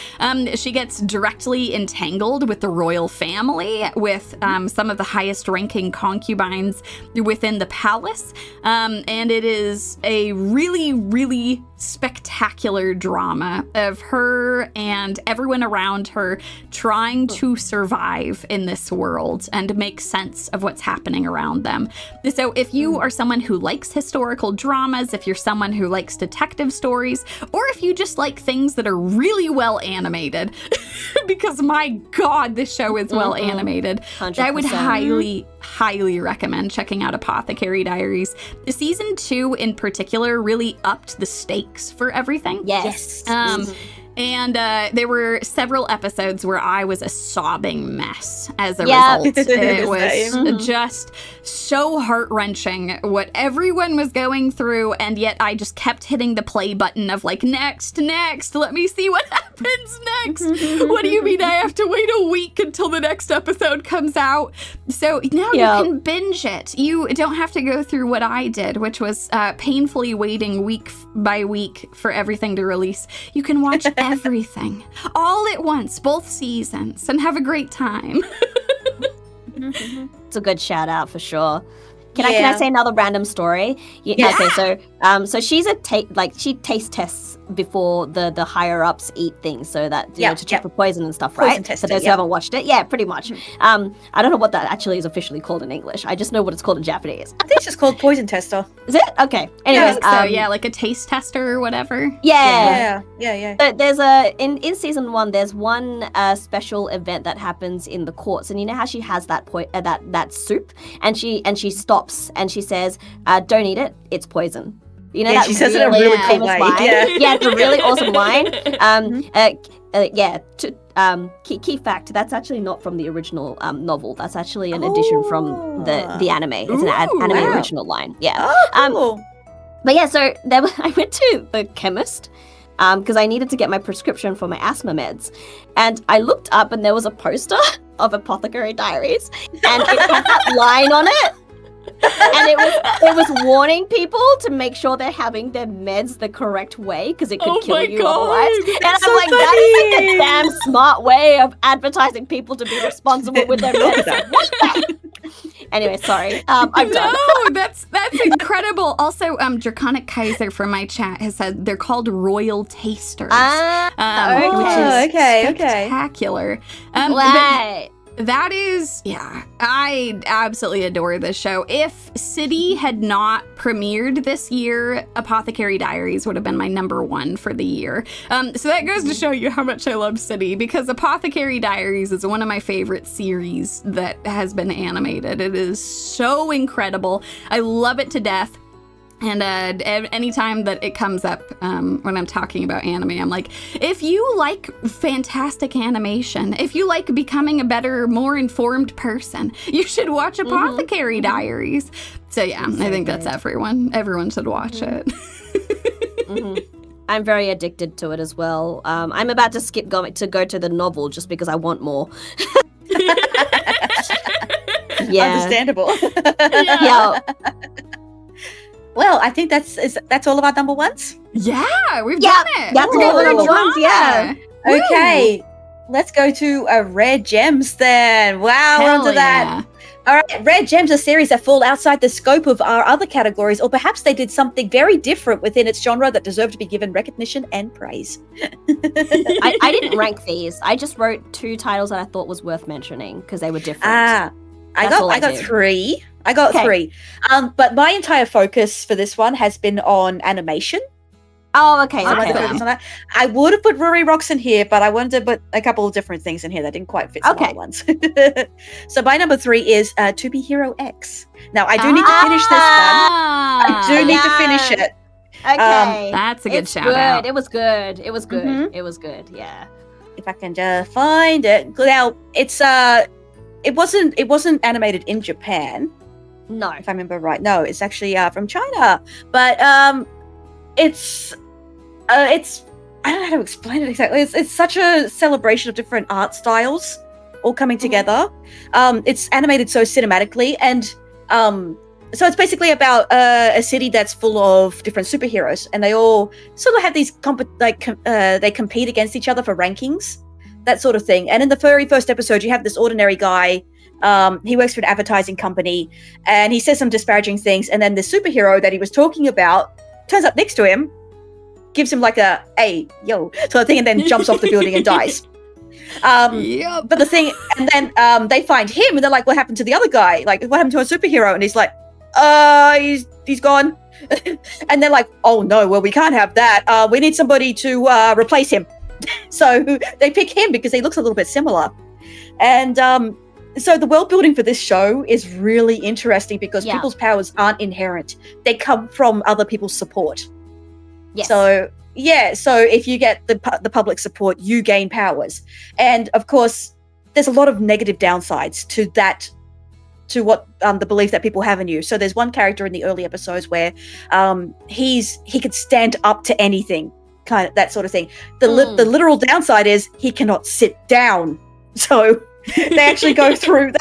B: She gets directly entangled with the royal family, with some of the highest ranking concubines within the palace. And it is a really, really spectacular drama of her and everyone around her trying to survive in this world and make sense of what's happening around them. So if you are someone who likes historical dramas, if you're someone who likes detective stories, or if you just like things that are really well animated, because my God, this show is well animated, 100%. I would highly recommend checking out Apothecary Diaries. Season 2 in particular really upped the stakes for everything.
C: Yes.
B: And there were several episodes where I was a sobbing mess as a result. It was just so heart-wrenching what everyone was going through, and yet I just kept hitting the play button of like, next, let me see what happens next. What do you mean I have to wait a week until the next episode comes out? So now you can binge it. You don't have to go through what I did, which was painfully waiting week by week for everything to release. You can watch everything all at once, both seasons, and have a great time.
C: It's a good shout out for sure. Can I say another random story? Okay, so she's she taste tests before the higher ups eat things, so that to check for poison and stuff, right?
A: Tester,
C: for those who haven't watched it, pretty much. I don't know what that actually is officially called in English. I just know what it's called in Japanese.
A: I think it's just called poison tester.
C: Is it? Okay. Anyways,
B: like a taste tester or whatever.
A: Yeah.
C: So there's in season 1, there's one special event that happens in the courts, and you know how she has that that soup, and she stops and she says, "Don't eat it. It's poison." You know, that
A: she says it in a really cool way.
C: Line. Yeah, it's a really awesome line. Key fact, that's actually not from the original novel. That's actually an addition from the anime. It's an anime original line. Yeah.
A: Oh, cool.
C: But yeah, so I went to the chemist because I needed to get my prescription for my asthma meds. And I looked up and there was a poster of Apothecary Diaries, and it had that line on it. And it was warning people to make sure they're having their meds the correct way because it could kill you otherwise. And I'm like, that is like a damn smart way of advertising people to be responsible with their meds. Anyway, sorry. I'm done.
B: No, that's incredible. Also, Draconic Kaiser from my chat has said they're called royal tasters.
C: Okay.
B: Which is spectacular.
C: Right.
B: That is, I absolutely adore this show. If City had not premiered this year, Apothecary Diaries would have been my number 1 for the year. So that goes to show you how much I love City, because Apothecary Diaries is one of my favorite series that has been animated. It is so incredible. I love it to death. And anytime that it comes up when I'm talking about anime, I'm like, if you like fantastic animation, if you like becoming a better, more informed person, you should watch Apothecary Diaries. So I think that's everyone. Everyone should watch it.
C: I'm very addicted to it as well. I'm about to go to the novel just because I want more.
A: Understandable.
C: Yeah.
A: Well, I think that's all of our number 1s.
B: Yeah, we've done it.
C: That's all the number 1s. Yeah.
A: Okay, let's go to Rare Gems then. Wow, we're onto that. All right, Rare Gems are series that fall outside the scope of our other categories, or perhaps they did something very different within its genre that deserved to be given recognition and praise.
C: I didn't rank these. I just wrote 2 titles that I thought was worth mentioning because they were different.
A: I got 3. I got 3. But my entire focus for this one has been on animation.
C: Oh, okay.
A: I would have put Rory Rocks in here, but I wanted to put a couple of different things in here that didn't quite fit some other ones. So my number 3 is To Be Hero X. Now, I do need to finish this one. I do need to finish it.
C: Okay.
B: That's a good shout out.
C: It was good. It was good. It was good. Yeah.
A: If I can just find it. Now, it wasn't animated in Japan.
C: No.
A: If I remember right. No, it's actually from China. But it's I don't know how to explain it exactly. It's such a celebration of different art styles all coming together. It's animated so cinematically, and so it's basically about a city that's full of different superheroes, and they all sort of have these they compete against each other for rankings, that sort of thing. And in the very first episode, you have this ordinary guy. He works for an advertising company, and he says some disparaging things, and then the superhero that he was talking about turns up next to him, gives him like a "hey, yo" sort of thing, and then jumps off the building and dies. But the thing, and then they find him, and they're like, "What happened to the other guy? Like, what happened to our superhero?" And he's like, he's gone." And they're like, "Oh no, well, we can't have that. We need somebody to replace him." So they pick him because he looks a little bit similar. And so the world building for this show is really interesting because people's powers aren't inherent; they come from other people's support. Yes. So if you get the public support, you gain powers. And of course, there's a lot of negative downsides to that, to what the belief that people have in you. So there's one character in the early episodes where he could stand up to anything, kind of that sort of thing. The literal downside is he cannot sit down. So they actually go through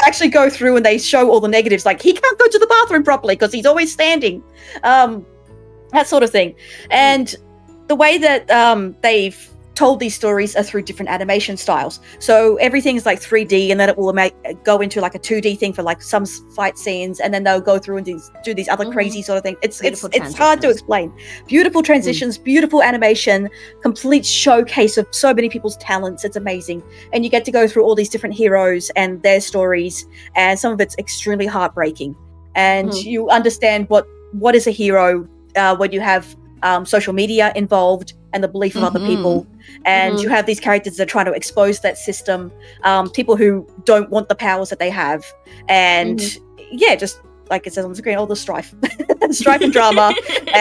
A: and they show all the negatives, like he can't go to the bathroom properly because he's always standing. That sort of thing. And the way that they've told these stories are through different animation styles. So everything's like 3D, and then it will go into like a 2D thing for like some fight scenes, and then they'll go through and do these other crazy sort of things. It's hard to explain. Beautiful transitions, beautiful animation, complete showcase of so many people's talents. It's amazing. And you get to go through all these different heroes and their stories, and some of it's extremely heartbreaking. And you understand what is a hero when you have social media involved and the belief of other people, and you have these characters that are trying to expose that system, people who don't want the powers that they have, and just like it says on the screen, all the strife and drama,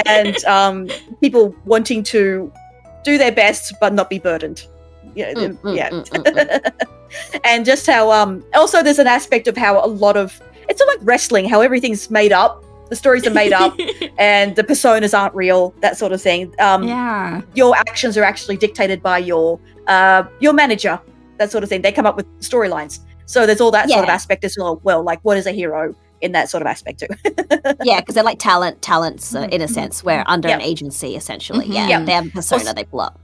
A: and people wanting to do their best but not be burdened. And just how also there's an aspect of how it's sort of like wrestling, how everything's made up. The stories are made up and the personas aren't real, that sort of thing. Your actions are actually dictated by your manager, that sort of thing. They come up with storylines. So there's all that sort of aspect as well. Like, what is a hero in that sort of aspect too?
C: Because they're like talents in a sense, where under an agency, essentially. They have a persona they pull up.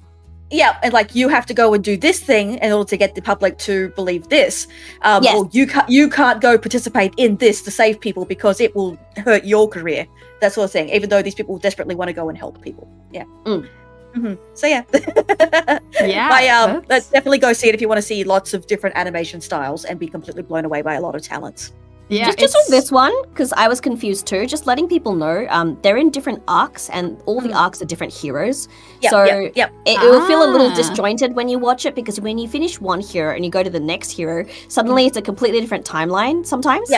A: Yeah, and like you have to go and do this thing in order to get the public to believe this. Or you can't go participate in this to save people because it will hurt your career. That sort of thing. Even though these people desperately want to go and help people. Yeah. So let's definitely go see it if you want to see lots of different animation styles and be completely blown away by a lot of talents.
B: Yeah,
C: just on this one, because I was confused too, just letting people know they're in different arcs, and all the arcs are different heroes. It will feel a little disjointed when you watch it, because when you finish one hero and you go to the next hero, suddenly it's a completely different timeline sometimes.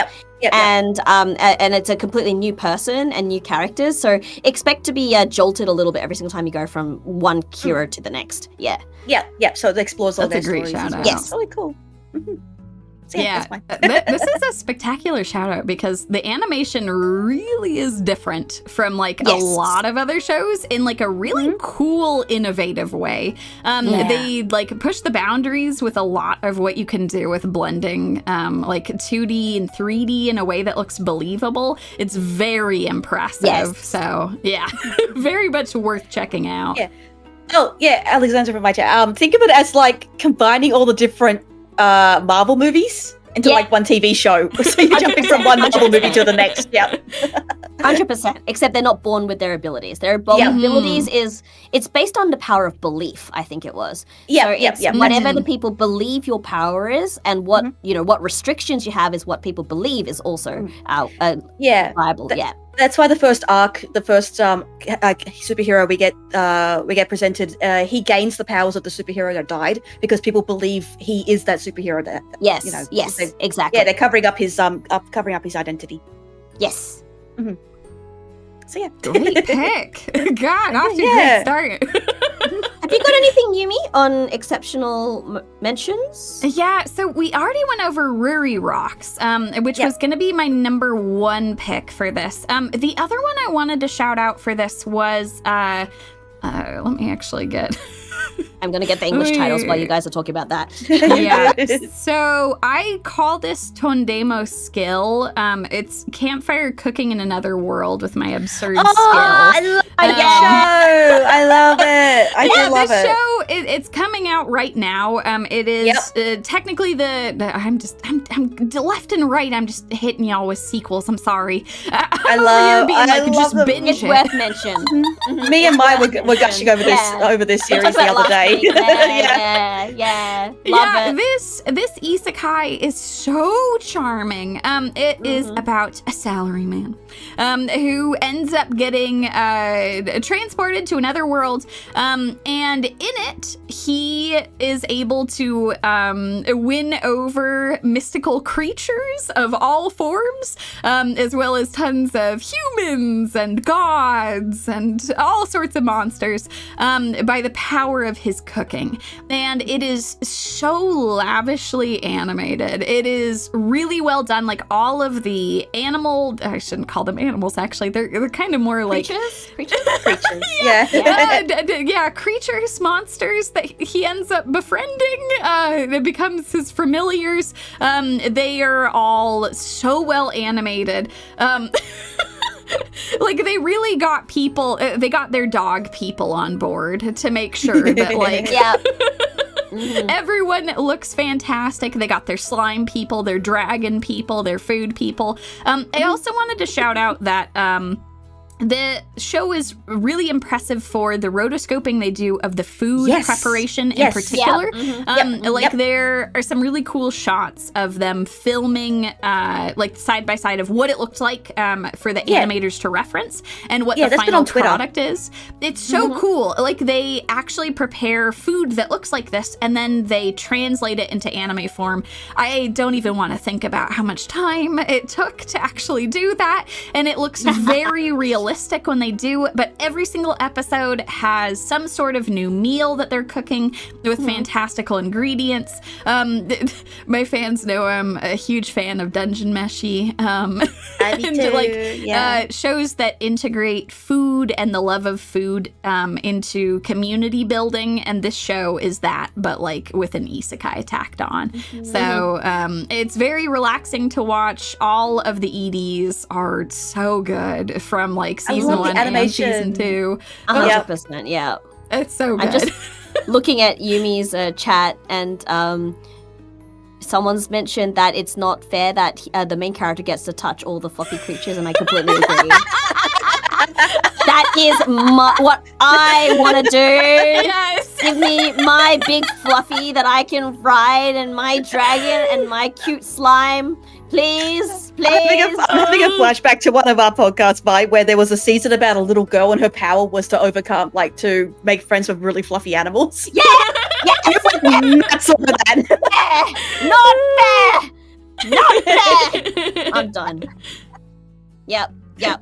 C: And it's a completely new person and new characters. So expect to be jolted a little bit every single time you go from one hero to the next. So it explores all their stories.
B: That's a great shout out.
A: Yes, really cool. So
B: this is a spectacular shout out because the animation really is different from like a lot of other shows in like a really cool, innovative way. They like push the boundaries with a lot of what you can do with blending like 2D and 3D in a way that looks believable. It's very impressive. So very much worth checking out.
A: Alexandra from my chat. Think of it as like combining all the different Marvel movies into like one TV show. So you're jumping from one Marvel movie to the next.
C: 100%. Except they're not born with their abilities. Their abilities it's based on the power of belief, I think it was. Whatever the people believe your power is, and what what restrictions you have is what people believe is also viable.
A: That's why the first superhero we get presented, he gains the powers of the superhero that died because people believe he is that superhero. That
C: exactly.
A: Yeah, they're covering up his identity.
C: Yes.
A: So
B: great pick. God, off to a great start.
C: Have you got any anything, Yumi, on exceptional mentions?
B: Yeah, so we already went over Ruri Rocks, which was going to be my number 1 pick for this. The other one I wanted to shout out for this was, let me actually get...
C: I'm going to get the English titles while you guys are talking about that.
B: Yeah. So I call this Tondemo skill. It's campfire cooking in another world with my absurd skill.
A: I love show. I love it. I do love
B: this
A: it.
B: show, it's coming out right now. It is technically I'm left and right. I'm just hitting y'all with sequels. I'm sorry.
A: I love them.
C: It's worth mention.
A: Me and Mai were gushing over this series the other day.
C: Yeah. Love it.
B: This isekai is so charming. It is about a salaryman who ends up getting transported to another world, and in it he is able to win over mystical creatures of all forms, as well as tons of humans and gods and all sorts of monsters, by the power of his cooking. And it is so lavishly animated. It is really well done. Like all of the I shouldn't call them animals, actually. They're kind of more like
C: creatures.
B: Creatures, monsters that he ends up befriending. It becomes his familiars. They are all so well animated. Like they really got people, they got their dog people on board to make sure that like everyone looks fantastic. They got their slime people, their dragon people, their food people. I also wanted to shout out that the show is really impressive for the rotoscoping they do of the food preparation in particular. There are some really cool shots of them filming like side by side of what it looked like for the animators to reference and what the final product is. It's so cool. Like they actually prepare food that looks like this and then they translate it into anime form. I don't even want to think about how much time it took to actually do that, and it looks very realistic when they do, but every single episode has some sort of new meal that they're cooking with fantastical ingredients. My fans know I'm a huge fan of Dungeon Meshi. Shows that integrate food and the love of food into community building, and this show is that, but like with an isekai tacked on. So it's very relaxing to watch. All of the EDs are so good from like season 1 and season 2.
C: 100%, yeah.
B: It's so good.
C: I'm just looking at Yumi's chat, and someone's mentioned that it's not fair that the main character gets to touch all the fluffy creatures, and I completely agree. That is what I want to do.
B: Yes.
C: Give me my big fluffy that I can ride, and my dragon, and my cute slime. Please.
A: I'm having a flashback to one of our podcasts, where there was a season about a little girl and her power was to overcome, like, to make friends with really fluffy animals.
C: Yeah.
A: That's all of that.
C: Not fair. I'm done. Yep.
B: Yep.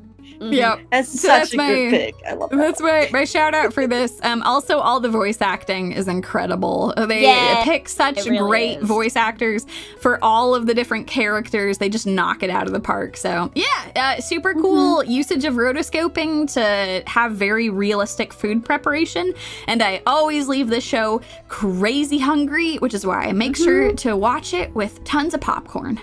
A: That's such a good pick. I love that.
B: That's my shout out for this. Also, all the voice acting is incredible. They pick such great voice actors for all of the different characters. They just knock it out of the park. So super cool usage of rotoscoping to have very realistic food preparation. And I always leave this show crazy hungry, which is why I make sure to watch it with tons of popcorn.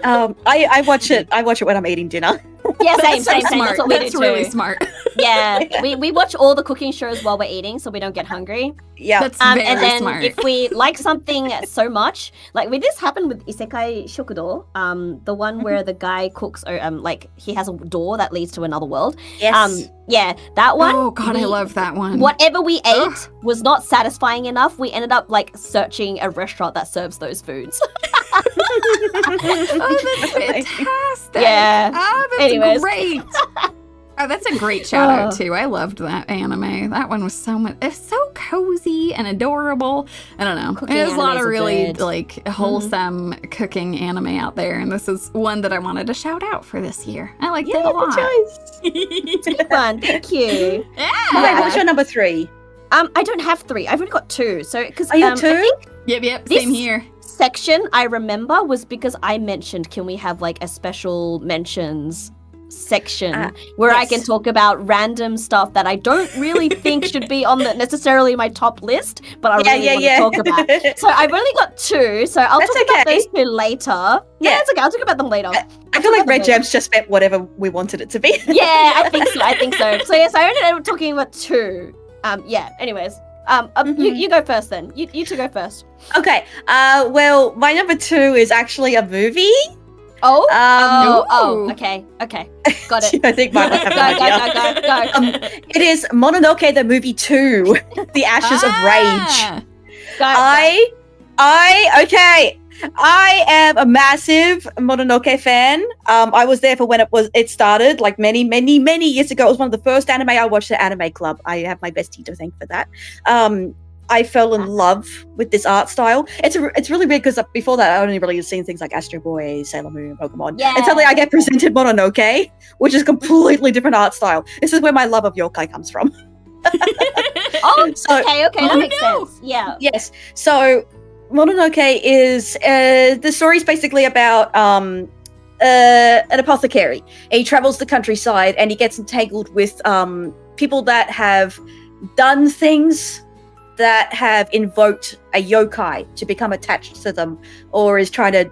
A: I watch it when I'm eating dinner.
C: Yeah, same.
B: Smart.
C: That's what we
B: That's
C: do
B: really
C: too.
B: smart.
C: Yeah, we watch all the cooking shows while we're eating, so we don't get hungry.
A: Yeah,
B: that's very
C: and then
B: smart.
C: if we like something so much, like this happened with Isekai Shokudo, the one where the guy cooks, or like he has a door that leads to another world.
A: Yes.
C: That one.
B: Oh God, I love that one.
C: Whatever we ate was not satisfying enough. We ended up like searching a restaurant that serves those foods.
B: Oh, that's fantastic.
C: Yeah.
B: Oh, that's great. Oh, that's a great shout out too. I loved that anime. That one was so much. It's so cozy and adorable. I don't know. There's a lot of really like wholesome cooking anime out there, and this is one that I wanted to shout out for this year. I liked it a lot.
C: It's fun. Thank you.
B: Yeah.
A: Okay, what's your number 3?
C: I don't have 3. I've only got 2. So because
A: Are you 2?
C: I think
B: Yep.
C: This-
B: Same here.
C: section I remember was because I mentioned, can we have like a special mentions section where I can talk about random stuff that I don't really think should be on necessarily my top list, but I really want to talk about. So I've only got 2, so I'll talk about those 2 later. Yeah, it's okay. I'll talk about them later.
A: I feel like Red Gems just meant whatever we wanted it to be.
C: Yeah, I think so. So yes, I only ended up talking about 2. Anyways. You go first then. You 2 go first.
A: Okay. Well, my number 2 is actually a movie.
C: Okay. Got it.
A: I think mine might have an idea.
C: Go.
A: It is Mononoke the movie 2, The Ashes of Rage. I am a massive Mononoke fan. I was there for when it started, like many years ago. It was one of the first anime I watched at Anime Club. I have my bestie to thank for that. I fell in love with this art style. It's really weird because before that I only really seen things like Astro Boy, Sailor Moon, Pokemon. And suddenly I get presented Mononoke, which is a completely different art style. This is where my love of yokai comes from.
C: Okay, that makes sense. Yeah.
A: Yes. So Mononoke is the story is basically about an apothecary. He travels the countryside and he gets entangled with people that have done things that have invoked a yokai to become attached to them, or is trying to,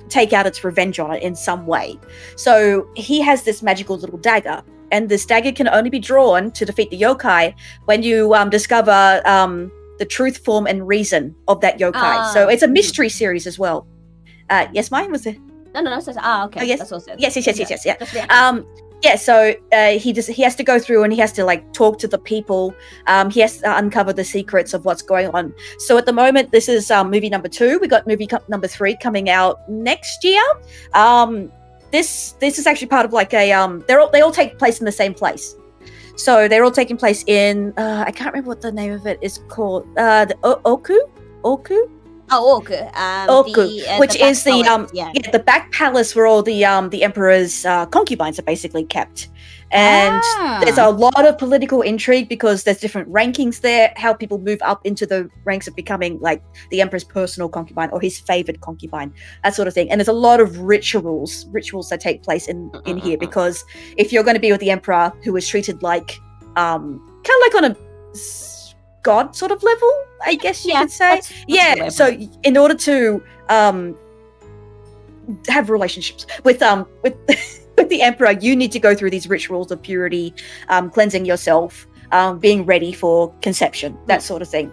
A: take out its revenge on it in some way. So he has this magical little dagger, and this dagger can only be drawn to defeat the yokai when you discover the truth, form, and reason of that yokai. So it's a mystery series as well. Yes, mine was it?
C: No. Okay.
A: Oh, yes.
C: That's also
A: Yes. Yeah. So he has to go through and he has to like talk to the people. He has to uncover the secrets of what's going on. So at the moment, this is movie number 2. We got movie number 3 coming out next year. This is actually part of like a they all take place in the same place. So they're all taking place in I can't remember what the name of it is called. The Oku.
C: Oku,
A: which is the back palace where all the emperor's concubines are basically kept. And there's a lot of political intrigue because there's different rankings there, how people move up into the ranks of becoming like the emperor's personal concubine or his favored concubine, that sort of thing. And there's a lot of rituals that take place in here, because if you're going to be with the emperor, who is treated like kind of like on a god sort of level, I guess you could say. That's so in order to have relationships with the emperor, you need to go through these rituals of purity, cleansing yourself, being ready for conception, that sort of thing.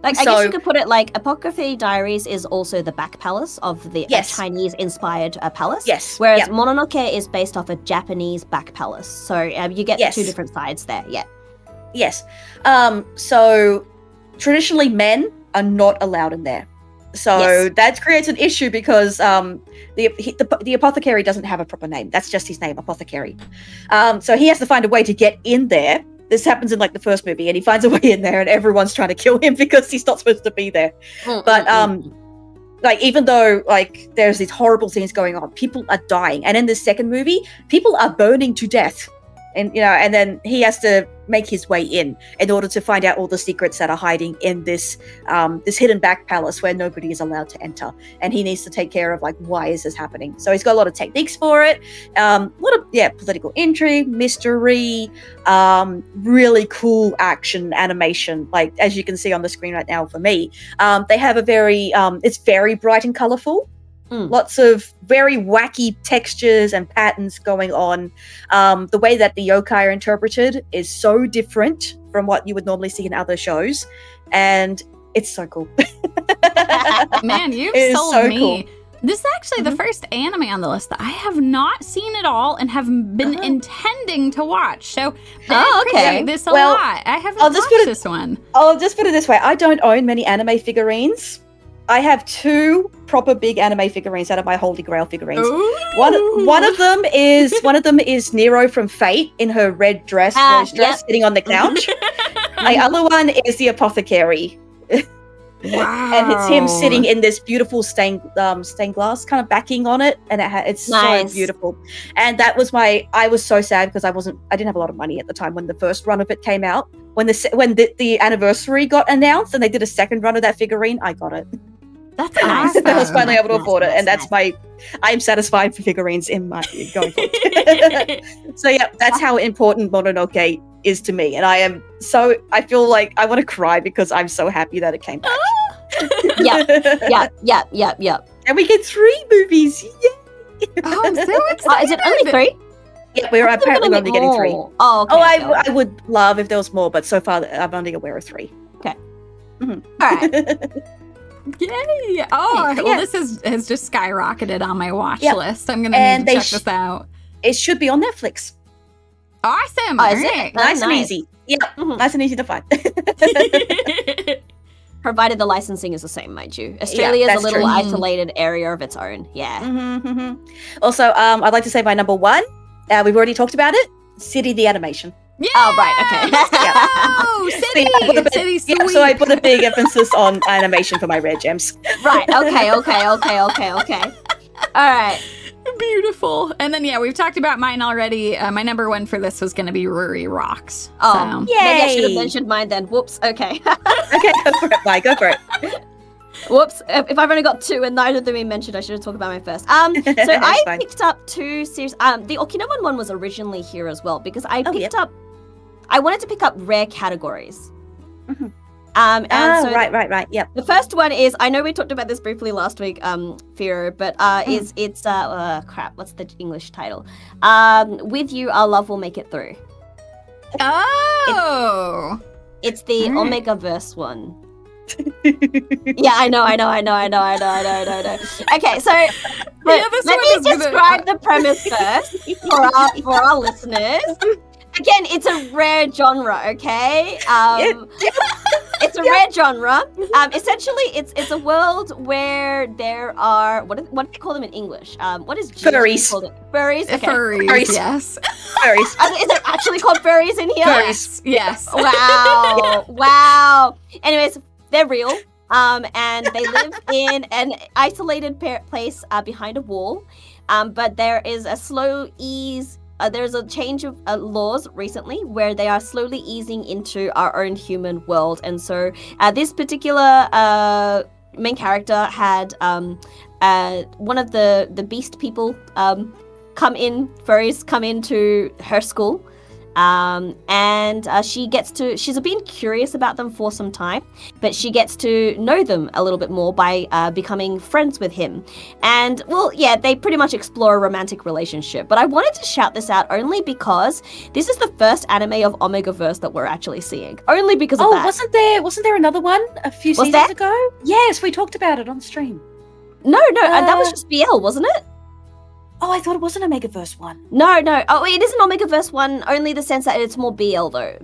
C: I guess you could put it like Apocryphy Diaries is also the back palace of the Chinese-inspired palace.
A: Yes.
C: Whereas Mononoke is based off a Japanese back palace. So you get the 2 different sides there. Yeah.
A: Yes. So traditionally men are not allowed in there. So that creates an issue because the apothecary doesn't have a proper name. That's just his name, apothecary. So he has to find a way to get in there. This happens in like the first movie, and he finds a way in there and everyone's trying to kill him because he's not supposed to be there. But like, even though like there's these horrible things going on, people are dying. And in this second movie, people are burning to death. And and then he has to make his way in order to find out all the secrets that are hiding in this this hidden back palace where nobody is allowed to enter. And he needs to take care of like, why is this happening? So he's got a lot of techniques for it. A lot of political intrigue, mystery, really cool action animation. Like as you can see on the screen right now for me, they have a very it's very bright and colorful. Lots of very wacky textures and patterns going on. The way that the yokai are interpreted is so different from what you would normally see in other shows, and it's so cool.
B: Man, you've sold
A: so
B: me.
A: Cool.
B: This is actually the first anime on the list that I have not seen at all and have been intending to watch. So I appreciate this a lot. I haven't watched this one. I'll
A: just put it this way. I don't own many anime figurines. I have 2 proper big anime figurines out of my Holy Grail figurines.
B: Ooh.
A: One of them is Nero from Fate in her red dress, sitting on the couch. The other one is the apothecary.
B: Wow.
A: And it's him sitting in this beautiful stained glass kind of backing on it, and it's so beautiful. And that was I was so sad because I didn't have a lot of money at the time when the first run of it came out. when the anniversary got announced and they did a second run of that figurine, I got it.
B: That's awesome.
A: I was finally able to afford it, and that's I am satisfied for figurines in my going forward. So yeah, that's how important Mononoke is to me, and I feel like I want to cry because I'm so happy that it came back.
C: Yeah.
A: And we get 3 movies. Yay!
B: Oh, I'm so excited.
C: Is it only 3?
A: Yeah, we're apparently only getting 3.
C: Oh, okay.
A: I would love if there was more, but so far I'm only aware of 3.
C: Okay.
A: Mm-hmm.
C: All right.
B: Yay! Oh, well, this has just skyrocketed on my watch list. I'm gonna need to check this out.
A: It should be on Netflix.
B: Awesome!
C: Is it?
A: Nice and easy. Yeah, nice and easy to find.
C: Provided the licensing is the same, mind you. Australia is a little isolated area of its own. Yeah.
A: Also, I'd like to say my number 1. We've already talked about it. City the animation.
B: Yeah!
C: Oh, right, okay.
B: Oh, City!
A: Yeah, so I put a big emphasis on animation for my rare gems.
C: Right, okay. All right.
B: Beautiful. And then, we've talked about mine already. My number 1 for this was going to be Ruri Rocks.
C: Oh,
B: so.
C: Maybe I should have mentioned mine then. Whoops, okay.
A: Okay, go for it, Mai, go for it.
C: Whoops, if I've only got 2 and neither of them been mentioned, I should have talked about mine first. So I picked up 2 series. The Okinawan one was originally here as well because I wanted to pick up rare categories.
A: Right. Yep.
C: The first one is, I know we talked about this briefly last week, Firo, but it's crap, what's the English title? With You, Our Love Will Make It Through.
B: Oh!
C: It's the Omega Verse one. Yeah, I know. Okay, so let me describe the premise first for our listeners. Again, it's a rare genre, okay? It's a rare genre. Essentially, it's a world where there are what do they call them in English? What is
A: furries?
C: Furries. Okay.
B: Furries. Yes.
A: Furries.
C: Is it actually called furries in here?
B: Furries. Yes.
C: Wow. Wow. Anyways, they're real. And they live in an isolated place behind a wall. But there is a slow ease. There's a change of laws recently where they are slowly easing into our own human world. And so this particular main character had one of the beast people furries come into her school. And she's been curious about them for some time, but she gets to know them a little bit more by becoming friends with him. And, they pretty much explore a romantic relationship. But I wanted to shout this out only because this is the first anime of Omegaverse that we're actually seeing. Only because of that.
A: Wasn't there another one a few seasons ago? Yes, we talked about it on stream.
C: No, that was just BL, wasn't it?
A: Oh, I thought it was an Omegaverse one.
C: No. Oh, it is an Omegaverse one, only the sense that it's more BL though.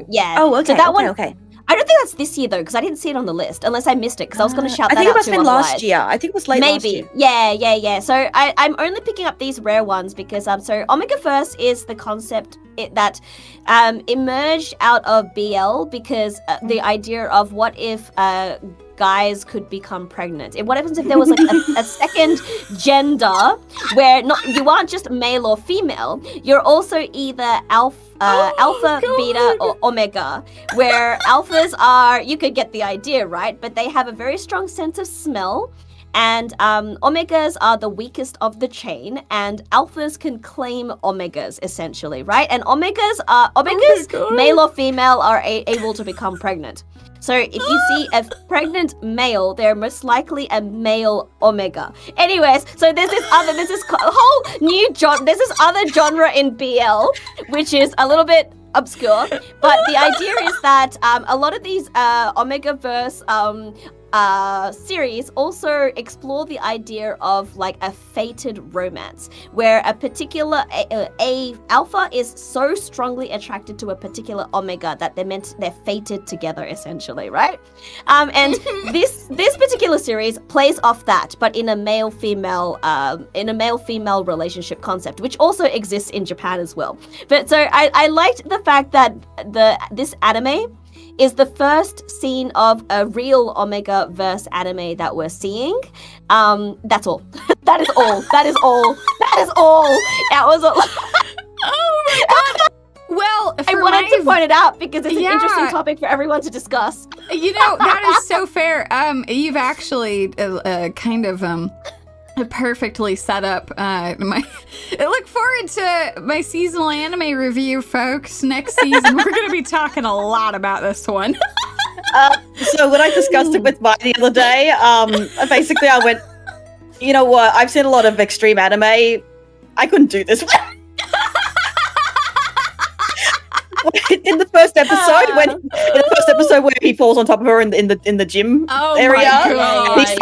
C: Yeah.
A: Oh, okay.
C: So that one,
A: okay.
C: I don't think that's this year though, because I didn't see it on the list, unless I missed it, because I was going to shout that out.
A: I think it must have been
C: otherwise.
A: last year. I think it was late last year.
C: Yeah. So I'm only picking up these rare ones because so Omegaverse is the concept that emerged out of BL because the idea of what if guys could become pregnant. What happens if there was like a second gender where you aren't just male or female, you're also either alpha, beta, or omega, where alphas are, you could get the idea, right? But they have a very strong sense of smell. And omegas are the weakest of the chain, and alphas can claim omegas, essentially, right? And omegas, male or female, are able to become pregnant. So if you see a pregnant male, they're most likely a male omega. Anyways, so there's this whole new genre, there's this other genre in BL, which is a little bit obscure, but the idea is that a lot of these Omegaverse series also explore the idea of like a fated romance, where a particular a alpha is so strongly attracted to a particular omega that they're fated together, essentially, right? And this particular series plays off that, but in a male female relationship concept, which also exists in Japan as well. But so I liked the fact that this anime is the first scene of a real Omega-verse anime that we're seeing. That's all. That is all. That was all.
B: Oh my god! Well,
C: I wanted to point it out because it's an interesting topic for everyone to discuss.
B: You know, that is so fair. You've actually kind of perfectly set up I look forward to my seasonal anime review, folks. Next season, we're going to be talking a lot about this one.
A: So when I discussed it with Mai the other day, basically I went, you know what? I've seen a lot of extreme anime. I couldn't do this. In the first episode, where he falls on top of her in the gym area, he's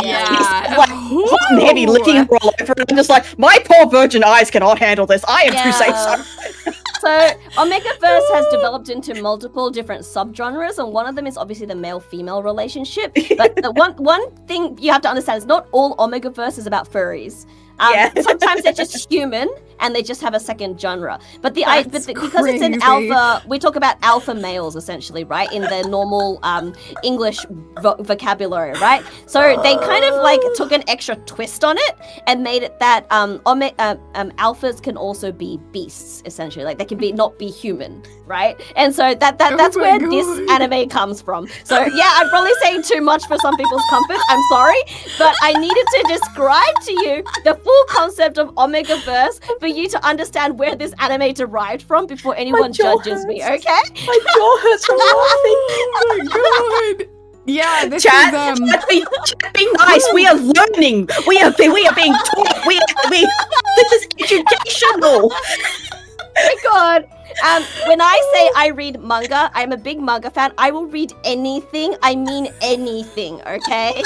A: like hot and heavy, licking her all over, and I'm just like, my poor virgin eyes cannot handle this. I am too safe.
C: So Omegaverse has developed into multiple different subgenres, and one of them is obviously the male-female relationship. But the one thing you have to understand is not all Omegaverse is about furries. Sometimes they're just human and they just have a second genre. But because it's an alpha, we talk about alpha males essentially, right? In their normal English vocabulary, right? So they kind of like took an extra twist on it and made it that alphas can also be beasts, essentially. Like they can not be human, right? And so that's where this anime comes from. So yeah, I'm probably saying too much for some people's comfort. I'm sorry, but I needed to describe to you the full concept of Omegaverse for you to understand where this anime derived from before anyone judges me, okay?
A: My jaw hurts from laughing.
B: Oh my god. Yeah, this
A: chat, be nice. We are learning. We are being taught. This is educational.
C: Oh my god. When I say I read manga, I'm a big manga fan. I will read anything. I mean anything, okay?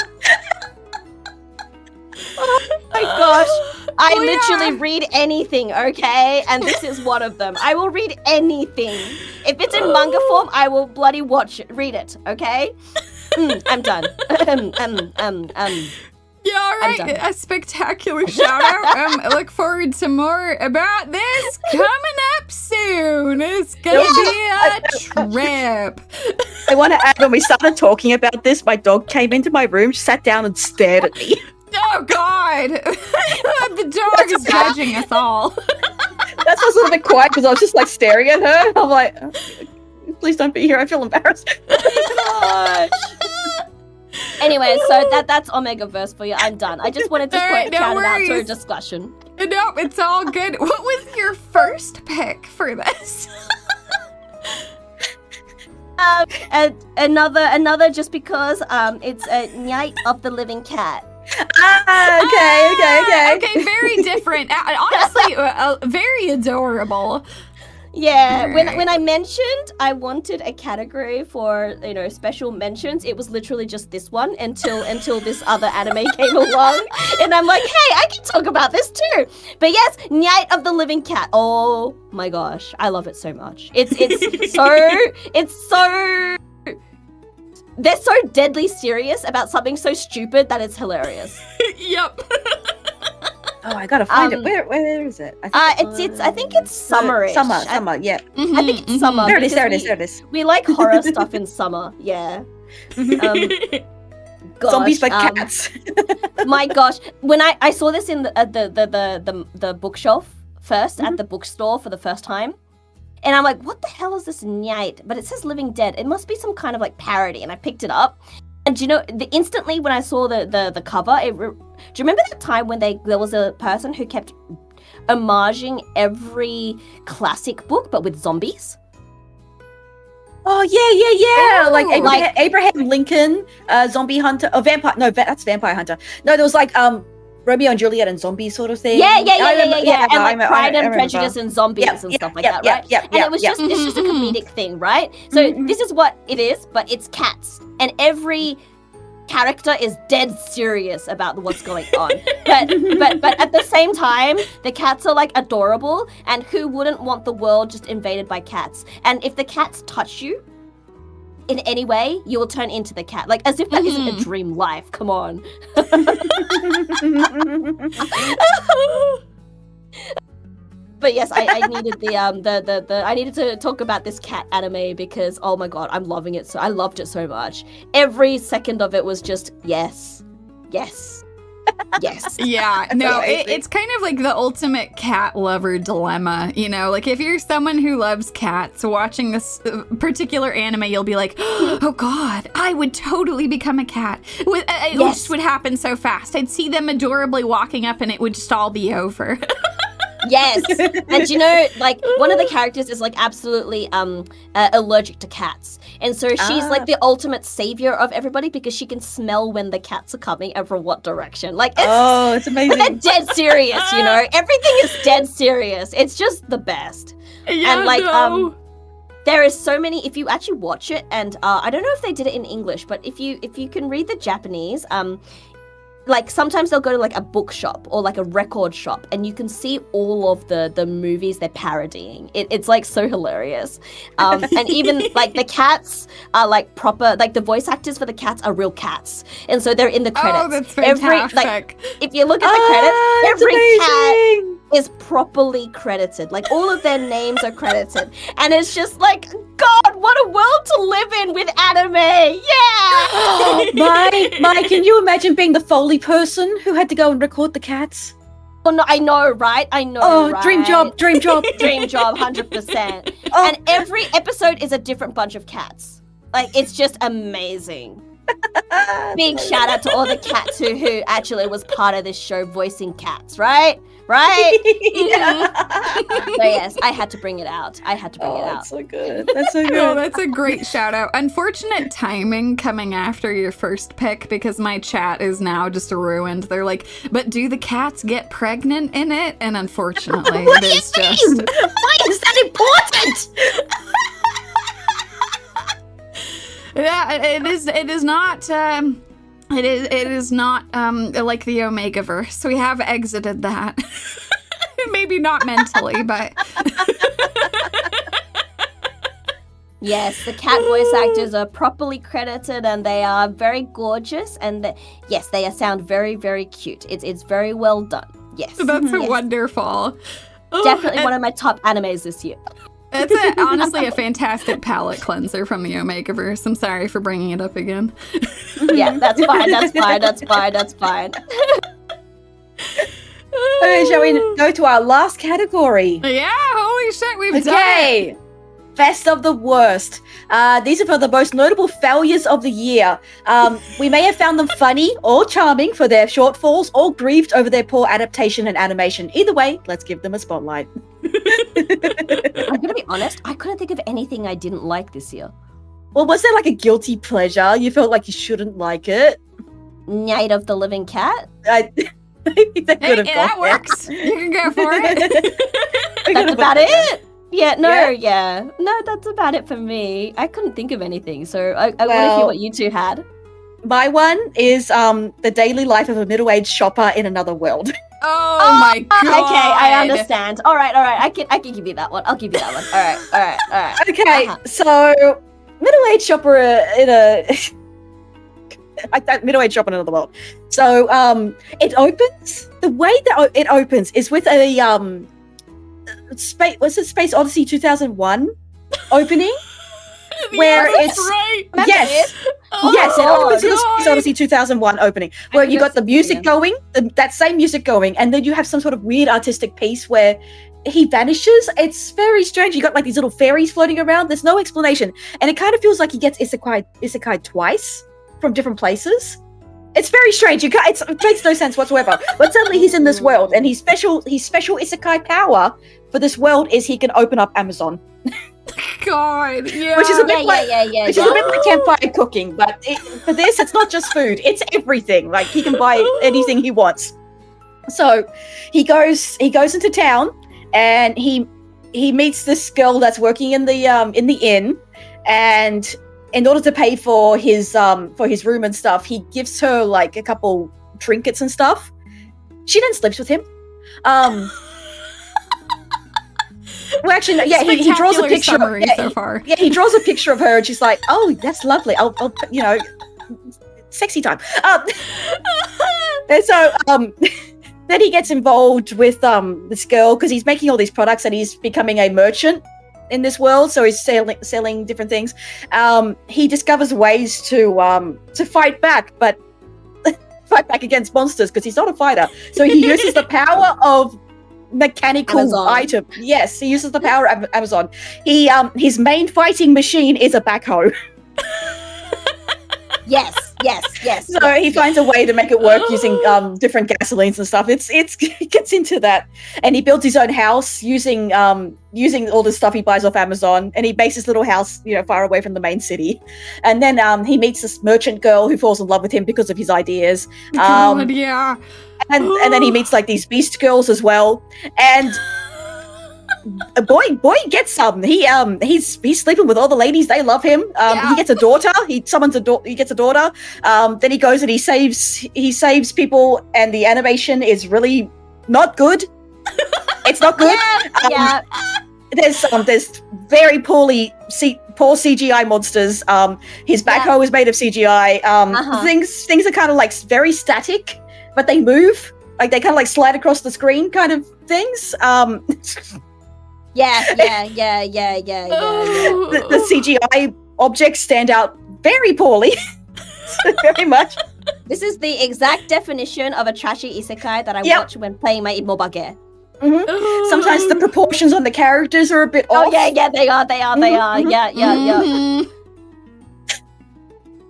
C: Oh my gosh. I literally read anything, okay? And this is one of them. I will read anything. If it's in manga form, I will bloody read it, okay? I'm done.
B: Yeah, all right. A spectacular shout out. I look forward to more about this coming up soon. It's gonna be a trip.
A: I want to add, when we started talking about this, my dog came into my room, sat down and stared at me.
B: Oh god! The dog is judging us all.
A: That's why I was a little bit quiet, because I was just like staring at her. I'm like, please don't be here. I feel embarrassed.
C: Oh gosh. Anyway, so that's Omegaverse for you. I'm done. I just wanted to shout it out to a discussion.
B: No, it's all good. What was your first pick for this?
C: Another just because it's a Night of the Living Cat.
B: Okay, very different. Honestly, very adorable.
C: Yeah, when I mentioned I wanted a category for, special mentions, it was literally just this one until this other anime came along, and I'm like, hey, I can talk about this too. But yes, Night of the Living Cat. Oh my gosh, I love it so much. It's so they're so deadly serious about something so stupid that it's hilarious.
B: Yep.
A: Oh, I gotta find it. Where is it?
C: I think it's summerish.
A: Summer, yeah.
C: Mm-hmm, I think it's summer.
A: There it is.
C: We like horror stuff in summer, yeah. Gosh,
A: zombies like cats.
C: My gosh, when I saw this in the bookshelf first at the bookstore for the first time, and I'm like, what the hell is this Night? But it says Living Dead. It must be some kind of like parody, and I picked it up. And instantly when I saw the cover, do you remember that time when there was a person who kept homaging every classic book but with zombies?
A: Oh yeah. Like Abraham Lincoln, Zombie Hunter, Vampire. No, that's Vampire Hunter. No, there was like Romeo and Juliet and zombies sort of thing.
C: Yeah. And like Pride and Prejudice and zombies and stuff like that, right?
A: Yeah.
C: And it was just a comedic thing, right? So this is what it is, but it's cats, and every character is dead serious about what's going on. But at the same time, the cats are like adorable, and who wouldn't want the world just invaded by cats? And if the cats touch you in any way, you will turn into the cat. Like, as if that isn't a dream life. Come on. But yes, I needed I needed to talk about this cat anime because, oh my god, I'm loving it. So I loved it so much. Every second of it was just yes. Yes.
B: Yeah, no, it's kind of like the ultimate cat lover dilemma, you know? Like, if you're someone who loves cats, watching this particular anime, you'll be like, oh god, I would totally become a cat. It just would happen so fast. I'd see them adorably walking up and it would just all be over.
C: Yes. And you know, like, one of the characters is like absolutely allergic to cats. And so she's like the ultimate savior of everybody because she can smell when the cats are coming and from what direction. Like, it's amazing. They're dead serious, you know? Everything is dead serious. It's just the best.
B: Yeah,
C: and like there is so many, if you actually watch it, and I don't know if they did it in English, but if you can read the Japanese, like sometimes they'll go to like a bookshop or like a record shop and you can see all of the movies they're parodying. It's like so hilarious. And even like the cats are like proper, like the voice actors for the cats are real cats. And so they're in the credits.
B: Oh, that's fantastic.
C: If you look at the credits, every cat is properly credited. Like all of their names are credited. And it's just like, God, what a world to live in with anime. Yeah.
A: Mike, can you imagine being the Foley person who had to go and record the cats?
C: Oh, no, I know, right?
A: Right? Dream job.
C: Dream job, 100%. And every episode is a different bunch of cats. Like, it's just amazing. Big shout out to all the cats who actually was part of this show voicing cats, right? Right? So yes, I had to bring it out.
A: That's so good. That's so good.
B: Oh, that's a great shout out. Unfortunate timing coming after your first pick because my chat is now just ruined. They're like, but do the cats get pregnant in it? And unfortunately,
A: what
B: it is
A: do you mean? Why is that important?
B: Yeah, it is not. It is not like the Omegaverse. We have exited that. Maybe not mentally, but
C: yes, the cat voice actors are properly credited and they are very gorgeous and yes, they sound very, very cute. It's very well done. Yes.
B: That's wonderful.
C: Definitely one of my top animes this year.
B: It's honestly a fantastic palate cleanser from the Omegaverse. I'm sorry for bringing it up again.
C: Yeah, that's fine.
A: Okay, shall we go to our last category?
B: Yeah, holy shit, we've done it.
A: Best of the worst. These are for the most notable failures of the year. We may have found them funny or charming for their shortfalls or grieved over their poor adaptation and animation. Either way, let's give them a spotlight.
C: I'm gonna be honest, I couldn't think of anything I didn't like this year.
A: Well, was there like a guilty pleasure? You felt like you shouldn't like it?
C: Night of the Living Cat?
B: That works. You can go for it.
C: That's about it? No, that's about it for me. I couldn't think of anything, so I want to hear what you two had.
A: My one is the daily life of a middle-aged shopper in another world.
B: Oh my god!
C: Okay, I understand. All right. I can give you that one. I'll give you that one. All right.
A: Okay, so middle-aged shopper in a middle-aged shopper in another world. So it opens. The way that it opens is with a Space Odyssey 2001 opening? Where it's
B: right.
A: Yes.
B: Oh,
A: yes, it opens with the Space Odyssey 2001 opening, where you got the music going, that same music going, and then you have some sort of weird artistic piece where he vanishes. It's very strange. You got like these little fairies floating around. There's no explanation, and it kind of feels like he gets isekai twice from different places. It's very strange. It makes no sense whatsoever. But suddenly he's in this world, and his special isekai power for this world is he can open up Amazon.
B: God, yeah.
A: Which is a bit like campfire cooking, but for this, it's not just food; it's everything. Like he can buy anything he wants. So he goes into town, and he meets this girl that's working in the inn, and in order to pay for his room and stuff, he gives her like a couple trinkets and stuff. She then sleeps with him. Well, actually, no, yeah, he draws a picture.
B: So far.
A: Yeah, he draws a picture of her, and she's like, "Oh, that's lovely. I'll sexy time." And so, then he gets involved with this girl because he's making all these products, and he's becoming a merchant in this world. So he's selling different things. He discovers ways to fight back, but fight back against monsters because he's not a fighter. So he uses the power of mechanical item. Yes, he uses the power of Amazon. His main fighting machine is a backhoe.
C: Yes.
A: So he finds a way to make it work using different gasolines and stuff. He gets into that, and he builds his own house using all the stuff he buys off Amazon, and he makes his little house, far away from the main city. And then he meets this merchant girl who falls in love with him because of his ideas.
B: God, yeah.
A: And then he meets like these beast girls as well, and. Boy gets some. He's sleeping with all the ladies. They love him. He gets a daughter. He gets a daughter. Then he goes and he saves people, and the animation is really not good. It's not good.
C: Yeah.
A: There's very poor CGI monsters. His backhoe is made of CGI. Things are kind of like very static, but they move. Like they kind of like slide across the screen, kind of things.
C: Yeah.
A: The CGI objects stand out very poorly. Very much.
C: This is the exact definition of a trashy isekai that I watch when playing my Imobage.
A: Mm-hmm. Sometimes the proportions on the characters are a bit off.
C: Oh yeah, they are.
B: Mm-hmm.
C: Yeah.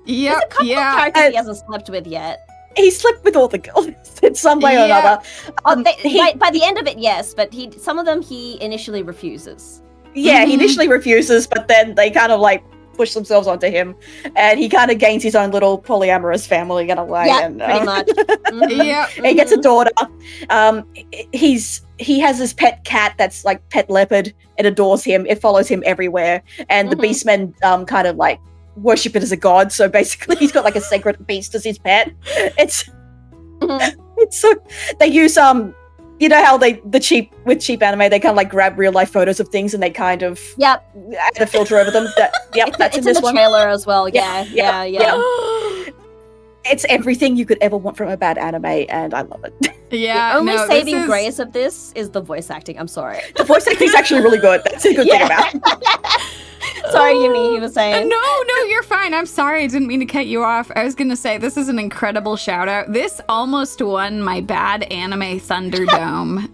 B: Yep,
C: There's a couple of characters he hasn't slept with yet.
A: He slept with all the girls in some way or another.
C: By the end of it, yes, but some of them he initially refuses.
A: Yeah, he initially refuses, but then they kind of like push themselves onto him, and he kind of gains his own little polyamorous family in a way.
C: Yeah,
A: and,
C: pretty much.
B: Yeah,
A: he gets a daughter. He has this pet cat that's like pet leopard. It adores him. It follows him everywhere, and the beastmen kind of like worship it as a god. So basically, he's got like a sacred beast as his pet. It's so they use how cheap anime, they kind of like grab real life photos of things and they kind of add a filter over them. That's
C: in
A: this
C: the
A: one.
C: trailer as well. Yeah.
A: It's everything you could ever want from a bad anime, and I love it.
B: Yeah.
C: The only saving grace of this is the voice acting. I'm sorry.
A: The voice acting is actually really good. That's a good thing about it.
C: Sorry, Yumie, you were saying.
B: No, you're fine. I'm sorry. I didn't mean to cut you off. I was going to say, this is an incredible shout out. This almost won my Bad Anime Thunderdome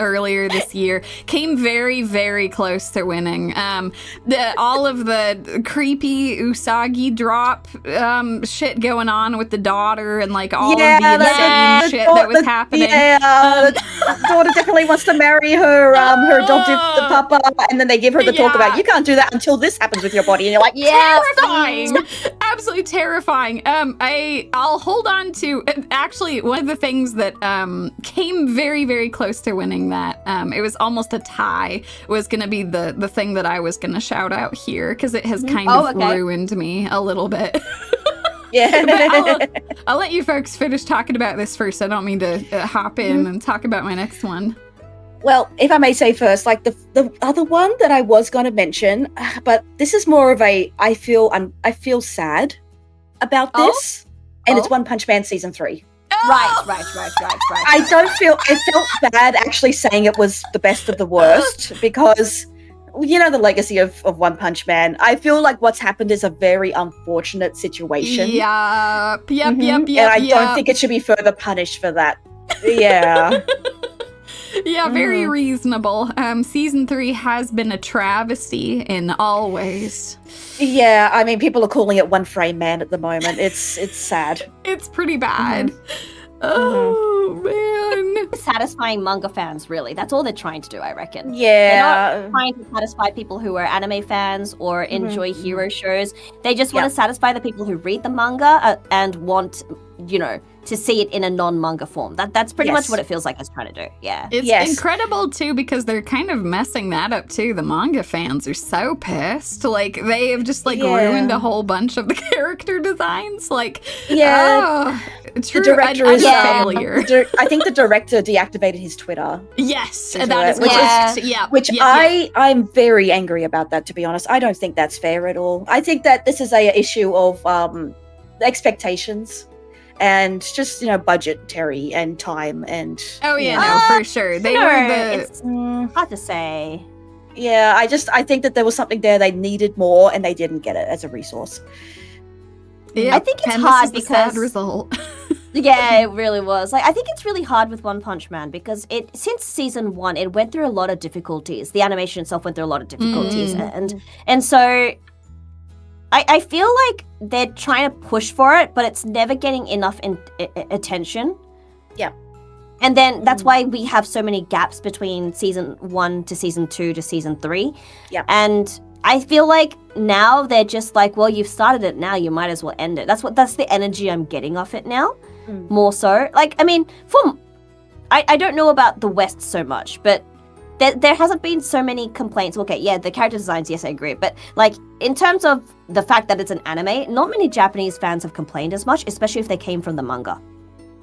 B: earlier this year. Came very, very close to winning. All of the creepy Usagi drop shit going on with the daughter and like all of the insane shit that was happening.
A: Yeah, the daughter definitely wants to marry her adoptive papa, and then they give her the talk about, you can't do that until this happens with your body, and you're like,
B: terrifying. Absolutely terrifying. I'll hold on to actually one of the things that came very, very close to winning that. It was almost a tie. Was going to be the thing that I was going to shout out here because it has kind of ruined me a little bit.
A: Yeah.
B: But I'll let you folks finish talking about this first. I don't mean to hop in and talk about my next one.
A: Well, if I may say first, like the other one that I was going to mention, but this is more of a I feel sad about this, and it's One Punch Man season 3.
C: Right.
A: I felt bad actually saying it was the best of the worst because the legacy of One Punch Man. I feel like what's happened is a very unfortunate situation.
B: Yep.
A: And I don't think it should be further punished for that. Yeah.
B: Yeah, very reasonable. Season 3 has been a travesty in all ways.
A: Yeah, I mean, people are calling it One Frame Man at the moment. It's sad.
B: It's pretty bad. Oh, man.
C: Satisfying manga fans, really. That's all they're trying to do, I reckon.
A: Yeah.
C: They're not trying to satisfy people who are anime fans or enjoy hero shows. They just want to satisfy the people who read the manga and want, to see it in a non-manga form. That's pretty much what it feels like it's trying to do. Yeah.
B: It's incredible, too, because they're kind of messing that up, too. The manga fans are so pissed. Like, they have just, ruined a whole bunch of the character designs. Like,
A: the director is a failure. I think the director deactivated his Twitter.
B: Yes, that is correct.
A: Which I'm very angry about that, to be honest. I don't think that's fair at all. I think that this is a issue of expectations. And just, budgetary and time and...
B: Oh, yeah, for sure. They were
C: It's hard to say.
A: Yeah, I think that there was something there they needed more and they didn't get it as a resource.
B: Yeah,
C: I think it's hard because...
B: sad result.
C: Yeah, it really was. Like, I think it's really hard with One Punch Man because since season 1, it went through a lot of difficulties. The animation itself went through a lot of difficulties, and so I feel like they're trying to push for it, but it's never getting enough attention.
A: Yeah.
C: And then that's why we have so many gaps between season 1 to season 2 to season 3.
A: Yeah.
C: And I feel like now they're just like, well, you've started it now, you might as well end it. That's the energy I'm getting off it now, more so. Like, I mean, I don't know about the West so much, but there hasn't been so many complaints. Okay, yeah, the character designs, yes, I agree. But, like, in terms of the fact that it's an anime, not many Japanese fans have complained as much, especially if they came from the manga.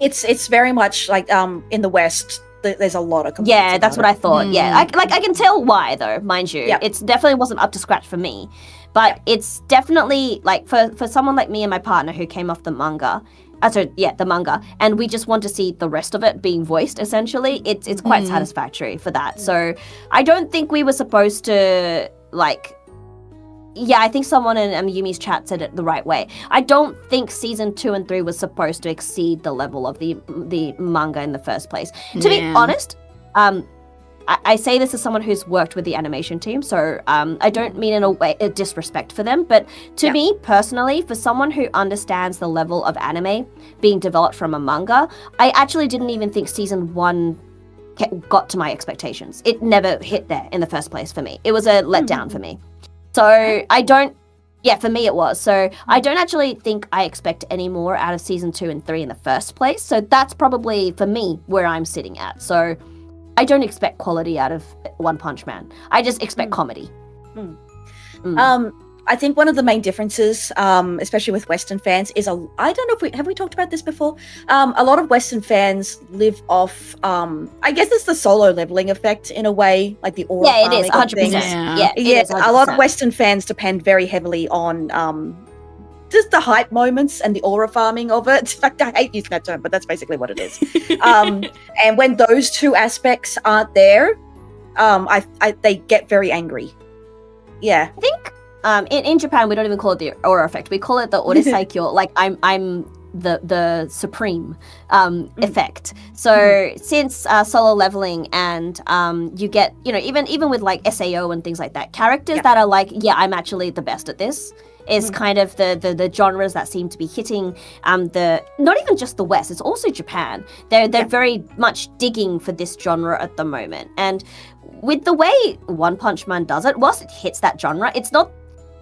A: It's very much like in the West, there's a lot of complaints.
C: Yeah, that's what I thought. Yeah, I can tell why though, mind you.
A: Yeah.
C: It's definitely wasn't up to scratch for me, but it's definitely like for someone like me and my partner who came off the manga. The manga, and we just want to see the rest of it being voiced. Essentially, it's quite satisfactory for that. So I don't think we were supposed to like. Yeah, I think someone in Yumi's chat said it the right way. I don't think season 2 and 3 was supposed to exceed the level of the manga in the first place. To be honest, I say this as someone who's worked with the animation team, so I don't mean in a disrespect for them, but to me personally, for someone who understands the level of anime being developed from a manga, I actually didn't even think season 1 got to my expectations. It never hit there in the first place for me. It was a letdown for me. So for me it was. So I don't actually think I expect any more out of season 2 and 3 in the first place. So that's probably, for me, where I'm sitting at. So I don't expect quality out of One Punch Man. I just expect comedy.
A: I think one of the main differences, especially with Western fans, is I don't know if have we talked about this before? A lot of Western fans live off, I guess it's the solo leveling effect in a way, like the aura.
C: Yeah, it is 100%.
A: Yeah,
C: it is 100%.
A: A lot of Western fans depend very heavily on just the hype moments and the aura farming of it. I hate using that term, but that's basically what it is. And when those two aspects aren't there, they get very angry. Yeah,
C: I think. In Japan, we don't even call it the aura effect. We call it the orisaikyo. Like I'm the supreme effect. So since solo leveling and you get even with like SAO and things like that, characters that are like I'm actually the best at this is kind of the genres that seem to be hitting not even just the West. It's also Japan. They're very much digging for this genre at the moment. And with the way One Punch Man does it, whilst it hits that genre,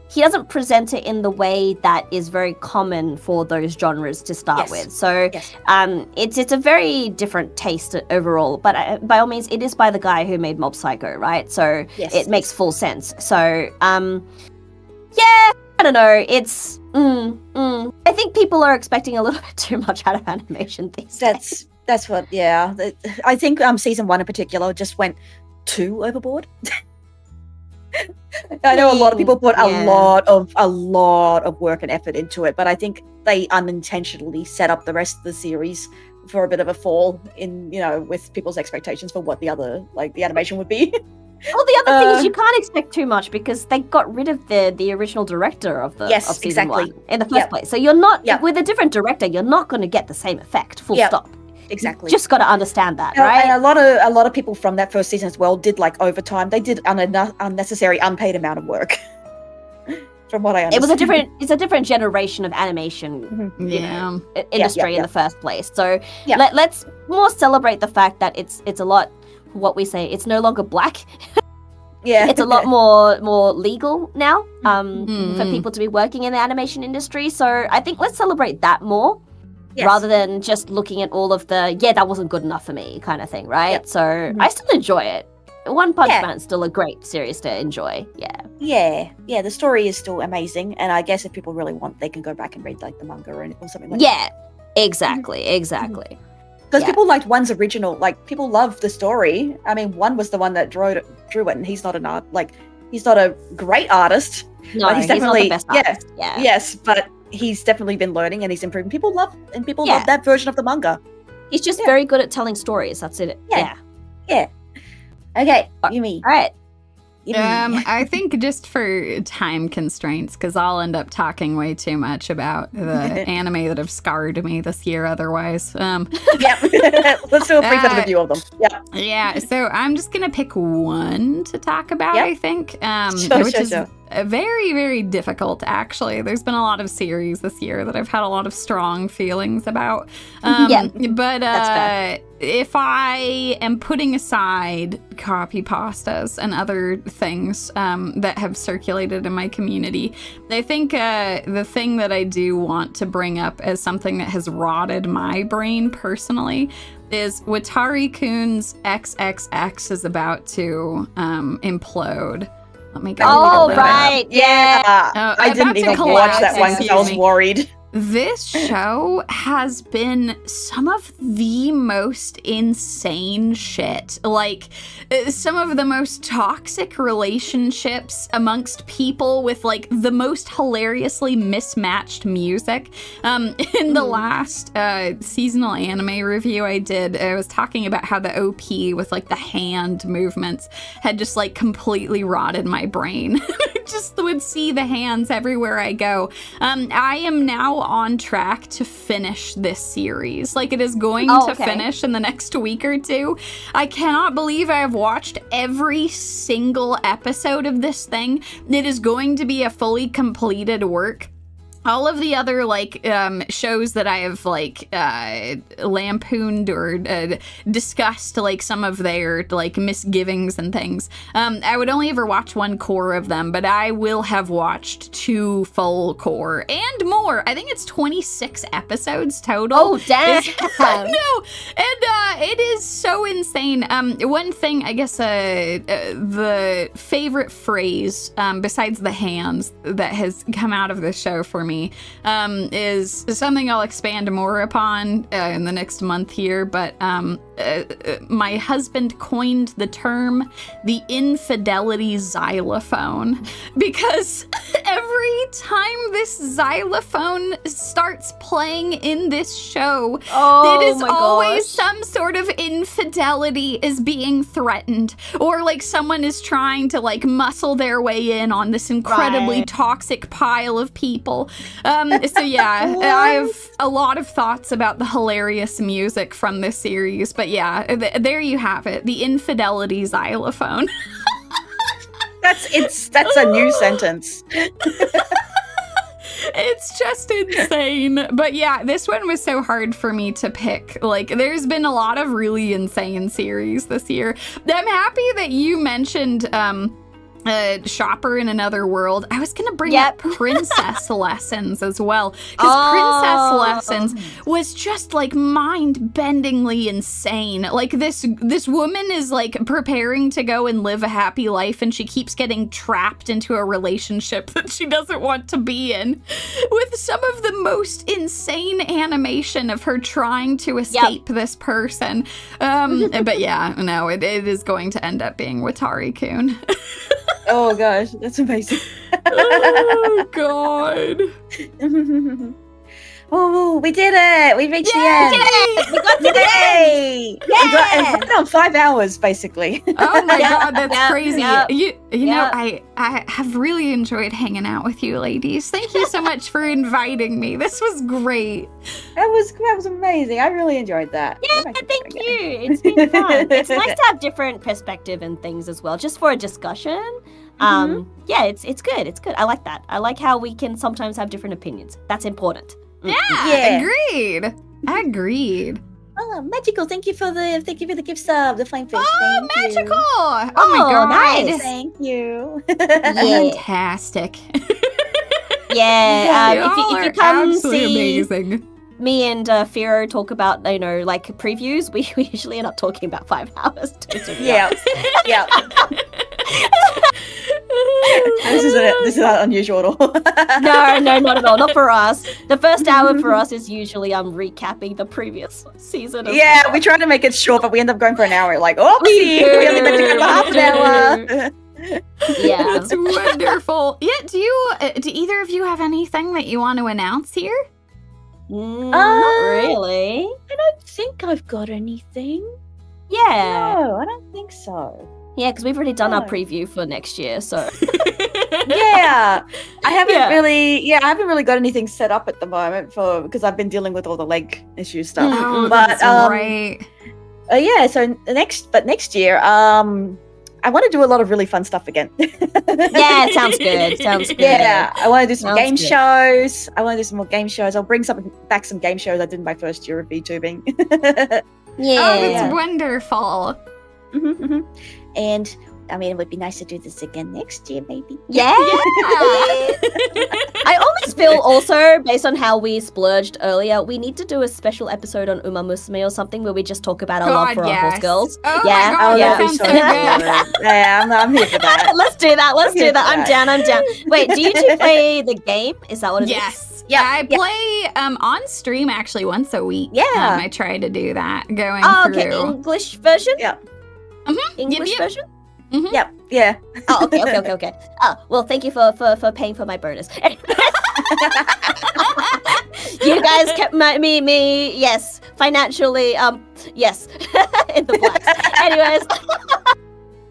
C: he doesn't present it in the way that is very common for those genres to start with. So it's a very different taste overall. But by all means, it is by the guy who made Mob Psycho, right? So it makes full sense. So I don't know. It's I think people are expecting a little bit too much out of animation these days.
A: That's what. Yeah, I think season 1 in particular just went too overboard. I know a lot of people put a lot of work and effort into it, but I think they unintentionally set up the rest of the series for a bit of a fall in, with people's expectations for what the animation would be.
C: Well, the other thing is you can't expect too much because they got rid of the original director of season 1 in the first place. So you're not with a different director, you're not going to get the same effect. Full stop.
A: Exactly.
C: You just got to understand that, right?
A: And a lot of people from that first season as well did like overtime. They did an unnecessary, unpaid amount of work. From what I understand,
C: it's a different generation of animation industry in the first place. So let's more celebrate the fact that it's a lot. What we say, it's no longer black. It's a lot more legal now for people to be working in the animation industry. So I think let's celebrate that more. Yes. Rather than just looking at all of the, that wasn't good enough for me kind of thing, right? Yep. So I still enjoy it. One Punch Man's still a great series to enjoy,
A: Yeah, the story is still amazing. And I guess if people really want, they can go back and read like the manga or something like that.
C: Yeah, exactly.
A: Because people liked 1's original, like people love the story. I mean, 1 was the one that drew it and he's not he's not a great artist.
C: No,
A: but he's definitely
C: not the best artist.
A: Yes, but he's definitely been learning and he's improving. People love that version of the manga.
C: He's just very good at telling stories. That's it.
A: Yeah. Okay, Yumi.
C: All right.
B: I think just for time constraints, because I'll end up talking way too much about the anime that have scarred me this year otherwise.
A: Yep. Let's do a brief overview of them. Yep.
B: Yeah, so I'm just going to pick one to talk about, I think, which is very, very difficult, actually. There's been a lot of series this year that I've had a lot of strong feelings about. But if I am putting aside copy pastas and other things that have circulated in my community, I think the thing that I do want to bring up as something that has rotted my brain personally is Watari-kun's XXX is about to implode. Let me go.
C: Oh, right. Yeah.
A: I didn't even watch that one because I was worried.
B: This show has been some of the most insane shit. Like, some of the most toxic relationships amongst people with, like, the most hilariously mismatched music. In the last seasonal anime review I did, I was talking about how the OP with, like, the hand movements had just, like, completely rotted my brain. I just would see the hands everywhere I go. I am now on track to finish this series. Like, it is going to finish in the next week or two. I cannot believe I have watched every single episode of this thing. It is going to be a fully completed work. All of the other, like, shows that I have, like, lampooned or discussed, like, some of their, like, misgivings and things, I would only ever watch one core of them, but I will have watched 2 full core and more. I think it's 26 episodes total.
C: Oh, damn!
B: No! And it is so insane. One thing, I guess, the favorite phrase, besides the hands, that has come out of this show for me, is something I'll expand more upon in the next month here, but my husband coined the term the infidelity xylophone, because every time this xylophone starts playing in this show, it is always some sort of infidelity is being threatened, or like someone is trying to like muscle their way in on this incredibly toxic pile of people. So yeah, I have a lot of thoughts about the hilarious music from this series, but yeah, there you have it, the infidelity xylophone.
A: That's a new sentence.
B: It's just insane. But yeah, this one was so hard for me to pick. Like, there's been a lot of really insane series this year. I'm happy that you mentioned Shopper in Another World. I was gonna bring up Princess Lessons as well, because Princess Lessons was just like mind-bendingly insane. Like, this woman is like preparing to go and live a happy life, and she keeps getting trapped into a relationship that she doesn't want to be in, with some of the most insane animation of her trying to escape this person. But yeah, no, it is going to end up being Watari-kun.
A: Oh gosh, that's amazing.
B: Oh god.
A: Oh, we did it! We reached the end.
C: We got to the end.
A: We got on 5 hours, basically.
B: Oh my god, that's crazy. You know, I have really enjoyed hanging out with you ladies. Thank you so much for inviting me. This was great.
A: That was amazing. I really enjoyed that.
C: Yeah, thank you. It's been fun. It's nice to have different perspective and things as well, just for a discussion. Yeah, it's good. It's good. I like that. I like how we can sometimes have different opinions. That's important.
B: Yeah. Agreed.
A: Oh, Magical! Thank you for the gift sub, the flame fish.
B: Oh,
A: Thank
B: Magical!
A: You.
B: Oh my god,
C: nice.
A: Thank you.
B: Fantastic.
C: If you come see
B: amazing.
C: Me and Firo talk about, like previews, we usually end up talking about 5 hours.
A: Yeah. This is not unusual at all.
C: No, not at all. Not for us. The first hour for us is usually recapping the previous season.
A: Yeah, we try to make it short, but we end up going for an hour. Like, oopsie, we only meant to go for half an hour.
C: Yeah,
B: that's wonderful. Yeah, do either of you have anything that you want to announce here?
C: Not really.
A: I don't think I've got anything.
C: Yeah.
A: No, I don't think so.
C: Yeah, because we've already done our
A: Oh.
C: preview for next year, so
A: Yeah, I haven't really got anything set up at the moment because I've been dealing with all the leg issue stuff.
B: Oh,
A: But,
B: that's right.
A: Yeah, so next year, I want to do a lot of really fun stuff again.
C: yeah, it sounds good. Sounds good.
A: Yeah, I want to do some
C: Sounds
A: game
C: good.
A: shows. I want to do some more game shows. I'll bring back some game shows I did in my first year of VTubing.
C: Yeah.
B: Oh, that's wonderful.
A: And I mean, it would be nice to do this again next year, maybe.
C: Yeah. I always feel also, based on how we splurged earlier, we need to do a special episode on Uma Musume or something where we just talk about our love
B: God,
C: for our horse
B: yes.
C: girls.
B: Oh
C: Yeah.
B: my god,
C: yeah.
B: that sounds so good.
A: Yeah, I'm here for that.
C: Let's do that. Let's do
A: Okay,
C: that. I'm down. I'm down. Wait, do you two play the game? Is that what it is?
B: Yes.
A: Yeah,
B: I
A: yeah.
B: play on stream actually once a week.
A: Yeah.
B: I try to do that going
C: Oh,
B: through.
C: okay. English version?
A: Yeah.
C: English
B: Yep.
C: version?
A: Yep. Yeah.
C: Oh, okay. Oh, well, thank you for paying for my bonus. You guys kept me, yes, financially, yes, in the blacks. Anyways,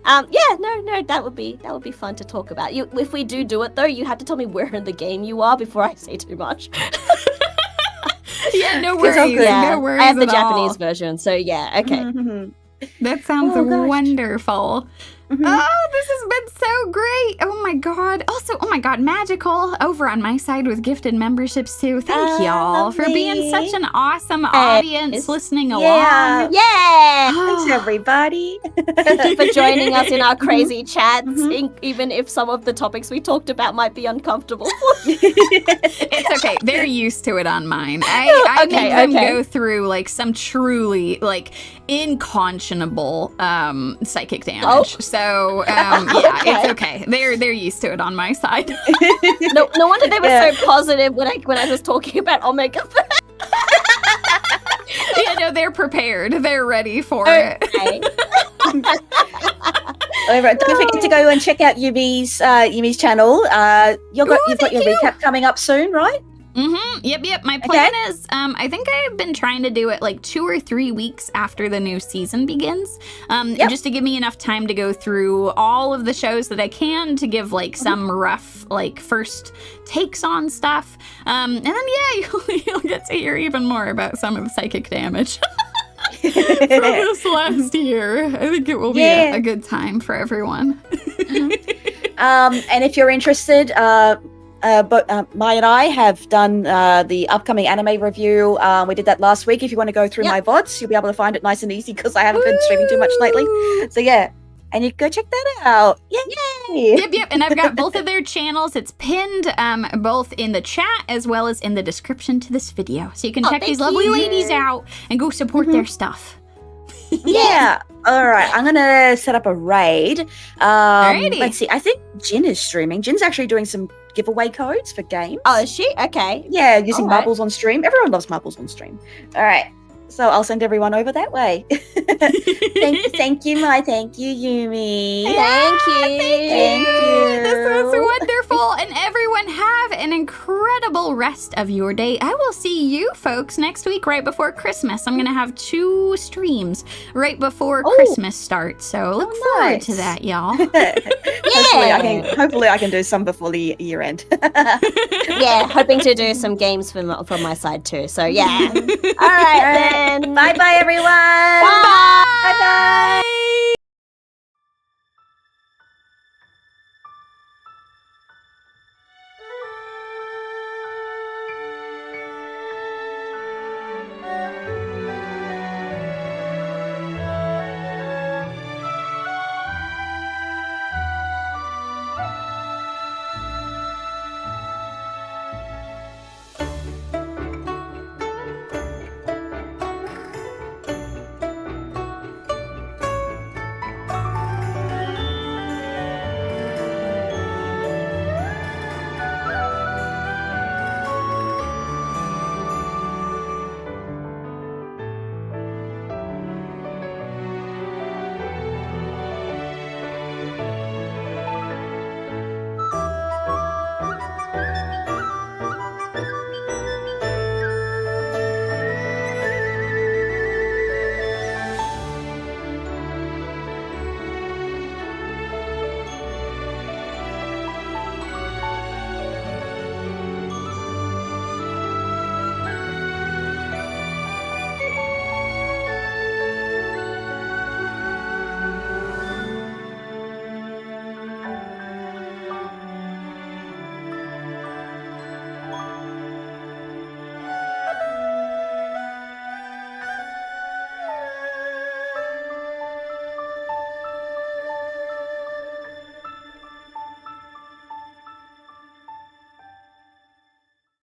C: no, that would be fun to talk about. If we do it though, you have to tell me where in the game you are before I say too much.
B: Yeah, no
A: It's all
B: worries.
A: good.
B: No worries.
C: I have the
B: at all.
C: Japanese version, so yeah, okay.
A: Mhm.
B: That sounds
A: Oh, gosh.
B: wonderful.
A: Mhm.
B: Oh, this has been so great. Oh my god. Also, oh my god, Magical over on my side with gifted memberships too. Thank y'all for being
A: lovely.
B: such an awesome audience
C: Yes.
B: listening
A: Yeah.
B: along.
C: Yeah!
A: Thanks, everybody.
C: Thank you for joining us in our crazy chats,
A: Mhm.
C: even if some of the topics we talked about might be uncomfortable.
B: It's okay. They're used to it on mine. I
C: Okay,
B: make them
C: okay.
B: go through like some truly like inconscionable psychic damage.
C: Oh.
B: So yeah,
C: Okay.
B: it's okay. They're used to it on my side.
C: No wonder they were
A: Yeah.
C: so positive when I was talking about Omega.
B: Yeah, no, they're prepared. They're ready for it.
C: Okay.
A: Alright, don't forget to go and check out Yumi's channel. You've got your
B: thank you.
A: recap coming up soon, right?
B: Yep. My plan is, I think I've been trying to do it like 2 or 3 weeks after the new season begins, just to give me enough time to go through all of the shows that I can to give like some rough like first takes on stuff, and then you'll get to hear even more about some of the psychic damage from this last year. I think it will be
A: Yeah.
B: a good time for everyone.
A: And if you're interested, Mai and I have done the upcoming anime review. We did that last week. If you want to go through my VODs, you'll be able to find it nice and easy because I haven't been streaming too much lately. So yeah, and you can go check that out. Yay!
B: Yep. And I've got both of their channels. It's pinned both in the chat as well as in the description to this video. So you can check these lovely ladies out and go support their stuff.
A: Yeah. All right. I'm gonna set up a raid.
B: Alrighty.
A: Let's see. I think Jin is streaming. Jin's actually doing some giveaway codes for games.
C: Oh, is she? Okay.
A: Yeah, using
C: Alright.
A: marbles on stream. Everyone loves marbles on stream. All right. So I'll send everyone over that way. thank you, Mai. Thank you, Yumi.
C: Thank you.
A: Thank you.
B: This was wonderful. And everyone have an incredible rest of your day. I will see you folks next week right before Christmas. I'm going to have 2 streams right before Christmas starts. So look forward to
A: nice.
B: that, y'all.
A: Hopefully I can do some before the year end.
C: Yeah, hoping to do some games from my side too. So yeah. All right then.
A: Bye bye everyone.
C: Bye.
A: Bye bye.